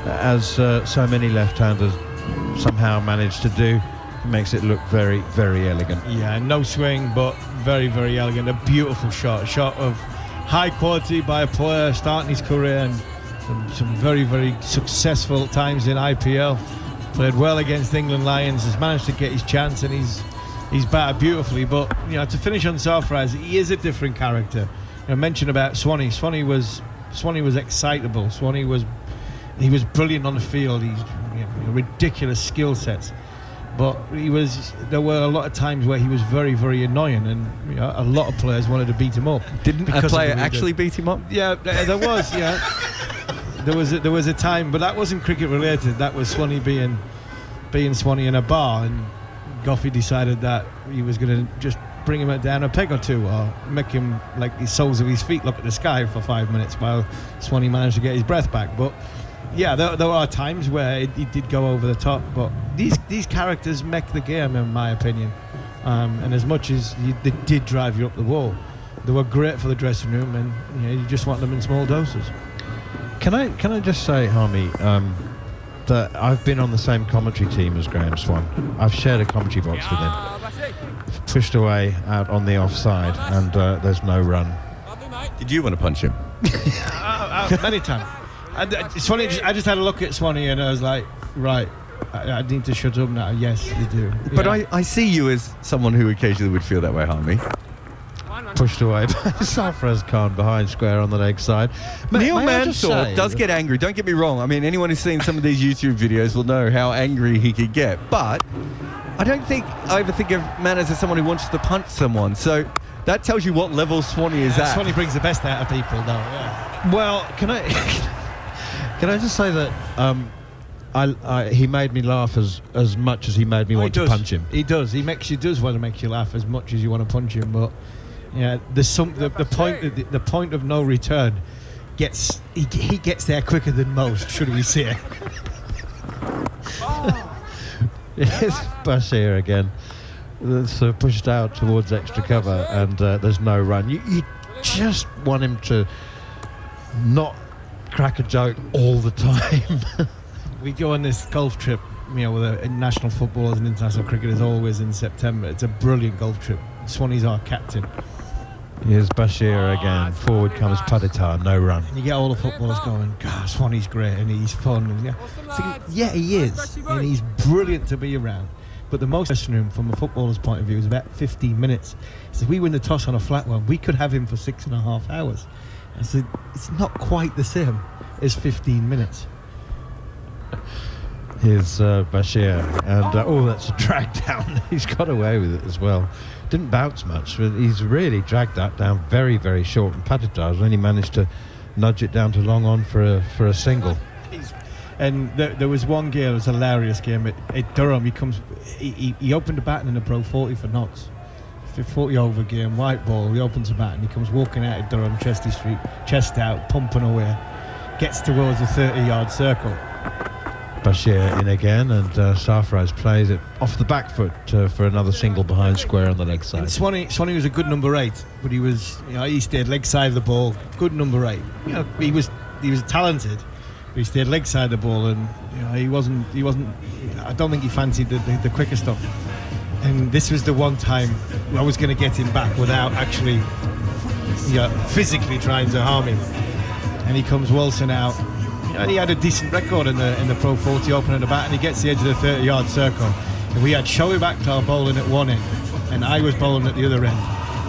as so many left-handers somehow managed to do, it makes it look very, very elegant. Yeah, no swing, but very, very elegant. A beautiful shot. A shot of high quality by a player starting his career, and some very, very successful times in IPL. Played well against England Lions, has managed to get his chance, and he's batted beautifully. But to finish on Sarfaraz, he is a different character. I mentioned about Swanee. Swanee was excitable. Swanee was brilliant on the field. He's ridiculous skill sets. But there were a lot of times where he was very, very annoying, and a lot of players wanted to beat him up. Didn't a player actually beat him up? Yeah, there was. Yeah, there was a time, but that wasn't cricket related. That was Swanee being Swanee in a bar, and Goffey decided that he was going to just bring him down a peg or two, or make him like the soles of his feet look at the sky for 5 minutes while Swanee managed to get his breath back. But yeah, there are times where he did go over the top, but these characters make the game, in my opinion. And as much as they did drive you up the wall, they were great for the dressing room, and you just want them in small doses. Can I just say, Harmy, that I've been on the same commentary team as Graham Swan. I've shared a commentary box with him. Pushed away out on the offside, and there's no run. Did you want to punch him? Many times. Swanee, I just had a look at Swanee and I was like, right, I need to shut up now. Yes, you do. But Yeah. I see you as someone who occasionally would feel that way, Harmy. Pushed away by Sarfaraz Khan behind square on the leg side. Neil May I just Mansour say does get angry. Don't get me wrong. I mean, anyone who's seen some of these YouTube videos will know how angry he could get. But I don't think I ever think of Manners as someone who wants to punch someone. So that tells you what level Swanee is at. Swanee brings the best out of people, though. Yeah. Well, can I just say that he made me laugh as much as he made me want to punch him. He does. He does want to make you laugh as much as you want to punch him. But yeah, there's the point of no return gets he gets there quicker than most, should we say? It's Bashir again. It's pushed out towards extra cover, and there's no run. You just want him to not crack a joke all the time. We go on this golf trip, with the national footballers and international cricketers always in September. It's a brilliant golf trip. Swanee's our captain. Here's Bashir again. Forward comes Paditar, no run. And you get all the footballers going, God, Swanee's great and he's fun. And yeah, he is. And he's brilliant to be around. But the most dressing room from a footballer's point of view is about 15 minutes. So if we win the toss on a flat one, we could have him for 6.5 hours. And so it's not quite the same as 15 minutes. Here's Bashir, and that's a drag down. He's got away with it as well. Didn't bounce much, but he's really dragged that down very, very short. And Paditar's only managed to nudge it down to long on for a single. And there was one game, it was a hilarious game at Durham. He opened the batting in the Pro 40 for Notts. 40 over game, white ball, he opens the bat and he comes walking out of Durham, Chesty Street, chest out, pumping away, gets towards the 30-yard circle. Bashir in again, and Sarfaraz plays it off the back foot for another single behind square on the leg side. And Swanee was a good number 8, but he was, he stayed leg side of the ball, good number 8. He was talented, but he stayed leg side of the ball, and he wasn't. I don't think he fancied the quicker stuff. And this was the one time I was going to get him back without actually, physically trying to harm him. And he comes waltzing out. And he had a decent record in the Pro 40 opening the bat, and he gets the edge of the 30-yard circle. And we had Shoaib Akhtar bowling at one end, and I was bowling at the other end.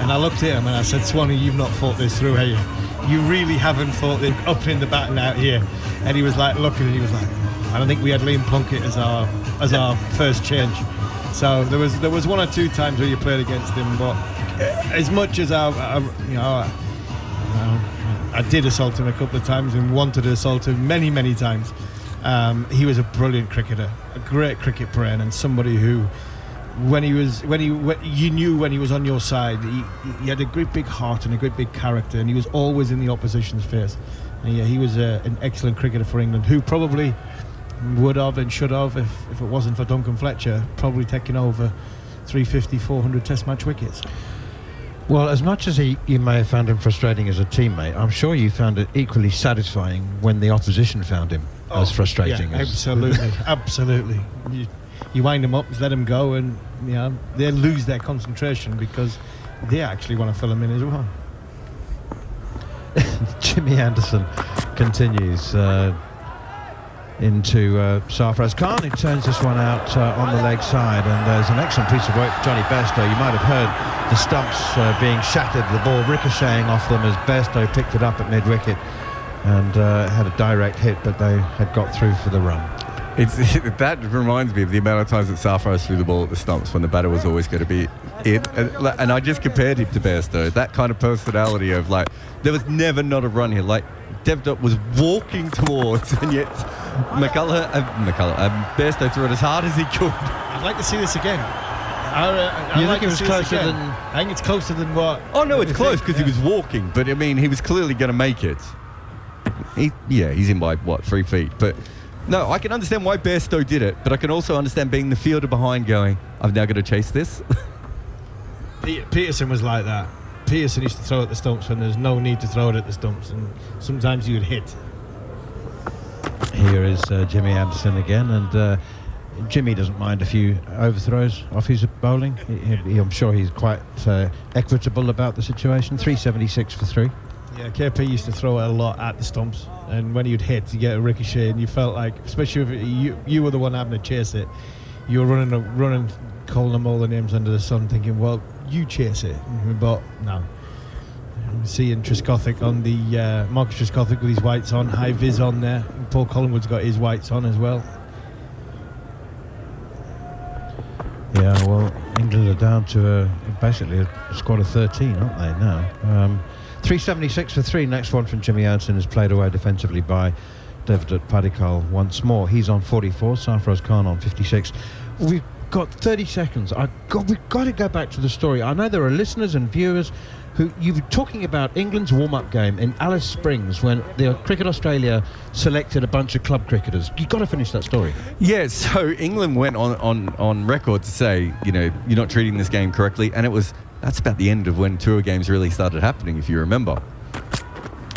And I looked at him and I said, Swanee, you've not thought this through, have you? You really haven't thought this opening the bat and out here. And he was like looking, and he was like, I don't think we had Liam Plunkett as our first change. So there was one or two times where you played against him, but as much as I did assault him a couple of times and wanted to assault him many, many times, he was a brilliant cricketer, a great cricket brain, and somebody who, you knew when he was on your side, he had a great big heart and a great big character, and he was always in the opposition's face. And yeah, he was an excellent cricketer for England, who probably would have and should have, if it wasn't for Duncan Fletcher, probably taken over 350, 400 test match wickets. Well, as much as you may have found him frustrating as a teammate, I'm sure you found it equally satisfying when the opposition found him as frustrating. Yeah, absolutely, absolutely. You wind them up, let them go, and they lose their concentration because they actually want to fill them in as well. Jimmy Anderson continues into Sarfaraz Khan, who turns this one out on the leg side, and there's an excellent piece of work for Johnny Bairstow. You might have heard the stumps being shattered, the ball ricocheting off them as Bairstow picked it up at mid-wicket and had a direct hit, but they had got through for the run. That reminds me of the amount of times that Sarfaraz threw the ball at the stumps when the batter was always going to be in. And I just compared him to Bairstow. That kind of personality of there was never not a run here. Debutant was walking towards, and yet Bairstow threw it as hard as he could. I'd like to see this again. You think it was closer than? I think it's closer than what? Oh no, it's close because he was walking, but I mean, he was clearly going to make it. He's in by 3 feet, but no, I can understand why Bairstow did it, but I can also understand being the fielder behind going, I've now got to chase this. Peterson was like that. Peterson used to throw at the stumps when there's no need to throw it at the stumps, and sometimes you would hit. Here is Jimmy Anderson again, and Jimmy doesn't mind a few overthrows off his bowling. I'm sure he's quite equitable about the situation. 376 for 3. Yeah, KP used to throw it a lot at the stumps, and when you'd hit, you get a ricochet, and you felt like, especially if you were the one having to chase it, you were running, calling them all the names under the sun, thinking, well, you chase it. But no. Seeing Trescothick on the Marcus Trescothick with his whites on, high vis on there, and Paul Collingwood's got his whites on as well. Yeah, well, England are down to basically a squad of 13, aren't they now? 376 for 3. Next one from Jimmy Anderson is played away defensively by Debutant Padikkal once more. He's on 44, Sarfaraz Khan on 56. We've got 30 seconds. We've got to go back to the story. I know there are listeners and viewers who you were talking about England's warm-up game in Alice Springs when the Cricket Australia selected a bunch of club cricketers. You've got to finish that story. Yeah, so England went on record to say, you're not treating this game correctly, and that's about the end of when tour games really started happening, if you remember.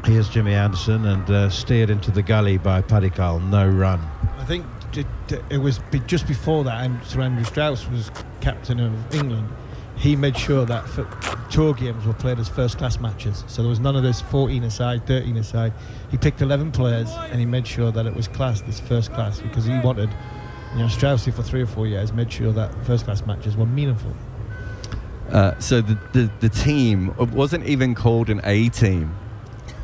Here's Jimmy Anderson, and steered into the gully by Padikkal, no run. I think it was just before that, and Sir Andrew Strauss was captain of England. He made sure that tour games were played as first-class matches, so there was none of this 14 aside, 13 aside. He picked 11 players, and he made sure that it was classed as first class, because he wanted, Strauss for 3 or 4 years made sure that first-class matches were meaningful. So the team, it wasn't even called an A team,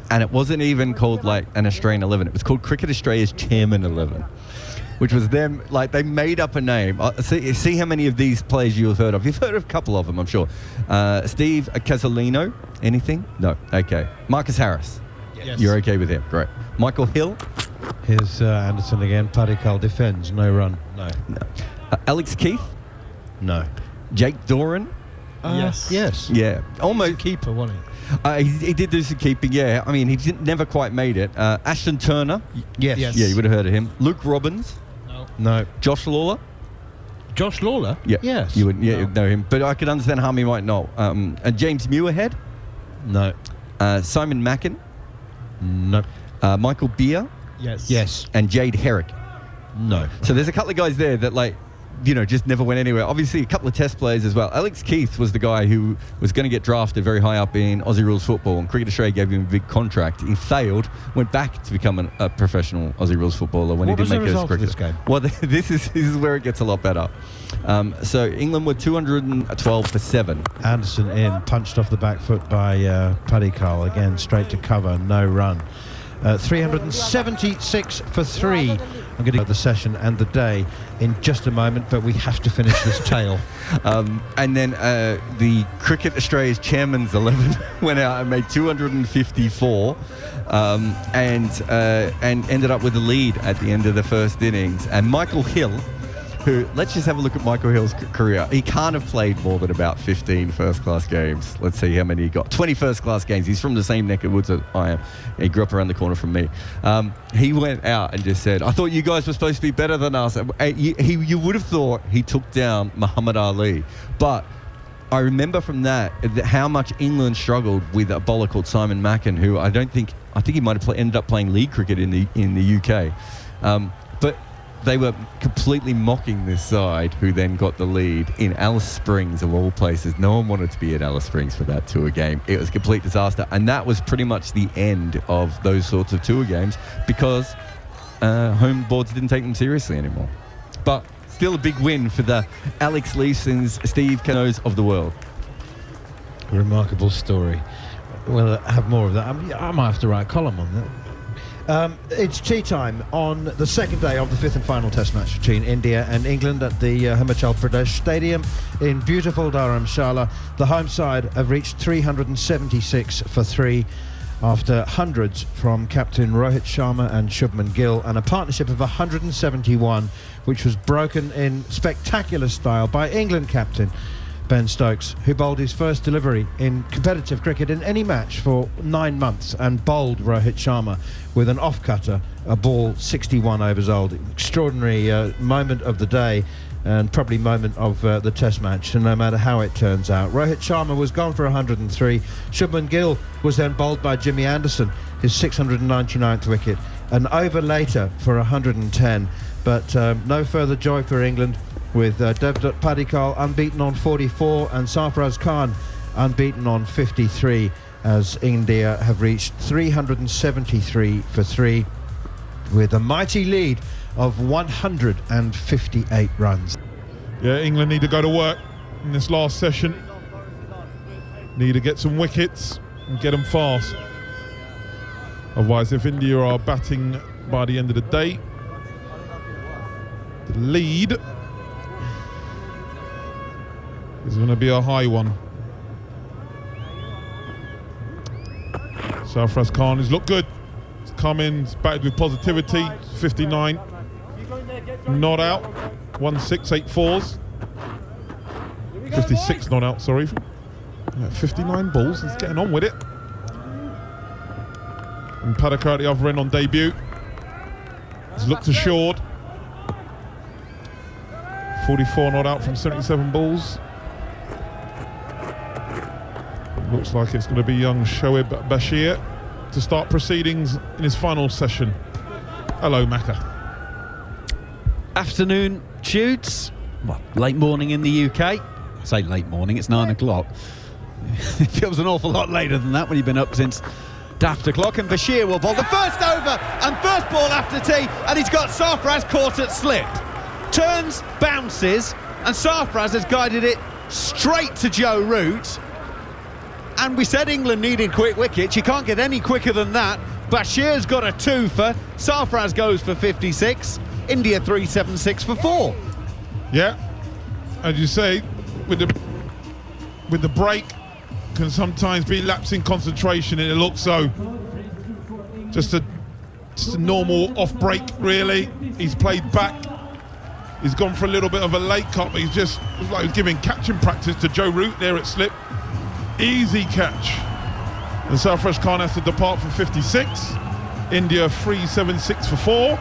and it wasn't even called like an Australian 11. It was called Cricket Australia's Chairman 11, which was them, like they made up a name. See how many of these players you've heard of. You've heard of a couple of them, I'm sure. Steve Casalino, anything? No, okay. Marcus Harris. Yes. You're okay with him, great. Michael Hill. Here's Anderson again. Padikkal defends, no run. No. Alex Keith. No. Jake Doran. Yes. Yeah, almost. Keeper, wasn't He did do some keeping, yeah. I mean, he never quite made it. Ashton Turner. Yes. Yes. Yeah, you would have heard of him. Luke Robbins. No. Josh Lawler. Josh Lawler? Yeah. Yes. You would know him. But I could understand how he might not. And James Muirhead. No. Simon Mackin. No. Michael Beer. Yes. And Jade Herrick. No. So there's a couple of guys there that just never went anywhere. Obviously, a couple of test players as well. Alex Keith was the guy who was going to get drafted very high up in Aussie rules football, and Cricket Australia gave him a big contract. He failed, went back to become a professional Aussie rules footballer when he didn't make it as cricket. This game? Well, this is where it gets a lot better. So England were 212 for 7. Anderson in, punched off the back foot by Padikkal, again straight to cover, no run. 376 for 3. I'm going to go the session and the day in just a moment, but we have to finish this tale. And then the Cricket Australia's Chairman's 11 went out and made 254 and ended up with the lead at the end of the first innings. And Michael Hill, who, let's just have a look at Michael Hill's career. He can't have played more than about 15 first-class games. Let's see how many he got. 20 first-class games. He's from the same neck of woods as I am. He grew up around the corner from me. He went out and just said, I thought you guys were supposed to be better than us. You would have thought he took down Muhammad Ali. But I remember from that how much England struggled with a bowler called Simon Mackin, who I think he might have ended up playing league cricket in the UK. But they were completely mocking this side, who then got the lead in Alice Springs, of all places. No one wanted to be at Alice Springs for that tour game. It was a complete disaster, and that was pretty much the end of those sorts of tour games, because home boards didn't take them seriously anymore. But still a big win for the Alex Leesons, Steve Canoes of the world. Remarkable story. We'll have more of that. I might have to write a column on that. It's tea time on the second day of the 5th and final test match between India and England at the Himachal Pradesh Stadium in beautiful Dharamshala. The home side have reached 376 for 3. after hundreds from captain Rohit Sharma and Shubman Gill, and a partnership of 171, which was broken in spectacular style by England captain Ben Stokes, who bowled his first delivery in competitive cricket in any match for 9 months, and bowled Rohit Sharma with an off-cutter, a ball 61 overs old. Extraordinary moment of the day, and probably moment of the test match, and no matter how it turns out. Rohit Sharma was gone for 103. Shubman Gill was then bowled by Jimmy Anderson, his 699th wicket, an over later for 110, but no further joy for England, with Debutant Padikkal unbeaten on 44 and Sarfaraz Khan unbeaten on 53, as India have reached 373 for 3 with a mighty lead of 158 runs. Yeah, England need to go to work in this last session. Need to get some wickets and get them fast. Otherwise, if India are batting by the end of the day, the lead is going to be a high one. Sarfaraz Khan has looked good. He's come in, he's batted with positivity. 59, not out. 1684s. 56 not out, sorry. 59 balls, he's getting on with it. And Padikkal at the other end on debut. He's looked assured. 44 not out from 77 balls. Looks like it's going to be young Shoaib Bashir to start proceedings in his final session. Hello, Macca. Afternoon, Shoots. Well, late morning in the UK. I say late morning, it's 9 o'clock. It feels an awful lot later than that when you've been up since daft o'clock. And Bashir will bowl the first over and first ball after tea, and he's got Sarfaraz caught at slip. Turns, bounces, and Sarfaraz has guided it straight to Joe Root. And we said England needed quick wickets. You can't get any quicker than that. Bashir's got a 2 for. Sarfaraz goes for 56. India 376 for 4. Yeah, as you say, with the break can sometimes be lapsing concentration, and it looks so. Just a normal off break, really. He's played back. He's gone for a little bit of a late cut, but it's like he's giving catching practice to Joe Root there at slip. Easy catch. And Sarfaraz Khan has to depart for 56. India 376 for 4.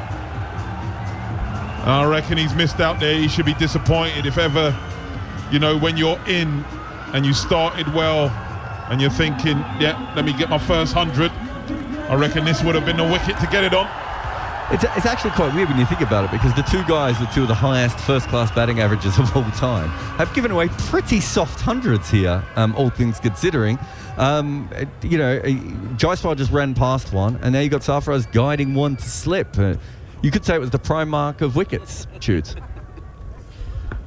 I reckon he's missed out there. He should be disappointed if ever, you know, when you're in and you started well and you're thinking, yeah, let me get my first 100. I reckon this would have been the wicket to get it on. It's actually quite weird when you think about it, because the two guys with two of the highest first-class batting averages of all time have given away pretty soft hundreds here, all things considering. You know, Jaiswal just ran past one, and now you got Sarfaraz guiding one to slip. You could say it was the prime mark of wickets, Shoots.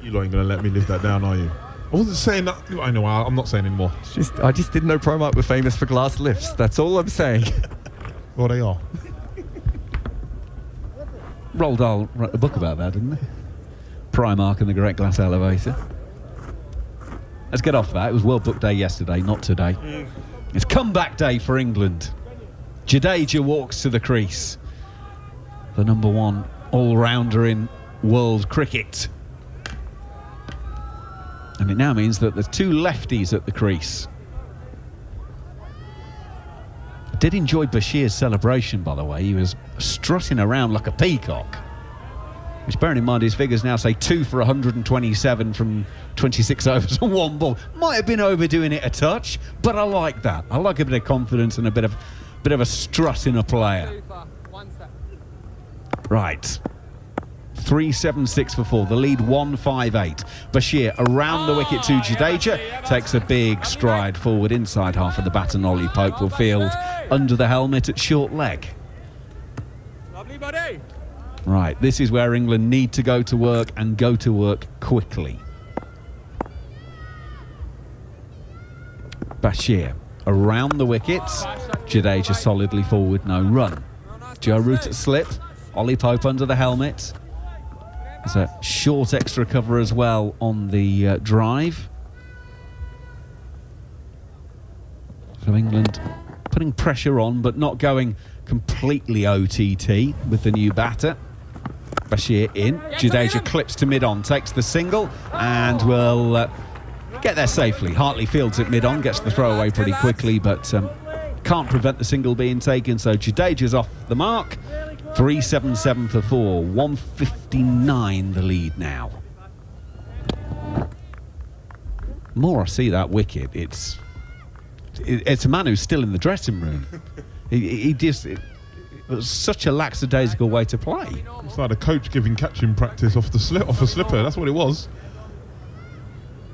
You lot ain't going to let me live that down, are you? I wasn't saying that. I know, I'm not saying anymore. I just didn't know Primark were famous for glass lifts. That's all I'm saying. Well, they are. Roald Dahl wrote a book about that, didn't they? Primark and the Great Glass Elevator. Let's get off that. It was World Book Day yesterday, not today. It's comeback day for England. Jadeja walks to the crease. The number 1 all-rounder in world cricket. And it now means that there's 2 lefties at the crease. I did enjoy Bashir's celebration, by the way. He was strutting around like a peacock. Which, bearing in mind his figures now say 2 for 127 from 26 overs and 1 ball. Might have been overdoing it a touch, but I like that. I like a bit of confidence and a bit of a strut in a player. Right. 376 for 4. The lead 158. Bashir around the wicket to Jadeja. Takes a big stride forward inside half of the bat, and Ollie Pope will field under the helmet at short leg. Lovely buddy. Right, this is where England need to go to work, and go to work quickly. Bashir around the wickets. Jadeja solidly forward, no run. Joe Root at slip. Ollie Pope under the helmet. There's a short extra cover as well on the drive. So England putting pressure on, but not going completely OTT with the new batter. Bashir in. Jadeja clips to mid-on, takes the single, and will get there safely. Hartley fields it mid-on, gets the throw away pretty quickly, but can't prevent the single being taken, so Jadeja's off the mark. 377 for 4, 159 the lead now. More I see that wicket, it's a man who's still in the dressing room. It was such a lackadaisical way to play. It's like a coach giving catching practice off a slipper. That's what it was.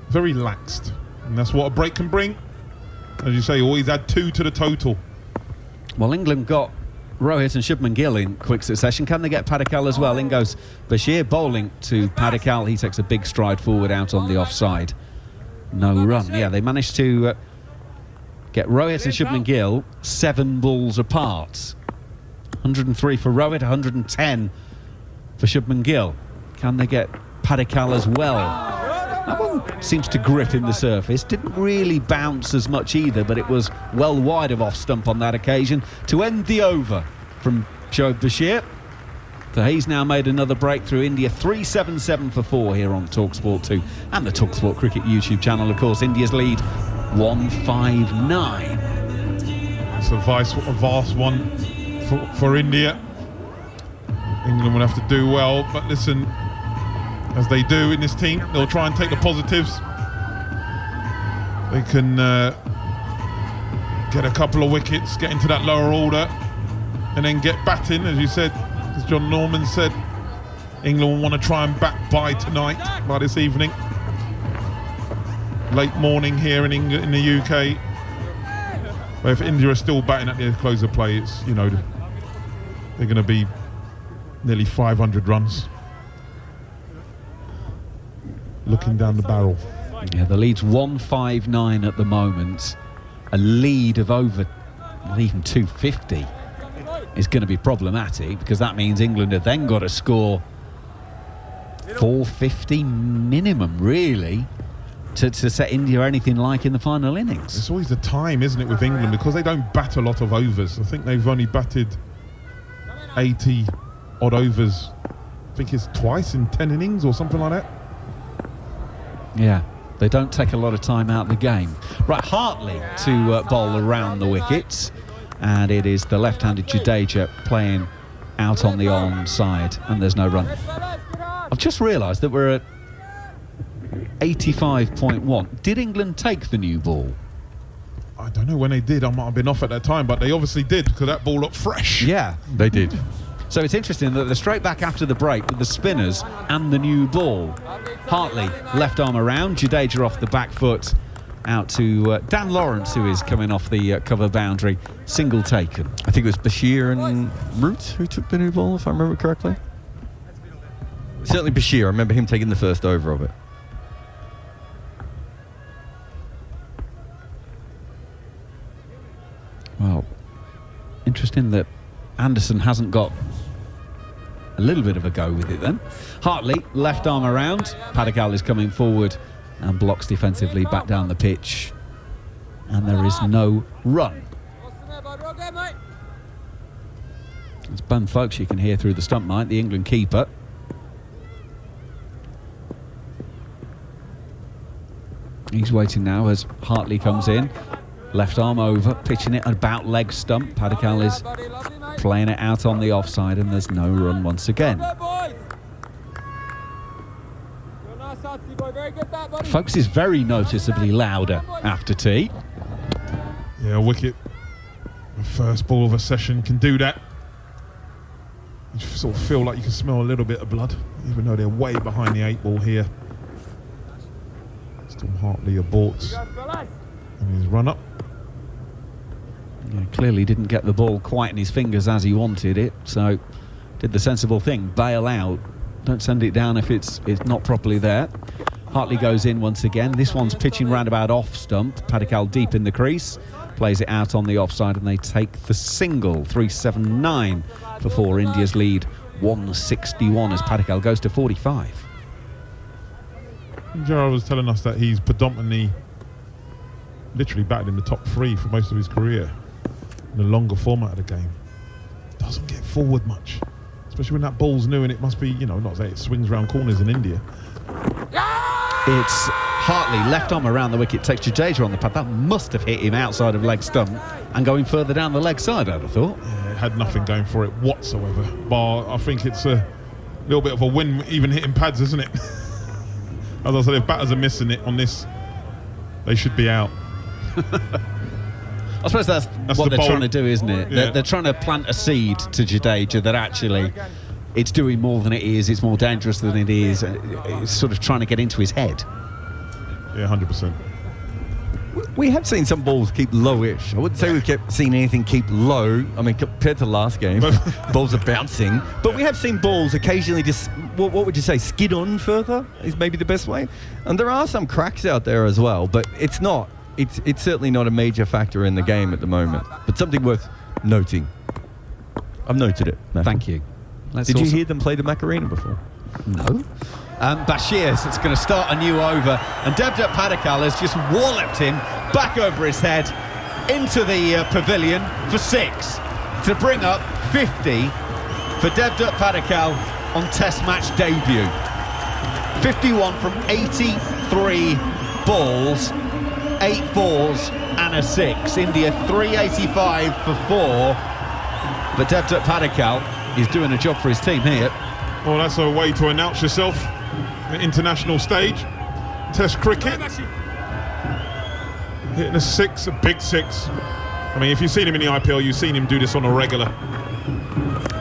Very laxed, and that's what a break can bring. As you say, always add 2 to the total. Well, England got Rohit and Shubman Gill in quick succession. Can they get Padikkal as well? In goes Bashir bowling to Padikkal. He takes a big stride forward out on the offside. No run. Yeah, they managed to get Rohit and Shubman Gill 7 balls apart. 103 for Rohit, 110 for Shubman Gill. Can they get Padikkal as well? That one seems to grip in the surface. Didn't really bounce as much either, but it was well wide of off stump on that occasion to end the over from Shoaib Bashir. So he's now made another breakthrough. India 377 for 4 here on TalkSport 2 and the TalkSport Cricket YouTube channel, of course. India's lead 159. It's a vast one for India. England will have to do well, but listen, as they do in this team, they'll try and take the positives. They can get a couple of wickets, get into that lower order, and then get batting, as you said, as John Norman said. England will want to try and bat by tonight, by this evening. Late morning here in England, in the UK. But if India are still batting at the close of play, it's, you know, they're going to be nearly 500 runs. Looking down the barrel. Yeah, the lead's 159 at the moment. A lead of over, not even 250 is going to be problematic, because that means England have then got to score 450 minimum, really, to set India anything like in the final innings. It's always the time, isn't it, with England, because they don't bat a lot of overs. I think they've only batted 80 odd overs. I think it's twice in 10 innings or something like that. Yeah, they don't take a lot of time out of the game. Right, Hartley to bowl around the wickets, and it is the left-handed Jadeja playing out on the onside, and there's no run. I've just realised that we're at 85.1. Did England take the new ball? I don't know when they did. I might have been off at that time, but they obviously did, because that ball looked fresh. Yeah, They did. so it's interesting that they're straight back after the break with the spinners and the new ball. Hartley left arm around, Jadeja off the back foot, out to Dan Lawrence, who is coming off the cover boundary. Single taken. I think it was Bashir and Root who took the new ball, if I remember correctly. Certainly Bashir. I remember him taking the first over of it. Well, interesting that Anderson hasn't got a little bit of a go with it then. Hartley, left arm around. Padikkal is coming forward and blocks defensively back down the pitch. And there is no run. It's Ben Folkes you can hear through the stump mic, the England keeper. He's waiting now as Hartley comes in. Left arm over, pitching it about leg stump. Padikkal is playing it out on the offside, and there's no run once again. Folkes is very noticeably louder after tea. Yeah, a wicket. The first ball of a session can do that. You sort of feel like you can smell a little bit of blood, even though they're way behind the 8 ball here. Still Hartley aborts. And his run up. Yeah, clearly didn't get the ball quite in his fingers as he wanted it, so did the sensible thing, bail out. Don't send it down if it's not properly there. Hartley goes in once again. This one's pitching round about off stump. Padikkal deep in the crease, plays it out on the offside, and they take the single. 379 for 4. India's lead 161 as Padikkal goes to 45. Gerard was telling us that he's predominantly literally batted in the top 3 for most of his career. in the longer format of the game, doesn't get forward much. Especially when that ball's new and it must be, not say it swings round corners in India. It's Hartley, left arm around the wicket, takes Jadeja on the pad. That must have hit him outside of leg stump and going further down the leg side, I'd have thought. Yeah, it had nothing going for it whatsoever. But I think it's a little bit of a win, even hitting pads, isn't it? As I said, if batters are missing it on this, they should be out. I suppose that's what they're trying to do, isn't it? Yeah. They're trying to plant a seed to Jadeja that actually it's doing more than it is, it's more dangerous than it is. It's sort of trying to get into his head. Yeah, 100%. We have seen some balls keep lowish. I wouldn't say we've seen anything keep low. I mean, compared to last game, balls are bouncing. But we have seen balls occasionally just, what would you say, skid on further is maybe the best way. And there are some cracks out there as well, but it's certainly not a major factor in the game at the moment. But something worth noting. I've noted it. Matthew. Thank you. Did you hear them play the Macarena before? No. Bashir is going to start a new over, and Debutant Padikkal has just walloped him back over his head into the pavilion for 6 to bring up 50 for Debutant Padikkal on Test match debut. 51 from 83 balls, 8 fours and a 6. India 385 for 4, but Debutant Padikkal is doing a job for his team here. Well, that's a way to announce yourself. The international stage, Test cricket, hitting a 6, a big 6. I mean, if you've seen him in the IPL, you've seen him do this on a regular.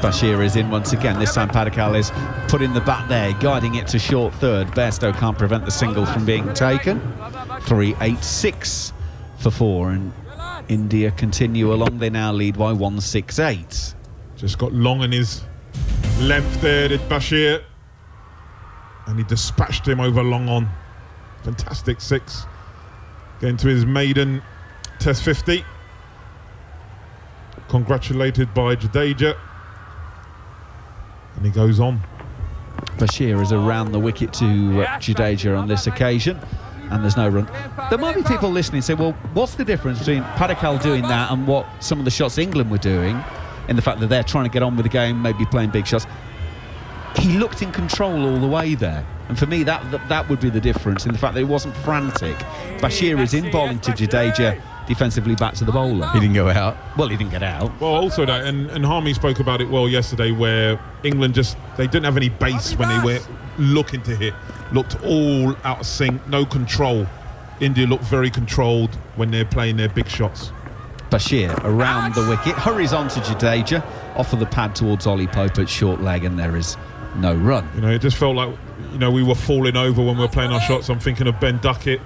Bashir is in once again. This time Padikkal is putting the bat there, guiding it to short third. Bairstow can't prevent the single from being taken. 386 for 4, and India continue along. They now lead by 168. Just got long in his length there, did Bashir. And he dispatched him over long on. Fantastic 6. Getting to his maiden Test 50. Congratulated by Jadeja. And he goes on. Bashir is around the wicket to Jadeja on this occasion, and there's no run. There might be people listening say, well, what's the difference between Padikkal doing that and what some of the shots England were doing, in the fact that they're trying to get on with the game, maybe playing big shots? He looked in control all the way there, and for me that would be the difference, in the fact that he wasn't frantic. Bashir is in bowling to Jadeja, defensively back to the bowler. He didn't go out. Well, he didn't get out. Well, also that, and Harmy spoke about it well yesterday, where England they didn't have any base when they were looking to hit. Looked all out of sync, no control. India looked very controlled when they're playing their big shots. Bashir around the wicket, hurries on to Jadeja, off of the pad towards Ollie Pope at short leg, and there is no run. It just felt like, we were falling over when we were playing our shots. I'm thinking of Ben Duckett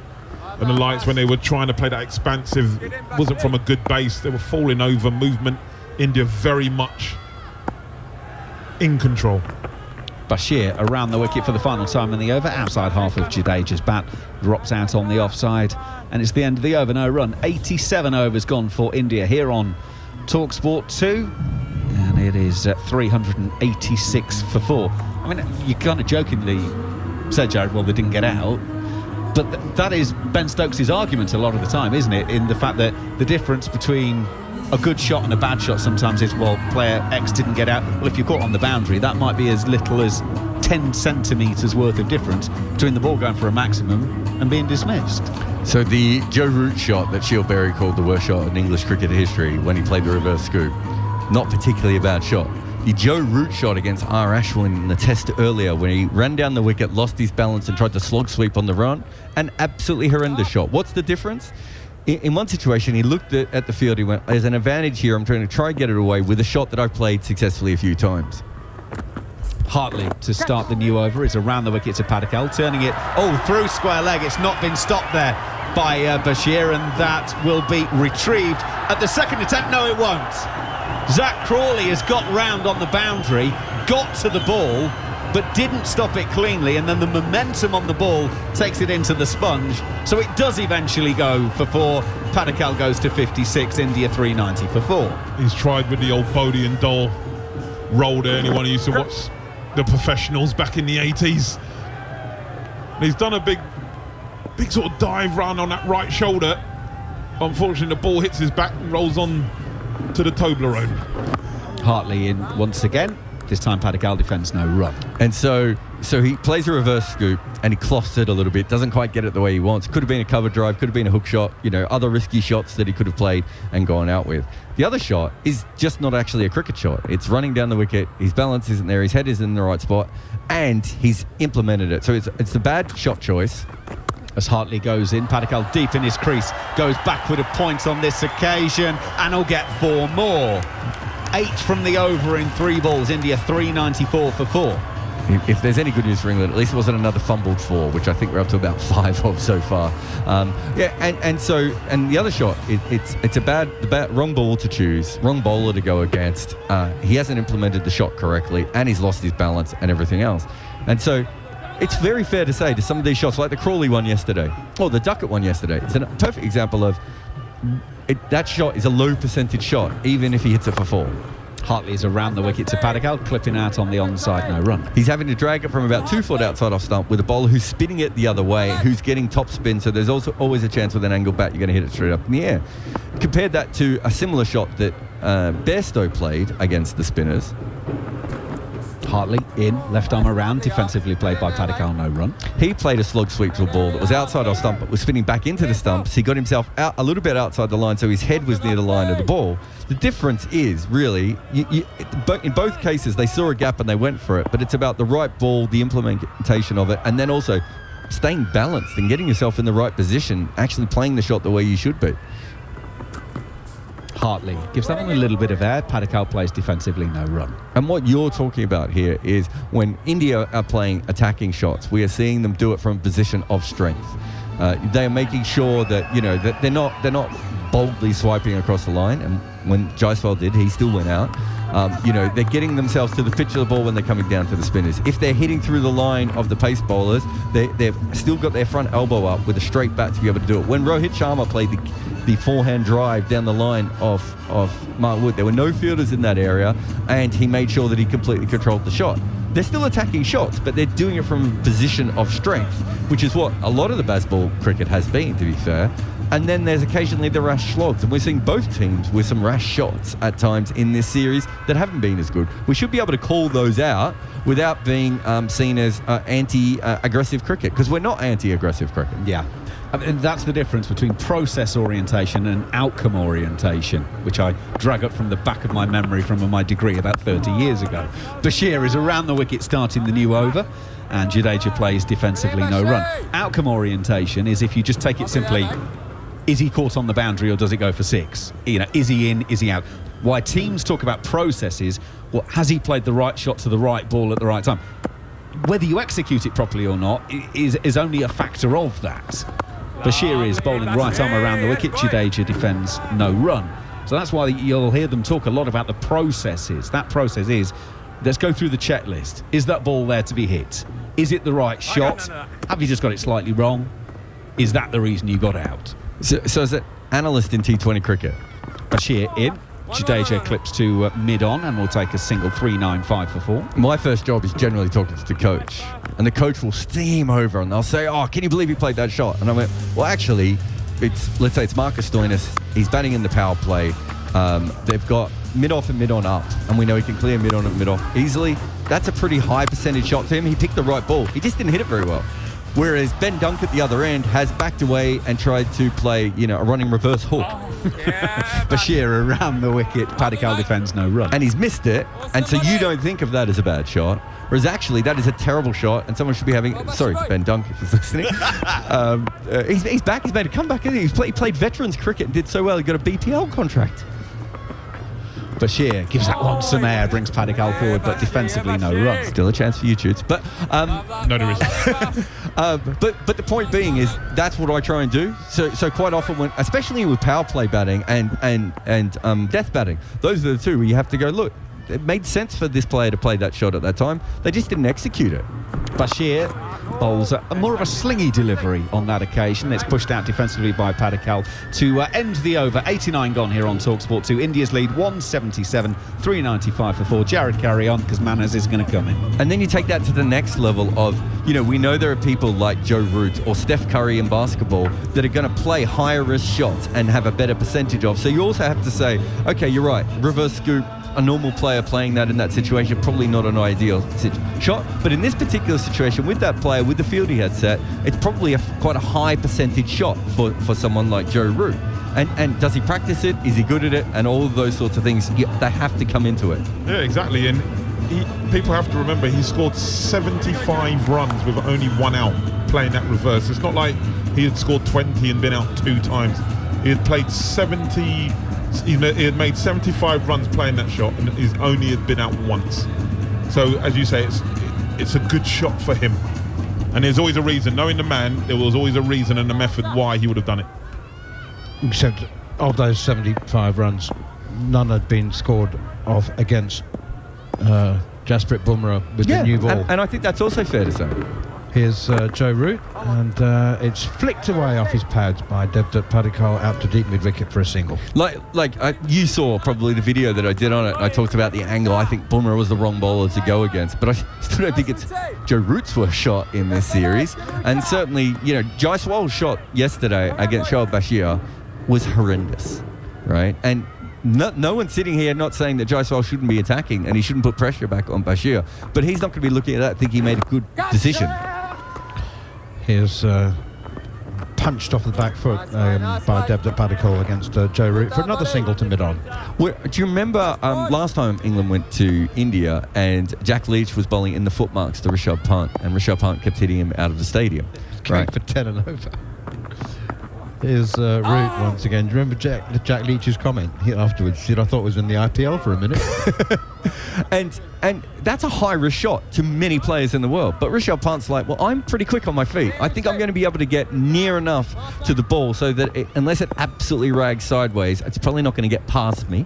and the lights when they were trying to play that expansive, wasn't from a good base. They were falling over, movement. India very much in control. Bashir around the wicket for the final time in the over, outside half of Jadeja's bat, drops out on the offside, and it's the end of the over, no run. 87 overs gone for India here on TalkSport 2, and it is 386 for 4. I mean, you kind of jokingly said, Jared, well, they didn't get out, but that is Ben Stokes' argument a lot of the time, isn't it, in the fact that the difference between a good shot and a bad shot sometimes is, well, player X didn't get out. Well, if you're caught on the boundary, that might be as little as 10 centimetres worth of difference between the ball going for a maximum and being dismissed. So the Joe Root shot that Shield Berry called the worst shot in English cricket history when he played the reverse scoop, not particularly a bad shot. The Joe Root shot against R. Ashwin in the test earlier, when he ran down the wicket, lost his balance and tried to slog sweep on the run, an absolutely horrendous shot. What's the difference? In one situation, he looked at the field, he went, there's an advantage here, I'm trying to get it away with a shot that I've played successfully a few times. Hartley to start the new over. It's around the wicket to Padikkal, turning it through square leg. It's not been stopped there by Bashir, and that will be retrieved at the second attempt. No, it won't. Zach Crawley has got round on the boundary, got to the ball, but didn't stop it cleanly, and then the momentum on the ball takes it into the sponge, so it does eventually go for 4. Padikkal goes to 56, India 390 for 4. He's tried with the old Bodie and Dole roll there. Anyone who used to watch the professionals back in the 80s. And he's done a big sort of dive run on that right shoulder. Unfortunately, the ball hits his back and rolls on to the Toblerone. Hartley in once again. This time Padikal defends no run. And so he plays a reverse scoop and he cloths it a little bit, doesn't quite get it the way he wants. Could have been a cover drive, could have been a hook shot, other risky shots that he could have played and gone out with. The other shot is just not actually a cricket shot. It's running down the wicket, his balance isn't there, his head isn't in the right spot, and he's implemented it. So it's a bad shot choice. As Hartley goes in, Padikal deep in his crease, goes backward a point on this occasion, and he'll get 4 more. 8 from the over in 3 balls. India 394 for 4. If there's any good news for England, at least it wasn't another fumbled 4, which I think we're up to about 5 of so far. And the other shot, it's a wrong ball to choose, wrong bowler to go against. He hasn't implemented the shot correctly, and he's lost his balance and everything else. And so it's very fair to say to some of these shots, like the Crawley one yesterday, or the Duckett one yesterday, it's a perfect example of that shot is a low percentage shot, even if he hits it for 4. Hartley is around the wicket to Padikal, clipping out on the onside, no run. He's having to drag it from about 2 foot outside off stump with a bowler who's spinning it the other way, who's getting top spin, so there's also always a chance with an angle bat you're going to hit it straight up in the air. Compared that to a similar shot that Bairstow played against the spinners. Hartley in, left arm around, defensively played by Padikal, no run. He played a slog sweep to a ball that was outside off stump but was spinning back into the stumps. He got himself out a little bit outside the line, so his head was near the line of the ball. The difference is really, in both cases they saw a gap and they went for it, but it's about the right ball, the implementation of it, and then also staying balanced and getting yourself in the right position, actually playing the shot the way you should be. Hartley gives that one a little bit of air. Padikal plays defensively, no run. And what you're talking about here is when India are playing attacking shots, we are seeing them do it from a position of strength. They are making sure that that they're not boldly swiping across the line. And when Jaiswal did, he still went out. They're getting themselves to the pitch of the ball when they're coming down to the spinners. If they're hitting through the line of the pace bowlers, they've still got their front elbow up with a straight bat to be able to do it. When Rohit Sharma played the forehand drive down the line of Mark Wood, there were no fielders in that area, and he made sure that he completely controlled the shot. They're still attacking shots, but they're doing it from a position of strength, which is what a lot of the baseball cricket has been, to be fair. And then there's occasionally the rash slogs, and we're seeing both teams with some rash shots at times in this series that haven't been as good. We should be able to call those out without being seen as anti-aggressive cricket, because we're not anti-aggressive cricket. Yeah. And that's the difference between process orientation and outcome orientation, which I drag up from the back of my memory from my degree about 30 years ago. Bashir is around the wicket starting the new over, and Jadeja plays defensively, no run. Outcome orientation is if you just take it simply, is he caught on the boundary or does it go for 6? Is he in, is he out? Why teams talk about processes, well, has he played the right shot to the right ball at the right time? Whether you execute it properly or not is only a factor of that. Bashir is bowling right arm around the wicket. Jadeja defends no run. So that's why you'll hear them talk a lot about the processes. That process is, let's go through the checklist. Is that ball there to be hit? Is it the right shot? Have you just got it slightly wrong? Is that the reason you got out? So as an analyst in T20 cricket, Bashir in. Jadeja clips to mid-on and will take a single 3-9-5 for 4. my first job is generally talking to the coach, and the coach will steam over and they'll say, oh, can you believe he played that shot? And I went, well, actually, let's say it's Marcus Stoinis. He's batting in the power play. They've got mid-off and mid-on up, and we know he can clear mid-on and mid-off easily. That's a pretty high percentage shot to him. He picked the right ball. He just didn't hit it very well. Whereas Ben Dunk at the other end has backed away and tried to play, a running reverse hook. Bashir around the wicket. Padikal defends no run. And he's missed it, and so you don't think of that as a bad shot. Whereas actually, that is a terrible shot, and someone should be having... Sorry, Ben Dunk, if he's listening. He's back. He's made a comeback. He played veterans cricket and did so well. He got a BPL contract. Bashir gives that one some air, brings Padikal forward, but defensively no run. Still a chance for you, Toots. But No, there isn't. but the point being is that's what I try and do. So quite often, when, especially with power play batting and death batting, those are the two where you have to go, look, it made sense for this player to play that shot at that time. They just didn't execute it. Bashir bowls a more of a slingy delivery on that occasion. It's pushed out defensively by Padikkal to end the over. 89 gone here on TalkSport 2. India's lead 177, 395 for 4. Jared, carry on, because Manners is going to come in. And then you take that to the next level of, we know there are people like Joe Root or Steph Curry in basketball that are going to play higher risk shots and have a better percentage of. So you also have to say, okay, you're right, reverse scoop, a normal player playing that in that situation, probably not an ideal shot. But in this particular situation, with that player, with the field he had set, it's probably quite a high percentage shot for someone like Joe Root. And does he practice it? Is he good at it? And all of those sorts of things, they have to come into it. Yeah, exactly. And people have to remember he scored 75 runs with only 1 out playing that reverse. It's not like he had scored 20 and been out 2 times. He had played 70. He had made 75 runs playing that shot, and he's only had been out once. So, as you say, it's a good shot for him. And there's always a reason. Knowing the man, there was always a reason and a method why he would have done it. Except of those 75 runs, none had been scored off against Jasprit Bumrah with the new ball. And I think that's also fair to say. Here's Joe Root, and it's flicked away off his pads by Debutant Padikkal out to deep mid-wicket for a single. You saw probably the video that I did on it. I talked about the angle. I think Bumrah was the wrong bowler to go against, but I still don't think it's Joe Root's worst shot in this series. And certainly, Jaiswal's shot yesterday against Shoaib Bashir was horrendous, right? And no one's sitting here not saying that Jaiswal shouldn't be attacking and he shouldn't put pressure back on Bashir, but he's not going to be looking at that thinking he made a good decision. Here's punched off the back foot by Debutant Padikkal against Joe Root for another single to mid-on. Do you remember last time England went to India and Jack Leach was bowling in the footmarks to Rishabh Pant, and Rishabh Pant kept hitting him out of the stadium? Going for 10 and over. Here's Root once again. Do you remember Jack Leach's comment afterwards? He said, I thought it was in the IPL for a minute. and that's a high-risk shot to many players in the world. But Rishabh Pant's like, well, I'm pretty quick on my feet. I think I'm going to be able to get near enough to the ball so that unless it absolutely rags sideways, it's probably not going to get past me.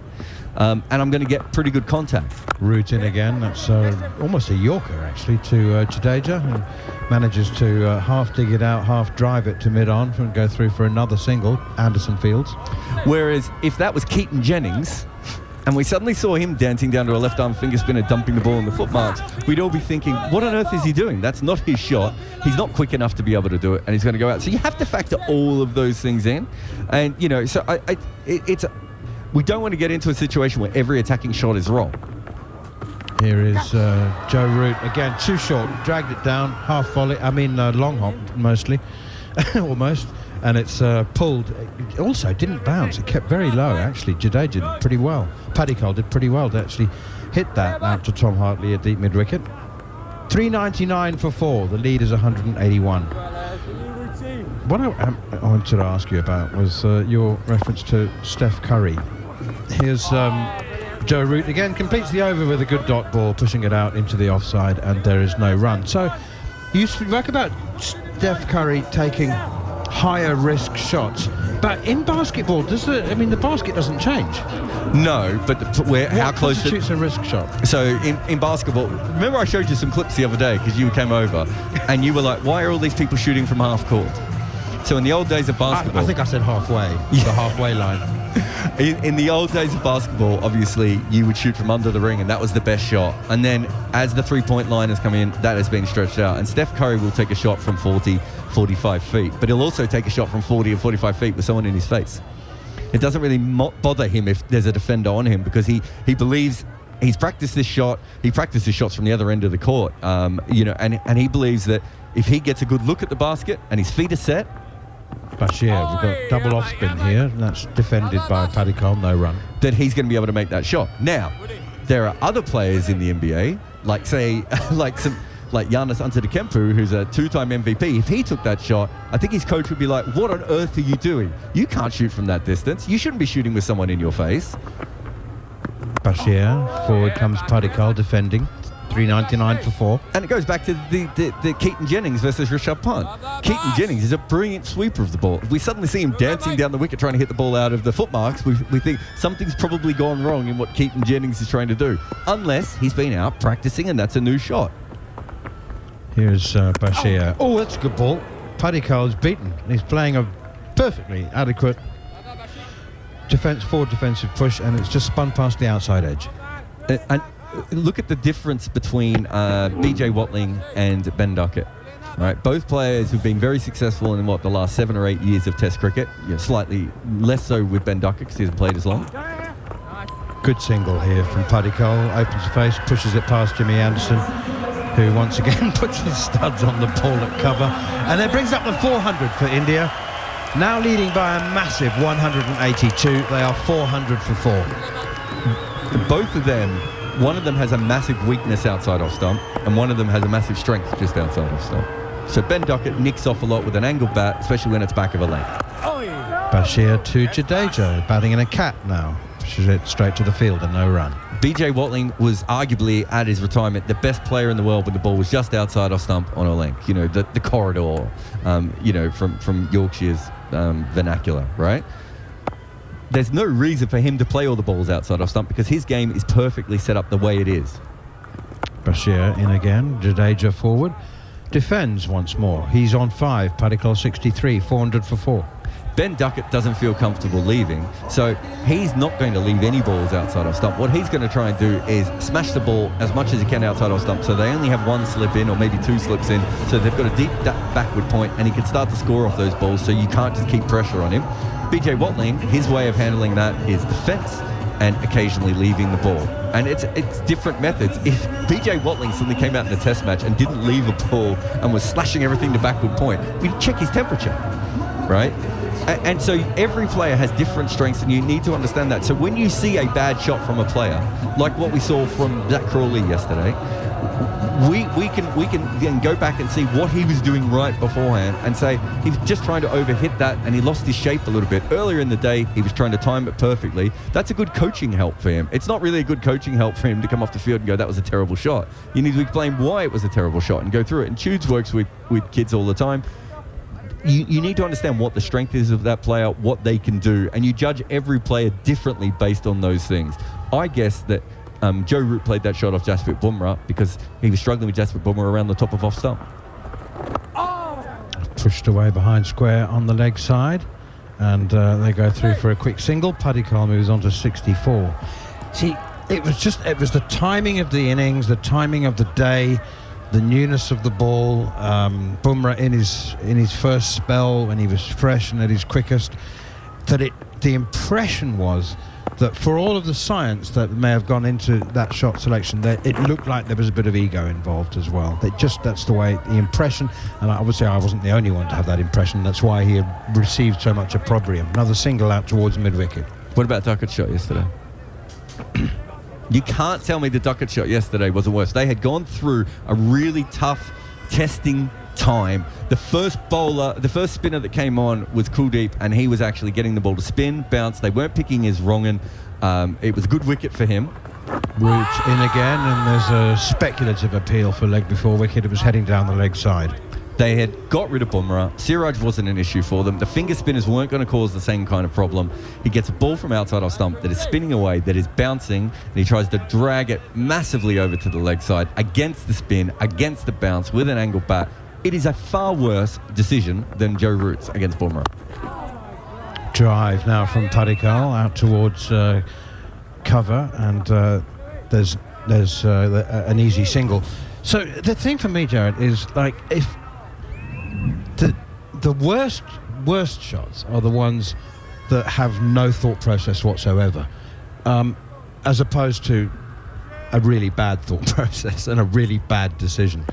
And I'm going to get pretty good contact. Root in again. That's almost a Yorker, actually, to Jadeja, who manages to half dig it out, half drive it to mid-on and go through for another single, Anderson Fields. Whereas if that was Keaton Jennings, and we suddenly saw him dancing down to a left-arm finger spinner, dumping the ball in the footmarks, we'd all be thinking, what on earth is he doing? That's not his shot. He's not quick enough to be able to do it, and he's going to go out. So you have to factor all of those things in. And, so we don't want to get into a situation where every attacking shot is wrong. Here is Joe Root again, too short, dragged it down, half volley, long hop mostly, almost, and it's pulled. It also didn't bounce, it kept very low actually. Jadeja did pretty well. Padikkal did pretty well to actually hit that out to Tom Hartley at deep mid-wicket. 399 for 4, the lead is 181. What I wanted to ask you about was your reference to Steph Curry. Here's Joe Root again, completes the over with a good dot ball, pushing it out into the offside, and there is no run. So you spoke about Steph Curry taking higher risk shots, but in basketball, the basket doesn't change? No, but how close constitutes a risk shot? So in basketball, remember I showed you some clips the other day because you came over and you were like, why are all these people shooting from half court? So in the old days of basketball, I think I said halfway, the halfway line. In the old days of basketball, obviously, you would shoot from under the ring, and that was the best shot. And then as the three-point line has come in, that has been stretched out. And Steph Curry will take a shot from 40, 45 feet, but he'll also take a shot from 40 or 45 feet with someone in his face. It doesn't really bother him if there's a defender on him because he believes he's practiced this shot. He practices shots from the other end of the court, and he believes that if he gets a good look at the basket and his feet are set, Bashir, we've got double off spin here, and that's defended by Padikkal, no run. That he's going to be able to make that shot. Now, there are other players in the NBA, like Giannis Antetokounmpo, who's a 2-time MVP. If he took that shot, I think his coach would be like, what on earth are you doing? You can't shoot from that distance. You shouldn't be shooting with someone in your face. Bashir, forward comes Padikkal defending. 399 for 4. And it goes back to the Keaton Jennings versus Rishabh Pant. Keaton Jennings is a brilliant sweeper of the ball. If we suddenly see him dancing down the wicket trying to hit the ball out of the footmarks, we think something's probably gone wrong in what Keaton Jennings is trying to do. Unless he's been out practicing and that's a new shot. Here's Bashir. Oh, that's a good ball. Padikal's beaten. He's playing a perfectly adequate forward defensive push, and it's just spun past the outside edge. And look at the difference between BJ Watling and Ben Duckett. Right, both players who've been very successful in the last 7 or 8 years of Test cricket. Slightly less so with Ben Duckett because he hasn't played as long. Good single here from Padikal. Opens the face, pushes it past Jimmy Anderson, who once again puts his studs on the ball at cover, and then brings up the 400 for India. Now leading by a massive 182. They are 400 for 4. Both of them, one of them has a massive weakness outside off stump, and one of them has a massive strength just outside off stump. So Ben Duckett nicks off a lot with an angled bat, especially when it's back of a length. Bashir to Jadeja, batting in a cat now. Pushes it straight to the field and no run. BJ Watling was arguably at his retirement the best player in the world when the ball was just outside off stump on a length. The corridor, from Yorkshire's vernacular, right? There's no reason for him to play all the balls outside off stump because his game is perfectly set up the way it is. Bashir in again, Jadeja forward. Defends once more. He's on 5, Padikal 63, 400 for 4. Ben Duckett doesn't feel comfortable leaving, so he's not going to leave any balls outside off stump. What he's going to try and do is smash the ball as much as he can outside off stump, so they only have 1 slip in or maybe 2 slips in, so they've got a deep backward point and he can start to score off those balls, so you can't just keep pressure on him. BJ Watling, his way of handling that is defence and occasionally leaving the ball. And it's different methods. If BJ Watling suddenly came out in a test match and didn't leave a ball and was slashing everything to backward point, we'd check his temperature, right? And so every player has different strengths, and you need to understand that. So when you see a bad shot from a player, like what we saw from Zach Crawley yesterday, we can then go back and see what he was doing right beforehand and say he was just trying to overhit that and he lost his shape a little bit. Earlier in the day, he was trying to time it perfectly. That's a good coaching help for him. It's not really a good coaching help for him to come off the field and go, that was a terrible shot. You need to explain why it was a terrible shot and go through it. And Tudes works with kids all the time. You need to understand what the strength is of that player, what they can do, and you judge every player differently based on those things. I guess that Joe Root played that shot off Jasprit Bumrah because he was struggling with Jasprit Bumrah around the top of off stump. Pushed away behind square on the leg side, and they go through for a quick single. Padikal moves on to 64. See, it was the timing of the innings, the timing of the day, the newness of the ball. Bumrah in his first spell when he was fresh and at his quickest, the impression was that for all of the science that may have gone into that shot selection, that it looked like there was a bit of ego involved as well. That's the way the impression, and obviously I wasn't the only one to have that impression. That's why he had received so much opprobrium. Another single out towards mid-wicket. What about Duckett's shot yesterday? You can't tell me the Duckett shot yesterday wasn't worse. They had gone through a really tough testing time. The first spinner that came on was Kuldeep, and he was actually getting the ball to spin, bounce. They weren't picking his wrong, and it was a good wicket for him. Root in again, and there's a speculative appeal for leg before wicket. It was heading down the leg side. They had got rid of Bumrah. Siraj wasn't an issue for them. The finger spinners weren't going to cause the same kind of problem. He gets a ball from outside off stump that is spinning away, that is bouncing, and he tries to drag it massively over to the leg side against the spin, against the bounce with an angled bat. It is a far worse decision than Joe Root's against Bumrah. Drive now from Padikal out towards cover, and there's an easy single. So the thing for me, Jared, is like if the worst shots are the ones that have no thought process whatsoever, as opposed to a really bad thought process and a really bad decision.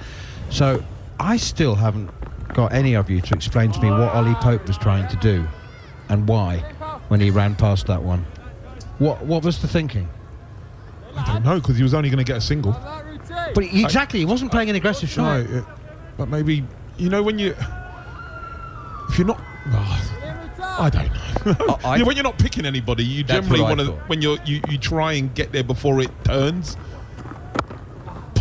So I still haven't got any of you to explain to me what Ollie Pope was trying to do and why when he ran past that one. What was the thinking? I don't know, because he was only going to get a single. But he wasn't playing an aggressive shot. No, but maybe, when if you're not, I don't know. When you're not picking anybody, you generally want to, when you try and get there before it turns.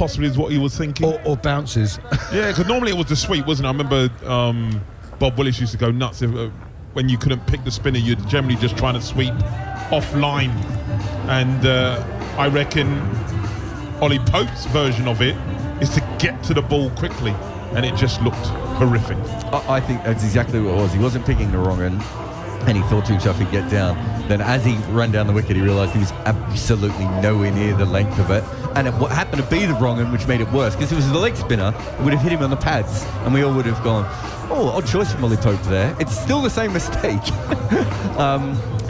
possibly is what he was thinking. Or bounces. Yeah, because normally it was the sweep, wasn't it? I remember Bob Willis used to go nuts when you couldn't pick the spinner. You'd generally just trying to sweep offline, and I reckon Ollie Pope's version of it is to get to the ball quickly, and it just looked horrific. I think that's exactly what it was. He wasn't picking the wrong end, and he thought to himself he'd get down. Then as he ran down the wicket, he realised he was absolutely nowhere near the length of it. And what happened to be the wrong end, which made it worse, because if it was the leg spinner, it would have hit him on the pads, and we all would have gone, oh, odd choice from Ollie Pope there. It's still the same mistake.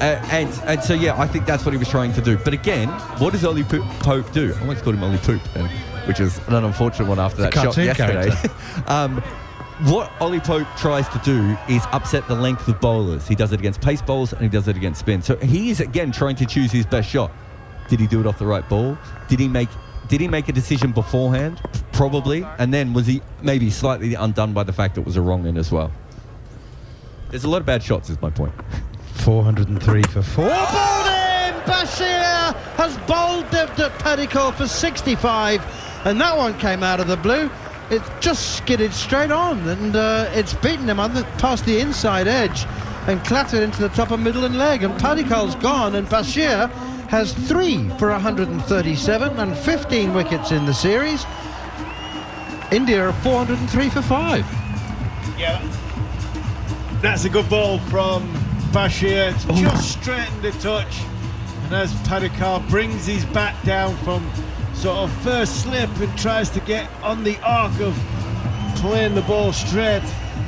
And so, yeah, I think that's what he was trying to do. But again, what does Ollie Pope do? I almost called him Ollie Poop, which is an unfortunate one after that shot yesterday. What Ollie Pope tries to do is upset the length of bowlers. He does it against pace bowlers and he does it against spin. So he is, again, trying to choose his best shot. Did he do it off the right ball? Did he make a decision beforehand? Probably. And then was he maybe slightly undone by the fact that it was a wrong end as well? There's a lot of bad shots, is my point. 403 for 4. Bowled in! Bashir has bowled Debutant Padikkal for 65, and that one came out of the blue. It just skidded straight on, and it's beaten him past the inside edge and clattered into the top of middle and leg, and Padikkal's gone, and Bashir has 3 for 137 and 15 wickets in the series. India are 403 for 5. Yeah, that's a good ball from Bashir. It's just straightened the touch, and as Padikkal brings his bat down from sort of first slip and tries to get on the arc of playing the ball straight,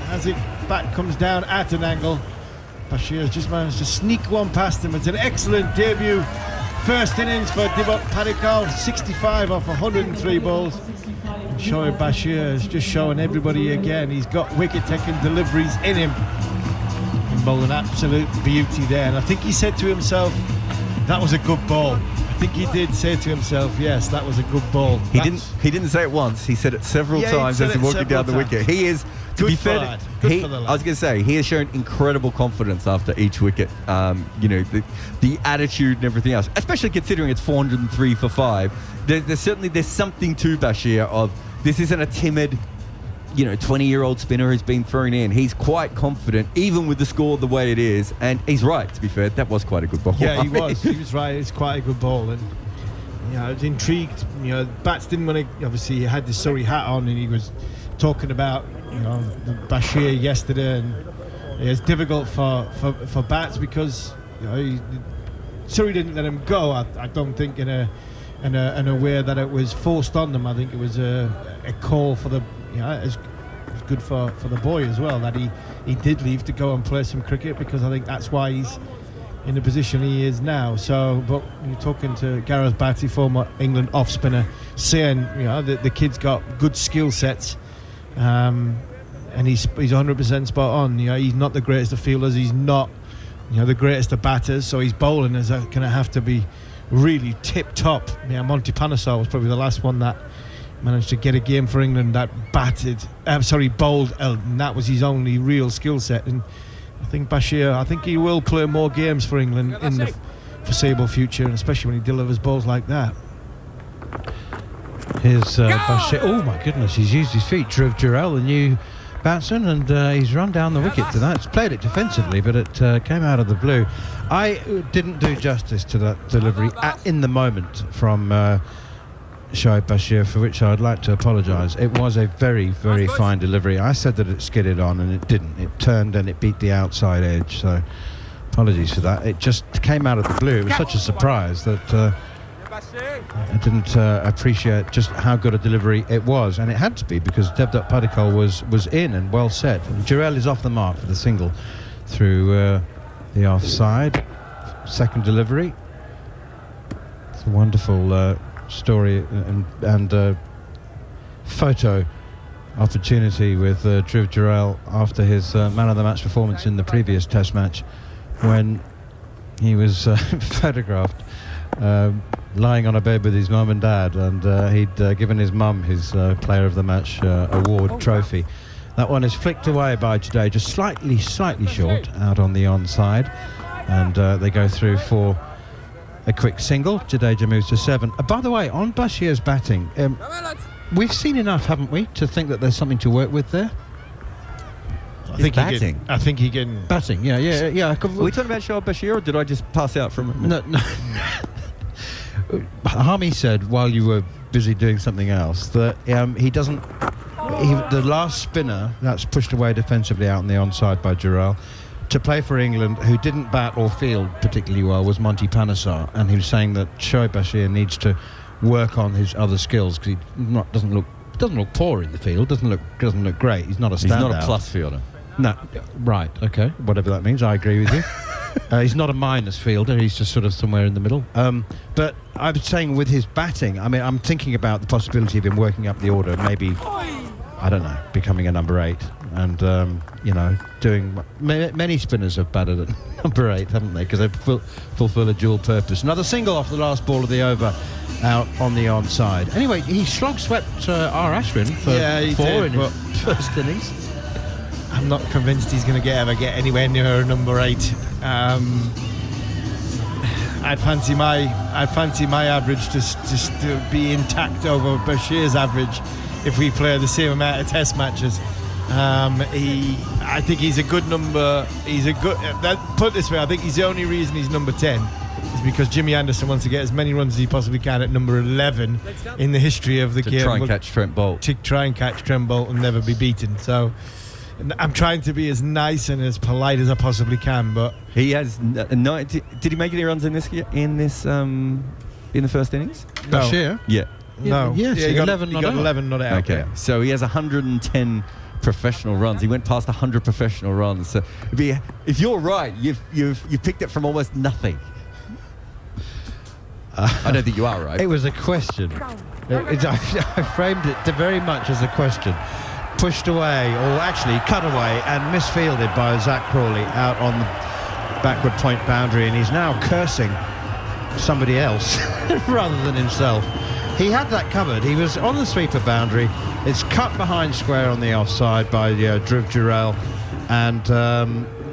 as it bat comes down at an angle, Bashir has just managed to sneak one past him. It's an excellent debut first innings for Debutant Padikkal, 65 off 103 balls. And Shoaib Bashir is just showing everybody again he's got wicket taking deliveries in him, and bowling absolute beauty there. And I think he said to himself, that was a good ball. I think he did say to himself, yes, that was a good ball. He didn't say it once. He said it several times as he walked down the wicket. He is, to be fair, I was going to say, he has shown incredible confidence after each wicket. The attitude and everything else, especially considering it's 403 for 5. There's something to Bashir of this isn't a timid, 20-year-old spinner who's been thrown in. He's quite confident, even with the score the way it is. And he's right, to be fair. That was quite a good ball. Yeah, he was. He was right. It's quite a good ball. And, I was intrigued. Bats didn't want to... Obviously, he had the Surrey hat on, and he was talking about, Bashir yesterday. And it's difficult for Bats because, Surrey didn't let him go. I don't think in a way that it was forced on them. I think it was a call for the... it's good for the boy as well that he did leave to go and play some cricket, because I think that's why he's in the position he is now. So, but you're talking to Gareth Batty, former England off spinner, saying the kid's got good skill sets, and he's 100% spot on. He's not the greatest of fielders, he's not the greatest of batters, so his bowling is going to have to be really tip top. Monty Panesar was probably the last one that managed to get a game for England that bowled, and that was his only real skill set. And I think Bashir, he will play more games for England in the foreseeable future, and especially when he delivers balls like that. Here's Bashir. Oh my goodness, he's used his feet. Dhruv Jurel, the new batsman, and he's run down the wicket to that. He's played it defensively, but it came out of the blue. I didn't do justice to that delivery in the moment from Shoaib Bashir, for which I'd like to apologise. It was a very, very fine delivery. I said that it skidded on, and it didn't. It turned and it beat the outside edge, so apologies for that. It just came out of the blue. It was such a surprise that I didn't appreciate just how good a delivery it was, and it had to be, because Debutant Padikkal was in and well set. And Jurel is off the mark for the single through the offside. Second delivery. It's a wonderful story and photo opportunity with Dhruv Jurel after his man of the match performance in the previous test match, when he was photographed lying on a bed with his mum and dad, and he'd given his mum his player of the match award trophy. That one is flicked away by Jade, just slightly short out on the onside, and they go through for a quick single. Jadeja moves to 7. By the way, on Bashir's batting, we've seen enough, haven't we, to think that there's something to work with there? I think batting. he can. Batting, yeah. Are we talking about Shoaib Bashir, or did I just pass out from it? No. Harmy said while you were busy doing something else that he doesn't. The last spinner that's pushed away defensively out on the onside by Jurel to play for England, who didn't bat or field particularly well, was Monty Panesar, and he was saying that Shoaib Bashir needs to work on his other skills because he doesn't look poor in the field, doesn't look great. He's not a standout. He's not a plus fielder. No, right, okay, whatever that means, I agree with you. He's not a minus fielder, he's just sort of somewhere in the middle. But I was saying with his batting, I mean, I'm thinking about the possibility of him working up the order, maybe, I don't know, becoming a number 8. And, doing... Many spinners have batted at number 8, haven't they? Because they fulfill a dual purpose. Another single off the last ball of the over, out on the onside. Anyway, he slog-swept R. Ashwin for 4 in his first innings. I'm not convinced he's going to ever get anywhere near a number 8. I'd fancy my average to be intact over Bashir's average if we play the same amount of Test matches. I think he's a good number. Put it this way, I think he's the only reason he's number 10 is because Jimmy Anderson wants to get as many runs as he possibly can at number 11 in the history of the game. To try and catch Trent Bolt. To try and catch Trent Bolt and never be beaten. So I'm trying to be as nice and as polite as I possibly can, but he has 90. Did he make any runs in the first innings? No. Bashir? Yeah. No. Yes, he got 11 not out. 11 not out. Okay. So he has 110 professional runs. He went past 100 professional runs. So if you're right, you've picked it from almost nothing. I don't think you are right. It was a question. I framed it very much as a question. Pushed away, or actually cut away and misfielded by Zach Crawley out on the backward point boundary, and he's now cursing somebody else rather than himself. He had that covered. He was on the sweeper boundary. It's cut behind square on the offside by Dhruv Jurel, and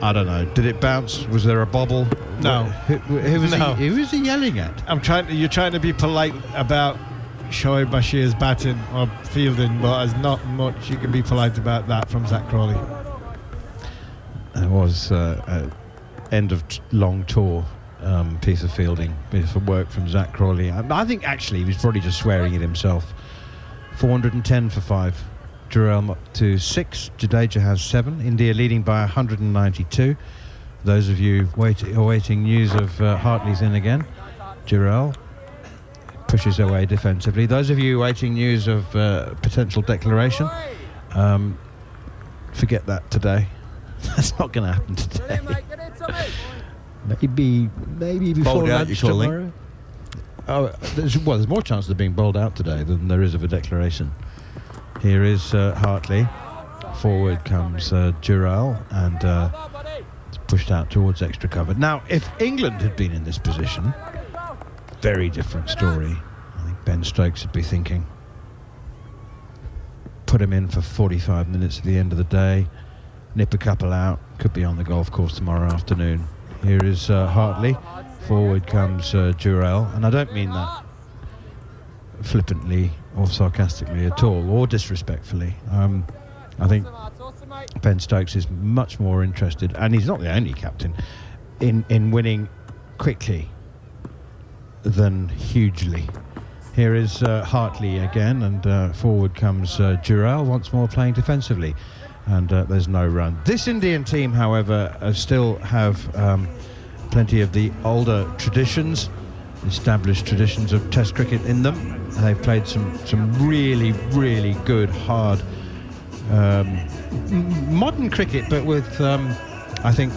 I don't know. Did it bounce? Was there a bobble? No. Who was he yelling at? You're trying to be polite about Shoaib Bashir's batting or fielding, but there's not much you can be polite about that from Zach Crawley. It was end of long tour piece of fielding, piece of work from Zach Crawley. I think actually he was probably just swearing at himself. 410 for 5. Jurel to 6. Jadeja has 7. India leading by 192. Those of you awaiting news of Hartley's in again. Jurel pushes away defensively. Those of you waiting news of potential declaration, forget that today. That's not going to happen today. Maybe before lunch tomorrow. There's more chance of being bowled out today than there is of a declaration. Here is Hartley. Forward comes Jurel, and it's pushed out towards extra cover. Now, if England had been in this position, very different story. I think Ben Stokes would be thinking, put him in for 45 minutes at the end of the day, nip a couple out, could be on the golf course tomorrow afternoon. Here is Hartley. Forward comes Jurel, and I don't mean that flippantly or sarcastically at all, or disrespectfully. I think Ben Stokes is much more interested, and he's not the only captain, in winning quickly than hugely. Here is Hartley again, and forward comes Jurel, once more playing defensively, and there's no run. This Indian team, however, still have plenty of the older traditions, established traditions of Test cricket in them. They've played some really, really good, hard modern cricket, but with I think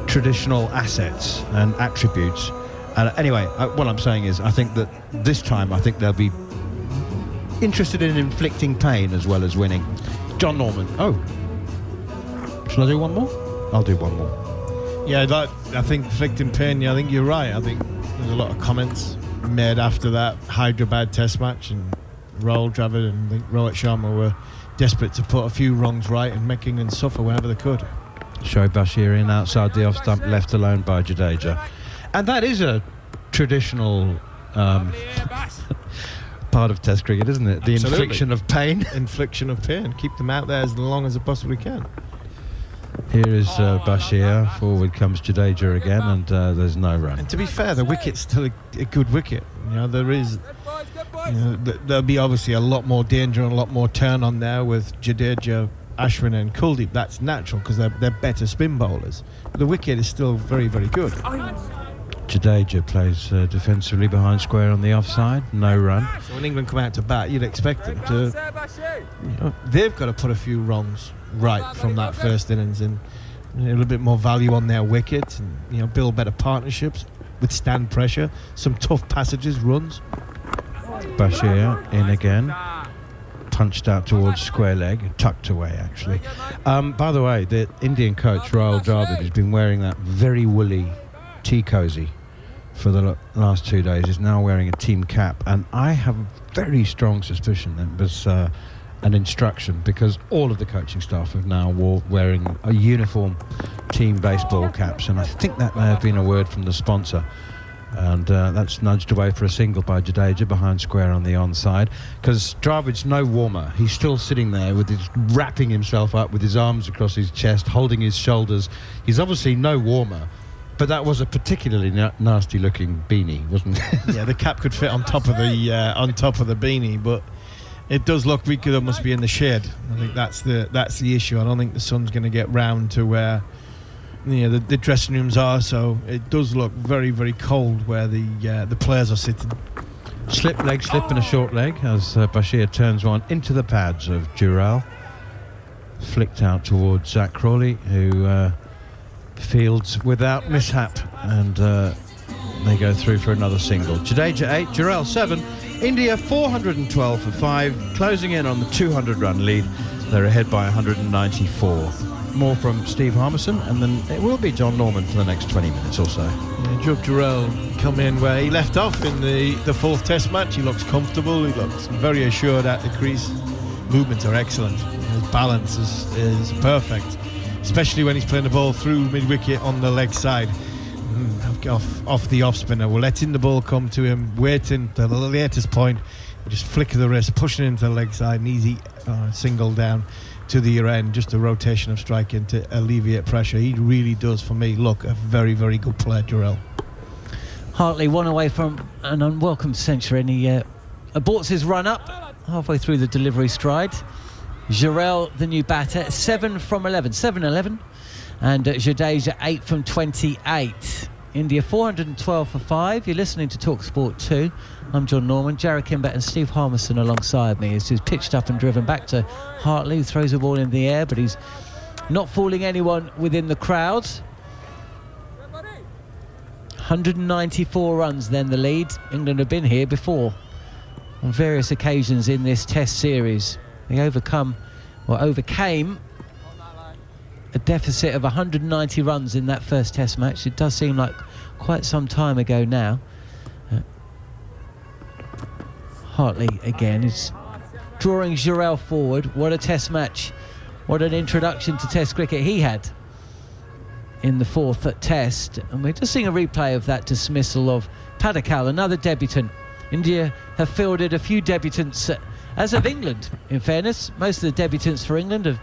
traditional assets and attributes. And anyway, what I'm saying is, I think that this time, I think they'll be interested in inflicting pain as well as winning. John Norman. Oh, shall I do one more? I'll do one more. Yeah, I think inflicting pain. Yeah, I think you're right. I think there's a lot of comments made after that Hyderabad Test match, and Rahul Dravid and I think Rohit Sharma were desperate to put a few wrongs right and make England suffer whenever they could. Shoaib Bashir in outside the off stump, left alone by Jadeja. And that is a traditional part of Test cricket, isn't it? The Absolutely. infliction of pain. Infliction of pain. Keep them out there as long as they possibly can. Here is Bashir. Forward comes Jadeja again, and there's no run. And to be fair, the wicket's still a good wicket. There is. There'll be obviously a lot more danger and a lot more turn on there with Jadeja, Ashwin, and Kuldeep. That's natural because they're better spin bowlers. But the wicket is still very, very good. Jadeja plays defensively behind square on the offside. No run. So when England come out to bat, you'd expect them to. They've got to put a few wrongs right from that first innings and a little bit more value on their wicket and build better partnerships, withstand pressure, some tough passages, runs. Bashir in again, punched out towards square leg, tucked away actually. By the way, the Indian coach Rahul Dravid has been wearing that very woolly tea cozy for the last 2 days. Is now wearing a team cap, and I have a very strong suspicion that it was an instruction, because all of the coaching staff have now wearing a uniform team baseball caps, and I think that may have been a word from the sponsor. And that's nudged away for a single by Jadeja behind square on the onside, because Dravid's no warmer. He's still sitting there with his wrapping himself up with his arms across his chest, holding his shoulders. He's obviously no warmer, but that was a particularly nasty looking beanie, wasn't it? Yeah, the cap could fit on top of the beanie, but it does look we could almost be in the shade. I think that's the issue. I don't think the sun's going to get round to where the dressing rooms are, so it does look very, very cold where the players are sitting. Slip and a short leg as Bashir turns one into the pads of Jurel. Flicked out towards Zach Crawley, who fields without mishap, and they go through for another single. Jadeja 8, Jurel 7. India 412 for 5, closing in on the 200 run lead. They're ahead by 194. More from Steve Harmison, and then it will be John Norman for the next 20 minutes or so. Joe Jurel come in where he left off in the fourth test match. He looks comfortable, he looks very assured at the crease. Movements are excellent, his balance is perfect, especially when he's playing the ball through mid-wicket on the leg side. Off the off-spinner, we're letting the ball come to him, waiting to the latest point, just flicker the wrist, pushing it into the leg side, an easy single down to the year end, just a rotation of striking to alleviate pressure. He really does, for me, look a very, very good player, Jurel. Hartley one away from an unwelcome century, and he aborts his run up halfway through the delivery stride. Jurel, the new batter, 7 from 11, and Jadeja 8 from 28. India 412 for 5. You're listening to Talk Sport 2. I'm John Norman, Jarrod Kimber and Steve Harmison alongside me. He's pitched up and driven back to Hartley, who throws the ball in the air, but he's not fooling anyone within the crowd. 194 runs then the lead. England have been here before on various occasions in this test series. They overcame a deficit of 190 runs in that first test match. It does seem like quite some time ago now. Hartley again is drawing Jurel forward. What a test match. What an introduction to test cricket he had in the fourth test. And we're just seeing a replay of that dismissal of Padikkal, another debutant. India have fielded a few debutants, as of England, in fairness. Most of the debutants for England have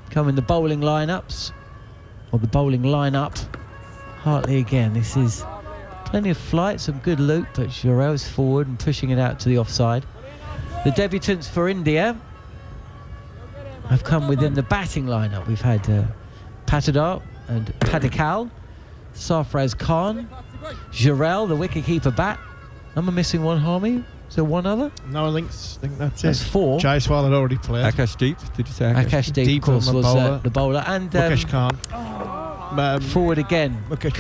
come in the bowling lineups, or the bowling lineup. Hartley again. This is plenty of flight, some good loop, but Jurel's forward and pushing it out to the offside. The debutants for India have come within the batting lineup. We've had Patidar and Padikkal, Sarfraz Khan, Jurel, the wicketkeeper bat. Am I missing one, Harmy? Is there one other? No, I think that's it. That's 4. Jaiswal had already played. Akashdeep, did you say Akashdeep, of course, was the bowler. And Mukesh Khan. forward again, Mukesh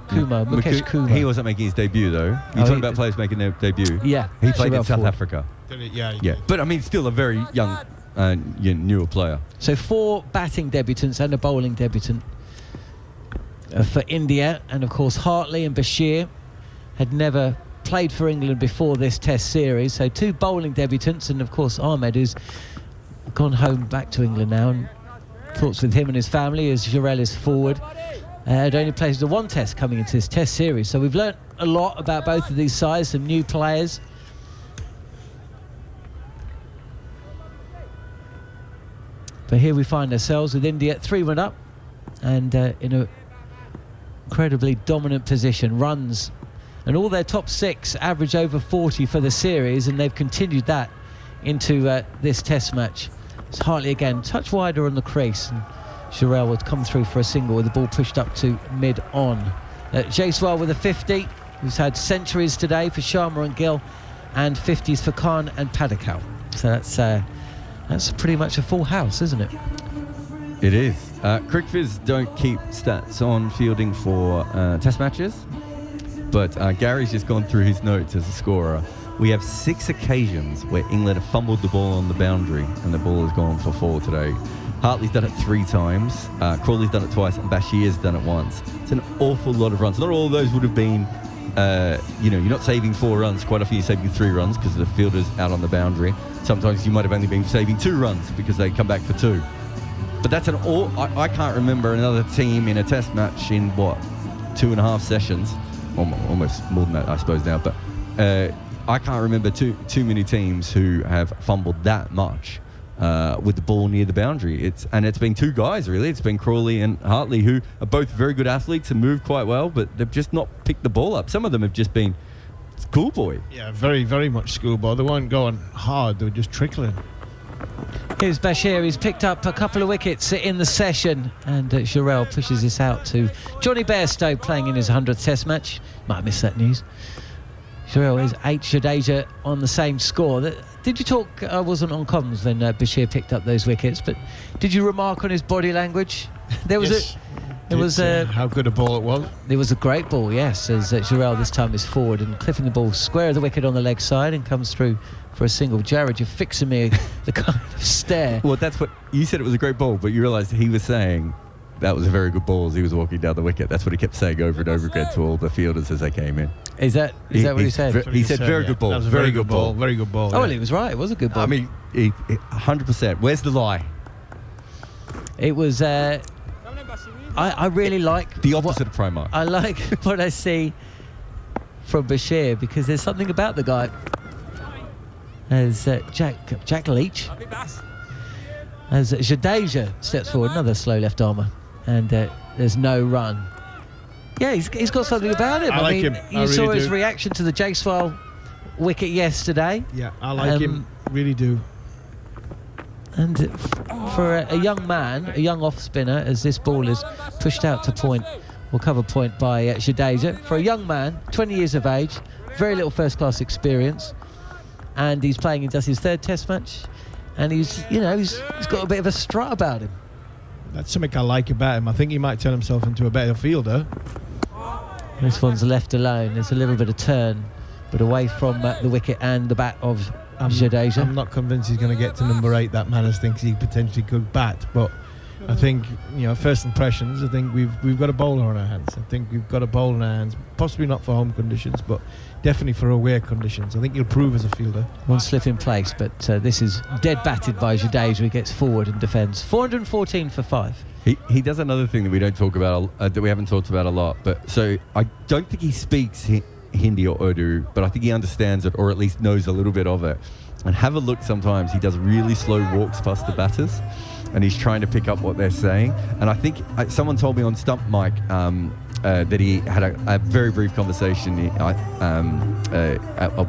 Mukesh Kumar. He wasn't making his debut though. You're talking about players making their debut. Yeah. He played in Jurel South forward. Africa. Yeah. But I mean, still a very young, newer player. So 4 batting debutants and a bowling debutant for India. And of course, Hartley and Bashir had never played for England before this test series. So 2 bowling debutants, and of course Ahmed, who's gone home back to England now, and thoughts with him and his family as Jurel is forward. had only played the one test coming into this test series. So we've learnt a lot about both of these sides, some new players. But here we find ourselves with India 3-1 up and in a incredibly dominant position. Runs and all their top 6 average over 40 for the series, and they've continued that into this test match. It's Hartley again, touch wider on the crease, and Jarrell would come through for a single with the ball pushed up to mid-on. Jaiswal with a 50, who's had centuries today for Sharma and Gill, and 50s for Khan and Padikal. So that's pretty much a full house, isn't it? It is. Crickviz don't keep stats on fielding for test matches, but Gary's just gone through his notes as a scorer. We have 6 occasions where England have fumbled the ball on the boundary and the ball has gone for 4 today. Hartley's done it 3 times, Crawley's done it twice, and Bashir's done it once. It's an awful lot of runs. Not all of those would have been, you're not saving 4 runs. Quite often you're saving 3 runs because the fielder's out on the boundary. Sometimes you might have only been saving 2 runs because they come back for 2. But that's I can't remember another team in a test match in, 2.5 sessions. Almost more than that, I suppose, now. But I can't remember too many teams who have fumbled that much with the ball near the boundary. It's been 2 guys, really. It's been Crawley and Hartley, who are both very good athletes and move quite well, but they've just not picked the ball up. Some of them have just been schoolboy. Yeah, very, very much schoolboy. They weren't going hard, they were just trickling. Here's Bashir. He's picked up a couple of wickets in the session, and Jarrell pushes this out to Johnny Bairstow, playing in his 100th test match. Might have missed that news. Jarrell is 8 Jadeja on the same score. Did you talk? I wasn't on comms when Bashir picked up those wickets, but did you remark on his body language? There was how good a ball it was. There was a great ball, yes, as Jarrell this time is forward and clipping the ball square of the wicket on the leg side and comes through for a single. Jared, you're fixing me the kind of stare. Well, that's what you said. It was a great ball, but you realised he was saying that was a very good ball as he was walking down the wicket. That's what he kept saying over and over again to all the fielders as they came in. Is that what he said? He said very good ball. That was a very good ball. Very good ball. Oh, well, he was right. It was a good ball. I mean, 100%. Where's the lie? It was. I really like the opposite of Primark. I like what I see from Bashir, because there's something about the guy. As Jack Leach, as Jadeja steps forward, another slow left armour, and there's no run. Yeah, he's got something about him. I like him. You saw his reaction to the Jaiswal wicket yesterday. Yeah, I like him. Really do. And for a young man, a young off spinner, as this ball is pushed out to point, or cover point by Jadeja. For a young man, 20 years of age, very little first class experience. And he's playing in just his 3rd test match, and he's got a bit of a strut about him. That's something I like about him. I think he might turn himself into a better fielder. This one's left alone. There's a little bit of turn, but away from the wicket and the bat of Jadeja. I'm not convinced he's going to get to number 8. That Manners thinks he potentially could bat, but I think, first impressions, I think we've got a bowler on our hands. I think we've got a bowler on our hands, possibly not for home conditions, but definitely for away conditions. I think he'll prove as a fielder. One slip in place, but this is dead batted by Jadeja. He gets forward and defends. 414 for 5. He does another thing that we don't talk about, that we haven't talked about a lot. But so I don't think he speaks Hindi or Urdu, but I think he understands it, or at least knows a little bit of it. And have a look. Sometimes he does really slow walks past the batters, and he's trying to pick up what they're saying. And I think someone told me on Stump Mic that he had a very brief conversation at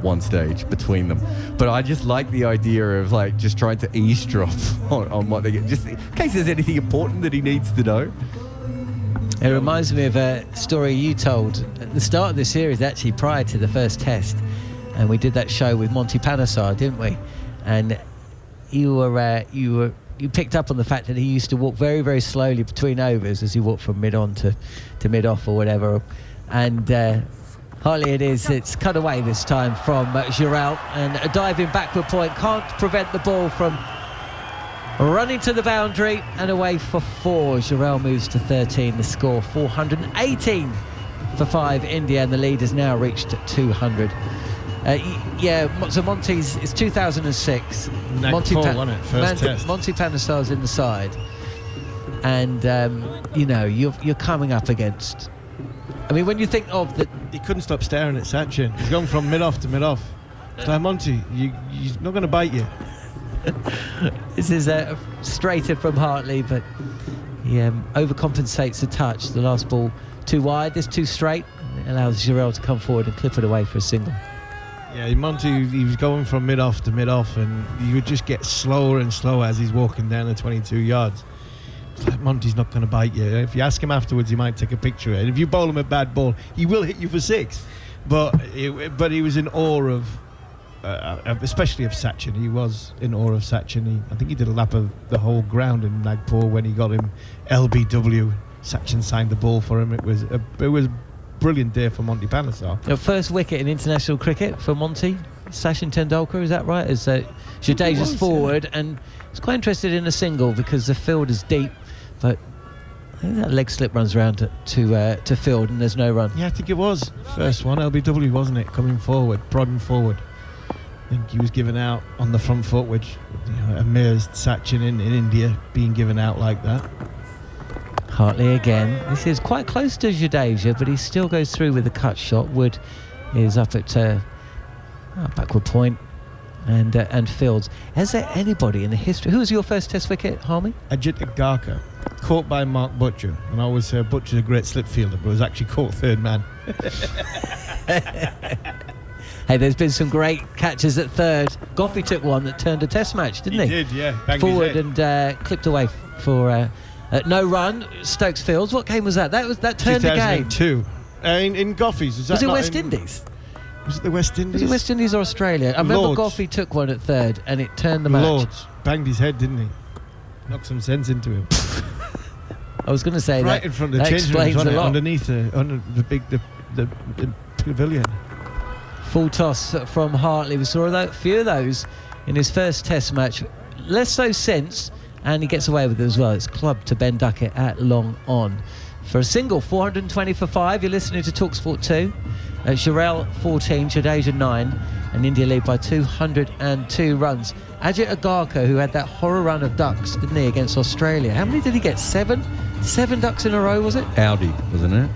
one stage between them. But I just like the idea of just trying to eavesdrop on what they get, just in case there's anything important that he needs to know. It reminds me of a story you told at the start of the series, actually prior to the first test, and we did that show with Monty Panesar, didn't we? And you picked up on the fact that he used to walk very, very slowly between overs as he walked from mid-on to mid-off or whatever. And Hartley it's cut away this time from Jarrell, and a diving backward point can't prevent the ball from running to the boundary and away for 4. Jarrell moves to 13. The score 418 for 5 India, and the lead has now reached 200. So Monty's, it's 2006. Monty wasn't it? First test. Monty Panesar's in the side, and you're coming up against. I mean, when you think of the, He couldn't stop staring at Sachin. He's gone from mid-off to mid-off. It's like, Monty, he's not going to bite you. this is a straighter from Hartley, but he overcompensates the touch. The last ball too wide, this too straight. It allows Jarrell to come forward and clip it away for a single. Yeah, Monty, he was going from mid-off to mid-off, and you would just get slower and slower as he's walking down the 22 yards. It's like, Monty's not going to bite you. If you ask him afterwards, he might take a picture of it. And if you bowl him a bad ball, he will hit you for 6. But he was in awe of, especially of Sachin. He was in awe of Sachin. I think he did a lap of the whole ground in Nagpur when he got him LBW. Sachin signed the ball for him. It was a brilliant day for Monty Panesar. Your first wicket in international cricket for Monty, Sachin Tendulkar, is that right? As Jadeja's forward, and he's quite interested in a single because the field is deep, but I think that leg slip runs around to field and there's no run. Yeah, I think it was first one, LBW, wasn't it? Coming forward, prodding forward. I think he was given out on the front foot, which amazed Sachin in India being given out like that. Hartley again. This is quite close to Jadeja, but he still goes through with a cut shot. Wood is up at backward point and fields. Is there anybody in the history? Who was your first Test wicket, Harmy? Ajit Agarkar, caught by Mark Butcher. And I always say Butcher's a great slip fielder, but was actually caught third man. Hey, there's been some great catches at third. Goffey took one that turned a Test match, didn't he? He did, yeah. Banged Forward his head. and clipped away for no run. Stokes Fields. What game was that? That turned the game. 2002. In Goffey's. Was it West Indies? Was it the West Indies? Was it West Indies or Australia? I remember Lords. Goffey took one at third and it turned the match. Lords. Banged his head, didn't he? Knocked some sense into him. I was going to say right that in front of the that change explains rooms, a lot. underneath under the pavilion. Full toss from Hartley. We saw a few of those in his first Test match. Less so since, and he gets away with it as well. It's clubbed to Ben Duckett at long on. For a single, 420 for 5. You're listening to TalkSport 2. Jarrell 14, Jadeja 9, and India lead by 202 runs. Ajit Agarkar, who had that horror run of ducks, didn't he, against Australia? How many did he get? 7? 7 ducks in a row, was it? Audi, wasn't it?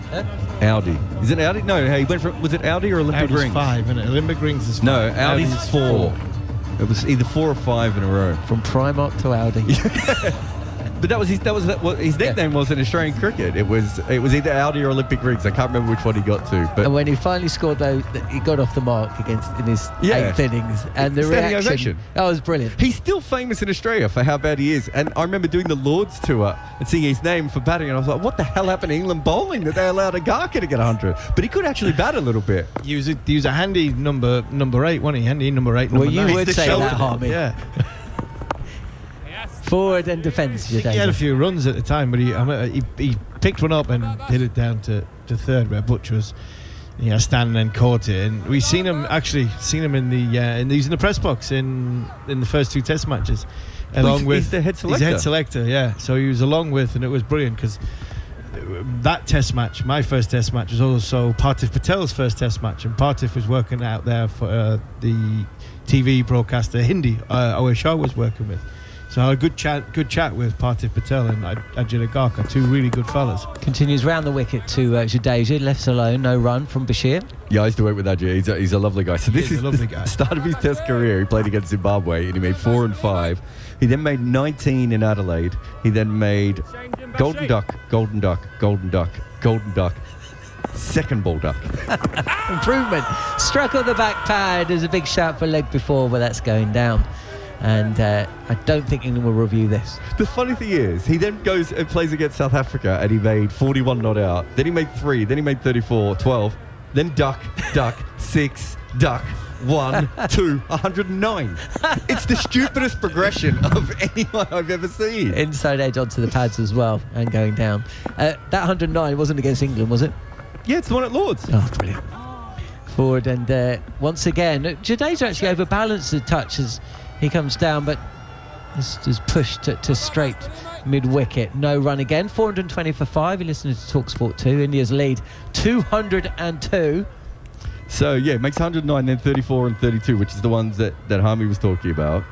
Huh? Audi. Is it Audi? No, he went from, was it Audi or Olympic Audi's Rings? 5, isn't it? Olympic Rings is 5. No, Audi's 4. It was either 4 or 5 in a row. From Primark to Audi. But that was what his nickname was in Australian cricket. It was either Audi or Olympic Rings. I can't remember which one he got to. But And when he finally scored, though, he got off the mark in his 8th innings, and the Standing reaction ovation. that was brilliant. he's still famous in Australia for how bad he is. And I remember doing the Lords tour and seeing his name for batting, and I was like, what the hell happened to England bowling that they allowed Agarkar to get 100? But he could actually bat a little bit. He was a handy number 8, wasn't he? Handy number 8, number 9. Well, you would say that, Harmy. Yeah. Forward and defence. He had a few runs at the time, but he picked one up and hit it down to third, where Butch was standing and caught it. And we've seen him in the press box in the first 2 Test matches, along with he's the head selector. He's head selector, yeah. So he was along with, and it was brilliant because that Test match, my first Test match, was also Parth Patel's first Test match, and Parth was working out there for the TV broadcaster Hindi, Owen Shah was working with. So I had a good chat with Parth Patel and Ajit Agarkar, 2 really good fellas. Continues round the wicket to Jadeja, left alone, no run from Bashir. Yeah, I used to work with Ajit. He's a lovely guy. So this is the start of his Test career. He played against Zimbabwe and he made 4 and 5. He then made 19 in Adelaide. He then made Golden Duck, Golden Duck, Golden Duck, Golden Duck, second ball duck. Improvement. Struck on the back pad. There's a big shout for leg before, but that's going down. And I don't think England will review this. The funny thing is, he then goes and plays against South Africa and he made 41 not out. Then he made 3. Then he made 34, 12. Then duck, 6, duck, 1, 2, 109. It's the stupidest progression of anyone I've ever seen. Inside edge onto the pads as well and going down. That 109 wasn't against England, was it? Yeah, it's the one at Lords. Oh, brilliant. Forward and once again, Jadeja actually overbalanced the touch as he comes down, but this is pushed to straight mid-wicket. No run again. 420 for 5. You're listening to TalkSport 2. India's lead 202. So, yeah, makes 109, then 34 and 32, which is the ones that Harmy was talking about.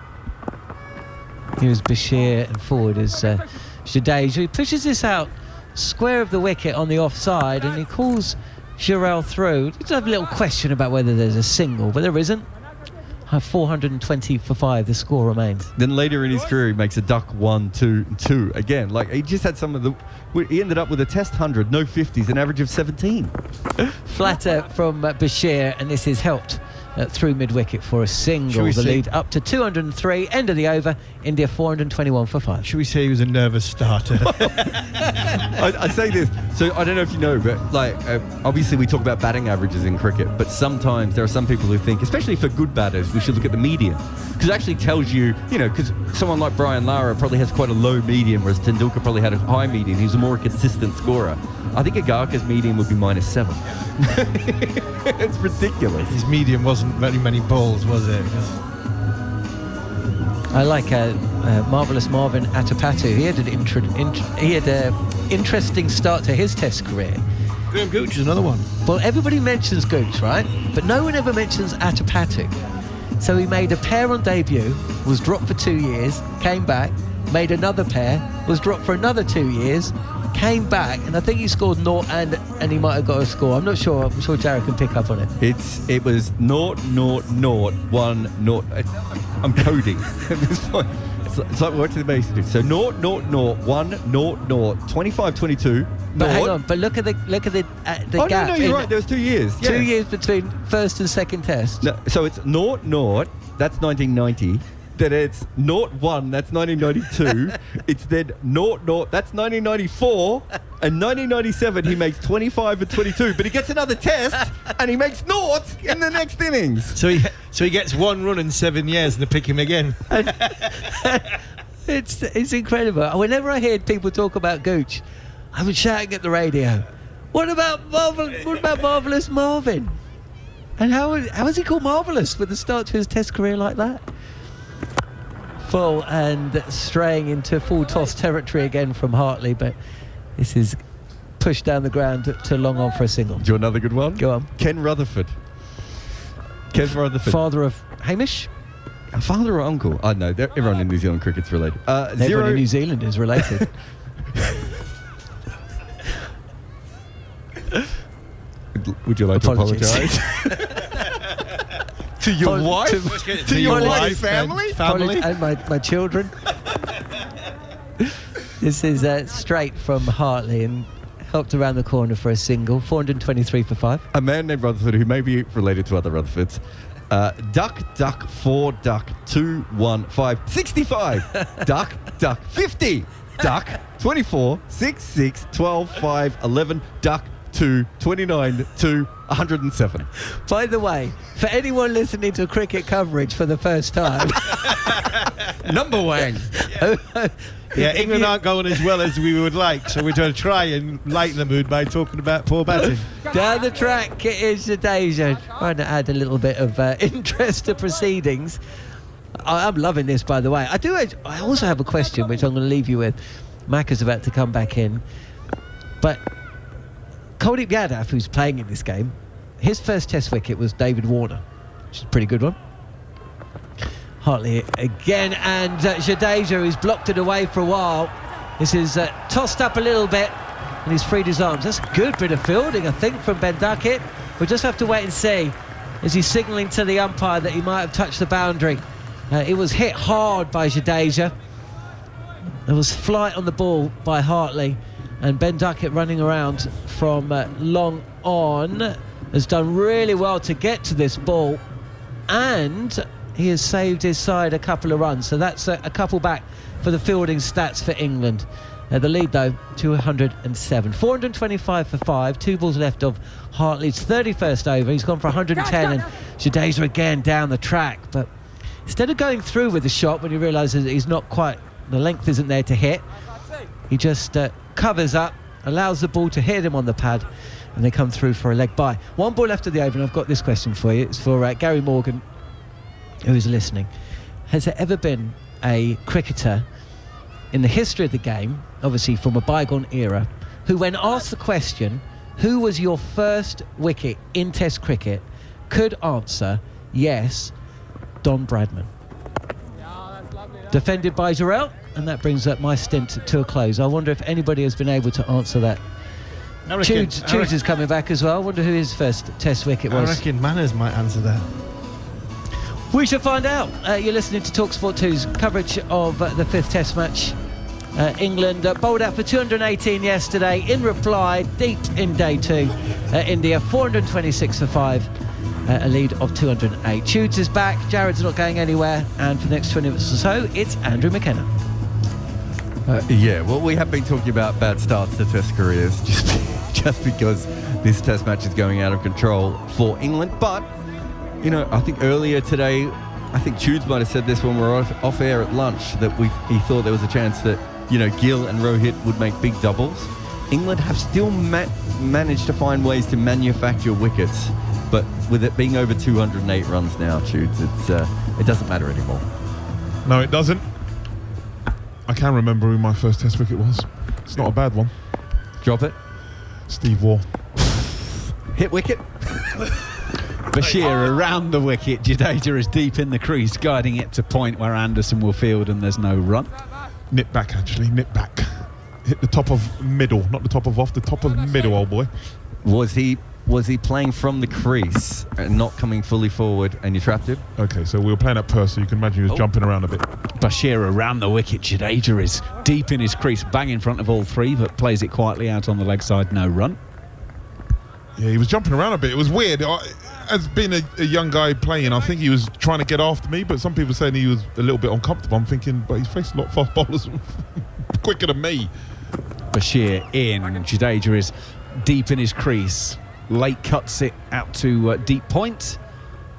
Here's Bashir and forward is Jadeja. He pushes this out square of the wicket on the offside, and he calls Jarrell through. Just have a little question about whether there's a single, but there isn't. 420 for 5, the score remains. Then later in his career, he makes a duck 1, 2, 2 again. Like, he just had some of the. He ended up with a Test 100, no 50s, an average of 17. Flatter from Bashir, and this is helped through mid-wicket for a single. The lead up to 203. End of the over. India 421 for 5. Should we say he was a nervous starter? I say this, so I don't know if you know, but like obviously we talk about batting averages in cricket, but sometimes there are some people who think, especially for good batters, we should look at the median, because it actually tells you, because someone like Brian Lara probably has quite a low median, whereas Tendulkar probably had a high median. He's a more consistent scorer. I think Agarkar's median would be -7. It's ridiculous. His median wasn't very many balls, was it? I like Marvellous Marvin Atapatu. He had an interesting start to his Test career. Graham Gooch is another one. Well, everybody mentions Gooch, right? But no one ever mentions Atapatu. So he made a pair on debut, was dropped for 2 years, came back, made another pair, was dropped for another 2 years, came back, and I think he scored 0 and he might have got a score. I'm not sure. I'm sure Jared can pick up on it. It was 0, 0, 0, 1, 0. I'm coding at this point. It's like watching the basics. So 0, 0, 0, 1, 0, 0, 25, 22. But hang on. But look at the gap. No, you're right. There was 2 years. Yeah. 2 years between first and second Test. No, so it's 0, 0. That's 1990. Then it's 0, 1, that's 1992. It's then 0, 0, that's 1994. And 1997, he makes 25 and 22. But he gets another Test, and he makes 0 in the next innings. So he gets 1 run in 7 years, and they pick him again. It's incredible. Whenever I hear people talk about Gooch, I was shouting at the radio, What about Marvellous Marvin? And how is he called Marvellous with the start to his Test career like that? Full and straying into full toss territory again from Hartley, but this is pushed down the ground to long on for a single. Do you want another good one? Go on. Ken Rutherford. Father of Hamish? Father or uncle? Oh, no, everyone in New Zealand cricket's related. Everyone in New Zealand is related. Would you like Apologies. to apologise? To your wife? To your wife's family? And my children. This is straight from Hartley and helped around the corner for a single. 423 for 5. A man named Rutherford who may be related to other Rutherfords. Duck, duck, 4, duck, 2, 1, 5, 65. Duck, duck, 50. Duck, 24, 6, 6, 12, 5, 11. Duck, 2, 29, 2, 107. By the way, for anyone listening to cricket coverage for the first time, Number one. Yeah, England aren't going as well as we would like, so we're going to try and lighten the mood by talking about poor batting. Down the track it is Jadeja, trying to add a little bit of interest to proceedings. I'm loving this, by the way. I also have a question which I'm going to leave you with. Mac is about to come back in, but Kuldeep Yadav, who's playing in this game, his first Test wicket was David Warner, which is a pretty good one. Hartley again, and Jadeja, who's blocked it away for a while. This is tossed up a little bit, and he's freed his arms. That's a good bit of fielding, I think, from Ben Duckett. We'll just have to wait and see as he's signalling to the umpire that he might have touched the boundary. It was hit hard by Jadeja. There was flight on the ball by Hartley, and Ben Duckett running around from long on has done really well to get to this ball, and he has saved his side a couple of runs. So that's a couple back for the fielding stats for England. The lead, though, 207. 425 for 5. 2 balls left of Hartley's 31st over. He's gone for 110, and Jadeja again down the track. But instead of going through with the shot when he realises that he's not quite, the length isn't there to hit, he just covers up, allows the ball to hit him on the pad, and they come through for a leg bye. 1 ball left of the over, and I've got this question for you. It's for Gary Morgan, who is listening. Has there ever been a cricketer in the history of the game, obviously from a bygone era, who, when asked the question, who was your first wicket in Test cricket, could answer, yes, Don Bradman? Defended by Jarrell. And that brings up my stint to a close. I wonder if anybody has been able to answer that. Chudes is coming back as well. I wonder who his first Test wicket was. I reckon Manners might answer that. We shall find out. You're listening to TalkSport 2's coverage of the 5th Test match. England bowled out for 218 yesterday. In reply, deep in day 2, India 426 for 5. A lead of 208. Chudes is back. Jared's not going anywhere. And for the next 20 minutes or so, it's Andrew McKenna. Yeah, well, we have been talking about bad starts to Test careers just because this Test match is going out of control for England. But, you know, I think earlier today, I think Chudes might have said this when we were off air at lunch, that he thought there was a chance that, you know, Gill and Rohit would make big doubles. England have still managed to find ways to manufacture wickets, but with it being over 208 runs now, Chudes, it doesn't matter anymore. No, it doesn't. I can remember who my first Test wicket was. It's not a bad one. Drop it. Steve Waugh. Hit wicket. Bashir around the wicket. Jadeja is deep in the crease, guiding it to point where Anderson will field, and there's no run. Nip back, actually. Nip back. Hit the top of middle, not the top of off, the top of middle, old boy. Was he playing from the crease and not coming fully forward, and you trapped him? Okay, so we were playing at Perth, so you can imagine he was jumping around a bit. Bashir around the wicket. Jadeja is deep in his crease, bang in front of all 3, but plays it quietly out on the leg side, no run. Yeah, he was jumping around a bit. It was weird. As being a young guy playing, I think he was trying to get after me, but some people saying he was a little bit uncomfortable. I'm thinking, but he's faced a lot of fast bowlers quicker than me. Bashir in. Jadeja is deep in his crease. Late cuts it out to deep point,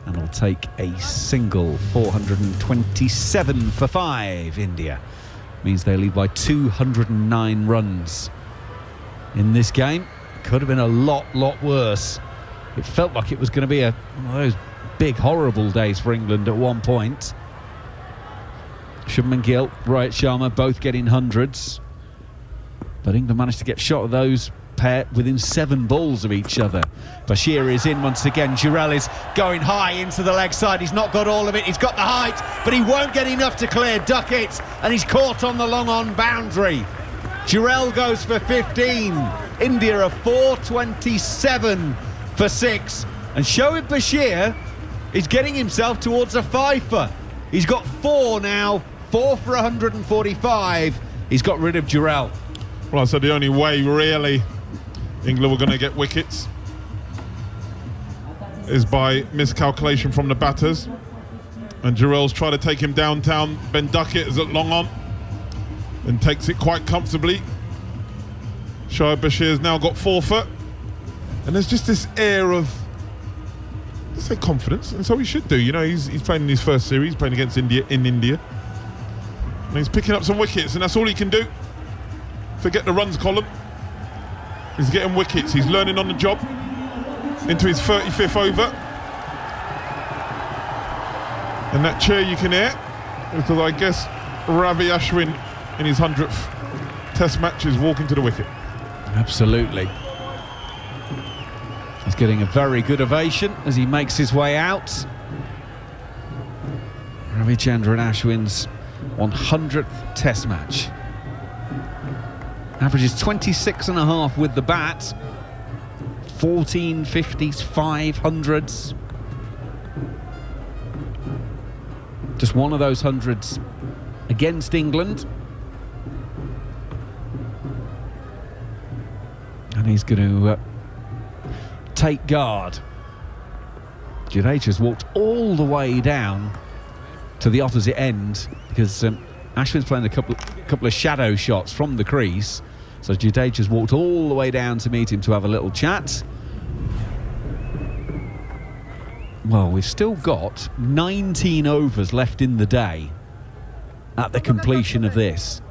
and will take a single. 427 for 5. India means they lead by 209 runs in this game. Could have been a lot worse. It felt like it was going to be one of those big horrible days for England at one point. Shubman Gill, Rohit Sharma both getting hundreds, but England managed to get shot of those pair within 7 balls of each other. Bashir is in once again. Jurel is going high into the leg side. He's not got all of it. He's got the height, but he won't get enough to clear. Duck it, and he's caught on the long on boundary. Jurel goes for 15. India are 427 for 6. And Shoaib Bashir is getting himself towards a fifer. He's got 4 now. 4 for 145. He's got rid of Jurel. Well, I said the only way, really, England were going to get wickets is by miscalculation from the batters. And Jurel's trying to take him downtown. Ben Duckett is at long on and takes it quite comfortably. Shoaib Bashir's now got 4 foot. And there's just this air of, let's say, confidence. And so he should do. You know, he's playing in his first series, playing against India in India. And he's picking up some wickets, and that's all he can do. Forget the runs column. He's getting wickets. He's learning on the job. Into his 35th over. And that cheer you can hear, because I guess Ravi Ashwin in his 100th Test match is walking to the wicket. Absolutely. He's getting a very good ovation as he makes his way out. Ravichandran Ashwin's 100th Test match. Averages 26.5 with the bat. 14 50s, 500s. Just one of those hundreds against England. And he's going to take guard. Jadeja's walked all the way down to the opposite end because Ashwin's playing a couple of shadow shots from the crease. So Jadeja's walked all the way down to meet him to have a little chat. Well, we've still got 19 overs left in the day at the completion of this.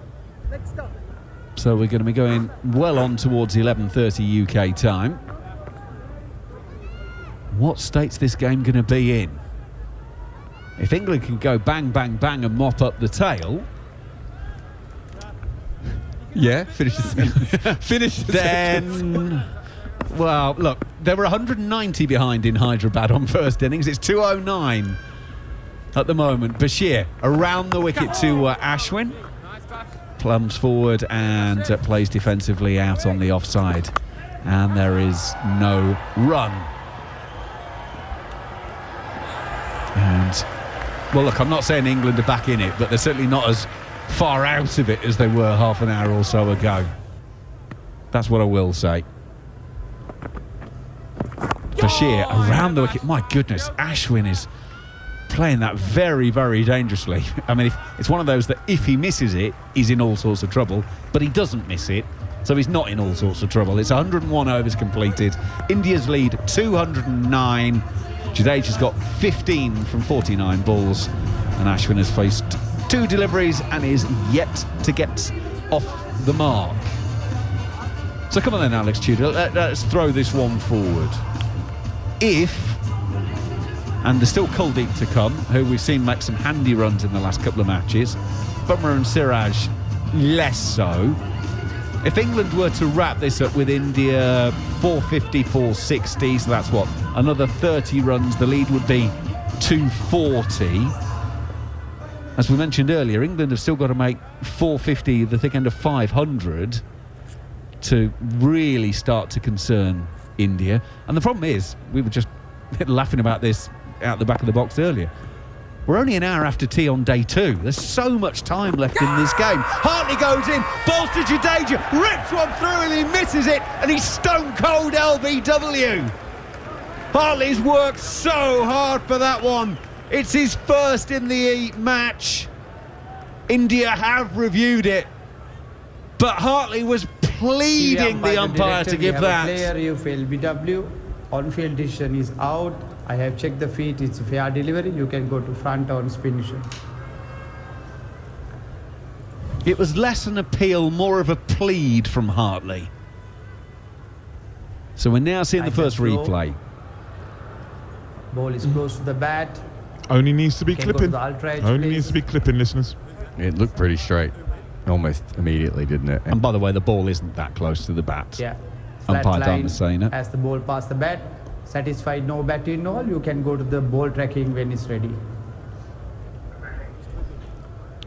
So we're going to be going well on towards 11:30 UK time. What state's this game going to be in? If England can go bang, bang, bang and mop up the tail... Yeah, finish the sentence. Finish the sentence. Well, look, they were 190 behind in Hyderabad on first innings. It's 209 at the moment. Bashir around the wicket to Ashwin. plums forward and plays defensively out on the offside. And there is no run. And, well, look, I'm not saying England are back in it, but they're certainly not as far out of it as they were half an hour or so ago. That's what I will say. Bashir around the wicket. My goodness, Ashwin is playing that very, very dangerously. I mean, it's one of those that if he misses it, he's in all sorts of trouble, but he doesn't miss it, so he's not in all sorts of trouble. It's 101 overs completed. India's lead 209. Jadeja's got 15 from 49 balls, and Ashwin has faced 2 deliveries and is yet to get off the mark. So come on then, Alex Tudor, let's throw this one forward. If, and there's still Kuldeep to come, who we've seen make some handy runs in the last couple of matches, Bumrah and Siraj less so. If England were to wrap this up with India 450, 460, so that's what, another 30 runs, the lead would be 240. As we mentioned earlier, England have still got to make 450, the thick end of 500, to really start to concern India. And the problem is, we were just laughing about this out the back of the box earlier, we're only an hour after tea on day 2. There's so much time left in this game. Hartley goes in, balls to Jadeja, rips one through and he misses it, and he's stone cold LBW. Hartley's worked so hard for that one. It's his first in the match. India have reviewed it, but Hartley was pleading the umpire to give that. Player, you fail BW. On-field decision is out. I have checked the feet. It's a fair delivery. You can go to front on spin shot. It was less an appeal, more of a plead from Hartley. So we're now seeing the first replay. Ball is close to the bat. Only needs to be Can go to clipping. the ultra edge, Only please. needs to be clipping, listeners. It looked pretty straight, almost immediately, didn't it? And by the way, the ball isn't that close to the bat. Yeah. Flat Umpire line Dharma saying it. as the ball past the bat. Satisfied no bat in all. You can go to the ball tracking when it's ready.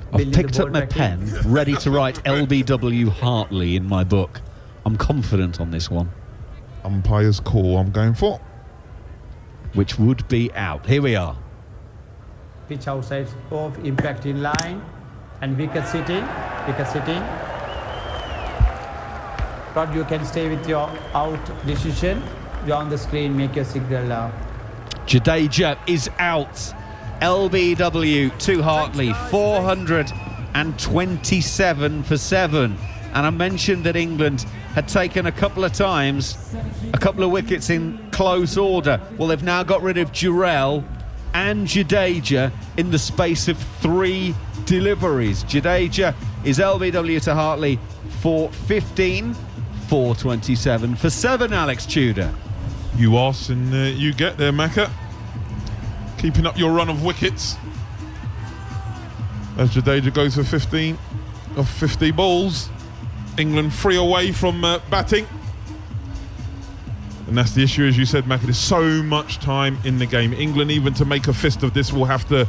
I've Building picked the up my ball tracking. pen, ready to write LBW Hartley in my book. I'm confident on this one, Umpire's call I'm going for. which would be out. Here we are. Pitch outside of impact in line and wicket sitting. Wicket sitting. Rod, you can stay with your out decision. You're on the screen, make your signal. Jadeja is out. LBW to Hartley, 427 for 7. And I mentioned that England had taken a couple of times, a couple of wickets in close order. Well, they've now got rid of Jurel and Jadeja in the space of 3 deliveries. Jadeja is LBW to Hartley for 15, 427 for 7, Alex Tudor. You ask and you get there, Macca. Keeping up your run of wickets. As Jadeja goes for 15 of 50 balls. England 3 away from batting. And that's the issue, as you said, Macca. There's so much time in the game. England, even to make a fist of this, will have to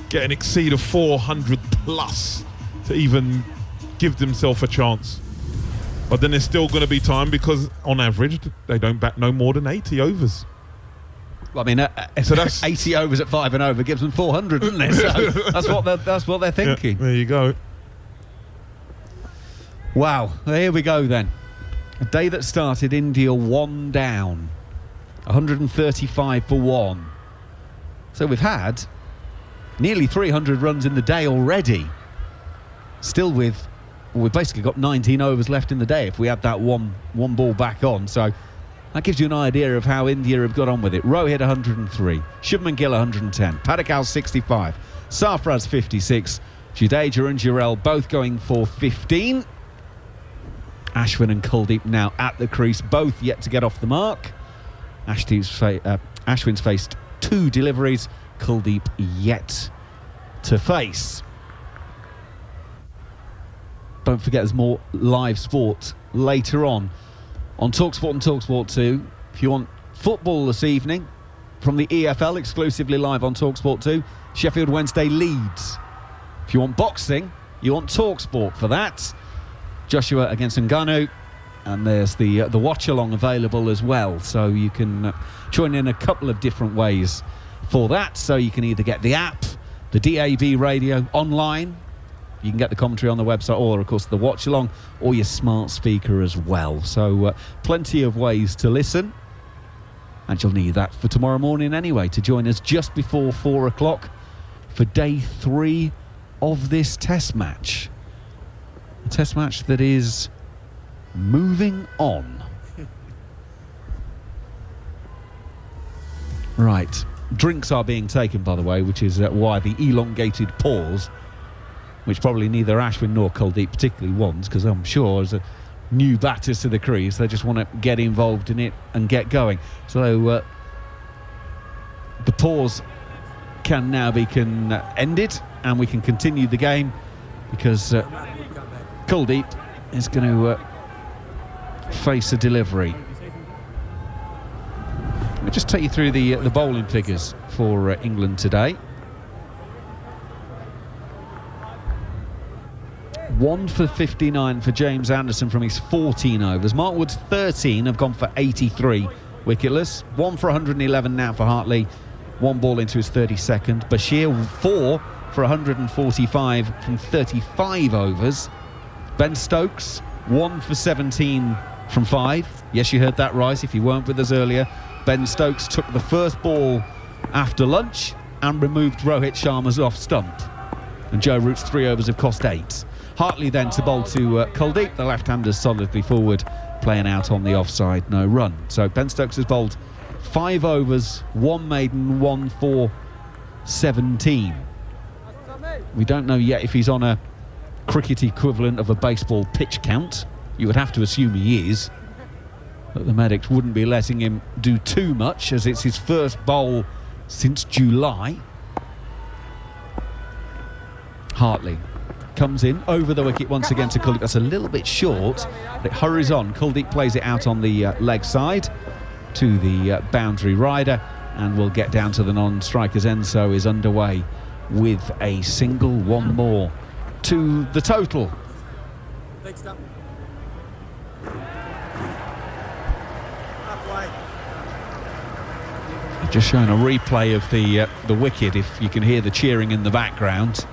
get an exceed of 400 plus to even give themselves a chance. But then there's still going to be time because, on average, they don't bat no more than 80 overs. Well, I mean, So that's 80 overs at 5 and over gives them 400, doesn't it? So that's what they're thinking. Yeah, there you go. Wow, well, here we go then. A day that started India 1 down, 135 for 1. So we've had nearly 300 runs in the day already. Still with, well, we've basically got 19 overs left in the day if we add that one ball back on. So that gives you an idea of how India have got on with it. Rohit 103, Shubman Gill 110, Padikkal 65, Sarfaraz 56, Jadeja and Jurel both going for 15. Ashwin and Kuldeep now at the crease, both yet to get off the mark. Ashwin's faced 2 deliveries, Kuldeep yet to face. Don't forget there's more live sport later on TalkSport and TalkSport 2. If you want football this evening from the EFL, exclusively live on TalkSport 2, Sheffield Wednesday Leeds. If you want boxing, You want TalkSport for that. Joshua against Ngannou. And there's the watch-along available as well. So you can join in a couple of different ways for that. So you can either get the app, the DAB radio online. You can get the commentary on the website, or of course the watch along, or your smart speaker as well. So plenty of ways to listen, and you'll need that for tomorrow morning anyway, to join us just before 4 o'clock for day 3 of this test match. A test match that is moving on. Right, drinks are being taken, by the way, which is why the elongated pause, which probably neither Ashwin nor Kuldeep particularly wants, because I'm sure as a new batters to the crease, they just want to get involved in it and get going. So the pause can now be ended, and we can continue the game, because Kuldeep is going to face a delivery. Let me just take you through the bowling figures for England today. 1 for 59 for James Anderson from his 14 overs. Mark Wood's 13 have gone for 83 wicketless. 1 for 111 now for Hartley. 1 ball into his 32nd. Bashir 4 for 145 from 35 overs. Ben Stokes 1 for 17 from 5. Yes, you heard that right if you weren't with us earlier. Ben Stokes took the first ball after lunch and removed Rohit Sharma's off stump. And Joe Root's 3 overs have cost 8. Hartley then to bowl to Kuldeep, the left-hander solidly forward, playing out on the offside, no run. So Ben Stokes has bowled 5 overs, 1 maiden, 1 for 17. We don't know yet if he's on a cricket equivalent of a baseball pitch count. You would have to assume he is, but the medics wouldn't be letting him do too much, as it's his first bowl since July. Hartley comes in over the wicket once again to Kuldeep. That's a little bit short, but it hurries on. Kuldeep plays it out on the leg side to the boundary rider, and will get down to the non-strikers. Enzo is underway with a single, 1 more to the total. Just showing a replay of the wicket, if you can hear the cheering in the background,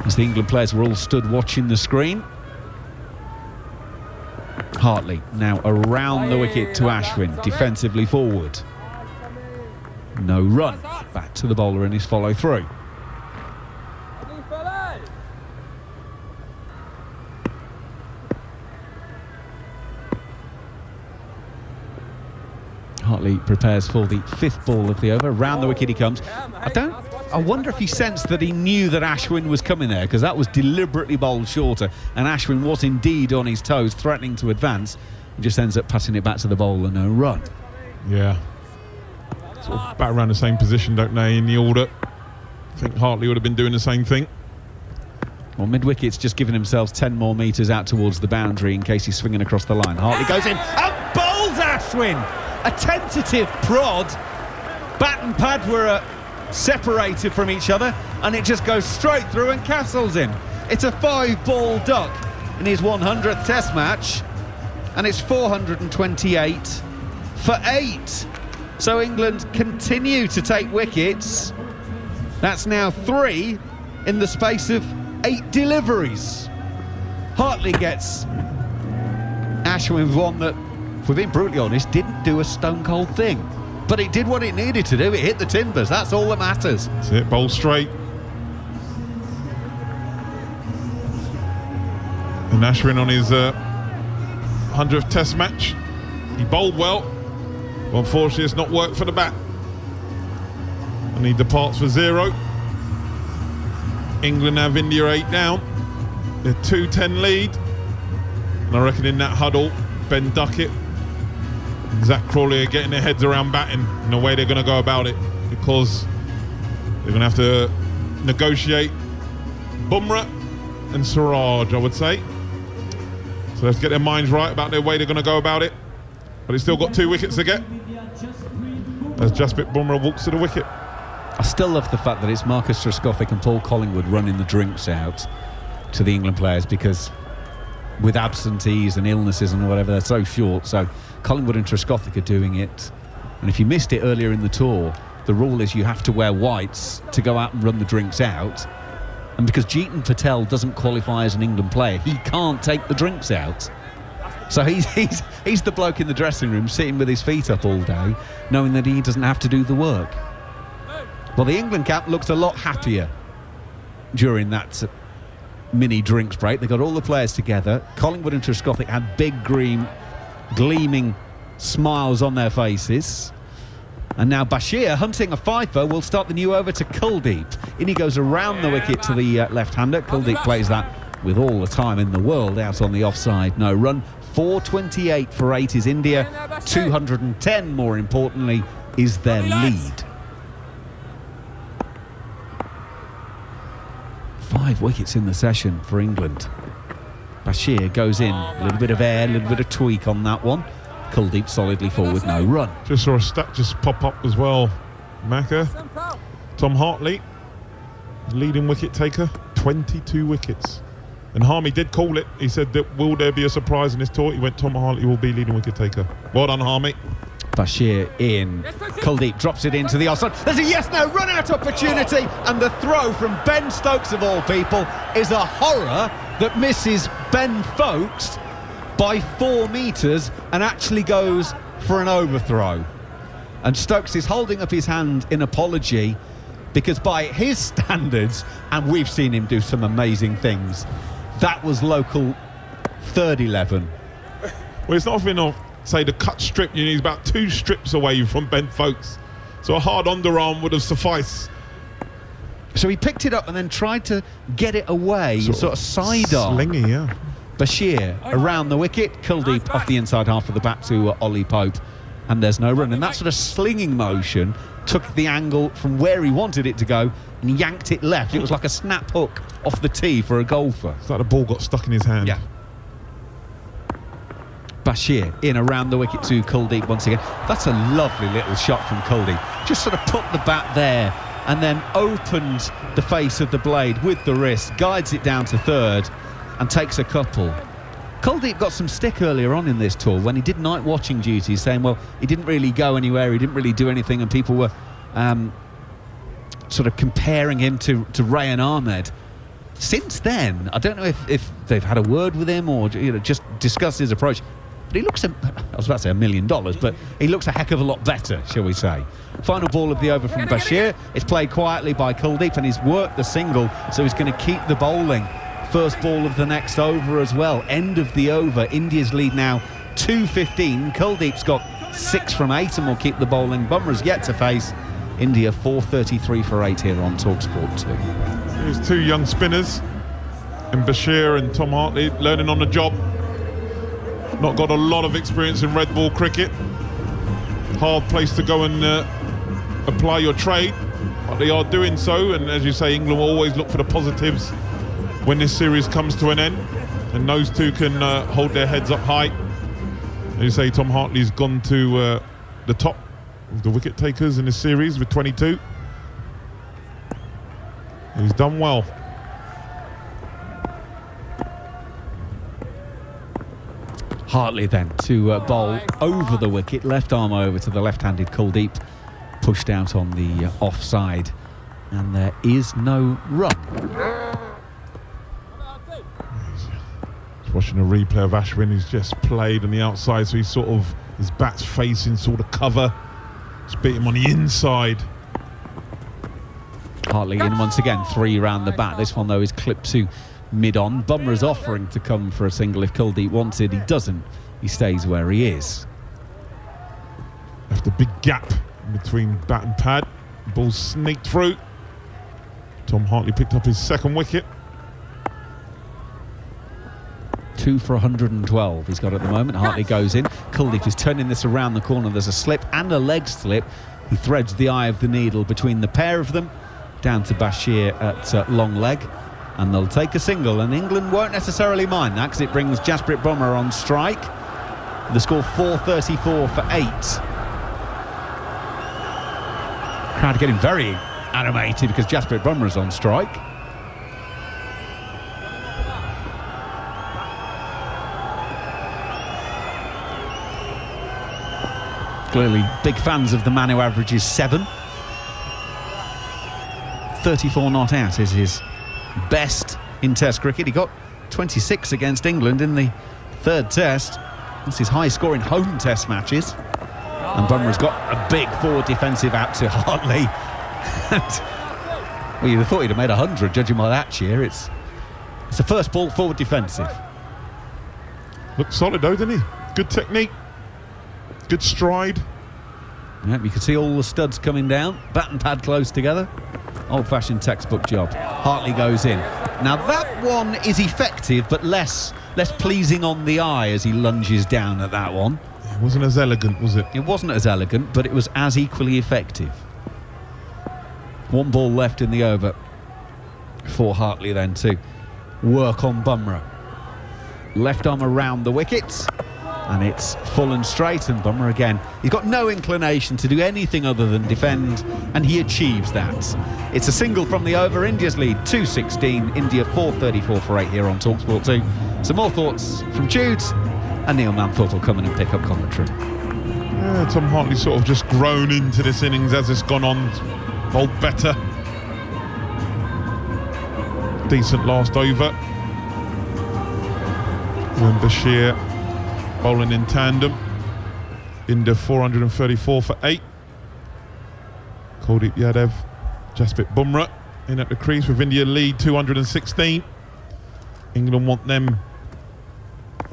as the England players were all stood watching the screen. Hartley now around the wicket to Ashwin, defensively forward. No run. Back to the bowler in his follow-through. Hartley prepares for the 5th ball of the over. Round the wicket he comes. I wonder if he sensed that he knew that Ashwin was coming there, because that was deliberately bowled shorter, and Ashwin was indeed on his toes, threatening to advance. He just ends up passing it back to the bowler, no run. Yeah. Sort of back around the same position, don't they, in the order. I think Hartley would have been doing the same thing. Well, mid-wicket's just giving themselves 10 more metres out towards the boundary in case he's swinging across the line. Hartley goes in and bowls Ashwin! A tentative prod. Bat and pad were separated from each other, and it just goes straight through and castles him. It's a 5-ball duck in his 100th test match, and it's 428 for 8. So England continue to take wickets. That's now 3 in the space of 8 deliveries. Hartley gets Ashwin with one that, if we're being brutally honest, didn't do a stone-cold thing. But it did what it needed to do. It hit the timbers. That's all that matters. That's it, bowl straight. And Ashwin on his 100th test match. He bowled well. But unfortunately, it's not worked for the bat. And he departs for 0. England have India 8 down. They're 2-10 lead. And I reckon in that huddle, Ben Duckett and Zach Crawley are getting their heads around batting and the way they're going to go about it, because they're going to have to negotiate Bumrah and Siraj, I would say. So they have to get their minds right about their way they're going to go about it. But he's still got 2 wickets to get, as Jasprit Bumrah walks to the wicket. I still love the fact that it's Marcus Trescothick and Paul Collingwood running the drinks out to the England players, because with absentees and illnesses and whatever, they're so short. So Collingwood and Trescothick are doing it. And if you missed it earlier in the tour, the rule is you have to wear whites to go out and run the drinks out. And because Jeetan Patel doesn't qualify as an England player, he can't take the drinks out. So he's the bloke in the dressing room sitting with his feet up all day, knowing that he doesn't have to do the work. Well, the England camp looked a lot happier during that mini drinks break. They got all the players together. Collingwood and Trescothick had big green gleaming smiles on their faces. And now Bashir, hunting a fifer, will start the new over to Kuldeep. In he goes around the wicket to the left-hander. Kuldeep plays that with all the time in the world out on the offside. No run. 428 for 8 is India. 210, more importantly, is their lead. 5 wickets in the session for England. Bashir goes in. A little bit of air, a little bit of tweak on that one. Kuldeep solidly forward, no run. Just saw a stat just pop up as well, Macca. Tom Hartley, leading wicket taker, 22 wickets. And Harmy did call it. He said that will there be a surprise in this tour? He went, Tom Hartley will be leading wicket taker. Well done, Harmy. Bashir in. Kuldeep drops it into the offside. There's a yes-no run-out opportunity, and the throw from Ben Stokes, of all people, is a horror that misses Ben Folkes by 4 metres and actually goes for an overthrow. And Stokes is holding up his hand in apology, because by his standards, and we've seen him do some amazing things, that was local third 11. Well, it's not even say the cut strip. You need about 2 strips away from Ben Folkes, so a hard underarm would have sufficed. So he picked it up and then tried to get it away, sort of sidearm. Slingy, yeah. Bashir around the wicket. Kuldeep off the inside half of the bat to Ollie Pope, and there's no run. And that sort of slinging motion took the angle from where he wanted it to go and yanked it left. It was like a snap hook off the tee for a golfer. It's like the ball got stuck in his hand. Yeah. Bashir in around the wicket to Kuldeep once again. That's a lovely little shot from Kuldeep. Just sort of put the bat there and then opened the face of the blade with the wrist, guides it down to third and takes a couple. Kuldeep got some stick earlier on in this tour when he did night watching duties, saying, well, he didn't really go anywhere, he didn't really do anything, and people were sort of comparing him to Rayan Ahmed. Since then, I don't know if they've had a word with him or just discussed his approach, but he looks, I was about to say $1 million, but he looks a heck of a lot better, shall we say. Final ball of the over from Bashir. It's played quietly by Kuldeep, and he's worked the single, so he's going to keep the bowling. First ball of the next over as well. End of the over. India's lead now 2-15. Kuldeep's got 6 from 8 and will keep the bowling. Bumrah's yet to face. India 433 for 8 here on TalkSport 2. Here's 2 young spinners, and Bashir and Tom Hartley learning on the job. Not got a lot of experience in red ball cricket. Hard place to go and apply your trade, but they are doing so. And as you say, England will always look for the positives when this series comes to an end, and those 2 can hold their heads up high. As you say, Tom Hartley's gone to the top of the wicket takers in this series with 22. He's done well. Hartley then to bowl over the wicket, left arm over to the left-handed Kuldeep, pushed out on the offside, and there is no run. Watching a replay of Ashwin, who's just played on the outside, so he's sort of, his bat's facing sort of cover. Just beat him on the inside. Hartley in once again, 3 round the bat. This one though is clipped to mid-on. Bumrah's offering to come for a single if Kuldeep wanted. He doesn't. He stays where he is. Left a big gap between bat and pad. Ball sneaked through. Tom Hartley picked up his 2nd wicket. 2 for 112 he's got at the moment. Hartley goes in. Kuldeep is turning this around the corner. There's a slip and a leg slip. He threads the eye of the needle between the pair of them down to Bashir at long leg, and they'll take a single, and England won't necessarily mind that because it brings Jasprit Bumrah on strike. The score 434 for 8. Crowd getting very animated because Jasprit Bumrah's on strike. Clearly big fans of the man who averages 7. 34 not out is his best in Test cricket. He got 26 against England in the 3rd Test. That's his high score in home Test matches. And Bumrah's got a big forward defensive out to Hartley. Well, you'd have thought he'd have made 100, judging by that cheer. It's the first ball forward defensive. Looks solid though, didn't he? Good technique, good stride. Yep, you can see all the studs coming down. Bat and pad close together. Old-fashioned textbook job. Hartley goes in. Now that one is effective, but less pleasing on the eye as he lunges down at that one. It wasn't as elegant, was it? It wasn't as elegant, but it was as equally effective. 1 ball left in the over for Hartley then to work on Bumrah. Left arm around the wickets, and it's full and straight, and Bumrah again. He's got no inclination to do anything other than defend, and he achieves that. It's a single from the over. India's lead 216, India 434 for 8 here on TalkSport 2. Some more thoughts from Jude, and Neil Manthorpe will come in and pick up commentary. Yeah, Tom Hartley sort of just grown into this innings as it's gone on. Bowled better. Decent last over. And Bashir bowling in tandem. India 434 for 8. Kuldeep Yadav, Jasprit Bumrah in at the crease with India lead 216. England want them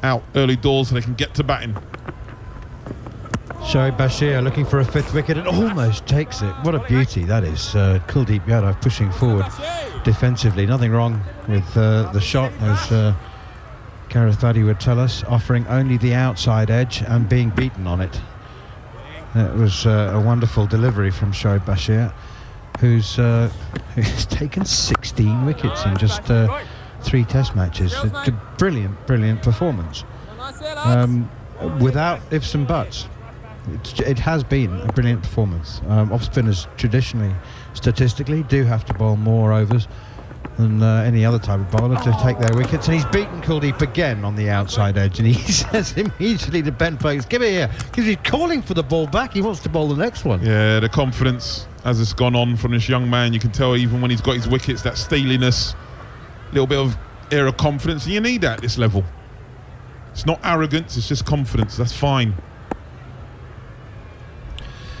out early doors so they can get to batting. Shoaib Bashir looking for a 5th wicket and almost takes it. What a beauty that is. Kuldeep Yadav pushing forward defensively. Nothing wrong with the shot, as Gareth Baddy would tell us, offering only the outside edge and being beaten on it. It was a wonderful delivery from Shoaib Bashir, who's taken 16 wickets in just 3 Test matches. A brilliant performance. Without ifs and buts. It has been a brilliant performance. Off-spinners traditionally, statistically, do have to bowl more overs than any other type of bowler to take their wickets, and he's beaten Kuldeep again on the outside edge, and he says immediately to Ben Foakes, give it here, because he's calling for the ball back. He wants to bowl the next one. Yeah, the confidence as it's gone on from this young man, you can tell even when he's got his wickets, that steeliness, a little bit of air of confidence, and you need that at this level. It's not arrogance, it's just confidence. That's fine.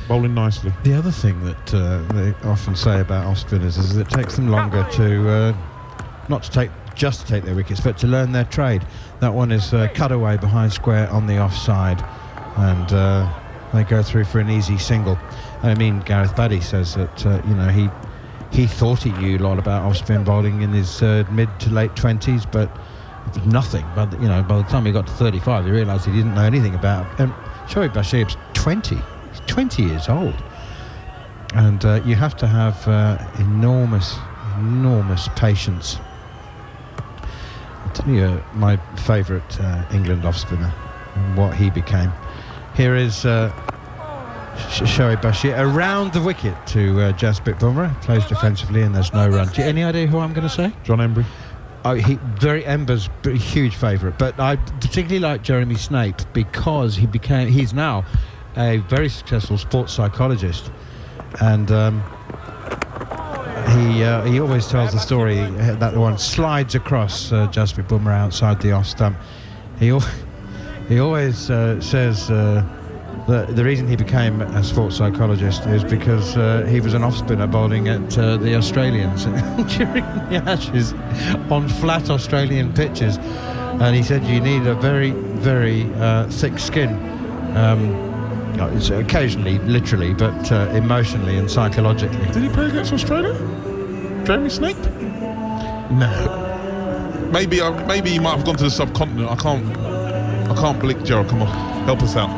Bowling nicely. The other thing that they often say about off-spinners is that it takes them longer to not to take their wickets, but to learn their trade. That one is cut away behind square on the offside, and they go through for an easy single. I mean, Gareth Baddy says that he thought he knew a lot about off-spin bowling in his mid to late 20s, but nothing. But by the time he got to 35, he realised he didn't know anything about. Shoaib Bashir's 20. 20 years old, and you have to have enormous patience. I'll tell you my favourite England off-spinner and what he became. Here is Shoaib Bashir around the wicket to Jasprit Bumrah, plays defensively and there's no run. Do you any idea who I'm going to say? John Embry. Oh, Ember's a huge favourite, but I particularly like Jeremy Snape because he's now a very successful sports psychologist, and he always tells the story that one slides across Jasprit Bumrah outside the off stump. He always says that the reason he became a sports psychologist is because he was an off spinner bowling at the Australians during the Ashes on flat Australian pitches, and he said you need a very thick skin. It's occasionally, literally, but emotionally and psychologically. Did he play against Australia? Jeremy Snape? No. Maybe he might have gone to the subcontinent. I can't believe. Gerald, come on, help us out.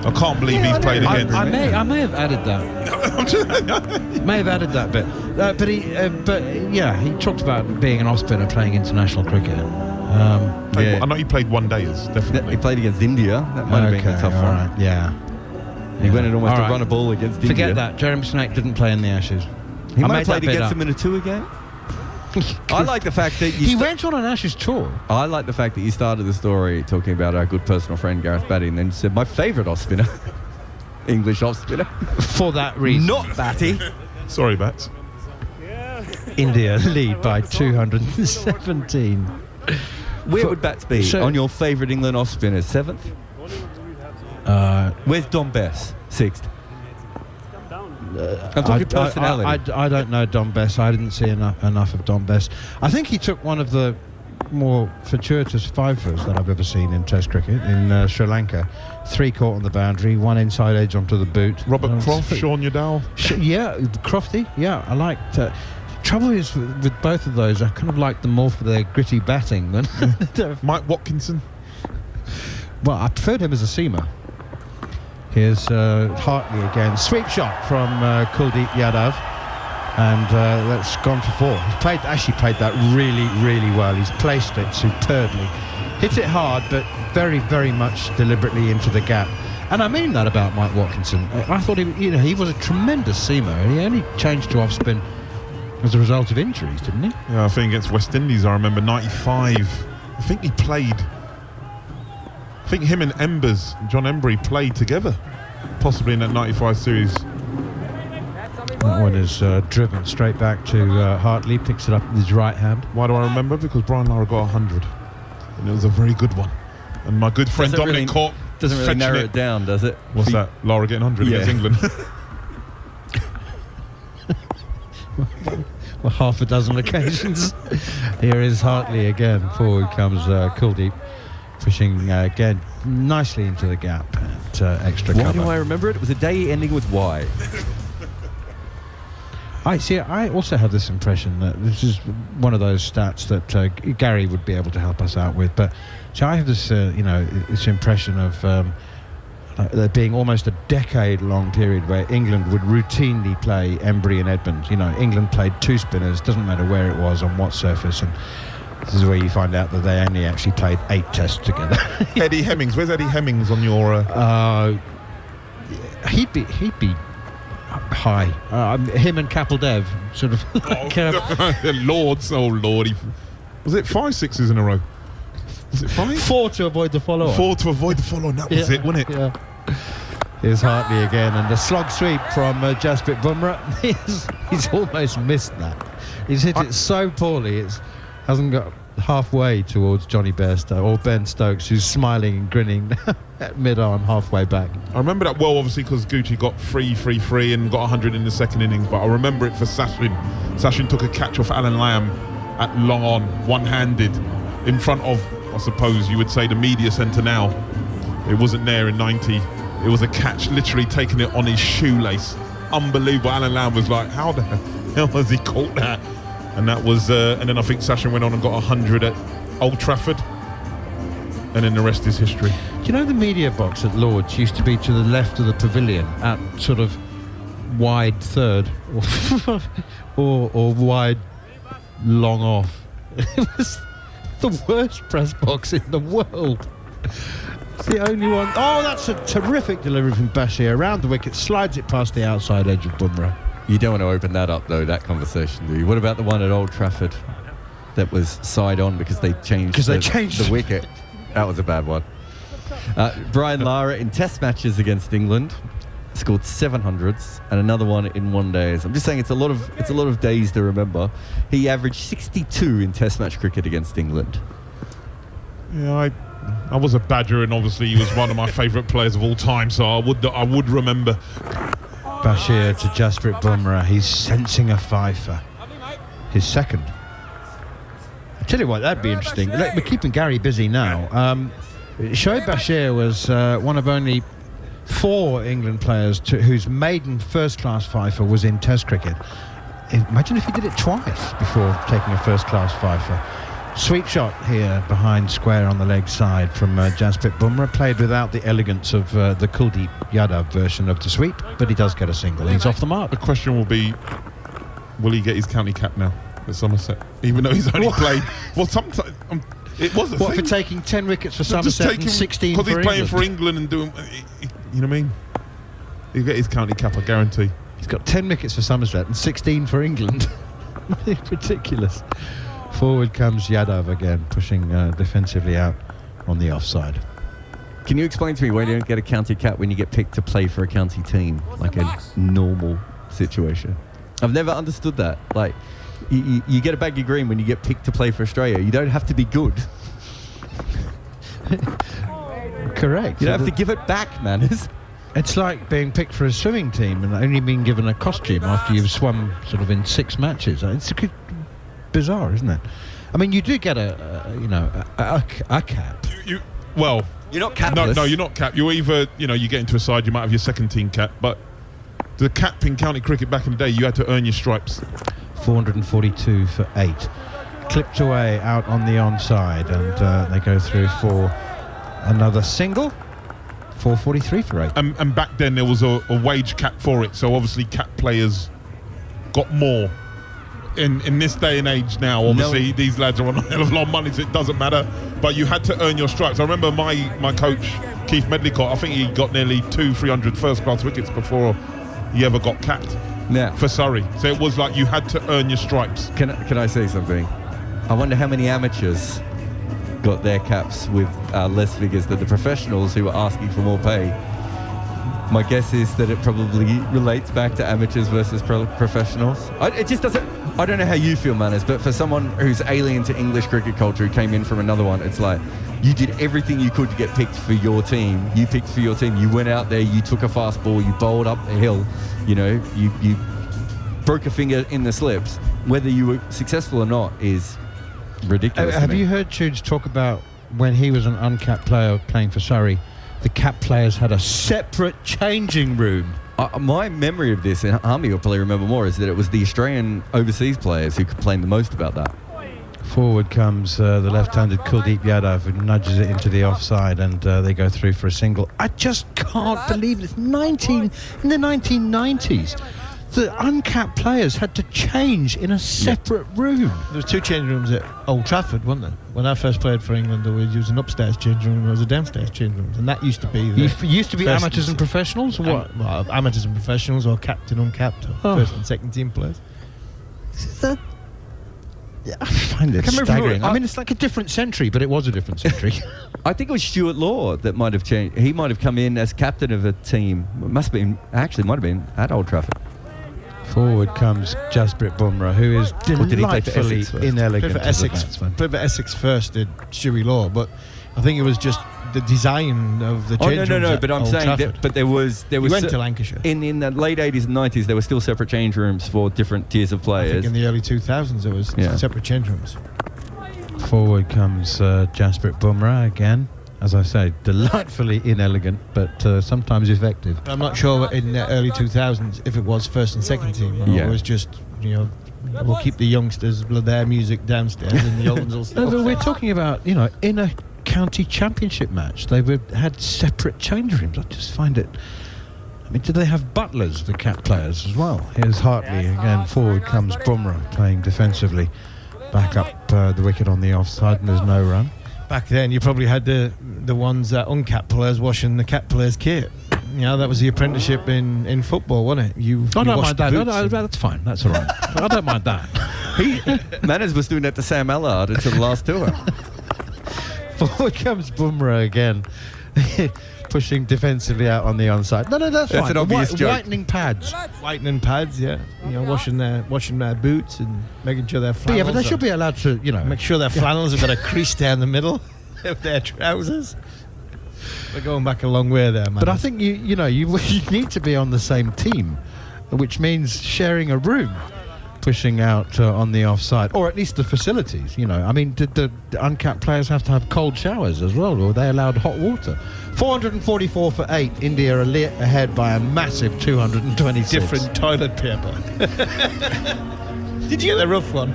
I can't believe he's played against. I may have added that. May have added that bit. He talked about being an off-spinner playing international cricket. I know he played one days, definitely. He played against India. That might have been a tough one. Right, yeah. He went in almost to run a ball against India. Forget that. Jeremy Snape didn't play in the Ashes. He might have played against him in a tour game. I like the fact that he went on an Ashes tour. I like the fact that you started the story talking about our good personal friend Gareth Baddy, and then said my favourite off spinner. English off spinner. For that reason, Not Batty. Sorry, Bats. India lead by 217. Where would Bats be So- on your favourite England off spinner? 7th? Where's Dom Bess? 6th? I'm talking personality. I don't know Dom Bess. I didn't see enough of Dom Bess. I think he took one of the more fortuitous fifers that I've ever seen in Test cricket in Sri Lanka. 3 caught on the boundary, 1 inside edge onto the boot. Robert Croft, Sean Udall. Yeah, Crofty. Yeah, I liked. Trouble is with both of those, I kind of liked them more for their gritty batting than. Mike Watkinson. Well, I preferred him as a seamer. Here's Hartley again. Sweep shot from Kuldeep Yadav. And that's gone for 4. He's actually played that really, really well. He's placed it superbly. Hit it hard, but very, very much deliberately into the gap. And I mean that about Mike Watkinson. I thought he was a tremendous seamer. He only changed to off spin as a result of injuries, didn't he? Yeah, I think against West Indies, I remember 95. I think he played. I think him and John Embry played together, possibly in that 95 series. That one is driven straight back to Hartley, picks it up with his right hand. Why do I remember? Because Brian Lara got 100, and it was a very good one. And my good friend Dominic Cork doesn't really narrow it down, does it? What's that? Lara getting 100 against England. Well, half a dozen occasions. Here is Hartley again. Forward comes Kuldeep, pushing again nicely into the gap at extra Why cover. do I remember it? It was a day ending with Y. I also have this impression that this is one of those stats that Gary would be able to help us out with. But so I have this, this impression of there being almost a decade-long period where England would routinely play Embry and Edmonds. England played 2 spinners, doesn't matter where it was, on what surface, and this is where you find out that they only actually played 8 tests together. Eddie Hemmings, where's Eddie Hemmings on your? He'd be high. Him and Kapil sort of. Lords, oh lordy, was it 5 6s in a row? Was it 5? 4 to avoid the follow-on. 4 to avoid the follow-on. That was it, wasn't it? Yeah. Here's Hartley again, and the slog sweep from Jasprit Bumrah. He's almost missed that. He's hit it so poorly, it hasn't got halfway towards Johnny Bairstow or Ben Stokes, who's smiling and grinning at mid-on halfway back. I remember that well, obviously, because Gucci got 3 and got 100 in the second innings, but I remember it for Sachin. Sachin took a catch off Alan Lamb at long on, one-handed, in front of, I suppose you would say, the media centre now. It wasn't there in 90. It was a catch, literally taking it on his shoelace. Unbelievable. Alan Lamb was like, how the hell has he caught that? And that was, and then I think Sachin went on and got 100 at Old Trafford. And then the rest is history. Do you know the media box at Lord's used to be to the left of the pavilion at sort of wide third or wide long off? It was the worst press box in the world. It's the only one. Oh, that's a terrific delivery from Bashir around the wicket, slides it past the outside edge of Bumrah. You don't want to open that up, though, that conversation, do you? What about the one at Old Trafford that was side on because they changed the wicket? That was a bad one. Brian Lara in Test matches against England scored 700s and another one in 1 day. I'm just saying it's a lot of days to remember. He averaged 62 in Test match cricket against England. Yeah, I was a Badger, and obviously he was one of my favourite players of all time, so I would remember. Bashir to Jasprit Bumrah. He's sensing a fifer. His second. I tell you what, that'd be interesting. Look, we're keeping Gary busy now. Shoaib Bashir was one of only 4 England players whose maiden first-class fifer was in Test cricket. Imagine if he did it twice before taking a first-class fifer. Sweep shot here behind square on the leg side from Jasprit Bumrah. Played without the elegance of the Kuldeep Yadav version of the sweep, but he does get a single. He's off the mark. The question will be, will he get his county cap now at Somerset? Even though he's only played... Well, sometimes... it was a thing. What, for taking 10 wickets for Somerset and 16 for England? Because he's playing for England and doing... You know what I mean? He'll get his county cap, I guarantee. He's got 10 wickets for Somerset and 16 for England. Ridiculous. Forward comes Yadav again, pushing defensively out on the offside. Can you explain to me why you don't get a county cap when you get picked to play for a county team, like a normal situation? I've never understood that. Like, you get a baggy green when you get picked to play for Australia. You don't have to be good. Correct. You don't have to give it back, man. It's like being picked for a swimming team and only being given a costume after you've swum sort of in 6 matches. It's bizarre, isn't it? I mean, you do get a cap. Well, you're not capless. No, you're not capped. You either, you get into a side, you might have your second team cap, but the cap in county cricket back in the day, you had to earn your stripes. 442 for 8. Clipped away out on the onside, and they go through for another single. 443 for 8. And back then there was a wage cap for it, so obviously cap players got more. In this day and age now, obviously these lads are on a hell of a lot of money, so it doesn't matter. But you had to earn your stripes. I remember my coach, Keith Medlicott, I think he got nearly 200-300 first-class wickets before he ever got capped for Surrey. So it was like you had to earn your stripes. Can I say something? I wonder how many amateurs got their caps with less figures than the professionals who were asking for more pay. My guess is that it probably relates back to amateurs versus professionals. It just doesn't. I don't know how you feel, Manners, but for someone who's alien to English cricket culture who came in from another one, it's like you did everything you could to get picked for your team. You picked for your team. You went out there. You took a fast ball. You bowled up the hill. You broke a finger in the slips. Whether you were successful or not is ridiculous. Have you heard Tudes talk about when he was an uncapped player playing for Surrey, the capped players had a separate changing room? My memory of this, and Army will probably remember more, is that it was the Australian overseas players who complained the most about that. Forward comes the left-handed Kuldeep Yadav, who nudges it into the offside, and they go through for a single. I just can't believe this. In the 1990s, the uncapped players had to change in a separate room. There was 2 changing rooms at Old Trafford, wasn't there? When I first played for England, there was an upstairs changing room and there was a downstairs changing room, and that used to be used to be amateurs and professionals, or what? Well, amateurs and professionals, or capped and uncapped, or first and second team players. I find it staggering. I mean, it's like a different century, but it was a different century. I think it was Stuart Law that might have changed. He might have come in as captain of a team. It might have been at Old Trafford. Forward comes Jasprit Bumrah, who is delightfully inelegant. Played for Essex first, did Stewie Law, but I think it was just the design of the change rooms. No, but I'm saying that, but there was he went to Lancashire. In the late 80s and 90s, there were still separate change rooms for different tiers of players. I think in the early 2000s, there was separate change rooms. Forward comes Jasprit Bumrah again. As I say, delightfully inelegant, but sometimes effective. I'm not sure in the early 2000s if it was first and second team, or it was just, we'll keep the youngsters, their music downstairs, and the old ones will stay upstairs. We're talking about, in a county championship match, they had separate change rooms. I just find it. I mean, did they have butlers, the cap players, as well? Here's Hartley again. Forward comes Bumrah, playing defensively. Back up the wicket on the offside, and there's no run. Back then, you probably had the ones uncapped players washing the cap players' kit. That was the apprenticeship in football, wasn't it? I don't mind that. That's fine. That's all right. I don't mind that. Manners was doing that to Sam Allard until the last tour. Forward comes Bumrah again, pushing defensively out on the onside. No, that's fine. An obvious joke. Whitening pads, yeah. Washing their boots and making sure their flannels. But they should be allowed to, make sure their flannels have got a crease down the middle of their trousers. We're going back a long way there, man. But I think you need to be on the same team, which means sharing a room, pushing out on the offside, or at least the facilities. I mean, did the uncapped players have to have cold showers as well, or were they allowed hot water? 444 for 8. India are ahead by a massive 226. Different toilet paper. Did you get the rough one?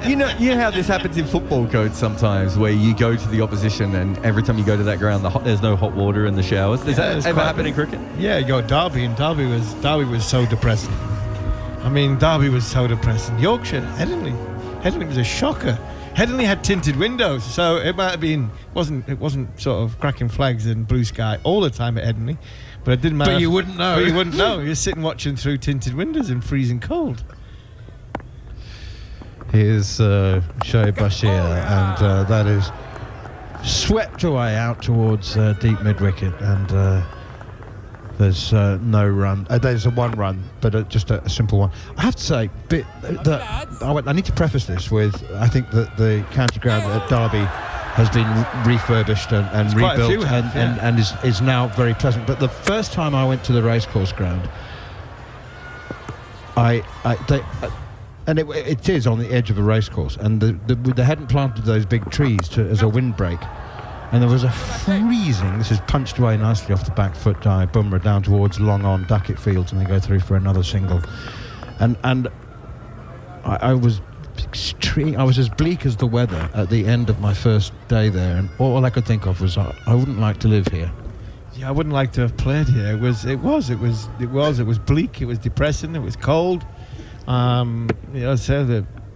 You know how this happens in football codes sometimes, where you go to the opposition and every time you go to that ground, there's no hot water in the showers. Does that ever happen in cricket? Yeah, you got Derby, and Derby was so depressing. I mean, Derby was so depressing. Yorkshire, Headingley was a shocker. Headingley had tinted windows, so it might have been it wasn't sort of cracking flags and blue sky all the time at Headingley, but it didn't matter. But you wouldn't know. You're sitting watching through tinted windows in freezing cold. Here's Shoaib Bashir, and that is swept away out towards deep mid-wicket, and there's no run. There's a one run, but just a simple one. I have to say, I need to preface this with, I think that the county ground at Derby has been refurbished and rebuilt and is now very pleasant. But the first time I went to the racecourse ground, and it is on the edge of a racecourse, and they hadn't planted those big trees as a windbreak. And there was a freezing. This is punched away nicely off the back foot by Bumrah down towards long on Duckett Fields, and they go through for another single. And I was extreme. I was as bleak as the weather at the end of my first day there, and all I could think of was I wouldn't like to live here. Yeah, I wouldn't like to have played here. It was bleak. It was depressing. It was cold. So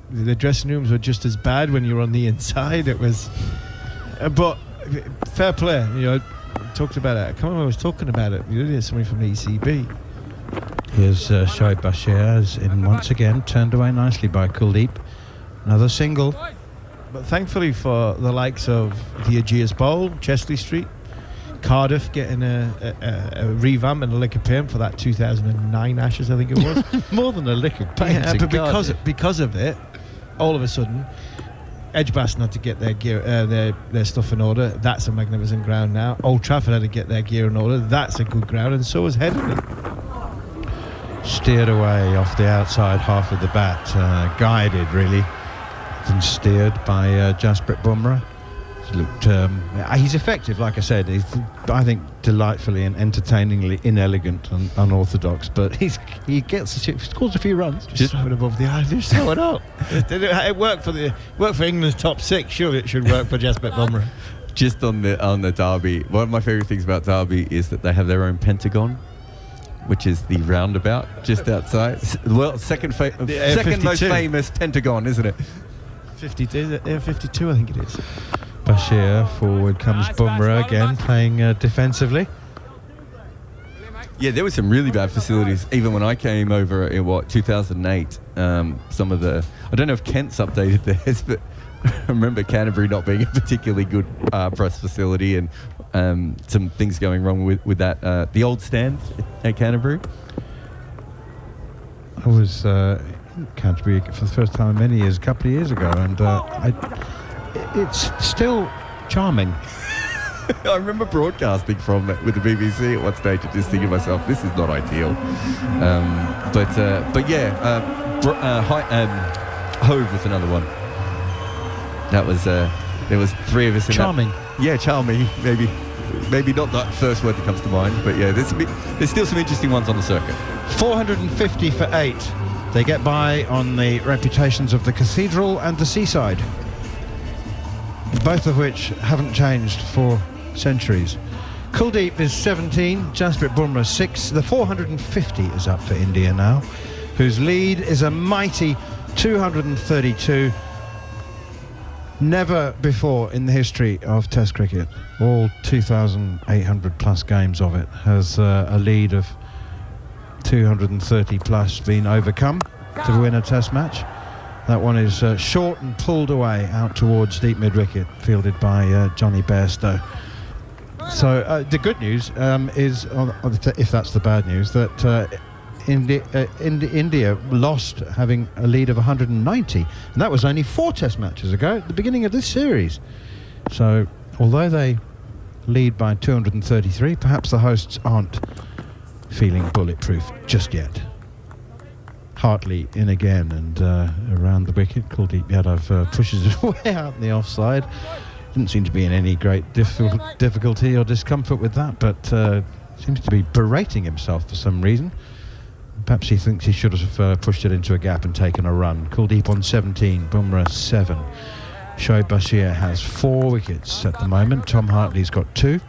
the dressing rooms were just as bad when you were on the inside. It was, but. Fair play, talked about it. I can't remember who was talking about it. You did hear somebody from the ECB. Here's Shoaib Bashir in once again, turned away nicely by Kuldeep. Another single. But thankfully for the likes of the Aegeus Bowl, Chesley Street, Cardiff getting a revamp and a lick of paint for that 2009 Ashes, I think it was. More than a lick of paint. Yeah, but because of it, all of a sudden, Edgbaston had to get their gear, their stuff in order. That's a magnificent ground now. Old Trafford had to get their gear in order. That's a good ground, and so is Headingley. Steered away off the outside half of the bat, guided really, and steered by Jasprit Bumrah. He's effective, like I said. He's, I think, delightfully and entertainingly inelegant and unorthodox, but he scores a few runs. Just throw it above the eye. Just throw it up. It worked for England's top six. Surely it should work for Jasprit Bumrah. Just on the Derby, one of my favourite things about Derby is that they have their own pentagon, which is the roundabout just outside. Well, second most famous pentagon, isn't it? 52, I think it is. Bashir, forward comes Bumrah again, playing defensively. Yeah, there were some really bad facilities even when I came over in 2008. Some of the, I don't know if Kent's updated theirs, but I remember Canterbury not being a particularly good press facility, and some things going wrong with that. The old stand at Canterbury. I was in Canterbury for the first time in many years, a couple of years ago, and it's still charming. I remember broadcasting from it with the BBC at one stage and just thinking to myself, this is not ideal. But yeah, Hove was another one. That was there was three of us in charming. Yeah, charming. Maybe not that first word that comes to mind, but yeah, there's still some interesting ones on the circuit. 450 for 8. They get by on the reputations of the Cathedral and the Seaside, both of which haven't changed for centuries. Kuldeep is 17, Jasprit Bumrah 6. The 450 is up for India now, whose lead is a mighty 232. Never before in the history of Test cricket, all 2,800 plus games of it, has a lead of 230 plus been overcome to win a Test match. That one is short and pulled away out towards deep mid-wicket, fielded by Johnny Bairstow. So the good news is, if that's the bad news, that India lost having a lead of 190, and that was only 4 Test matches ago at the beginning of this series. So although they lead by 233, perhaps the hosts aren't feeling bulletproof just yet. Hartley in again, and around the wicket, Kuldeep Yadav pushes it way out in the offside. Didn't seem to be in any great difficulty or discomfort with that, but seems to be berating himself for some reason. Perhaps he thinks he should have pushed it into a gap and taken a run. Kuldeep on 17, Bumrah 7. Shoaib Bashir has 4 wickets at the moment. Tom Hartley's got 2.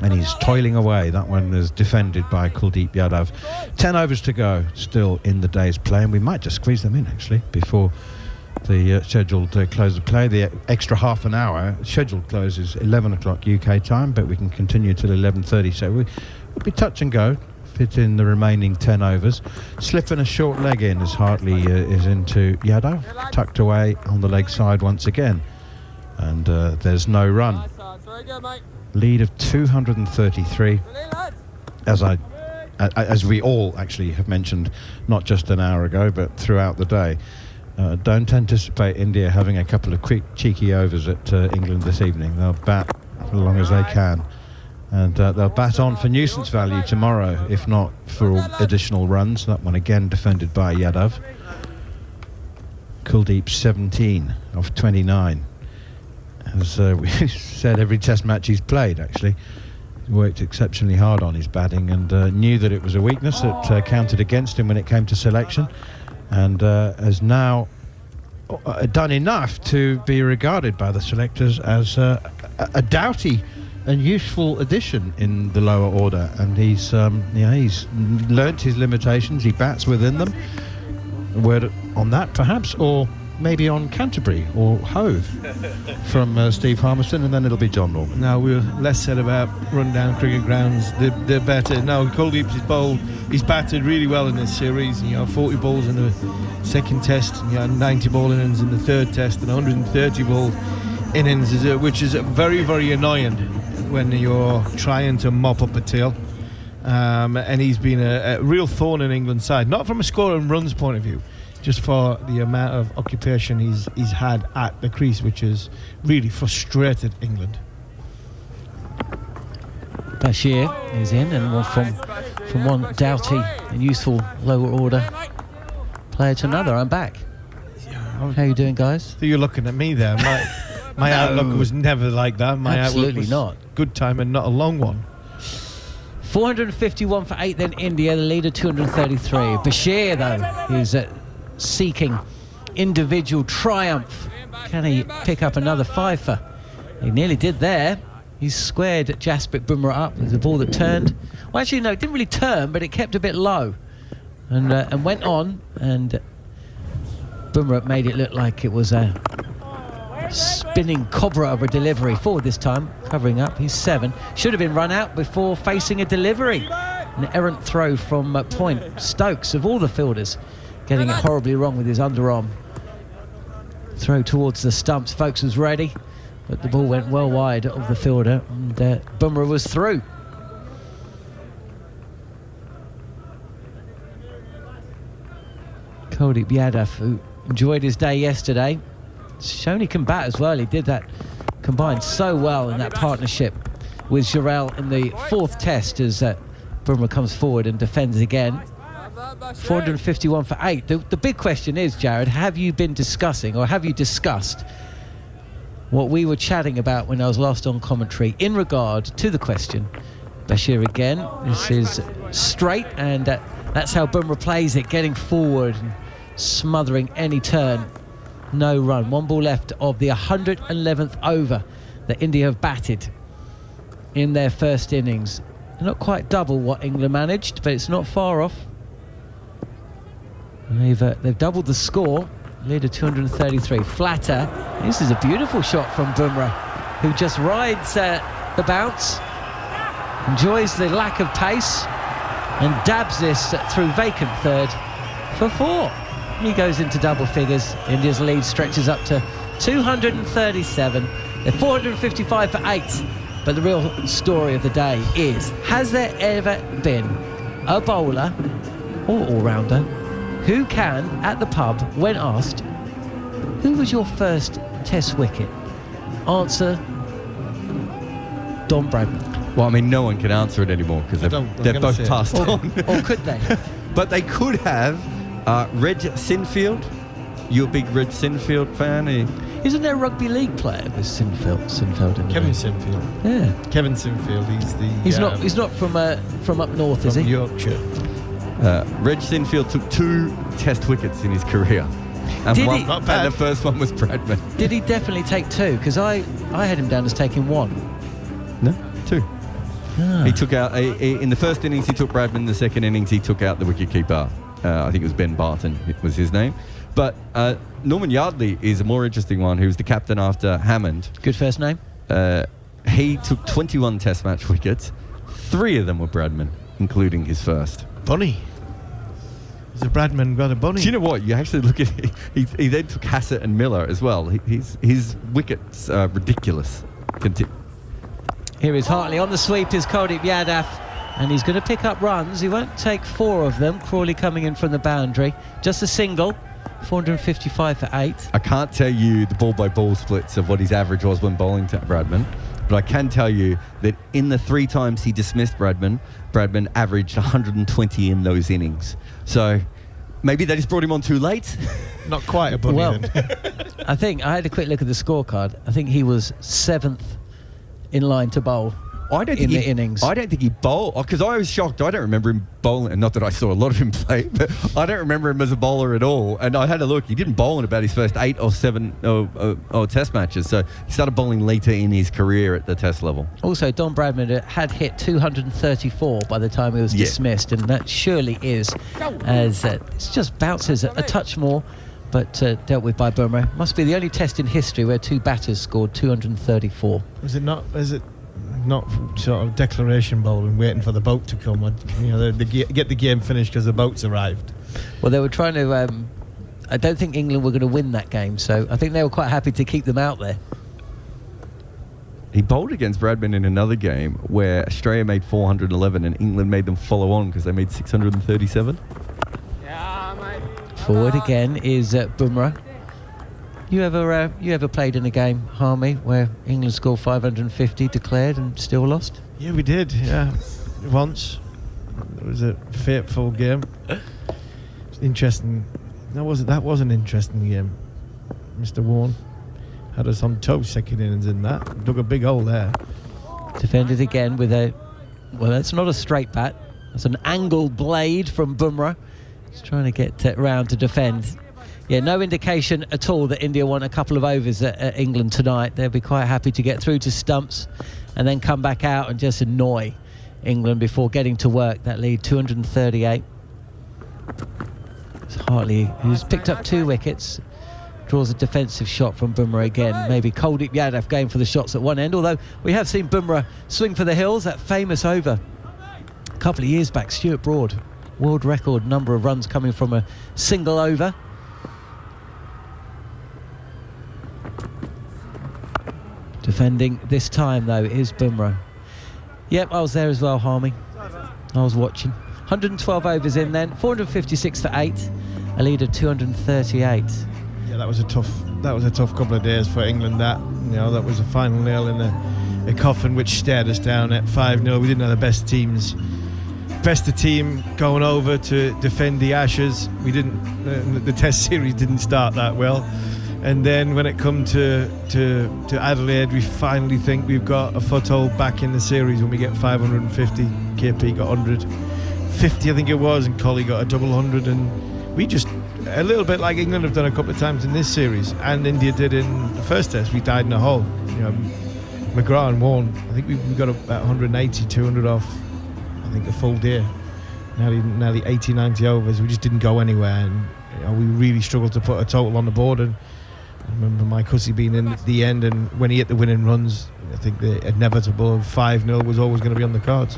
And he's toiling away. That one is defended by Kuldeep Yadav. 10 overs to go, still in the day's play, and we might just squeeze them in actually before the scheduled close of play. The extra half an hour scheduled close is 11 o'clock UK time, but we can continue till 11:30. So we'll be touch and go. Fit in the remaining 10 overs. Slipping a short leg in as Hartley is into Yadav, tucked away on the leg side once again. and there's no run. Nice, very good, mate. Lead of 233, Really, as we all actually have mentioned, not just an hour ago, but throughout the day. Don't anticipate India having a couple of quick, cheeky overs at England this evening. They'll bat as long as they can. And they'll bat on for nuisance value tomorrow, if not for additional runs. That one again defended by Yadav. Kuldeep 17 of 29. As we said, every test match he's played, actually. He worked exceptionally hard on his batting and knew that it was a weakness that counted against him when it came to selection, and has now done enough to be regarded by the selectors as a doughty and useful addition in the lower order. And he's learnt his limitations. He bats within them. A word on that, perhaps, or maybe on Canterbury or Hove from Steve Harmison, and then it'll be John Norman. Now, we were less said about rundown cricket grounds. They're better. Now, Kuldeep's is bowled. He's batted really well in this series. 40 balls in the second test, 90 ball innings in the third test, and 130 ball innings, which is very, very annoying when you're trying to mop up a tail. And he's been a real thorn in England's side, not from a score and runs point of view, just for the amount of occupation he's had at the crease, which has really frustrated England. Bashir is in, and from one doughty and useful lower order player to another. I'm back. How are you doing, guys? So you're looking at me there. My outlook was never like that. My Absolutely outlook was not. Good time and not a long one. 451 for 8, then India, the leader 233. Bashir, though, is seeking individual triumph. Can he pick up another fifer? He nearly did there. He squared Jasprit Bumrah up with the ball that turned. Well, actually, no, it didn't really turn, but it kept a bit low and went on. And Bumrah made it look like it was a spinning cobra of a delivery. Forward this time, covering up. He's 7. Should have been run out before facing a delivery. An errant throw from point. Stokes, of all the fielders, getting it horribly wrong with his underarm. Throw towards the stumps. Folks was ready, but the ball went well wide of the fielder, and Bumrah was through. Kuldeep Yadav, who enjoyed his day yesterday, shown he can bat as well. He did that, combined so well in that partnership with Jarrell in the 4th test as Bumrah comes forward and defends again. 451 for 8. The big question is, Jared, have you been discussing, or have you discussed what we were chatting about when I was last on commentary in regard to the question? Bashir again. This is straight, and that's how Bumrah plays it, getting forward and smothering any turn. No run. 1 ball left of the 111th over that India have batted in their first innings. Not quite double what England managed, but it's not far off. And they've doubled the score. Leader 233. Flatter. This is a beautiful shot from Bumrah, who just rides the bounce, enjoys the lack of pace, and dabs this through vacant third for 4. He goes into double figures. India's lead stretches up to 237. They're 455 for 8. But the real story of the day is, has there ever been a bowler or all-rounder who can, at the pub, when asked, who was your first test wicket? Answer, Don Bradman. Well, I mean, no one can answer it anymore because they're both passed on. Or could they? But they could have. Reg Sinfield. You a big Reg Sinfield fan? Isn't there a rugby league player with Sinfield in Kevin there? Sinfield. Yeah. Kevin Sinfield. He's not from up north, is he? Yorkshire. Reg Sinfield took 2 test wickets in his career. And Did one, he? Not bad. And the first one was Bradman. Did he definitely take 2? Because I had him down as taking 1. No, 2. Ah. He took out, in the first innings he took Bradman, the second innings he took out the wicketkeeper. I think it was Ben Barton was his name. But Norman Yardley is a more interesting one, who's the captain after Hammond. Good first name. He took 21 test match wickets. 3 of them were Bradman, including his first. Bunny. The Bradman got a bunny. Do you know what? You actually look at he then took Hassett and Miller as well. His wickets are ridiculous. Here is Hartley on the sweep is Kuldeep Yadav, and he's going to pick up runs. He won't take 4 of them. Crawley coming in from the boundary. Just a single, 455 for 8. I can't tell you the ball-by-ball splits of what his average was when bowling to Bradman, but I can tell you that in the 3 times he dismissed Bradman averaged 120 in those innings. So maybe they just brought him on too late. Not quite a bunny Well, then. I think I had a quick look at the scorecard. I think he was 7th in line to bowl in the innings. I don't think he bowled, because I was shocked. I don't remember him bowling, not that I saw a lot of him play, but I don't remember him as a bowler at all. And I had a look. He didn't bowl in about his first 8 or 7 test matches. So he started bowling later in his career at the test level. Also, Don Bradman had hit 234 by the time he was dismissed, and that surely is, as it's just bounces a touch more, but dealt with by Bumrah. Must be the only test in history where 2 batters scored 234. Is it not sort of declaration bowling, waiting for the boat to come? They get the game finished because the boat's arrived. Well, they were trying to... I don't think England were going to win that game, so I think they were quite happy to keep them out there. He bowled against Bradman in another game where Australia made 411 and England made them follow on because they made 637. Forward again is Bumrah. You ever played in a game, Harmy, where England scored 550, declared, and still lost? Yeah, we did. Yeah, once. It was a fateful game. It's interesting. That was an interesting game. Mr. Warren had us on toast second innings in that. Dug a big hole there. Defended again with that's not a straight bat. That's an angled blade from Bumrah. He's trying to get round to defend. Yeah, no indication at all that India won a couple of overs at England tonight. They'll be quite happy to get through to stumps and then come back out and just annoy England before getting to work. That lead, 238. It's Hartley, who's picked up 2 wickets, draws a defensive shot from Bumrah again. Maybe Kuldeep Yadav going for the shots at one end, although we have seen Bumrah swing for the hills. That famous over a couple of years back, Stuart Broad, world record number of runs coming from a single over. Defending this time, though, is Bumrah. Yep, I was there as well, Harmy. I was watching. 112 overs in then, 456 for 8, a lead of 238. Yeah, that was a tough couple of days for England. That was a final nail in a coffin which stared us down at 5-0. We didn't have the best teams. Best of team going over to defend the Ashes. We didn't. The Test series didn't start that well. And then when it come to Adelaide, we finally think we've got a foothold back in the series when we get 550. KP got 150, I think it was, and Colley got a double 100. And we just, a little bit like England have done a couple of times in this series, and India did in the first test, we died in a hole. McGrath and Warren, I think we got about 180, 200 off, I think, the full day. Nearly 80, 90 overs. We just didn't go anywhere, and we really struggled to put a total on the board. And I remember Mike Hussey being in at the end, and when he hit the winning runs, I think the inevitable 5-0 was always going to be on the cards.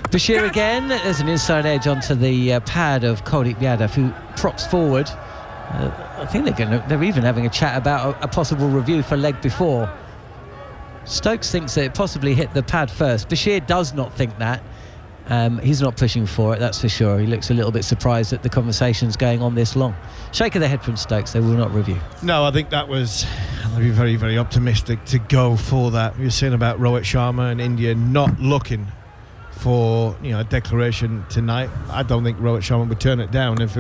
Bashir again. There's an inside edge onto the pad of Kuldeep Yadav, who props forward. I think they're even having a chat about a possible review for leg before. Stokes thinks that it possibly hit the pad first. Bashir does not think that. He's not pushing for it, that's for sure. He looks a little bit surprised that the conversation's going on this long. Shake of the head from Stokes, they will not review. No, I think that was, I'll be very, very optimistic to go for that. You're saying about Rohit Sharma and India not looking for a declaration tonight. I don't think Rohit Sharma would turn it down if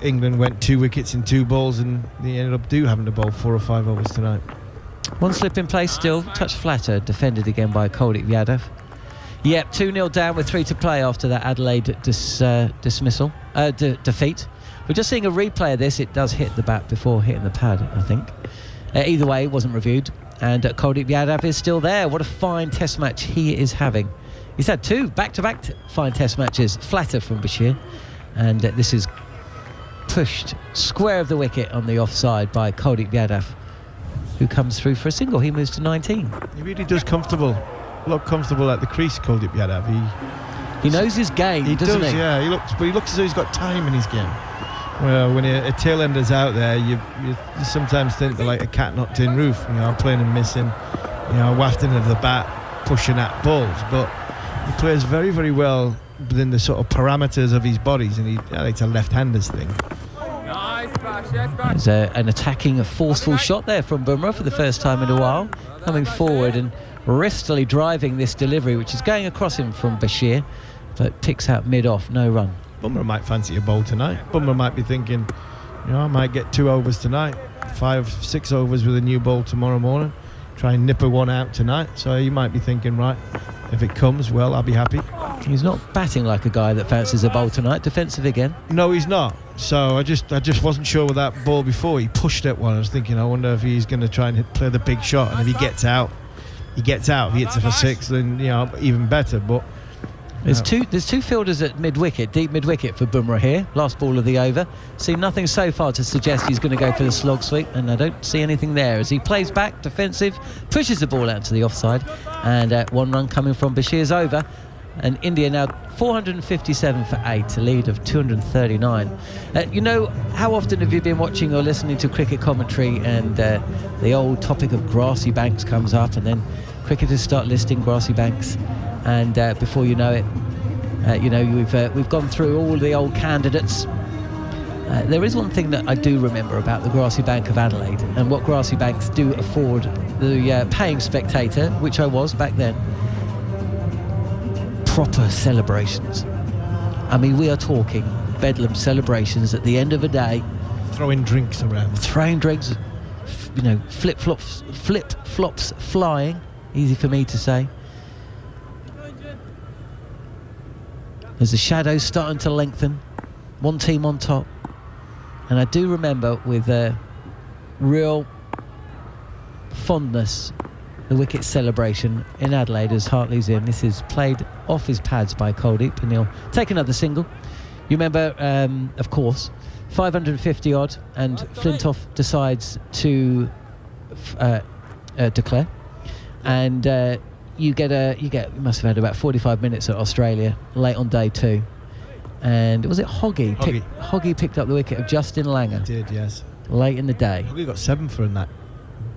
England went 2 wickets in 2 balls and they ended up having to bowl 4 or 5 overs tonight. One slip in place still, touch flatter, defended again by Kuldeep Yadav. Yep, 2-0 down with 3 to play after that Adelaide defeat. We're just seeing a replay of this. It does hit the bat before hitting the pad, I think. Either way, it wasn't reviewed. And Kuldeep Yadav is still there. What a fine test match he is having. He's had 2 back-to-back fine test matches. Flatter from Bashir. And this is pushed square of the wicket on the offside by Kuldeep Yadav, who comes through for a single. He moves to 19. He really does look comfortable at the crease, Kuldeep Yadav. He knows his game, He doesn't does, he? yeah. He looks as though he's got time in his game. Well, when a tail ender's out there, you sometimes think they're like a cat knocked in roof. Playing and missing, wafting of the bat, pushing at balls. But he plays very, very well within the sort of parameters of his bodies, and it's a left-hander's thing. There's an attacking, a forceful shot there from Bumrah for the first time in a while, coming forward and wristily driving this delivery, which is going across him from Bashir, but picks out mid-off, no run. Bumrah might fancy a bowl tonight. Bumrah might be thinking, I might get 2 overs tonight, 5-6 overs with a new ball tomorrow morning, try and nipper one out tonight. So he might be thinking, right, if it comes, well, I'll be happy. He's not batting like a guy that fancies a bowl tonight. Defensive again. No, he's not. So I just wasn't sure with that ball before. He pushed at one. I was thinking, I wonder if he's going to try and play the big shot. And if he gets out, he gets out. If he hits it for 6, then even better. But there's two fielders at mid-wicket, deep mid-wicket for Bumrah here. Last ball of the over. See nothing so far to suggest he's going to go for the slog sweep, and I don't see anything there as he plays back, defensive, pushes the ball out to the offside, and 1 run coming from Bashir's over. And India now 457 for 8, a lead of 239. How often have you been watching or listening to cricket commentary and the old topic of grassy banks comes up, and then cricketers start listing grassy banks, and before you know it, we've gone through all the old candidates. There is one thing that I do remember about the grassy bank of Adelaide, and what grassy banks do afford the paying spectator, which I was back then. Proper celebrations. I mean, we are talking bedlam celebrations at the end of a day. Throwing drinks around. Throwing drinks, flip-flops flying. Easy for me to say. There's the shadows starting to lengthen. One team on top. And I do remember with real fondness the wicket celebration in Adelaide as Hartley's in. This is played off his pads by Kuldeep, and he'll take another single. You remember, of course, 550 odd, and Flintoff decides to declare, and you must have had about 45 minutes at Australia late on day 2, and was it Hoggy? Hoggy picked up the wicket of Justin Langer. He did, yes. Late in the day. Hoggy got 7 for in that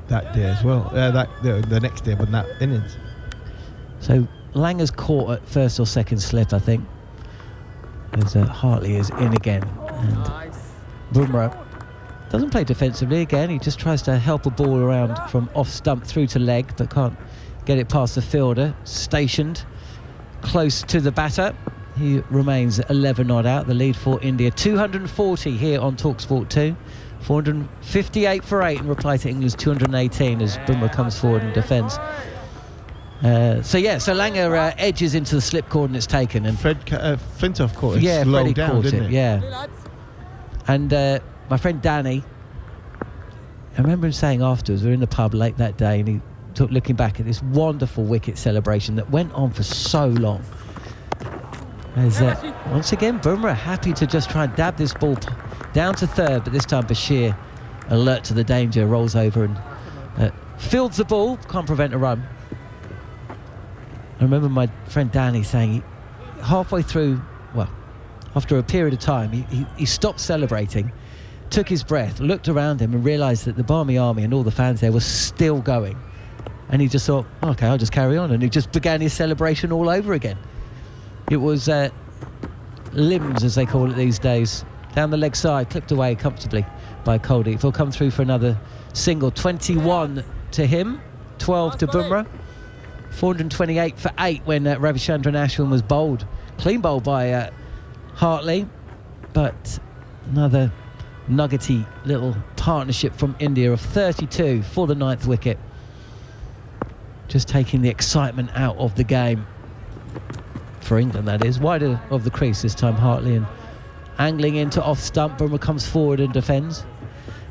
day as well. The next day, but in that innings. So Langer's caught at first or second slip, I think. As Hartley is in again, and Bumrah doesn't play defensively again. He just tries to help a ball around from off stump through to leg, but can't get it past the fielder. Stationed close to the batter. He remains 11 odd out. The lead for India, 240 here on TalkSport 2. 458 for 8 in reply to England's 218 as Bumrah comes forward and defends. So Langer edges into the slip coordinates taken, and Flintoff caught it low down, caught didn't it? it? Yeah. And my friend Danny, I remember him saying afterwards, we were in the pub late that day, and he looking back at this wonderful wicket celebration that went on for so long. As once again, Bumrah happy to just try and dab this ball down to third, but this time Bashir, alert to the danger, rolls over and fields the ball, can't prevent a run. I remember my friend Danny saying halfway through, after a period of time, he stopped celebrating, took his breath, looked around him and realised that the Barmy Army and all the fans there were still going. And he just thought, okay, I'll just carry on. And he just began his celebration all over again. It was limbs, as they call it these days, down the leg side, clipped away comfortably by Kuldeep. He'll come through for another single. 21 to him, 12 to Bumrah. 428 for 8 when Ravichandran Ashwin was bowled. Clean bowled by Hartley. But another nuggety little partnership from India of 32 for the 9th wicket. Just taking the excitement out of the game. For England, that is. Wider of the crease this time, Hartley, and angling into off stump. Bumrah comes forward and defends.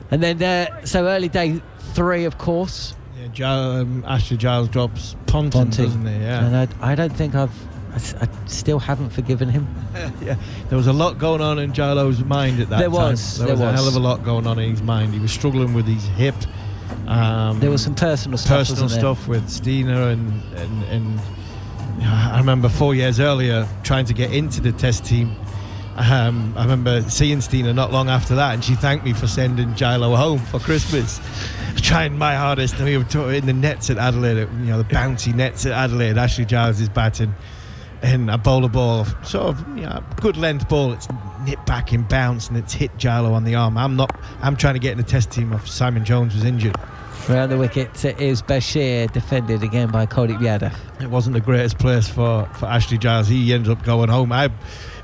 And then, so early day 3, of course. Yeah, Ashley Giles drops Ponting, doesn't he? Yeah. And I don't think I still haven't forgiven him. Yeah, there was a lot going on in Gilo's mind at that time. There was a hell of a lot going on in his mind. He was struggling with his hip. There was some personal stuff with Steiner and I remember 4 years earlier trying to get into the Test team. I remember seeing Stina not long after that, and she thanked me for sending Gilo home for Christmas. Trying my hardest, and we were in the nets at Adelaide, the bouncy nets at Adelaide. Ashley Giles is batting, and I bowl a ball, sort of, good length ball. It's nipped back in bounce, and it's hit Gilo on the arm. I'm trying to get in the Test team after Simon Jones was injured. Around the wicket is Bashir, defended again by Kuldeep Yadav. It wasn't the greatest place for Ashley Giles. He ended up going home.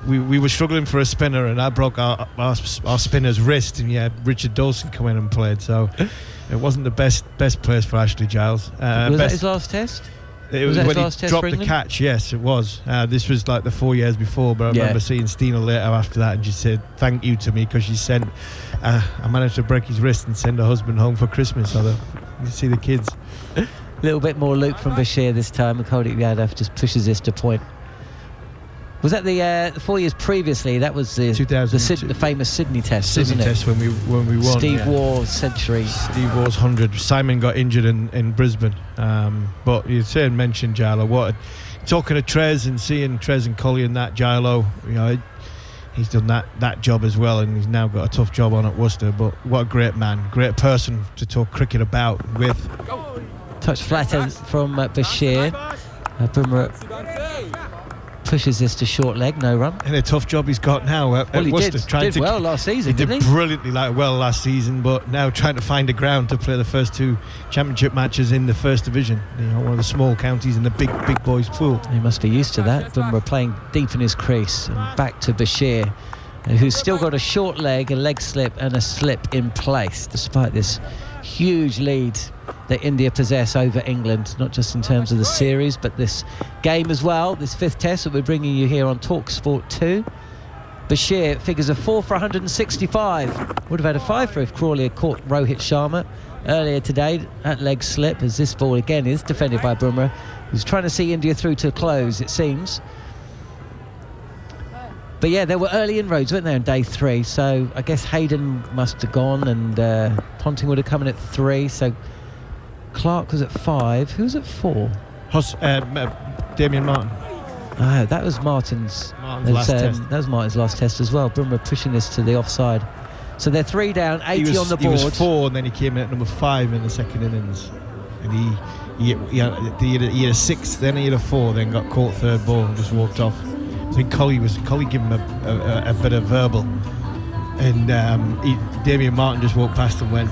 We were struggling for a spinner, and I broke our spinner's wrist, and Richard Dawson come in and played. So it wasn't the best place for Ashley Giles. Was that his last Test? It was when he dropped the catch. Yes, it was. This was like the 4 years before, but I remember seeing Stina later after that, and she said thank you to me because she sent. I managed to break his wrist and send her husband home for Christmas, so you see the kids. A little bit more Luke from Bashir this time, and Kuldeep Yadav just pushes this to point. Was that the 4 years previously? That was the famous Sydney Test, Sydney Test when we won. Steve Waugh's century. Steve Waugh's 100. Simon got injured in Brisbane. But you mentioned Gilo. Talking to Trez and seeing Trez and Collie and that Gilo, he's done that job as well, and he's now got a tough job on at Worcester. But what a great man, great person to talk cricket about with. Touch flatter from Bashir. Bumrah pushes this to short leg, no run. And a tough job he's got now at Worcester. Did well last season, didn't he? He did brilliantly last season, but now trying to find a ground to play the first two championship matches in the First Division. One of the small counties in the big boys pool. He must be used to that. Bumrah playing deep in his crease, and back to Bashir, who's still got a short leg, a leg slip and a slip in place, despite this huge lead that India possess over England, not just in terms of the series but this game as well, this fifth Test that we're bringing you here on Talk Sport 2. Bashir figures a 4 for 165. Would have had a 5 for if Crawley had caught Rohit Sharma earlier today. That leg slip, as this ball again is defended by Bumrah, who's trying to see India through to a close, it seems. But yeah, there were early inroads, weren't there, in day 3? So I guess Hayden must have gone, and Ponting would have come in at 3. So Clark was at 5. Who was at 4? Damien Martin. That was Martin's last Test. That was Martin's last Test as well. Bumrah pushing this to the offside. So they're 3 down, 80 on the board. He was 4, and then he came in at number 5 in the second innings. And he had a 6, then he had a 4, then got caught third ball and just walked off. I think Collie gave him a bit of verbal, and Damien Martin just walked past and went,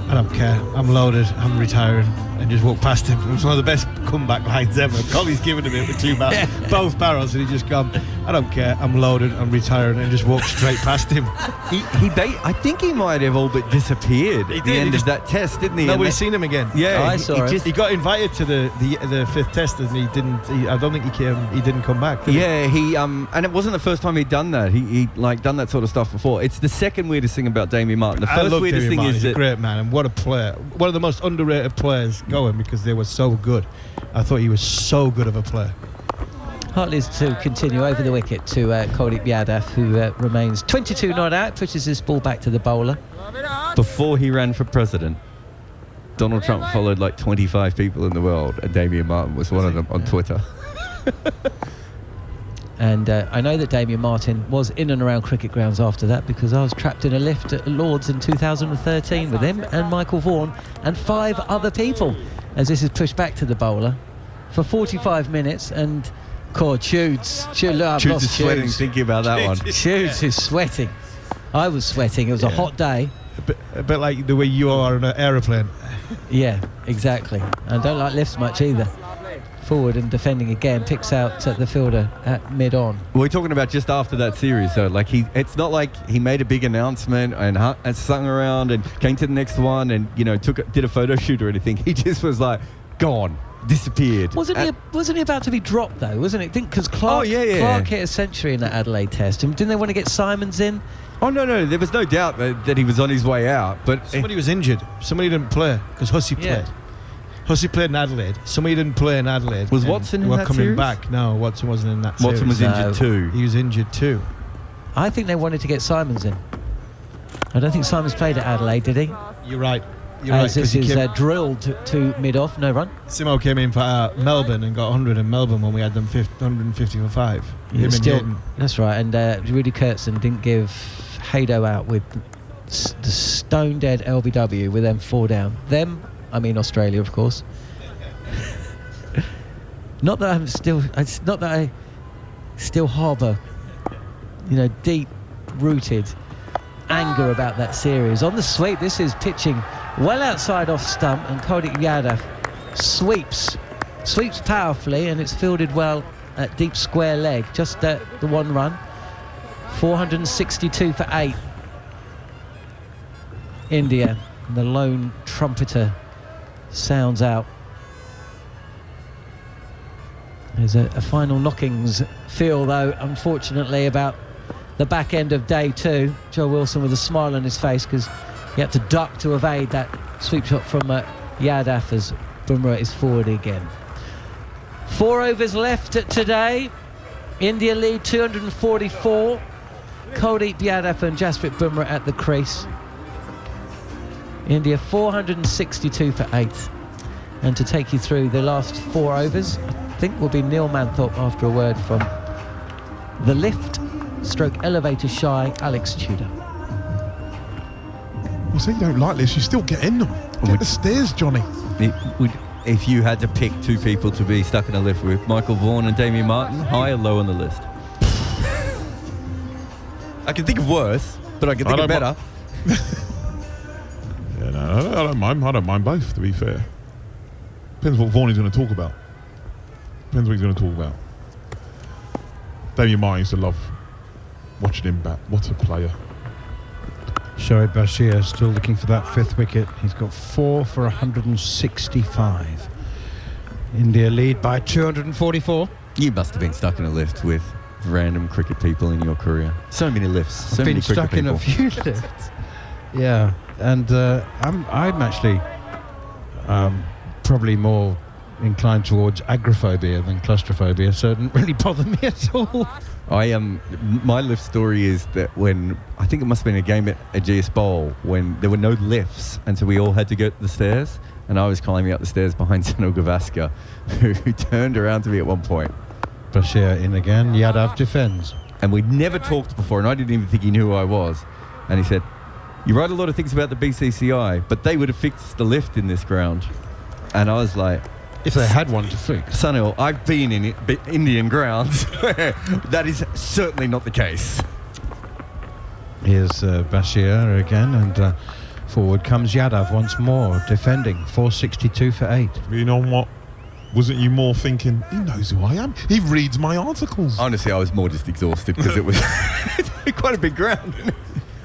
I don't care, I'm loaded, I'm retiring, and just walked past him. It was one of the best comeback lines ever. Collie's given him it with both barrels, and he just gone, I don't care, I'm loaded, I'm retiring, and just walked straight past him. I think he might have all but disappeared at the end of that Test, didn't he? Nobody's seen him again. Yeah, I saw it. He got invited to the fifth Test, and he didn't. I don't think he didn't come back. Yeah, he and it wasn't the first time he'd done that. He done that sort of stuff before. It's the second weirdest thing about Damien Martin. The first weirdest thing is he's that a great man, and what a player. One of the most underrated players going, because they were so good. I thought he was so good of a player. Hartley's to continue over the wicket to Kuldeep Yadav, who remains 22 not out, pushes this ball back to the bowler. Before he ran for president, Donald Trump followed like 25 people in the world, and Damien Martin was one of them on Twitter. And I know that Damien Martin was in and around cricket grounds after that, because I was trapped in a lift at Lord's in 2013 with him and Michael Vaughan and 5 other people, as this is pushed back to the bowler for 45 minutes. And Chudes is sweating thinking about that one. Chudes is sweating. I was sweating. It was a hot day. A bit like the way you are on an aeroplane. Yeah, exactly. And don't like lifts much either. Forward and defending again, picks out the fielder at mid-on. We're talking about just after that series, though. Like it's not like he made a big announcement and sung around and came to the next one and did a photo shoot or anything. He just was like gone, disappeared. Wasn't he about to be dropped though? Wasn't it? Because Clark hit a century in that Adelaide Test. And didn't they want to get Simons in? Oh no, there was no doubt that he was on his way out. But somebody was injured. Somebody didn't play because Hussey played. Hussey played in Adelaide. Somebody didn't play in Adelaide. Was Watson in that coming series? Back? No, Watson wasn't in that series. Watson was injured too. He was injured too. I think they wanted to get Simons in. I don't think Simons played at Adelaide, did he? You're right. You're right, as this 'cause he is came- drilled to mid-off, no run. Simo came in for Melbourne and got 100 in Melbourne when we had them 150 for 5. Him and Still, Hayden. that's right, and Rudy Kurtzen didn't give Hado out with the stone-dead LBW with them 4 down. Them, I mean Australia, of course. Not that it's not that I still harbour, deep-rooted anger about that series. On the sweep, this is pitching well outside off stump, and Kuldeep Yadav sweeps powerfully, and it's fielded well at deep square leg, just the 1 run. 462 for 8. India, the lone trumpeter sounds out. There's a final knockings feel, though, unfortunately, about the back end of day 2. Joe Wilson with a smile on his face because he had to duck to evade that sweep shot from Yadav as Bumrah is forward again. 4 overs left today. India lead 244. Kuldeep Yadav and Jasprit Bumrah at the crease. India 462 for 8. And to take you through the last 4 overs, I think will be Neil Manthorpe after a word from the lift stroke elevator shy Alex Tudor. You say you don't like this, you still get in them. Get the stairs, Johnny. If you had to pick 2 people to be stuck in a lift with, Michael Vaughan and Damien Martin, high or low on the list? I can think of worse, but I can think of better. Yeah, no, I don't mind. I don't mind both, to be fair. Depends what Vaughan is going to talk about. Depends what he's going to talk about. Damien Martin used to love watching him bat. What a player. Shoaib Bashir still looking for that 5th wicket. He's got 4 for 165. India lead by 244. You must have been stuck in a lift with random cricket people in your career. So many lifts, so I've many been cricket stuck in people. a few lifts. Yeah, and I'm actually probably more inclined towards agoraphobia than claustrophobia, so it didn't really bother me at all. My lift story is that when, I think it must have been a game at GS Bowl, when there were no lifts, and so we all had to go to the stairs, and I was climbing up the stairs behind Sunil Gavaskar, who turned around to me at one point. Bashir in again, Yadav defends. And we'd never talked before, and I didn't even think he knew who I was. And he said, "You write a lot of things about the BCCI, but they would have fixed the lift in this ground." And I was like, If they had one to fix. Sunil, I've been in Indian grounds. That is certainly not the case. Here's Bashir again, and forward comes Yadav once more, defending, 462 for 8. You know what? Wasn't you more thinking, he knows who I am? He reads my articles. Honestly, I was more just exhausted because it was quite a big ground.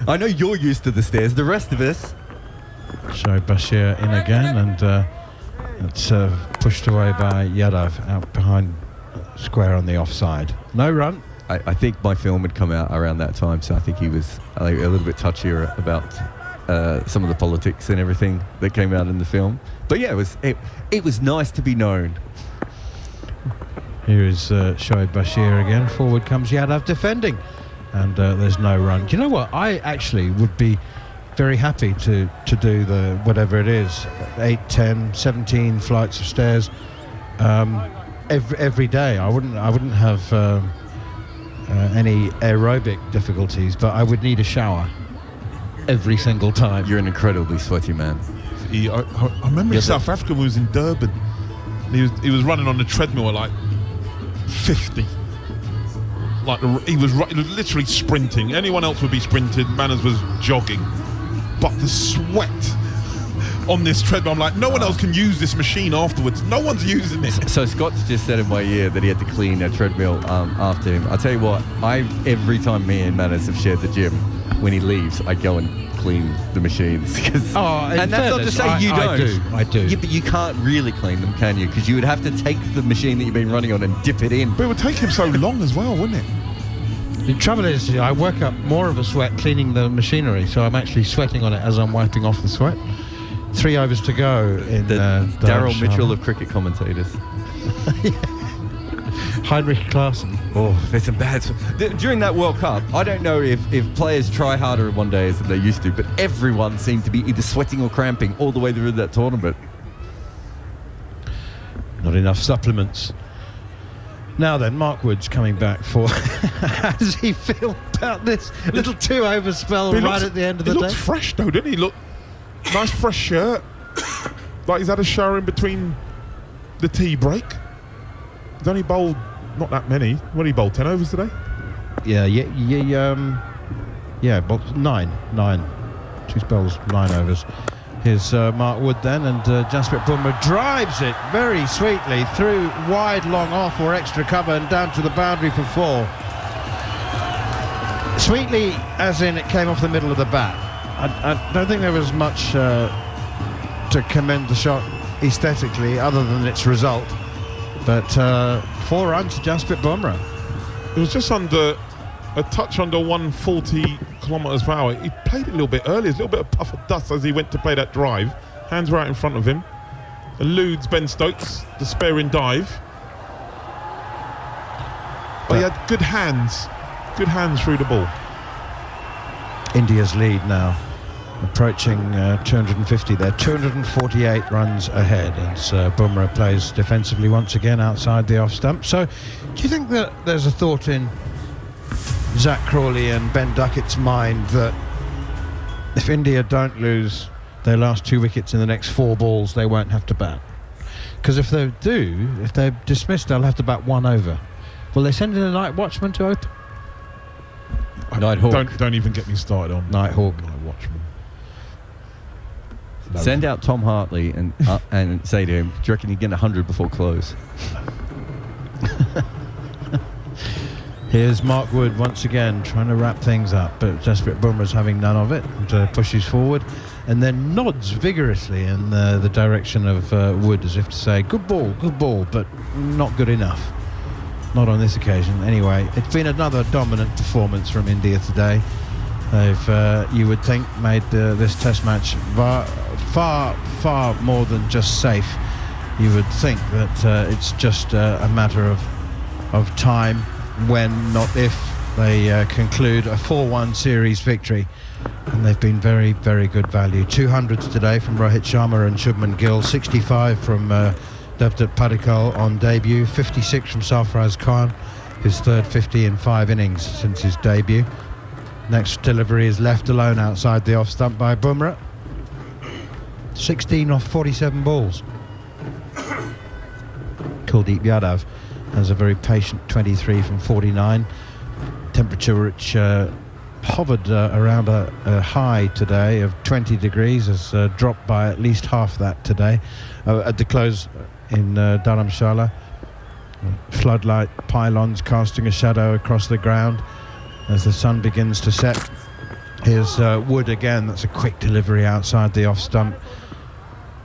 I know you're used to the stairs. The rest of us... So Bashir in again, and it's pushed away by Yadav out behind square on the offside. No run. I think my film had come out around that time, so I think he was a little bit touchier about some of the politics and everything that came out in the film. But yeah, it was nice to be known. Here is Shoaib Bashir again. Forward comes Yadav defending, and there's no run. Do you know what? I actually would be very happy to do the whatever it is, 8, 10, 17 flights of stairs every day. I wouldn't have any aerobic difficulties, but I would need a shower every single time. You're an incredibly sweaty man. I remember in South Africa when he was in Durban. He was running on the treadmill at like 50. Like he was literally sprinting. Anyone else would be sprinting. Manners was jogging. But the sweat on this treadmill, I'm like, no one else can use this machine afterwards. No one's using it. So Scott's just said in my ear that he had to clean a treadmill after him. I'll tell you what, every time me and Manners have shared the gym, when he leaves, I go and clean the machines. And that's not to say you don't. I do. Yeah, but you can't really clean them, can you? Because you would have to take the machine that you've been running on and dip it in. But it would take him so long as well, wouldn't it? The trouble is, I work up more of a sweat cleaning the machinery, so I'm actually sweating on it as I'm wiping off the sweat. 3 overs to go in the Daryl Dharamshala. Mitchell of cricket commentators. Heinrich Klaassen. Oh, there's some bad. During that World Cup, I don't know if players try harder in one day than they used to, but everyone seemed to be either sweating or cramping all the way through that tournament. Not enough supplements. Now then, Mark Wood's coming back for... How does he feel about this little 2-over spell right at the end of the day? He looks fresh though, didn't he? Look, nice fresh shirt. Like he's had a shower in between the tea break. He's only bowled not that many. What did he bowl? 10 overs today? Bowled 9. 2 spells, 9 overs. Here's Mark Wood then, and Jasprit Bumrah drives it very sweetly through wide, long off or extra cover and down to the boundary for 4. Sweetly, as in it came off the middle of the bat. I don't think there was much to commend the shot aesthetically other than its result. But 4 runs to Jasprit Bumrah. It was just under a touch under 140 kilometres per hour. He played it a little bit early. There's a little bit of puff of dust as he went to play that drive. Hands right in front of him. Eludes Ben Stokes, the sparing dive. But he had good hands. Good hands through the ball. India's lead now, approaching 250. They're 248 runs ahead as Bumrah plays defensively once again outside the off stump. So do you think that there's a thought in Zach Crawley and Ben Duckett's mind that if India don't lose their last 2 wickets in the next 4 balls, they won't have to bat? Because if they do, if they're dismissed, they'll have to bat 1 over. Will they send in a night watchman to open? Nighthawk. Don't even get me started on Nighthawk. Night watchman. Send out Tom Hartley and say to him, do you reckon he'd get 100 before close? Here's Mark Wood once again trying to wrap things up, but Jasprit Bumrah's having none of it and pushes forward and then nods vigorously in the direction of Wood as if to say, good ball, but not good enough. Not on this occasion. Anyway, it's been another dominant performance from India today. They've, you would think, made this test match far more than just safe. You would think that it's just a matter of time when, not if, they conclude a 4-1 series victory. And they've been very, very good value. 200s today from Rohit Sharma and Shubman Gill, 65 from Debutant Padikkal on debut, 56 from Sarfaraz Khan, his third 50 in 5 innings since his debut. Next delivery is left alone outside the off stump by Bumrah. 16 off 47 balls. Kuldeep Yadav has a very patient 23 from 49. Temperature which hovered around a high today of 20 degrees, has dropped by at least half that today at the close in Dharamshala. Floodlight pylons casting a shadow across the ground as the sun begins to set. Here's Wood again. That's a quick delivery outside the off stump,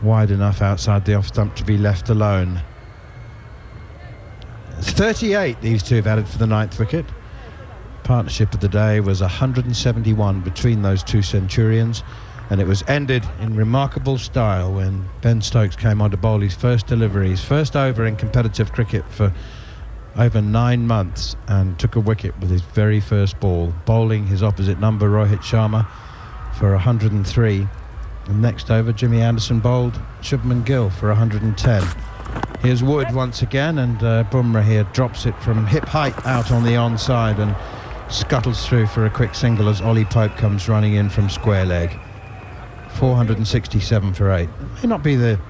wide enough outside the off stump to be left alone. 38 these two have added for the 9th wicket. Partnership of the day was 171 between those two centurions, and it was ended in remarkable style when Ben Stokes came on to bowl his first delivery, his first over in competitive cricket for over 9 months, and took a wicket with his very first ball, bowling his opposite number Rohit Sharma for 103. And next over, Jimmy Anderson bowled Shubman Gill for 110. Here's Wood once again, and Bumrah here drops it from hip height out on the onside and scuttles through for a quick single as Ollie Pope comes running in from square leg. 467 for 8. May not be the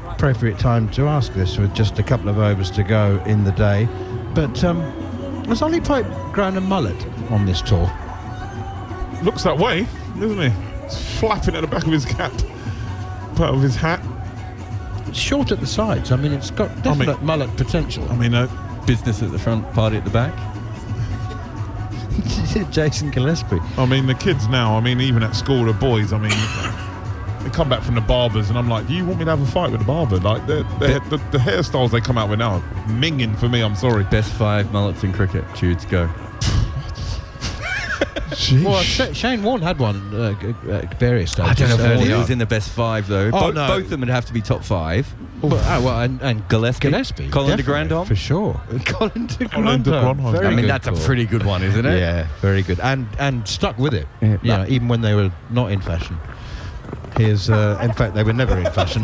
appropriate time to ask this with just a couple of overs to go in the day, but has Ollie Pope grown a mullet on this tour? Looks that way, doesn't he? It's flapping at the back of his cap, part of his hat. It's short at the sides. I mean, it's got definite mullet potential. I mean, Business at the front, party at the back. Jason Gillespie. I mean, the kids now, I mean, even at school, the boys, I mean, they come back from the barbers and I'm like, do you want me to have a fight with the barber? Like, the hairstyles they come out with now are minging for me, I'm sorry. Best 5 mullets in cricket. Jude's go. Sheesh. Well, Shane Warne had one various stages. I don't know if early he on. was in the best 5 though. Oh, no. Both of them would have to be top 5. And Gillespie, Colin de definitely, Grandhomme, for sure. Colin de Colin de Grandhomme. Grandhomme. Very I mean, good that's call. a pretty good one, isn't it? Yeah, very good, and stuck with it. Yeah. You know, even when they were not in fashion. Here's, in fact, they were never in fashion.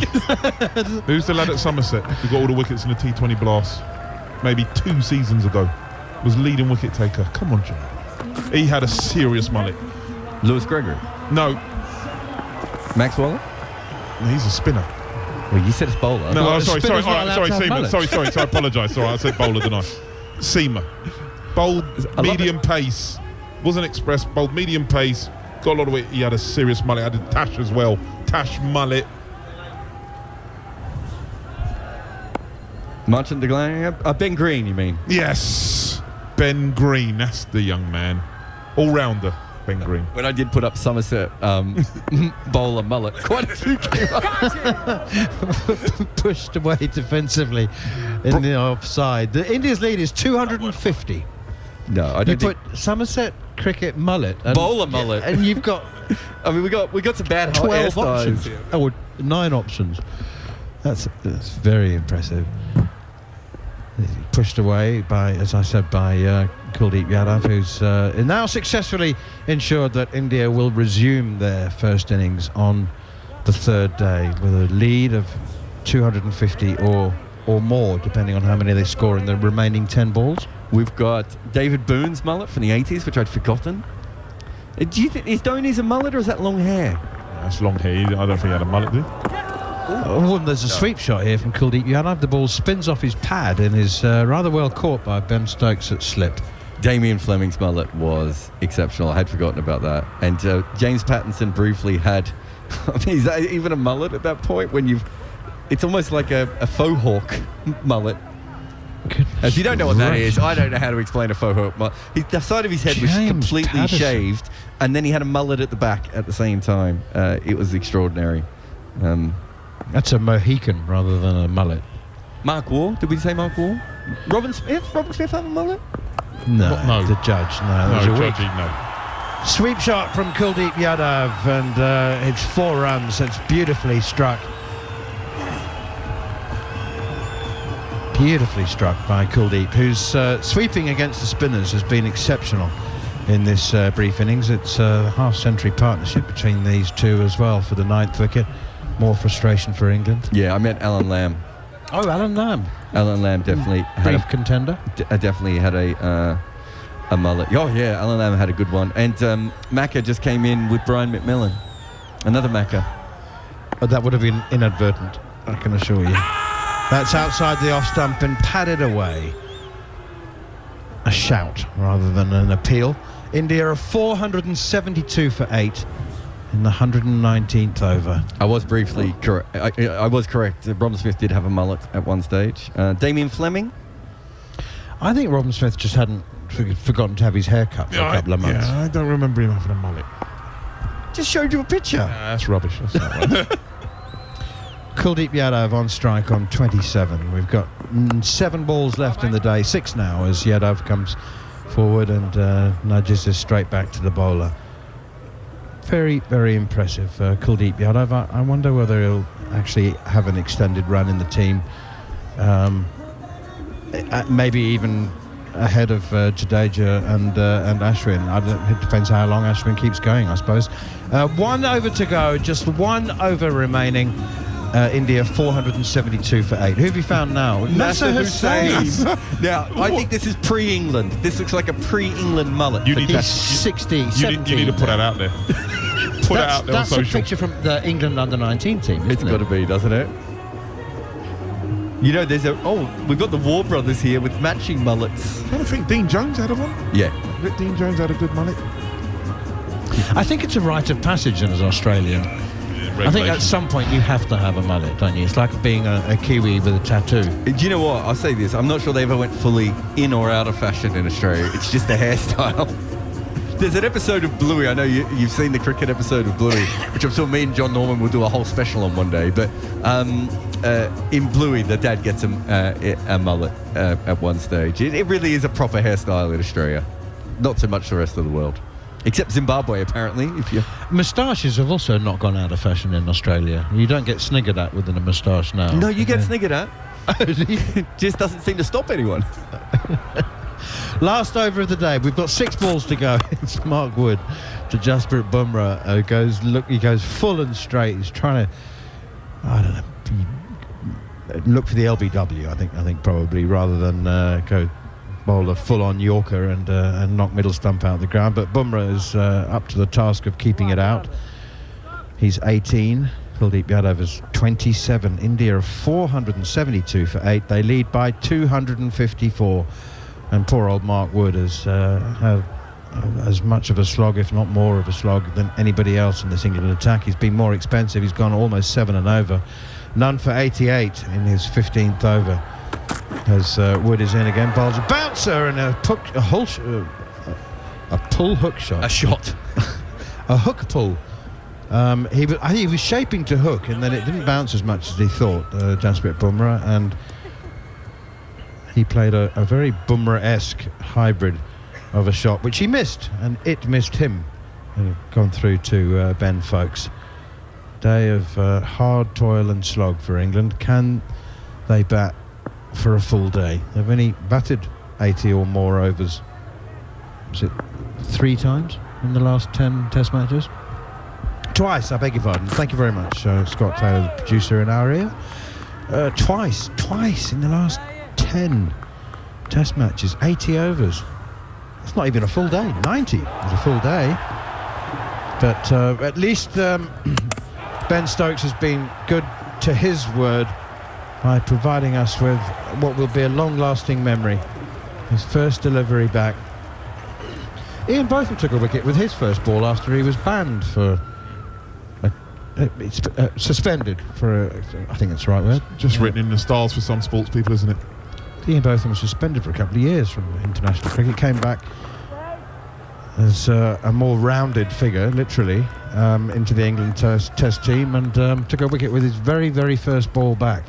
Who's the lad at Somerset who got all the wickets in the T20 Blast maybe 2 seasons ago? Was leading wicket taker. Come on, John. He had a serious mullet. Lewis Gregory, No, Max Waller. he's a spinner. Well, you said it's bowler. No, Well, I'm sorry, spinners sorry, not allowed sorry, to have Seamer. mullets. Sorry, I apologise. Sorry, I said bowler, didn't I? Seamer. Bowled love medium pace. Wasn't express, bowled medium pace. Got a lot of it. He had a serious mullet. Had a Tash as well. Tash mullet. Marchant de Glanham. Ben Green, you mean? Yes. Ben Green. That's the young man. All-rounder, Ben Green. When I did put up Somerset bowler mullet, quite a few came up. Pushed away defensively in the offside. The India's lead is 250. No, I You don't put think. Somerset cricket mullet. And, Bowler mullet. And you've got I mean, we got some bad 12 hairstyles options. here. Oh, 9 options. That's very impressive. Pushed away by, as I said, by Kuldeep Yadav, who's now successfully ensured that India will resume their first innings on the 3rd day with a lead of 250 or more, depending on how many they score in the remaining 10 balls. We've got David Boone's mullet from the 80s, which I'd forgotten. Do you think is Dhoni's a mullet or is that long hair? That's long hair. I don't think he had a mullet, did he? Oh, and there's a sweep shot here from Kuldeep Yadav. The ball spins off his pad and is rather well caught by Ben Stokes at slip. Damien Fleming's mullet was exceptional. I had forgotten about that. And James Pattinson briefly had. I mean, is that even a mullet at that point? When you've, it's almost like a faux hawk mullet. If you don't know what that is, I don't know how to explain a faux hawk mullet. The side of his head was James completely Patterson. shaved, and then he had a mullet at the back at the same time. It was extraordinary. That's a Mohican rather than a mullet. Mark Waugh? Did we say Mark Waugh? Robin Smith? Robin Smith have a mullet? No, No. the judge. No, that was No, a weak Georgie, no. sweep shot from Kuldeep Yadav, and it's 4 runs. It's beautifully struck. Beautifully struck by Kuldeep, who's sweeping against the spinners has been exceptional in this brief innings. It's a half-century partnership between these two as well for the 9th wicket. More frustration for England. Yeah, I meant Alan Lamb. Oh, Alan Lamb, Alan Lamb definitely had brief contender. definitely had a mullet. Oh yeah, Alan Lamb had a good one. And Macca just came in with Brian McMillan, another Macca. That would have been inadvertent, I can assure you. That's outside the off stump and padded away. A shout rather than an appeal. India are 472 for 8 in the 119th over. I was briefly correct. I was correct. Robin Smith did have a mullet at one stage. Damien Fleming. I think Robin Smith just hadn't forgotten to have his hair cut for a couple of months. Yeah, I don't remember him having a mullet. Just showed you a picture. That's rubbish. That's not right. Kuldeep Yadav on strike on 27. We've got 7 balls left in the day, 6 now as Yadav comes forward and nudges this straight back to the bowler. Very, very impressive, Kuldeep Yadav. I wonder whether he'll actually have an extended run in the team, maybe even ahead of Jadeja and Ashwin. It depends how long Ashwin keeps going, I suppose. 1 over to go, just 1 over remaining. India 472 for 8. Who have you found now? Nasser Hussain. Now, I think this is pre-England. This looks like a pre-England mullet. You need He's to- 60, You 70. need to put that out there. Put it out there on That's a social. picture from the England under-19 team, isn't It's got to be, doesn't it? You know, we've got the War Brothers here with matching mullets. I don't think Dean Jones had a one. Yeah. Dean Jones had a good mullet. I think it's a rite of passage as an Australian. I think at some point you have to have a mullet, don't you? It's like being a Kiwi with a tattoo. Do you know what? I'll say this. I'm not sure they ever went fully in or out of fashion in Australia. It's just a hairstyle. There's an episode of Bluey. I know you've seen the cricket episode of Bluey, which I'm sure me and John Norman will do a whole special on one day. But in Bluey, the dad gets a mullet at one stage. It really is a proper hairstyle in Australia. Not so much the rest of the world. Except Zimbabwe, apparently. If you Moustaches have also not gone out of fashion in Australia. You don't get sniggered at with a moustache now. No, you get sniggered at. It just doesn't seem to stop anyone. Last over of the day. We've got 6 balls to go. It's Mark Wood to Jasprit Bumrah. He goes full and straight. He's trying to, I don't know, look for the LBW. I think probably, rather than go bowl a full-on Yorker and knock middle stump out of the ground. But Bumrah is up to the task of keeping it out. He's 18. Kuldeep Yadav's 27. India are 472 for 8. They lead by 254. And poor old Mark Wood has had as much of a slog, if not more of a slog, than anybody else in this England attack. He's been more expensive. He's gone almost 7 and over. None for 88 in his 15th over. As Wood is in again, bowls a bouncer and a pull hook shot. A shot. A hook pull. I think he was shaping to hook, and then it didn't bounce as much as he thought, Jasprit Bumrah, and he played a very Bumrah-esque hybrid of a shot, which he missed, and it missed him. And gone through to Ben Foakes. Day of hard toil and slog for England. Can they bat for a full day? They've only batted 80 or more overs. Was it 3 times in the last 10 Test matches? Twice, I beg your pardon. Thank you very much, Scott Taylor, the producer in our ear. Twice in the last 10 Test matches, 80 overs. It's not even a full day. 90 is a full day. But at least Ben Stokes has been good to his word by providing us with what will be a long-lasting memory. His first delivery back. Ian Botham took a wicket with his first ball after he was banned for... suspended for, I think that's the right word. Just written in the stars for some sports people, isn't it? Ian Botham was suspended for a couple of years from international cricket. Came back as a more rounded figure, literally, into the England test team, and took a wicket with his very, very first ball back.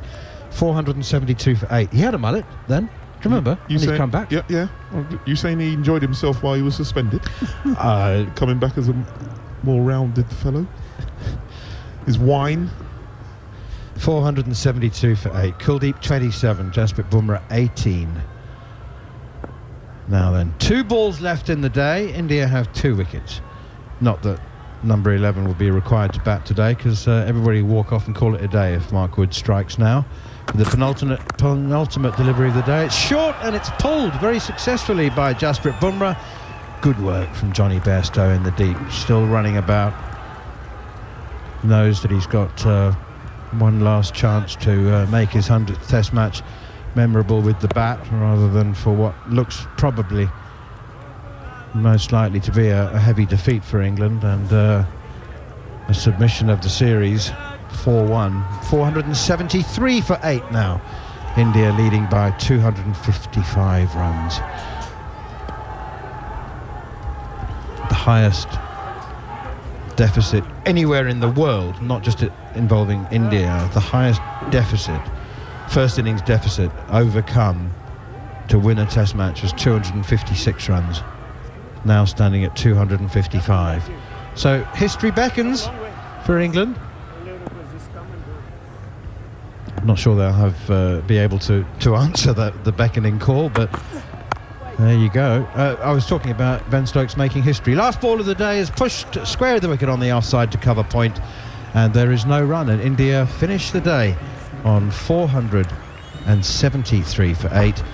472 for 8. He had a mullet then. Do you remember? He's come back. Yeah. Well, you saying he enjoyed himself while he was suspended? Coming back as a more rounded fellow. His wine. 472 for 8. Kuldeep 27. Jasprit Bumrah 18. Now then, 2 balls left in the day. India have 2 wickets. Not that number 11 will be required to bat today, because everybody will walk off and call it a day if Mark Wood strikes now. The penultimate delivery of the day. It's short and it's pulled very successfully by Jasprit Bumrah. Good work from Johnny Bairstow in the deep. Still running about. Knows that he's got one last chance to make his 100th Test match memorable with the bat, rather than for what looks probably most likely to be a heavy defeat for England and a submission of the series 4-1. 473 for 8 now. India leading by 255 runs. The highest deficit anywhere in the world, not just involving India. The highest deficit, first innings deficit, overcome to win a Test match was 256 runs. Now standing at 255. So history beckons for England. I'm not sure they'll have be able to answer the beckoning call, but there you go. I was talking about Ben Stokes making history. Last ball of the day is pushed square of the wicket on the offside to cover point, and there is no run, and India finish the day on 473 for 8.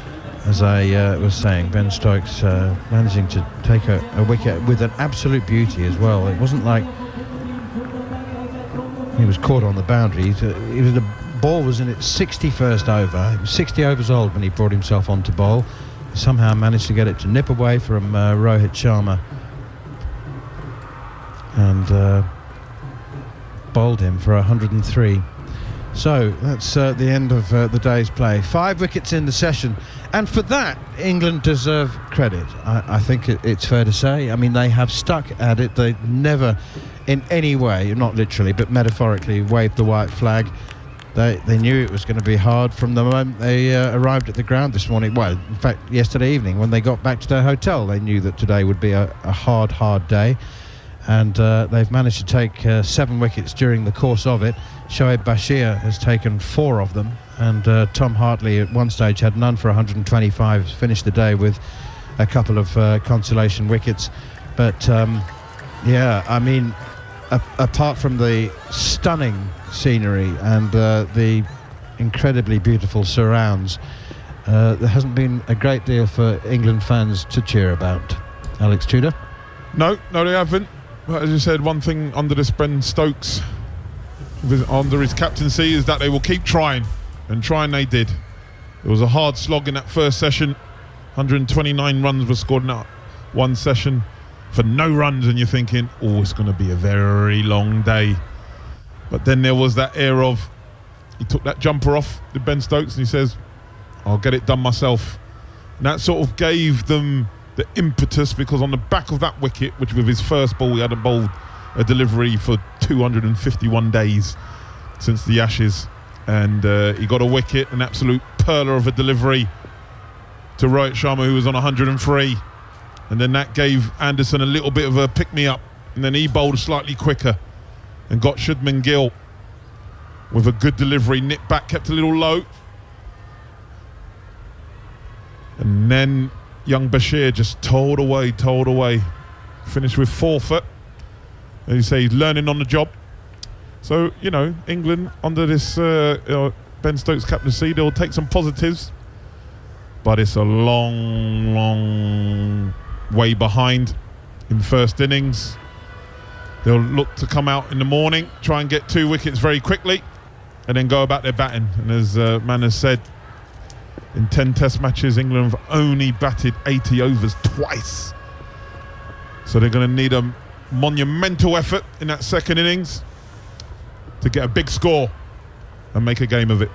As I was saying, Ben Stokes managing to take a wicket with an absolute beauty as well. It wasn't like he was caught on the boundary. The ball was in its 61st over. He was 60 overs old when he brought himself on to bowl. He somehow managed to get it to nip away from Rohit Sharma and bowled him for 103. So that's the end of the day's play. 5 wickets in the session, and for that England deserve credit. I think it's fair to say. I mean, they have stuck at it. They've never in any way, not literally but metaphorically, waved the white flag. They knew it was going to be hard from the moment they arrived at the ground this morning. Well, in fact, yesterday evening when they got back to their hotel, they knew that today would be a hard day. And they've managed to take 7 wickets during the course of it. Shoaib Bashir has taken 4 of them. And Tom Hartley at one stage had none for 125, finished the day with a couple of consolation wickets. But, yeah, I mean, apart from the stunning scenery and the incredibly beautiful surrounds, there hasn't been a great deal for England fans to cheer about. Alex Tudor? No, they haven't. But as you said, one thing under this Ben Stokes, under his captaincy, is that they will keep trying, and trying they did. It was a hard slog in that first session. 129 runs were scored in that one session for no runs, and you're thinking, oh, it's going to be a very long day. But then there was that air of, he took that jumper off with Ben Stokes and he says, I'll get it done myself. And that sort of gave them the impetus, because on the back of that wicket, which with his first ball, he hadn't bowled a delivery for 251 days since the Ashes, and he got a wicket, an absolute perler of a delivery to Rohit Sharma, who was on 103, and then that gave Anderson a little bit of a pick-me-up, and then he bowled slightly quicker and got Shubman Gill with a good delivery, nipped back, kept a little low, and then young Bashir just told away, finished with 4 foot. As you say, he's learning on the job. So, you know, England under this Ben Stokes captaincy, they'll take some positives, but it's a long way behind in the first innings. They'll look to come out in the morning, try and get 2 wickets very quickly, and then go about their batting. And as Man has said, in 10 test matches, England have only batted 80 overs twice. So they're going to need a monumental effort in that second innings to get a big score and make a game of it.